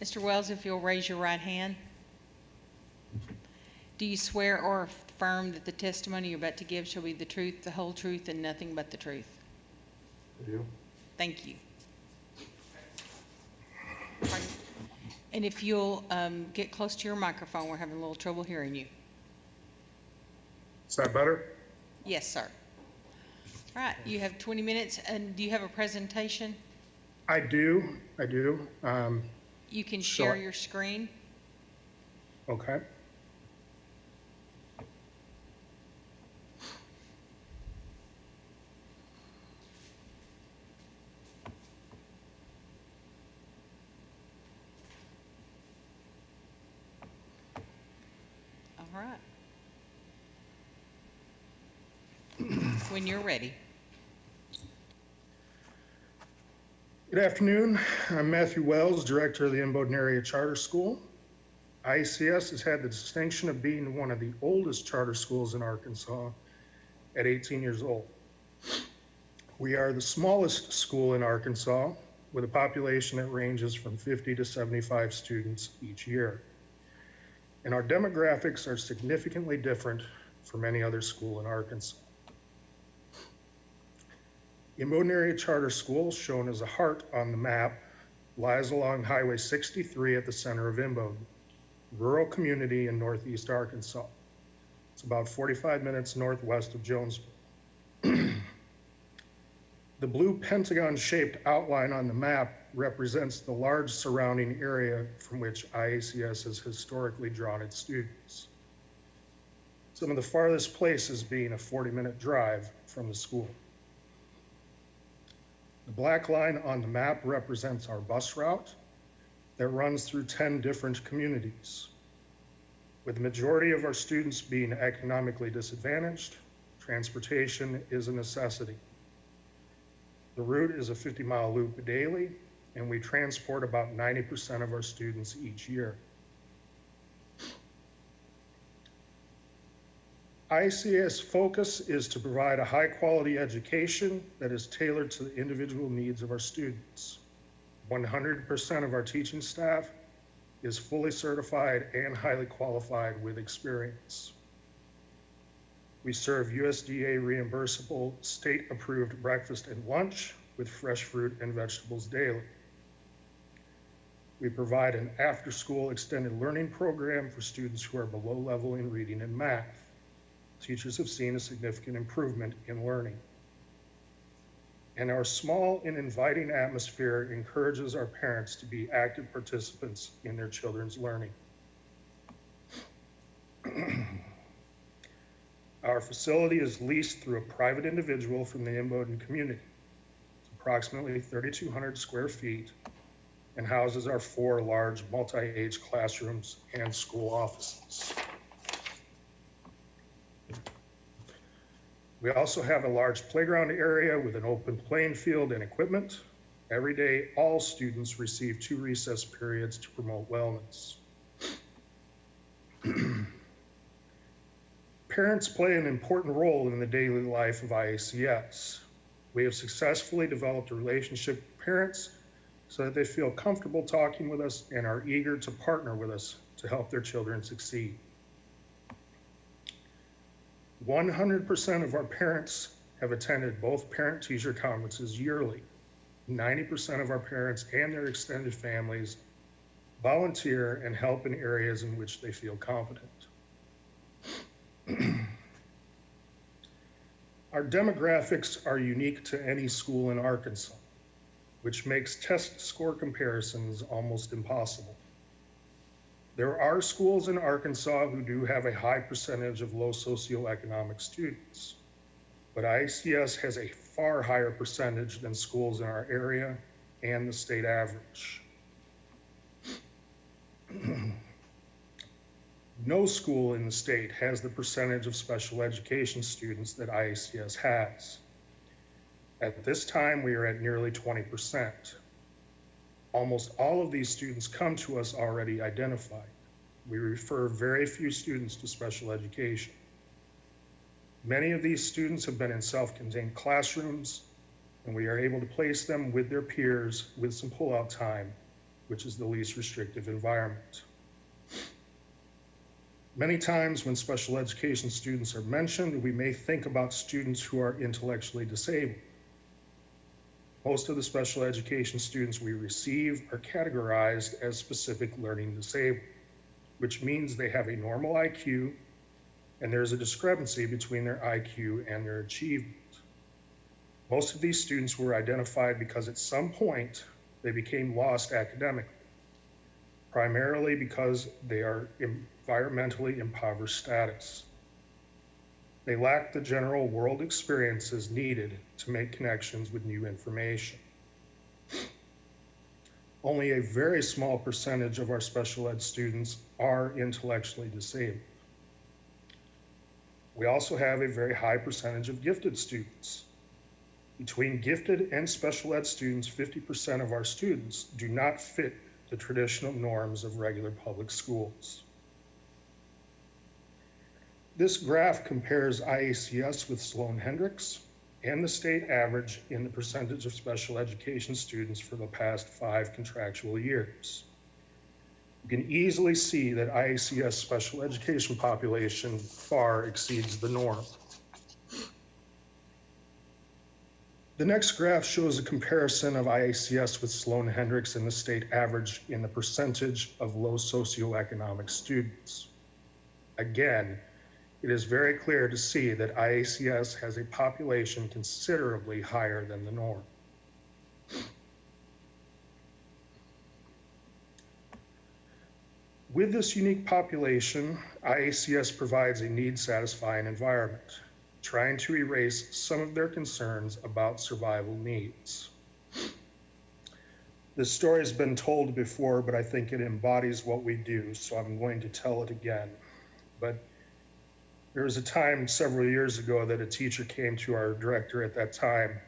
Mr. Wells, if you'll raise your right hand. Do you swear or affirm that the testimony you're about to give shall be the truth, the whole truth, and nothing but the truth?
I do.
Thank you. Pardon? And if you'll get close to your microphone, we're having a little trouble hearing you.
Is that better?
Yes, sir. All right, you have 20 minutes, and do you have a presentation?
I do.
You can
Sure.
share your screen.
Okay.
All right. When you're ready.
Good afternoon. I'm Matthew Wells, Director of the Imboden Area Charter School. ICS has had the distinction of being one of the oldest charter schools in Arkansas at 18 years old. We are the smallest school in Arkansas with a population that ranges from 50 to 75 students each year. And our demographics are significantly different from any other school in Arkansas. Imboden Area Charter School, shown as a heart on the map, lies along Highway 63 at the center of Imboden, rural community in northeast Arkansas. It's about 45 minutes northwest of Jonesboro. The blue pentagon-shaped outline on the map represents the large surrounding area from which IACS has historically drawn its students. Some of the farthest places being a 40-minute drive from the school. The black line on the map represents our bus route that runs through 10 different communities. With the majority of our students being economically disadvantaged, transportation is a necessity. The route is a 50-mile loop daily, and we transport about 90% of our students each year. ICS focus is to provide a high-quality education that is tailored to the individual needs of our students. 100% of our teaching staff is fully certified and highly qualified with experience. We serve USDA reimbursable, state-approved breakfast and lunch with fresh fruit and vegetables daily. We provide an after-school extended learning program for students who are below level in reading and math. Teachers have seen a significant improvement in learning. And our small and inviting atmosphere encourages our parents to be active participants in their children's learning. Our facility is leased through a private individual from the Imboden community. It's approximately 3,200 square feet and houses our 4 large multi-age classrooms and school offices. We also have a large playground area with an open playing field and equipment. Every day, all students receive 2 recess periods to promote wellness. Parents play an important role in the daily life of IACS. We have successfully developed a relationship with parents so that they feel comfortable talking with us and are eager to partner with us to help their children succeed. 100% of our parents have attended both parent-teacher conferences yearly, 90% of our parents and their extended families volunteer and help in areas in which they feel confident. Our demographics are unique to any school in Arkansas, which makes test score comparisons almost impossible. There are schools in Arkansas who do have a high percentage of low socioeconomic students, but ICS has a far higher percentage than schools in our area and the state average. No school in the state has the percentage of special education students that IACS has. At this time, we are at nearly 20%. Almost all of these students come to us already identified. We refer very few students to special education. Many of these students have been in self-contained classrooms, and we are able to place them with their peers with some pull-out time, which is the least restrictive environment. Many times when special education students are mentioned, we may think about students who are intellectually disabled. Most of the special education students we receive are categorized as specific learning disabled, which means they have a normal IQ and there's a discrepancy between their IQ and their achievement. Most of these students were identified because at some point they became lost academically, primarily because they are environmentally impoverished status. They lack the general world experiences needed to make connections with new information. Only a very small percentage of our special ed students are intellectually disabled. We also have a very high percentage of gifted students. Between gifted and special ed students, 50% of our students do not fit the traditional norms of regular public schools. This graph compares IACS with Sloan-Hendricks and the state average in the percentage of special education students for the past 5 contractual years. You can easily see that IACS special education population far exceeds the norm. The next graph shows a comparison of IACS with Sloan-Hendricks and the state average in the percentage of low socioeconomic students. Again, it is very clear to see that IACS has a population considerably higher than the norm. With this unique population, IACS provides a need-satisfying environment, trying to erase some of their concerns about survival needs. This story has been told before, but I think it embodies what we do, so I'm going to tell it again. But there was a time several years ago that a teacher came to our director at that time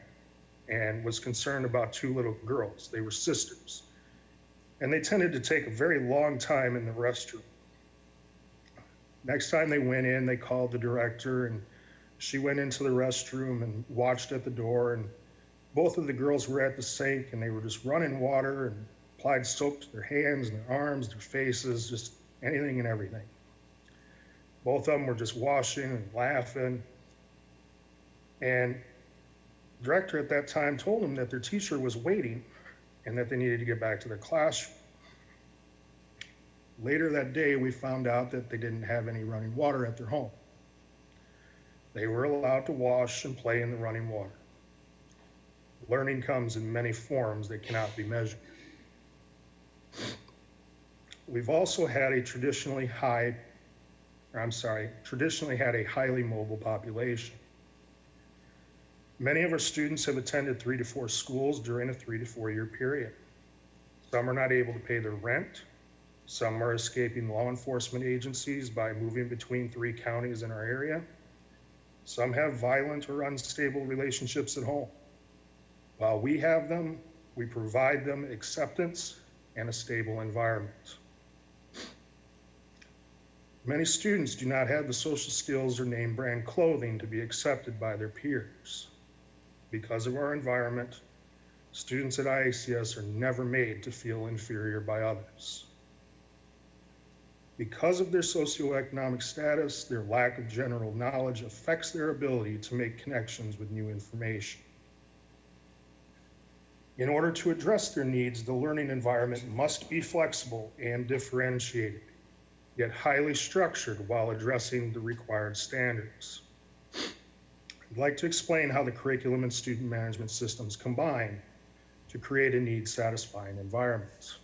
and was concerned about 2 little girls. They were sisters, and they tended to take a very long time in the restroom. Next time they went in, they called the director, and she went into the restroom and watched at the door, and both of the girls were at the sink, and they were just running water and applied soap to their hands and their arms, their faces, just anything and everything. Both of them were just washing and laughing. And the director at that time told them that their teacher was waiting and that they needed to get back to their classroom. Later that day, we found out that they didn't have any running water at their home. They were allowed to wash and play in the running water. Learning comes in many forms that cannot be measured. We've also had a traditionally had a highly mobile population. Many of our students have attended 3 to 4 schools during a 3 to 4 year period. Some are not able to pay their rent. Some are escaping law enforcement agencies by moving between 3 counties in our area. Some have violent or unstable relationships at home. While we have them, we provide them acceptance and a stable environment. Many students do not have the social skills or name brand clothing to be accepted by their peers. Because of our environment, students at IACS are never made to feel inferior by others. Because of their socioeconomic status, their lack of general knowledge affects their ability to make connections with new information. In order to address their needs, the learning environment must be flexible and differentiated, yet highly structured while addressing the required standards. I'd like to explain how the curriculum and student management systems combine to create a need-satisfying environment.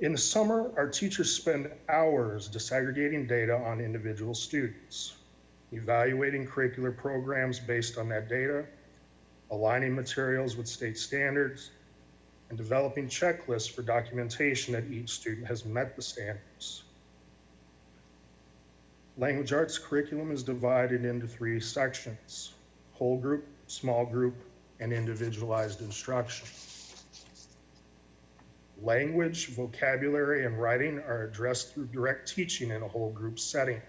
In the summer, our teachers spend hours disaggregating data on individual students, evaluating curricular programs based on that data, aligning materials with state standards, and developing checklists for documentation that each student has met the standards. Language arts curriculum is divided into 3 sections: whole group, small group, and individualized instruction. Language, vocabulary, and writing are addressed through direct teaching in a whole group setting.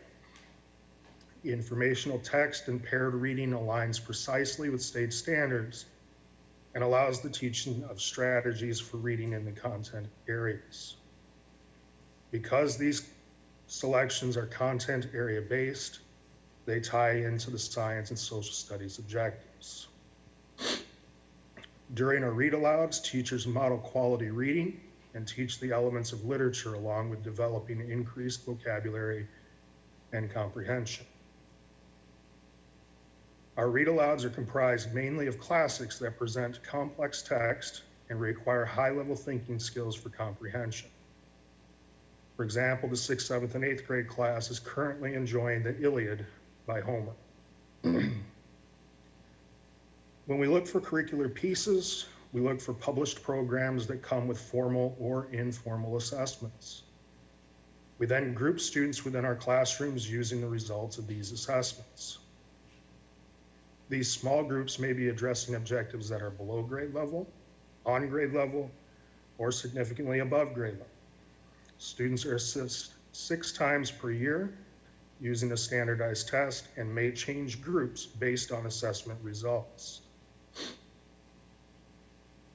Informational text and paired reading aligns precisely with state standards and allows the teaching of strategies for reading in the content areas. Because these selections are content area based, they tie into the science and social studies objectives. During our read alouds, teachers model quality reading and teach the elements of literature along with developing increased vocabulary and comprehension. Our read alouds are comprised mainly of classics that present complex text and require high-level thinking skills for comprehension. For example, the 6th, 7th, and 8th grade class is currently enjoying the Iliad by Homer. When we look for curricular pieces, we look for published programs that come with formal or informal assessments. We then group students within our classrooms using the results of these assessments. These small groups may be addressing objectives that are below grade level, on grade level, or significantly above grade level. Students are assessed 6 times per year using a standardized test and may change groups based on assessment results.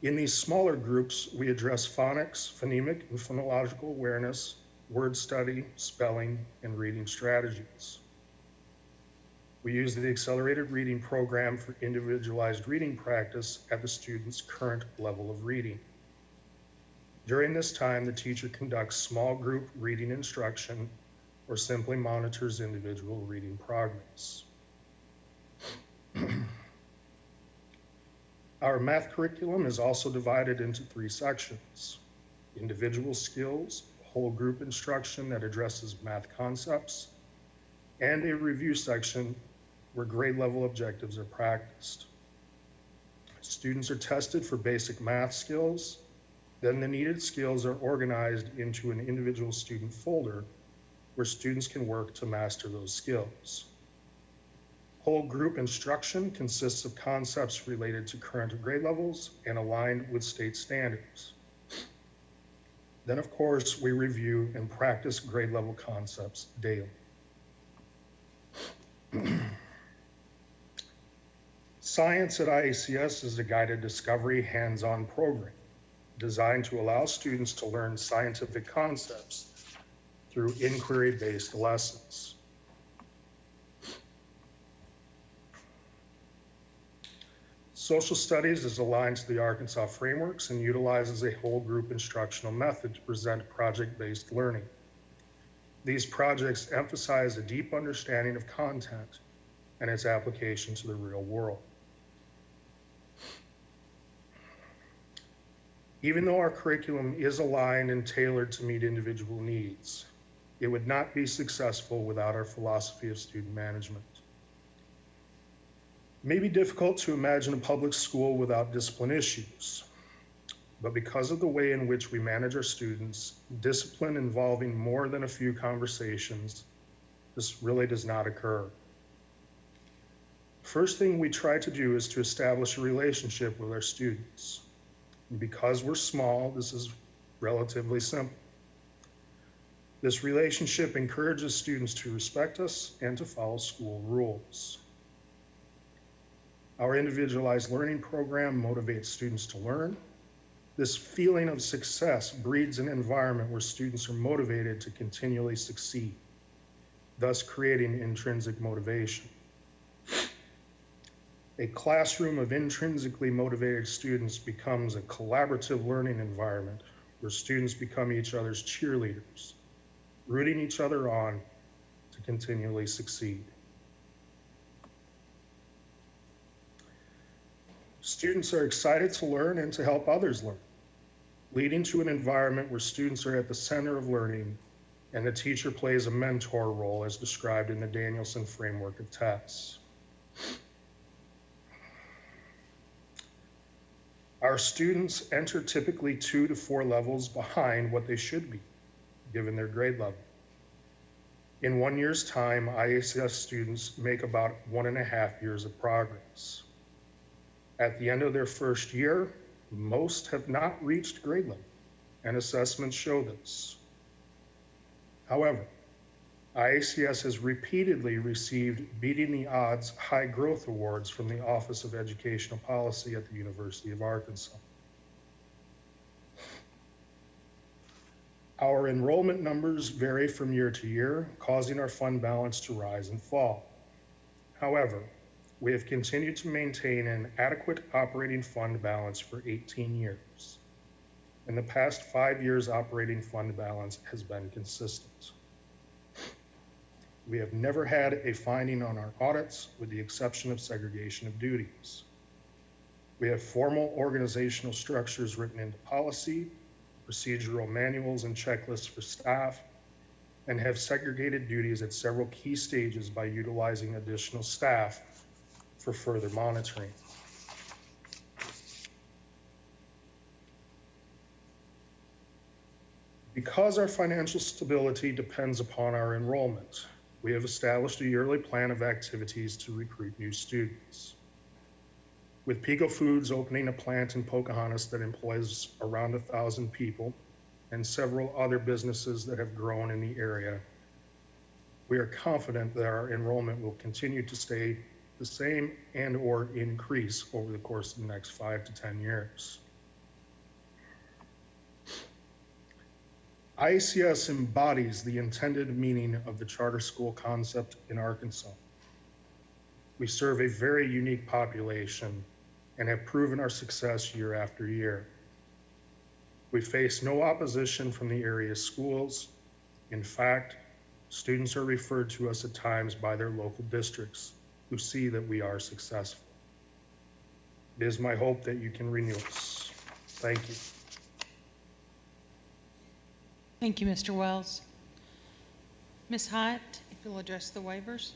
In these smaller groups, we address phonics, phonemic and phonological awareness, word study, spelling, and reading strategies. We use the accelerated reading program for individualized reading practice at the student's current level of reading. During this time, the teacher conducts small group reading instruction or simply monitors individual reading progress. Our math curriculum is also divided into 3 sections: individual skills, whole group instruction that addresses math concepts, and a review section where grade level objectives are practiced. Students are tested for basic math skills, then the needed skills are organized into an individual student folder where students can work to master those skills. Whole group instruction consists of concepts related to current grade levels and aligned with state standards. Then, of course, we review and practice grade level concepts daily. Science at IACS is a guided discovery hands-on program designed to allow students to learn scientific concepts through inquiry-based lessons. Social studies is aligned to the Arkansas frameworks and utilizes a whole group instructional method to present project-based learning. These projects emphasize a deep understanding of content and its application to the real world. Even though our curriculum is aligned and tailored to meet individual needs, it would not be successful without our philosophy of student management. It may be difficult to imagine a public school without discipline issues, but because of the way in which we manage our students, discipline involving more than a few conversations, this really does not occur. First thing we try to do is to establish a relationship with our students. And because we're small, this is relatively simple. This relationship encourages students to respect us and to follow school rules. Our individualized learning program motivates students to learn. This feeling of success breeds an environment where students are motivated to continually succeed, thus creating intrinsic motivation. A classroom of intrinsically motivated students becomes a collaborative learning environment where students become each other's cheerleaders, rooting each other on to continually succeed. Students are excited to learn and to help others learn, leading to an environment where students are at the center of learning and the teacher plays a mentor role as described in the Danielson framework of tests. Our students enter typically 2 to 4 levels behind what they should be, given their grade level. In 1 year's time, IACS students make about 1.5 years of progress. At the end of their first year, most have not reached grade level, and assessments show this. However, IACS has repeatedly received Beating the Odds High Growth Awards from the Office of Educational Policy at the University of Arkansas. Our enrollment numbers vary from year to year, causing our fund balance to rise and fall. However, we have continued to maintain an adequate operating fund balance for 18 years. In the past 5 years, operating fund balance has been consistent. We have never had a finding on our audits, with the exception of segregation of duties. We have formal organizational structures written into policy, procedural manuals and checklists for staff, and have segregated duties at several key stages by utilizing additional staff for further monitoring. Because our financial stability depends upon our enrollment, we have established a yearly plan of activities to recruit new students. With Pico Foods opening a plant in Pocahontas that employs around 1,000 people and several other businesses that have grown in the area, we are confident that our enrollment will continue to stay the same and or increase over the course of the next 5 to 10 years. IACS embodies the intended meaning of the charter school concept in Arkansas. We serve a very unique population and have proven our success year after year. We face no opposition from the area's schools. In fact, students are referred to us at times by their local districts, who see that we are successful. It is my hope that you can renew us. Thank you.
Thank you, Mr. Wells. Ms. Hyatt, if you'll address the waivers.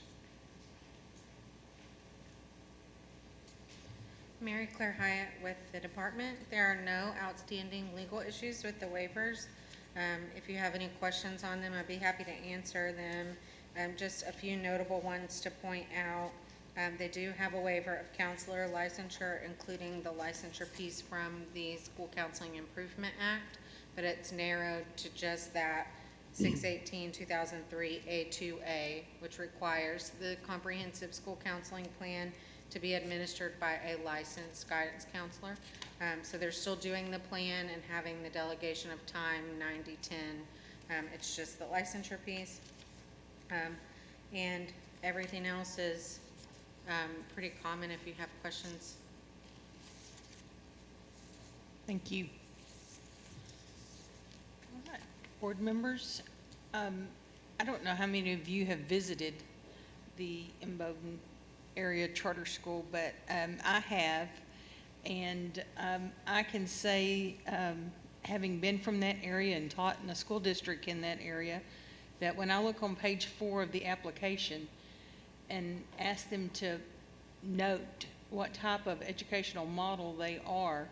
Mary Claire Hyatt with the department. There are no outstanding legal issues with the waivers. If you have any questions on them, I'd be happy to answer them. Just a few notable ones to point out. They do have a waiver of counselor licensure, including the licensure piece from the School Counseling Improvement Act, but it's narrowed to just that 618-2003 A2A, which requires the comprehensive school counseling plan to be administered by a licensed guidance counselor. So they're still doing the plan and having the delegation of time 90-10. It's just the licensure piece. And everything else is pretty common if you have questions.
Thank you. All right, board members, I don't know how many of you have visited the Imboden area charter school, but I have, and I can say, having been from that area and taught in a school district in that area, that when I look on page 4 of the application and ask them to note what type of educational model they are,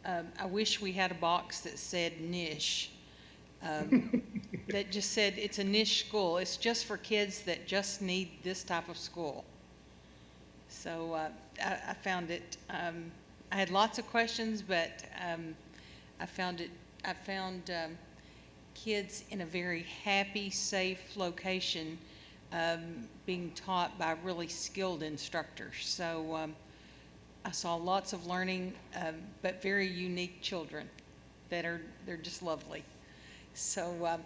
I wish we had a box that said niche, that just said it's a niche school. It's just for kids that just need this type of school. So I found it, I had lots of questions, but I found kids in a very happy, safe location being taught by really skilled instructors. So I saw lots of learning, but very unique children they're just lovely. So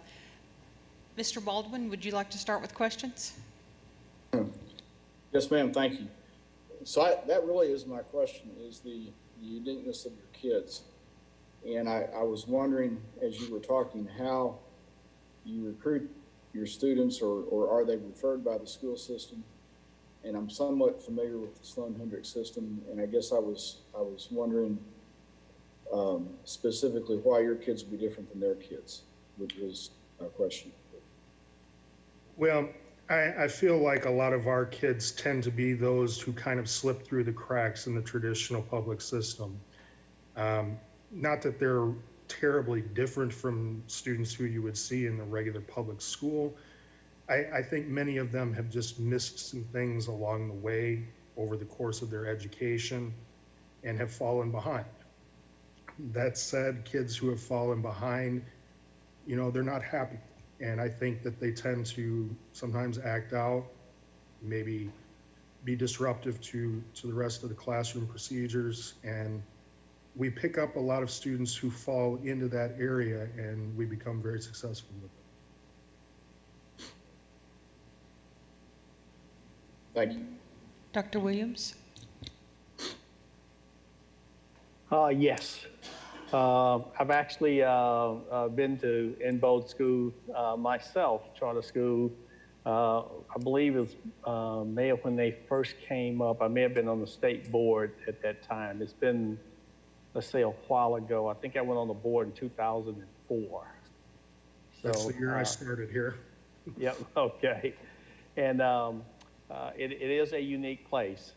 Mr. Baldwin, would you like to start with questions?
Yes, ma'am, thank you. So that really is my question, is the uniqueness of your kids. And I was wondering, as you were talking, how you recruit your students, or are they referred by the school system? And I'm somewhat familiar with the Sloan Hendricks system, and I guess I was wondering specifically why your kids would be different than their kids, which was our question.
Well, I feel like a lot of our kids tend to be those who kind of slip through the cracks in the traditional public system. Not that they're terribly different from students who you would see in the regular public school. I think many of them have just missed some things along the way over the course of their education and have fallen behind. That said, kids who have fallen behind, you know, they're not happy. And I think that they tend to sometimes act out, maybe be disruptive to the rest of the classroom procedures. And we pick up a lot of students who fall into that area, and we become very successful with it.
Thank you.
Dr. Williams?
Yes. I've actually been to Inbold School myself, charter school. I believe it was May of when they first came up. I may have been on the state board at that time. It's been, let's say, a while ago. I think I went on the board in 2004.
That's the year I started here.
Yep, okay. And it is a unique place.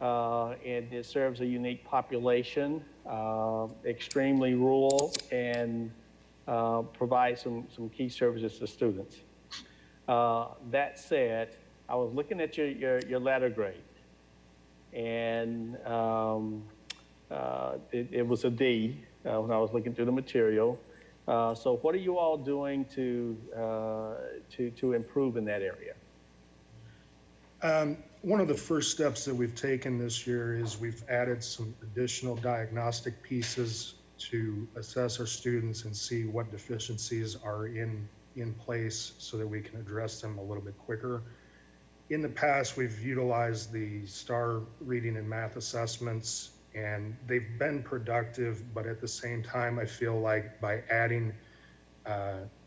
And it serves a unique population, extremely rural, and provides some key services to students. That said, I was looking at your letter grade, and it was a D when I was looking through the material. So what are you all doing to improve in that area?
One of the first steps that we've taken this year is we've added some additional diagnostic pieces to assess our students and see what deficiencies are in place so that we can address them a little bit quicker. In the past, we've utilized the STAR reading and math assessments, and they've been productive, but at the same time, I feel like by adding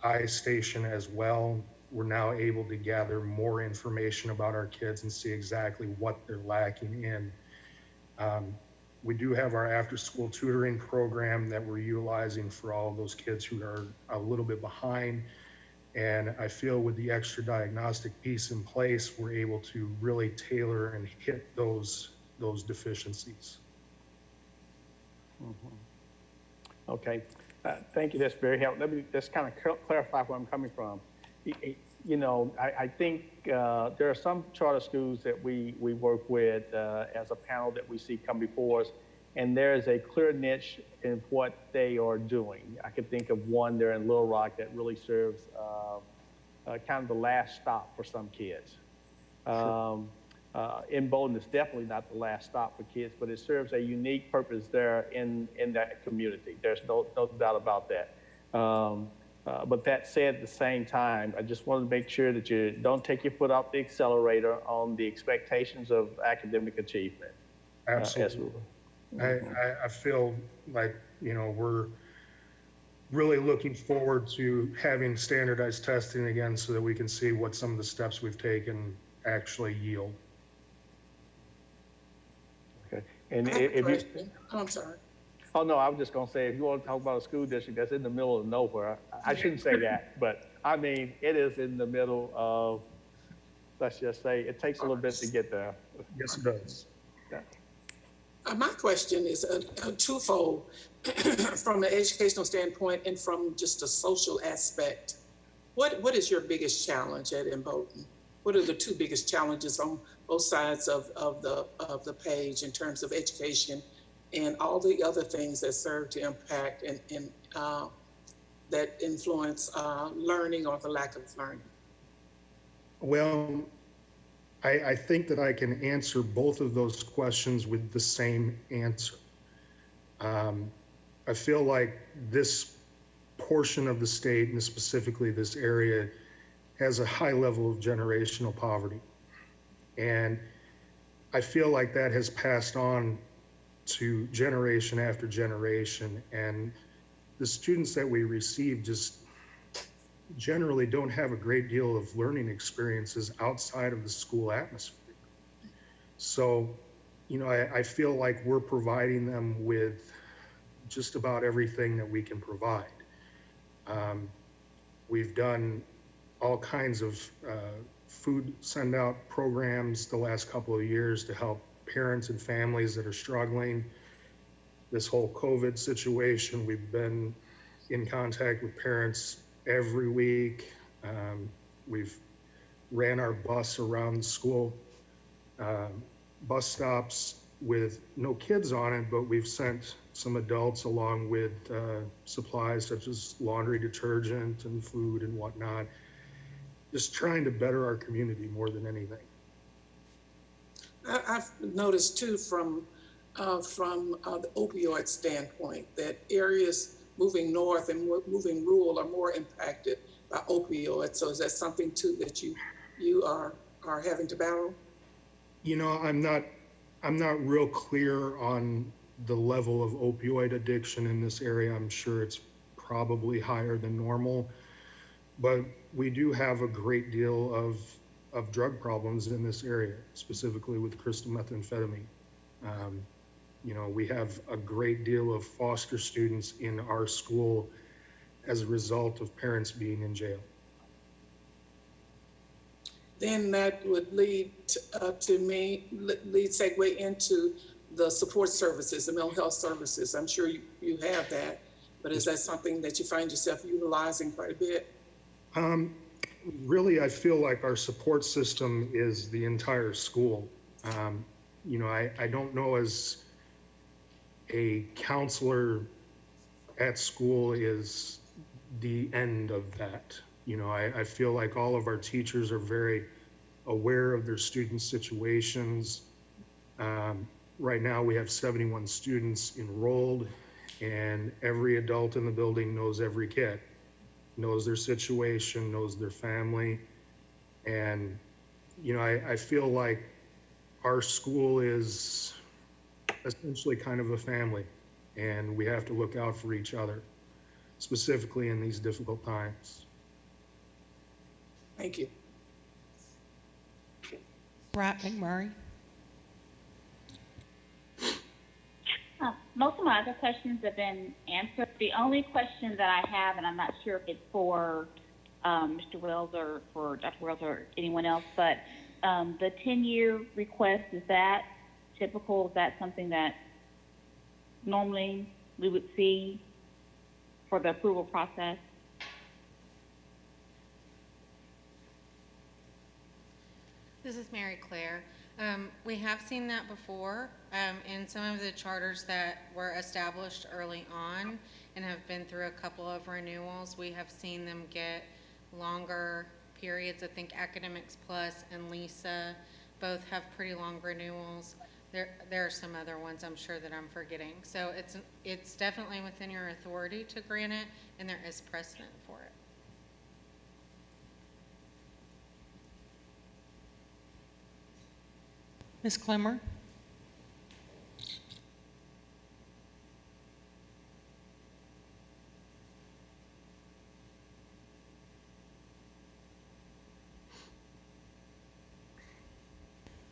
iStation as well, we're now able to gather more information about our kids and see exactly what they're lacking in. We do have our after-school tutoring program that we're utilizing for all of those kids who are a little bit behind. And I feel with the extra diagnostic piece in place, we're able to really tailor and hit those deficiencies.
Mm-hmm. Okay, thank you. That's very helpful. Let me just kind of clarify where I'm coming from. You know, I think there are some charter schools that we work with as a panel that we see come before us, and there is a clear niche in what they are doing. I could think of one there in Little Rock that really serves kind of the last stop for some kids. Sure. In Bowdoin, it's definitely not the last stop for kids, but it serves a unique purpose there in that community. There's no doubt about that. But that said, at the same time, I just want to make sure that you don't take your foot off the accelerator on the expectations of academic achievement.
Absolutely. I feel like, you know, we're really looking forward to having standardized testing again so that we can see what some of the steps we've taken actually yield.
Okay. And if you,
I'm sorry.
oh, no, I was just going to say, if you want to talk about a school district that's in the middle of nowhere, I shouldn't say that, but I mean, it is in the middle of, let's just say, it takes a little bit to get there.
Yes, it does.
Yeah.
My question is twofold from an educational standpoint and from just a social aspect. What is your biggest challenge at Bowdoin? What are the two biggest challenges on both sides of the page in terms of education and all the other things that serve to impact and that influence learning or the lack of learning?
Well, I think that I can answer both of those questions with the same answer. I feel like this portion of the state, and specifically this area, has a high level of generational poverty. And I feel like that has passed on to generation after generation, and the students that we receive just generally don't have a great deal of learning experiences outside of the school atmosphere. So, you know, I feel like we're providing them with just about everything that we can provide. We've done all kinds of food send out programs the last couple of years to help parents and families that are struggling. This whole COVID situation, we've been in contact with parents every week. We've ran our bus around the school bus stops with no kids on it, but we've sent some adults along with supplies such as laundry detergent and food and whatnot, just trying to better our community more than anything.
I've noticed too from the opioid standpoint that areas moving north and moving rural are more impacted by opioids. So is that something too that you are having to battle?
You know, I'm not real clear on the level of opioid addiction in this area. I'm sure it's probably higher than normal, but we do have a great deal of drug problems in this area, specifically with crystal methamphetamine. You know, we have a great deal of foster students in our school as a result of parents being in jail.
Then that would lead segue into the support services, the mental health services. I'm sure you have that, but is that something that you find yourself utilizing quite a bit?
Really, I feel like our support system is the entire school. You know, I don't know as a counselor at school is the end of that. You know, I feel like all of our teachers are very aware of their students' situations. Right now we have 71 students enrolled, and every adult in the building knows every kid, knows their situation, knows their family. And, you know, I feel like our school is essentially kind of a family, and we have to look out for each other, specifically in these difficult times.
Thank you.
Right, McMurray.
Most of my other questions have been answered. The only question that I have, and I'm not sure if it's for Mr. Wells or for Dr. Wells or anyone else, but the 10-year request, is that typical? Is that something that normally we would see for the approval process?
This is Mary Claire. We have seen that before in some of the charters that were established early on and have been through a couple of renewals. We have seen them get longer periods. I think Academics Plus and Lisa both have pretty long renewals. There are some other ones I'm sure that I'm forgetting. So it's definitely within your authority to grant it, and there is precedent for it.
Ms. Clemmer?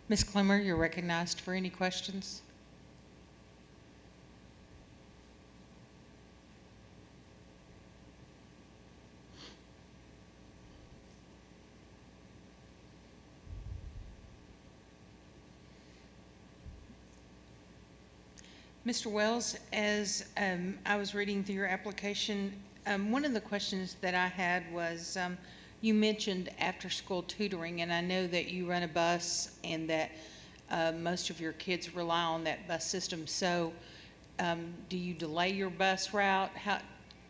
Ms. Clemmer, you're recognized for any questions. Mr. Wells, as I was reading through your application, one of the questions that I had was you mentioned after-school tutoring, and I know that you run a bus and that most of your kids rely on that bus system. So do you delay your bus route?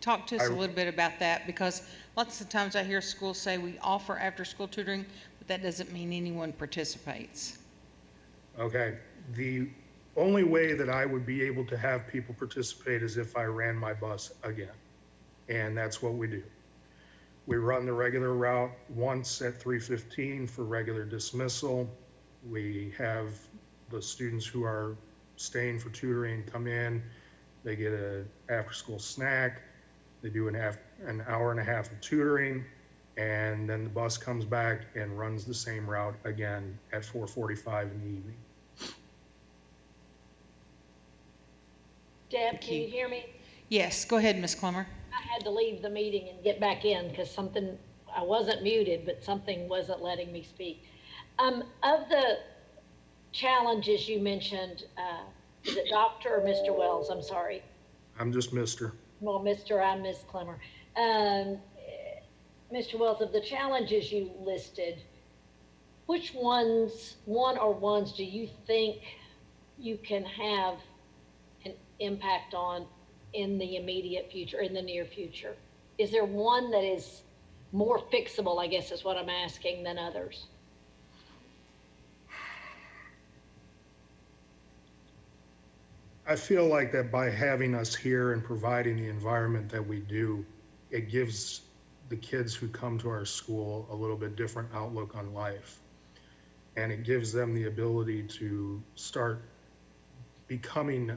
Talk to us a little bit about that, because lots of times I hear schools say we offer after-school tutoring, but that doesn't mean anyone participates.
Okay. The only way that I would be able to have people participate is if I ran my bus again. And that's what we do. We run the regular route once at 3:15 for regular dismissal. We have the students who are staying for tutoring come in, they get a after-school snack, they do an hour and a half of tutoring, and then the bus comes back and runs the same route again at 4:45 in the evening.
Deb, can you hear me?
Yes, go ahead, Ms. Clemmer.
I had to leave the meeting and get back in because I wasn't muted, but something wasn't letting me speak. Of the challenges you mentioned, is it Dr. or Mr. Wells? I'm sorry.
I'm just Mr.
Well, I'm Ms. Clemmer. Mr. Wells, of the challenges you listed, which one or ones do you think you can have an impact on in the immediate future, in the near future? Is there one that is more fixable, I guess is what I'm asking, than others?
I feel like that by having us here and providing the environment that we do, it gives the kids who come to our school a little bit different outlook on life. And it gives them the ability to start becoming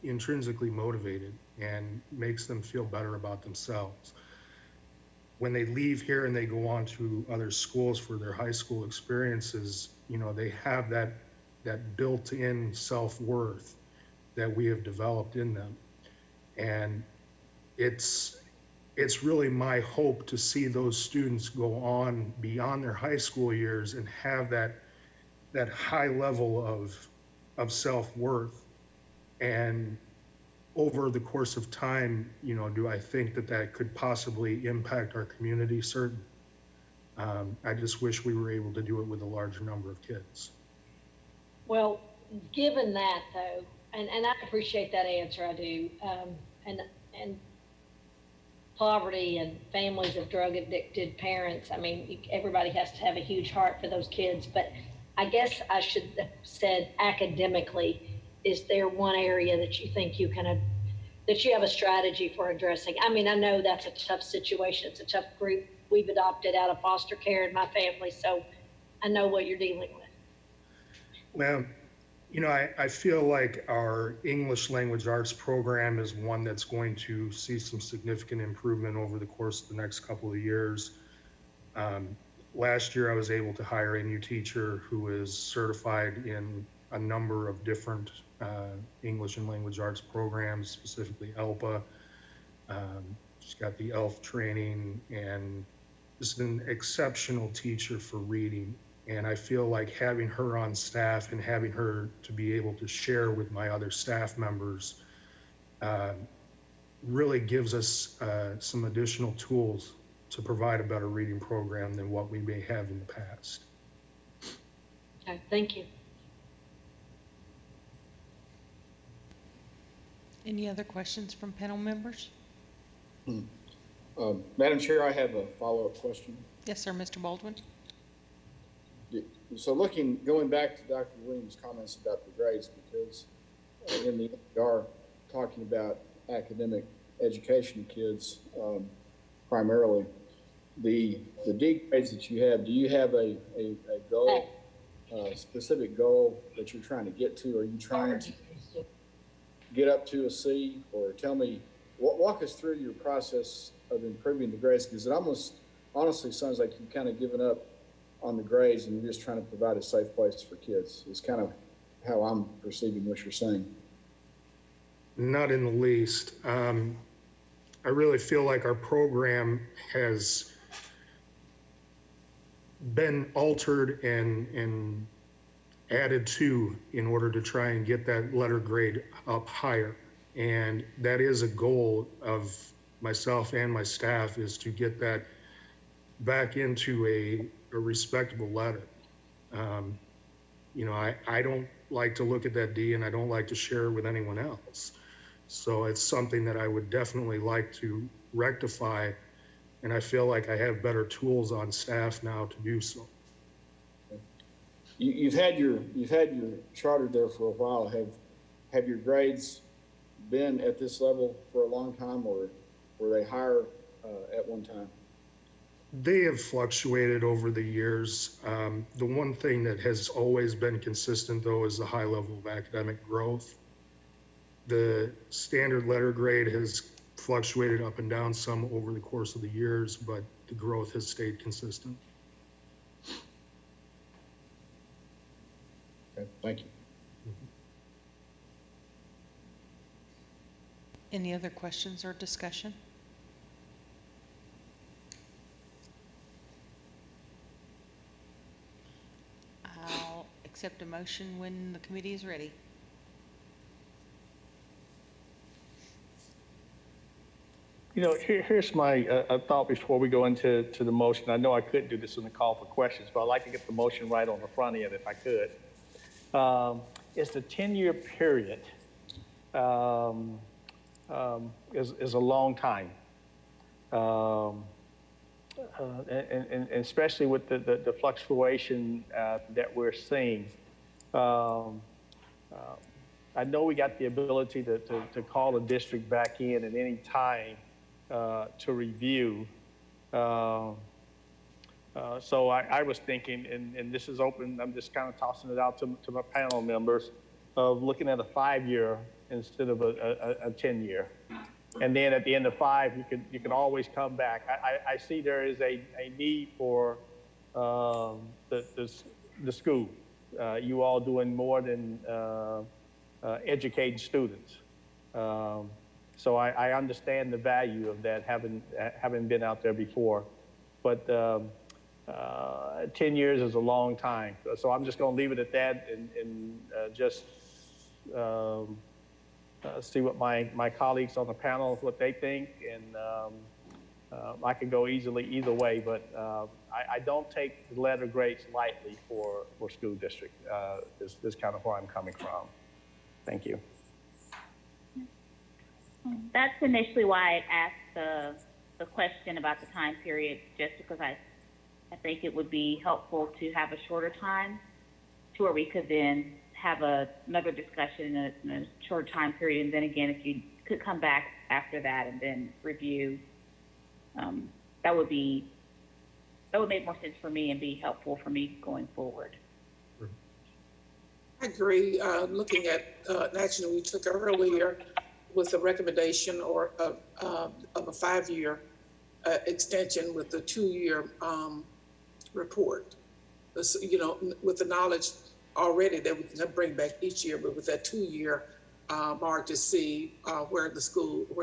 intrinsically motivated and makes them feel better about themselves. When they leave here and they go on to other schools for their high school experiences, you know, they have that built-in self-worth that we have developed in them. And it's really my hope to see those students go on beyond their high school years and have that high level of self-worth. And over the course of time, you know, do I think that could possibly impact our community? Certain. I just wish we were able to do it with a larger number of kids.
Well, given that though, and I appreciate that answer, I do, and poverty and families of drug addicted parents, I mean, everybody has to have a huge heart for those kids, but I guess I should have said academically, is there one area that you think that you have a strategy for addressing? I mean, I know that's a tough situation. It's a tough group we've adopted out of foster care in my family, so I know what you're dealing with.
Well, you know, I feel like our English language arts program is one that's going to see some significant improvement over the course of the next couple of years. Last year, I was able to hire a new teacher who is certified in a number of different English and language arts programs, specifically ELPA. She's got the ELF training and is an exceptional teacher for reading. And I feel like having her on staff and having her to be able to share with my other staff members really gives us some additional tools to provide a better reading program than what we may have in the past.
Okay, thank you.
Any other questions from panel members?
Madam Chair, I have a follow-up question.
Yes, sir, Mr. Baldwin.
So going back to Dr. Williams' comments about the grades, because in the are talking about academic education of kids primarily, the D grades that you have, do you have a goal, a specific goal that you're trying to get to? Are you trying to get up to a C? Or tell me, walk us through your process of improving the grades, because it almost honestly sounds like you've kind of given up on the grades and you're just trying to provide a safe place for kids. It's kind of how I'm perceiving what you're saying.
Not in the least. I really feel like our program has been altered and added to in order to try and get that letter grade up higher. And that is a goal of myself and my staff, is to get that back into a respectable letter. You know, I don't like to look at that D and I don't like to share it with anyone else. So it's something that I would definitely like to rectify, and I feel like I have better tools on staff now to do so.
You've had your charter there for a while. Have your grades been at this level for a long time, or were they higher at one time?
They have fluctuated over the years. The one thing that has always been consistent, though, is the high level of academic growth. The standard letter grade has fluctuated up and down some over the course of the years, but the growth has stayed consistent.
Okay, thank you.
Any other questions or discussion? I'll accept a motion when the committee is ready.
You know, here's my thought before we go into the motion. I know I couldn't do this in the call for questions, but I'd like to get the motion right on the front end if I could. It's the 10-year period is a long time. And especially with the fluctuation that we're seeing. I know we got the ability to call a district back in at any time to review. So I was thinking, and this is open, I'm just kind of tossing it out to my panel members, of looking at a 5-year instead of a 10-year. And then at the end of 5, you can always come back. I see there is a need for the school. You all doing more than educating students. So I understand the value of that, having been out there before. But 10 years is a long time. So I'm just going to leave it at that and just see what my colleagues on the panel, what they think. And I can go easily either way, but I don't take the letter grades lightly for school district. This is kind of where I'm coming from. Thank you.
That's initially why I asked the question about the time period, just because I think it would be helpful to have a shorter time to where we could then have another discussion in a short time period. And then again, if you could come back after that and then review, that would make more sense for me and be helpful for me going forward.
I agree. Looking at an action we took earlier with a recommendation or of a 5-year extension with the 2-year report. You know, with the knowledge already that we can bring back each year, but with that 2-year mark to see where the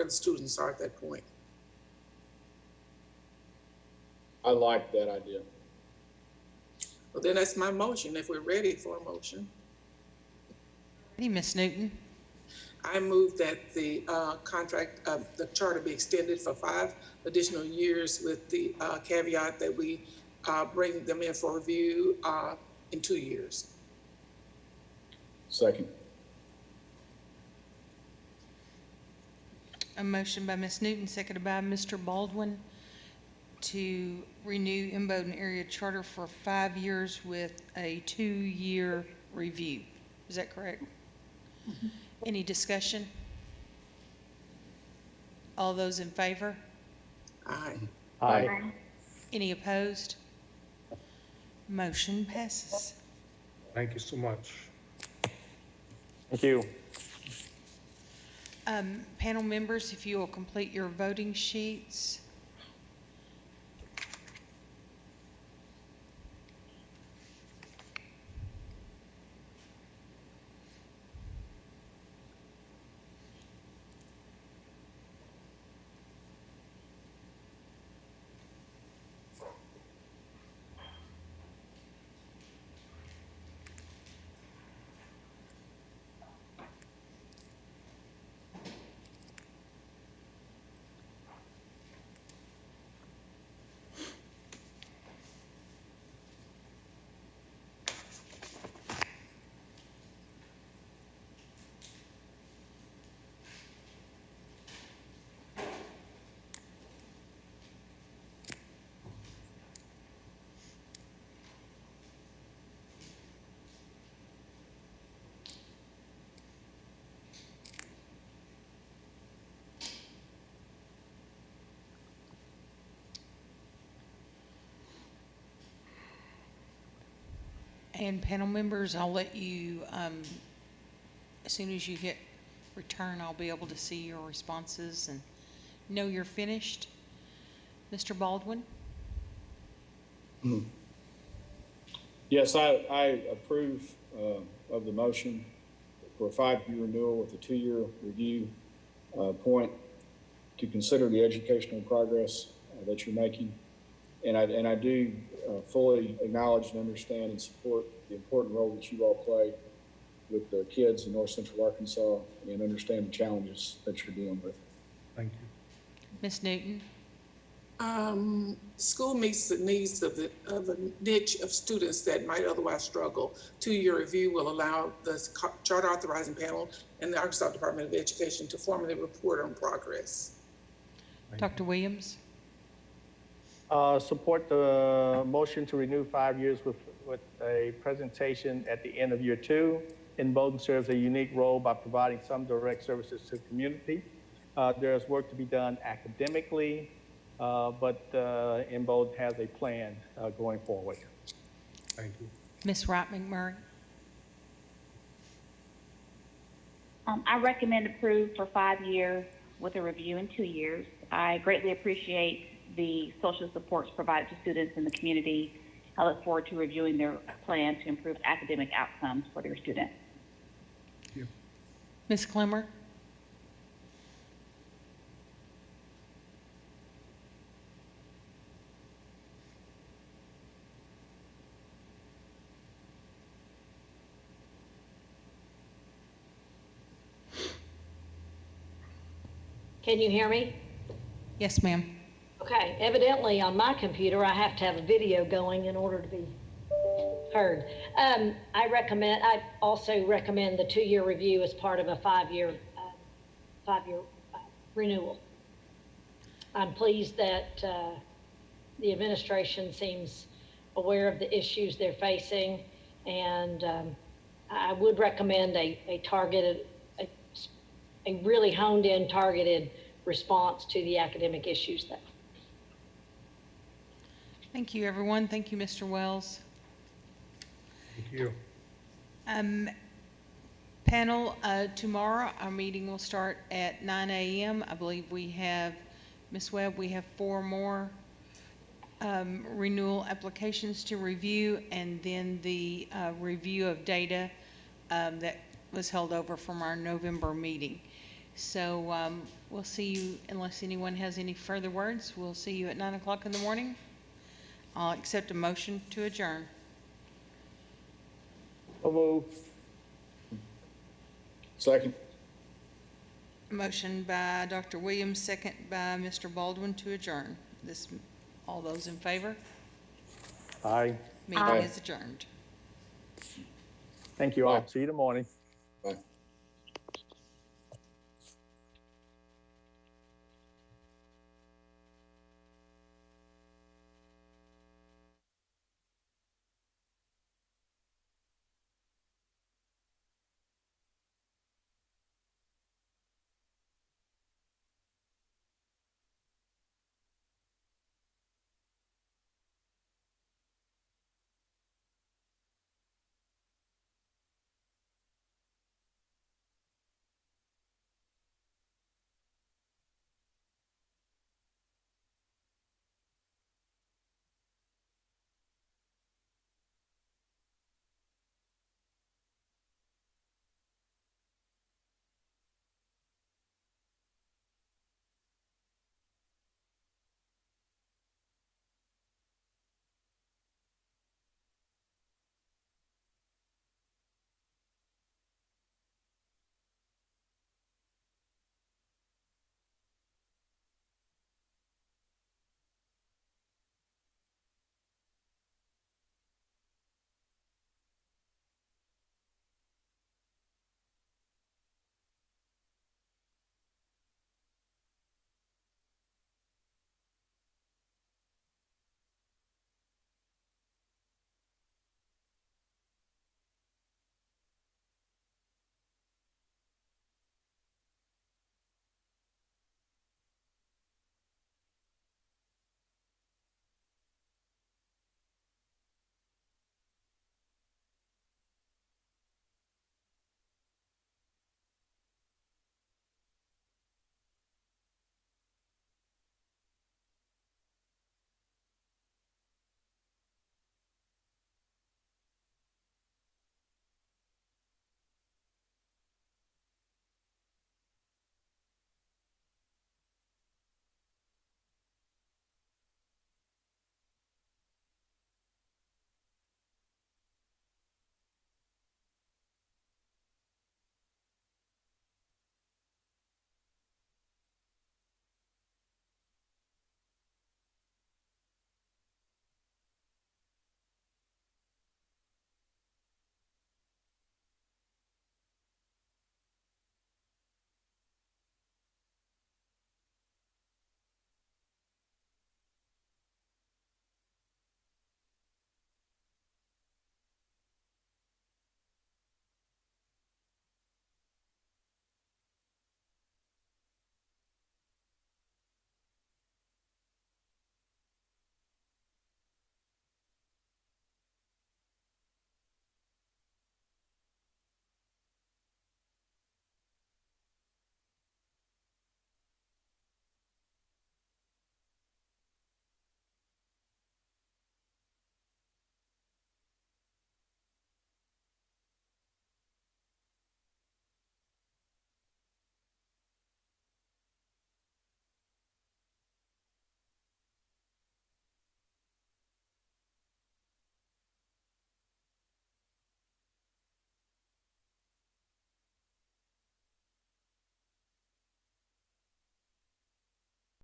students are at that point.
I like that idea.
Well, then that's my motion, if we're ready for a motion.
Ready, Ms. Newton?
I move that the contract of the charter be extended for 5 additional years with the caveat that we bring them in for review in 2 years.
Second.
A motion by Ms. Newton, seconded by Mr. Baldwin, to renew Imboden Area Charter for 5 years with a 2-year review. Is that correct? Mm-hmm. Any discussion? All those in favor?
Aye.
Aye.
Any opposed? Motion passes.
Thank you so much.
Thank you.
Panel members, if you will complete your voting sheets. And panel members, I'll let you, as soon as you hit return, I'll be able to see your responses and know you're finished. Mr. Baldwin?
Yes, I approve of the motion for a 5-year renewal with a 2-year review point to consider the educational progress that you're making. And I do fully acknowledge and understand and support the important role that you all play with the kids in North Central Arkansas and understand the challenges that you're dealing with.
Thank you.
Ms. Newton?
School meets the needs of a niche of students that might otherwise struggle. 2-year review will allow the Charter Authorizing Panel and the Arkansas Department of Education to formally report on progress.
Dr. Williams?
Support the motion to renew 5 years with a presentation at the end of year 2. Bowdoin serves a unique role by providing some direct services to the community. There's work to be done academically, but Bowdoin has a plan going forward.
Thank you.
Ms. Wright McMurray?
I recommend approve for 5 years with a review in 2 years. I greatly appreciate the social supports provided to students in the community. I look forward to reviewing their plan to improve academic outcomes for their students.
Thank you.
Ms. Clemmer?
Can you hear me?
Yes, ma'am.
Okay, evidently on my computer, I have to have a video going in order to be heard. I also recommend the 2-year review as part of a 5-year renewal. I'm pleased that the administration seems aware of the issues they're facing, and I would recommend a targeted, a really honed in targeted response to the academic issues there.
Thank you, everyone. Thank you, Mr. Wells.
Thank you.
Panel, tomorrow our meeting will start at 9 a.m. I believe we have, Ms. Webb, we have 4 more renewal applications to review, and then the review of data that was held over from our November meeting. So we'll see you, unless anyone has any further words, we'll see you at 9 o'clock in the morning. I'll accept a motion to adjourn.
So move.
Second.
Motion by Dr. Williams, second by Mr. Baldwin to adjourn. All those in favor?
Aye.
Meeting is adjourned.
Thank you all. See you in the morning.
Bye.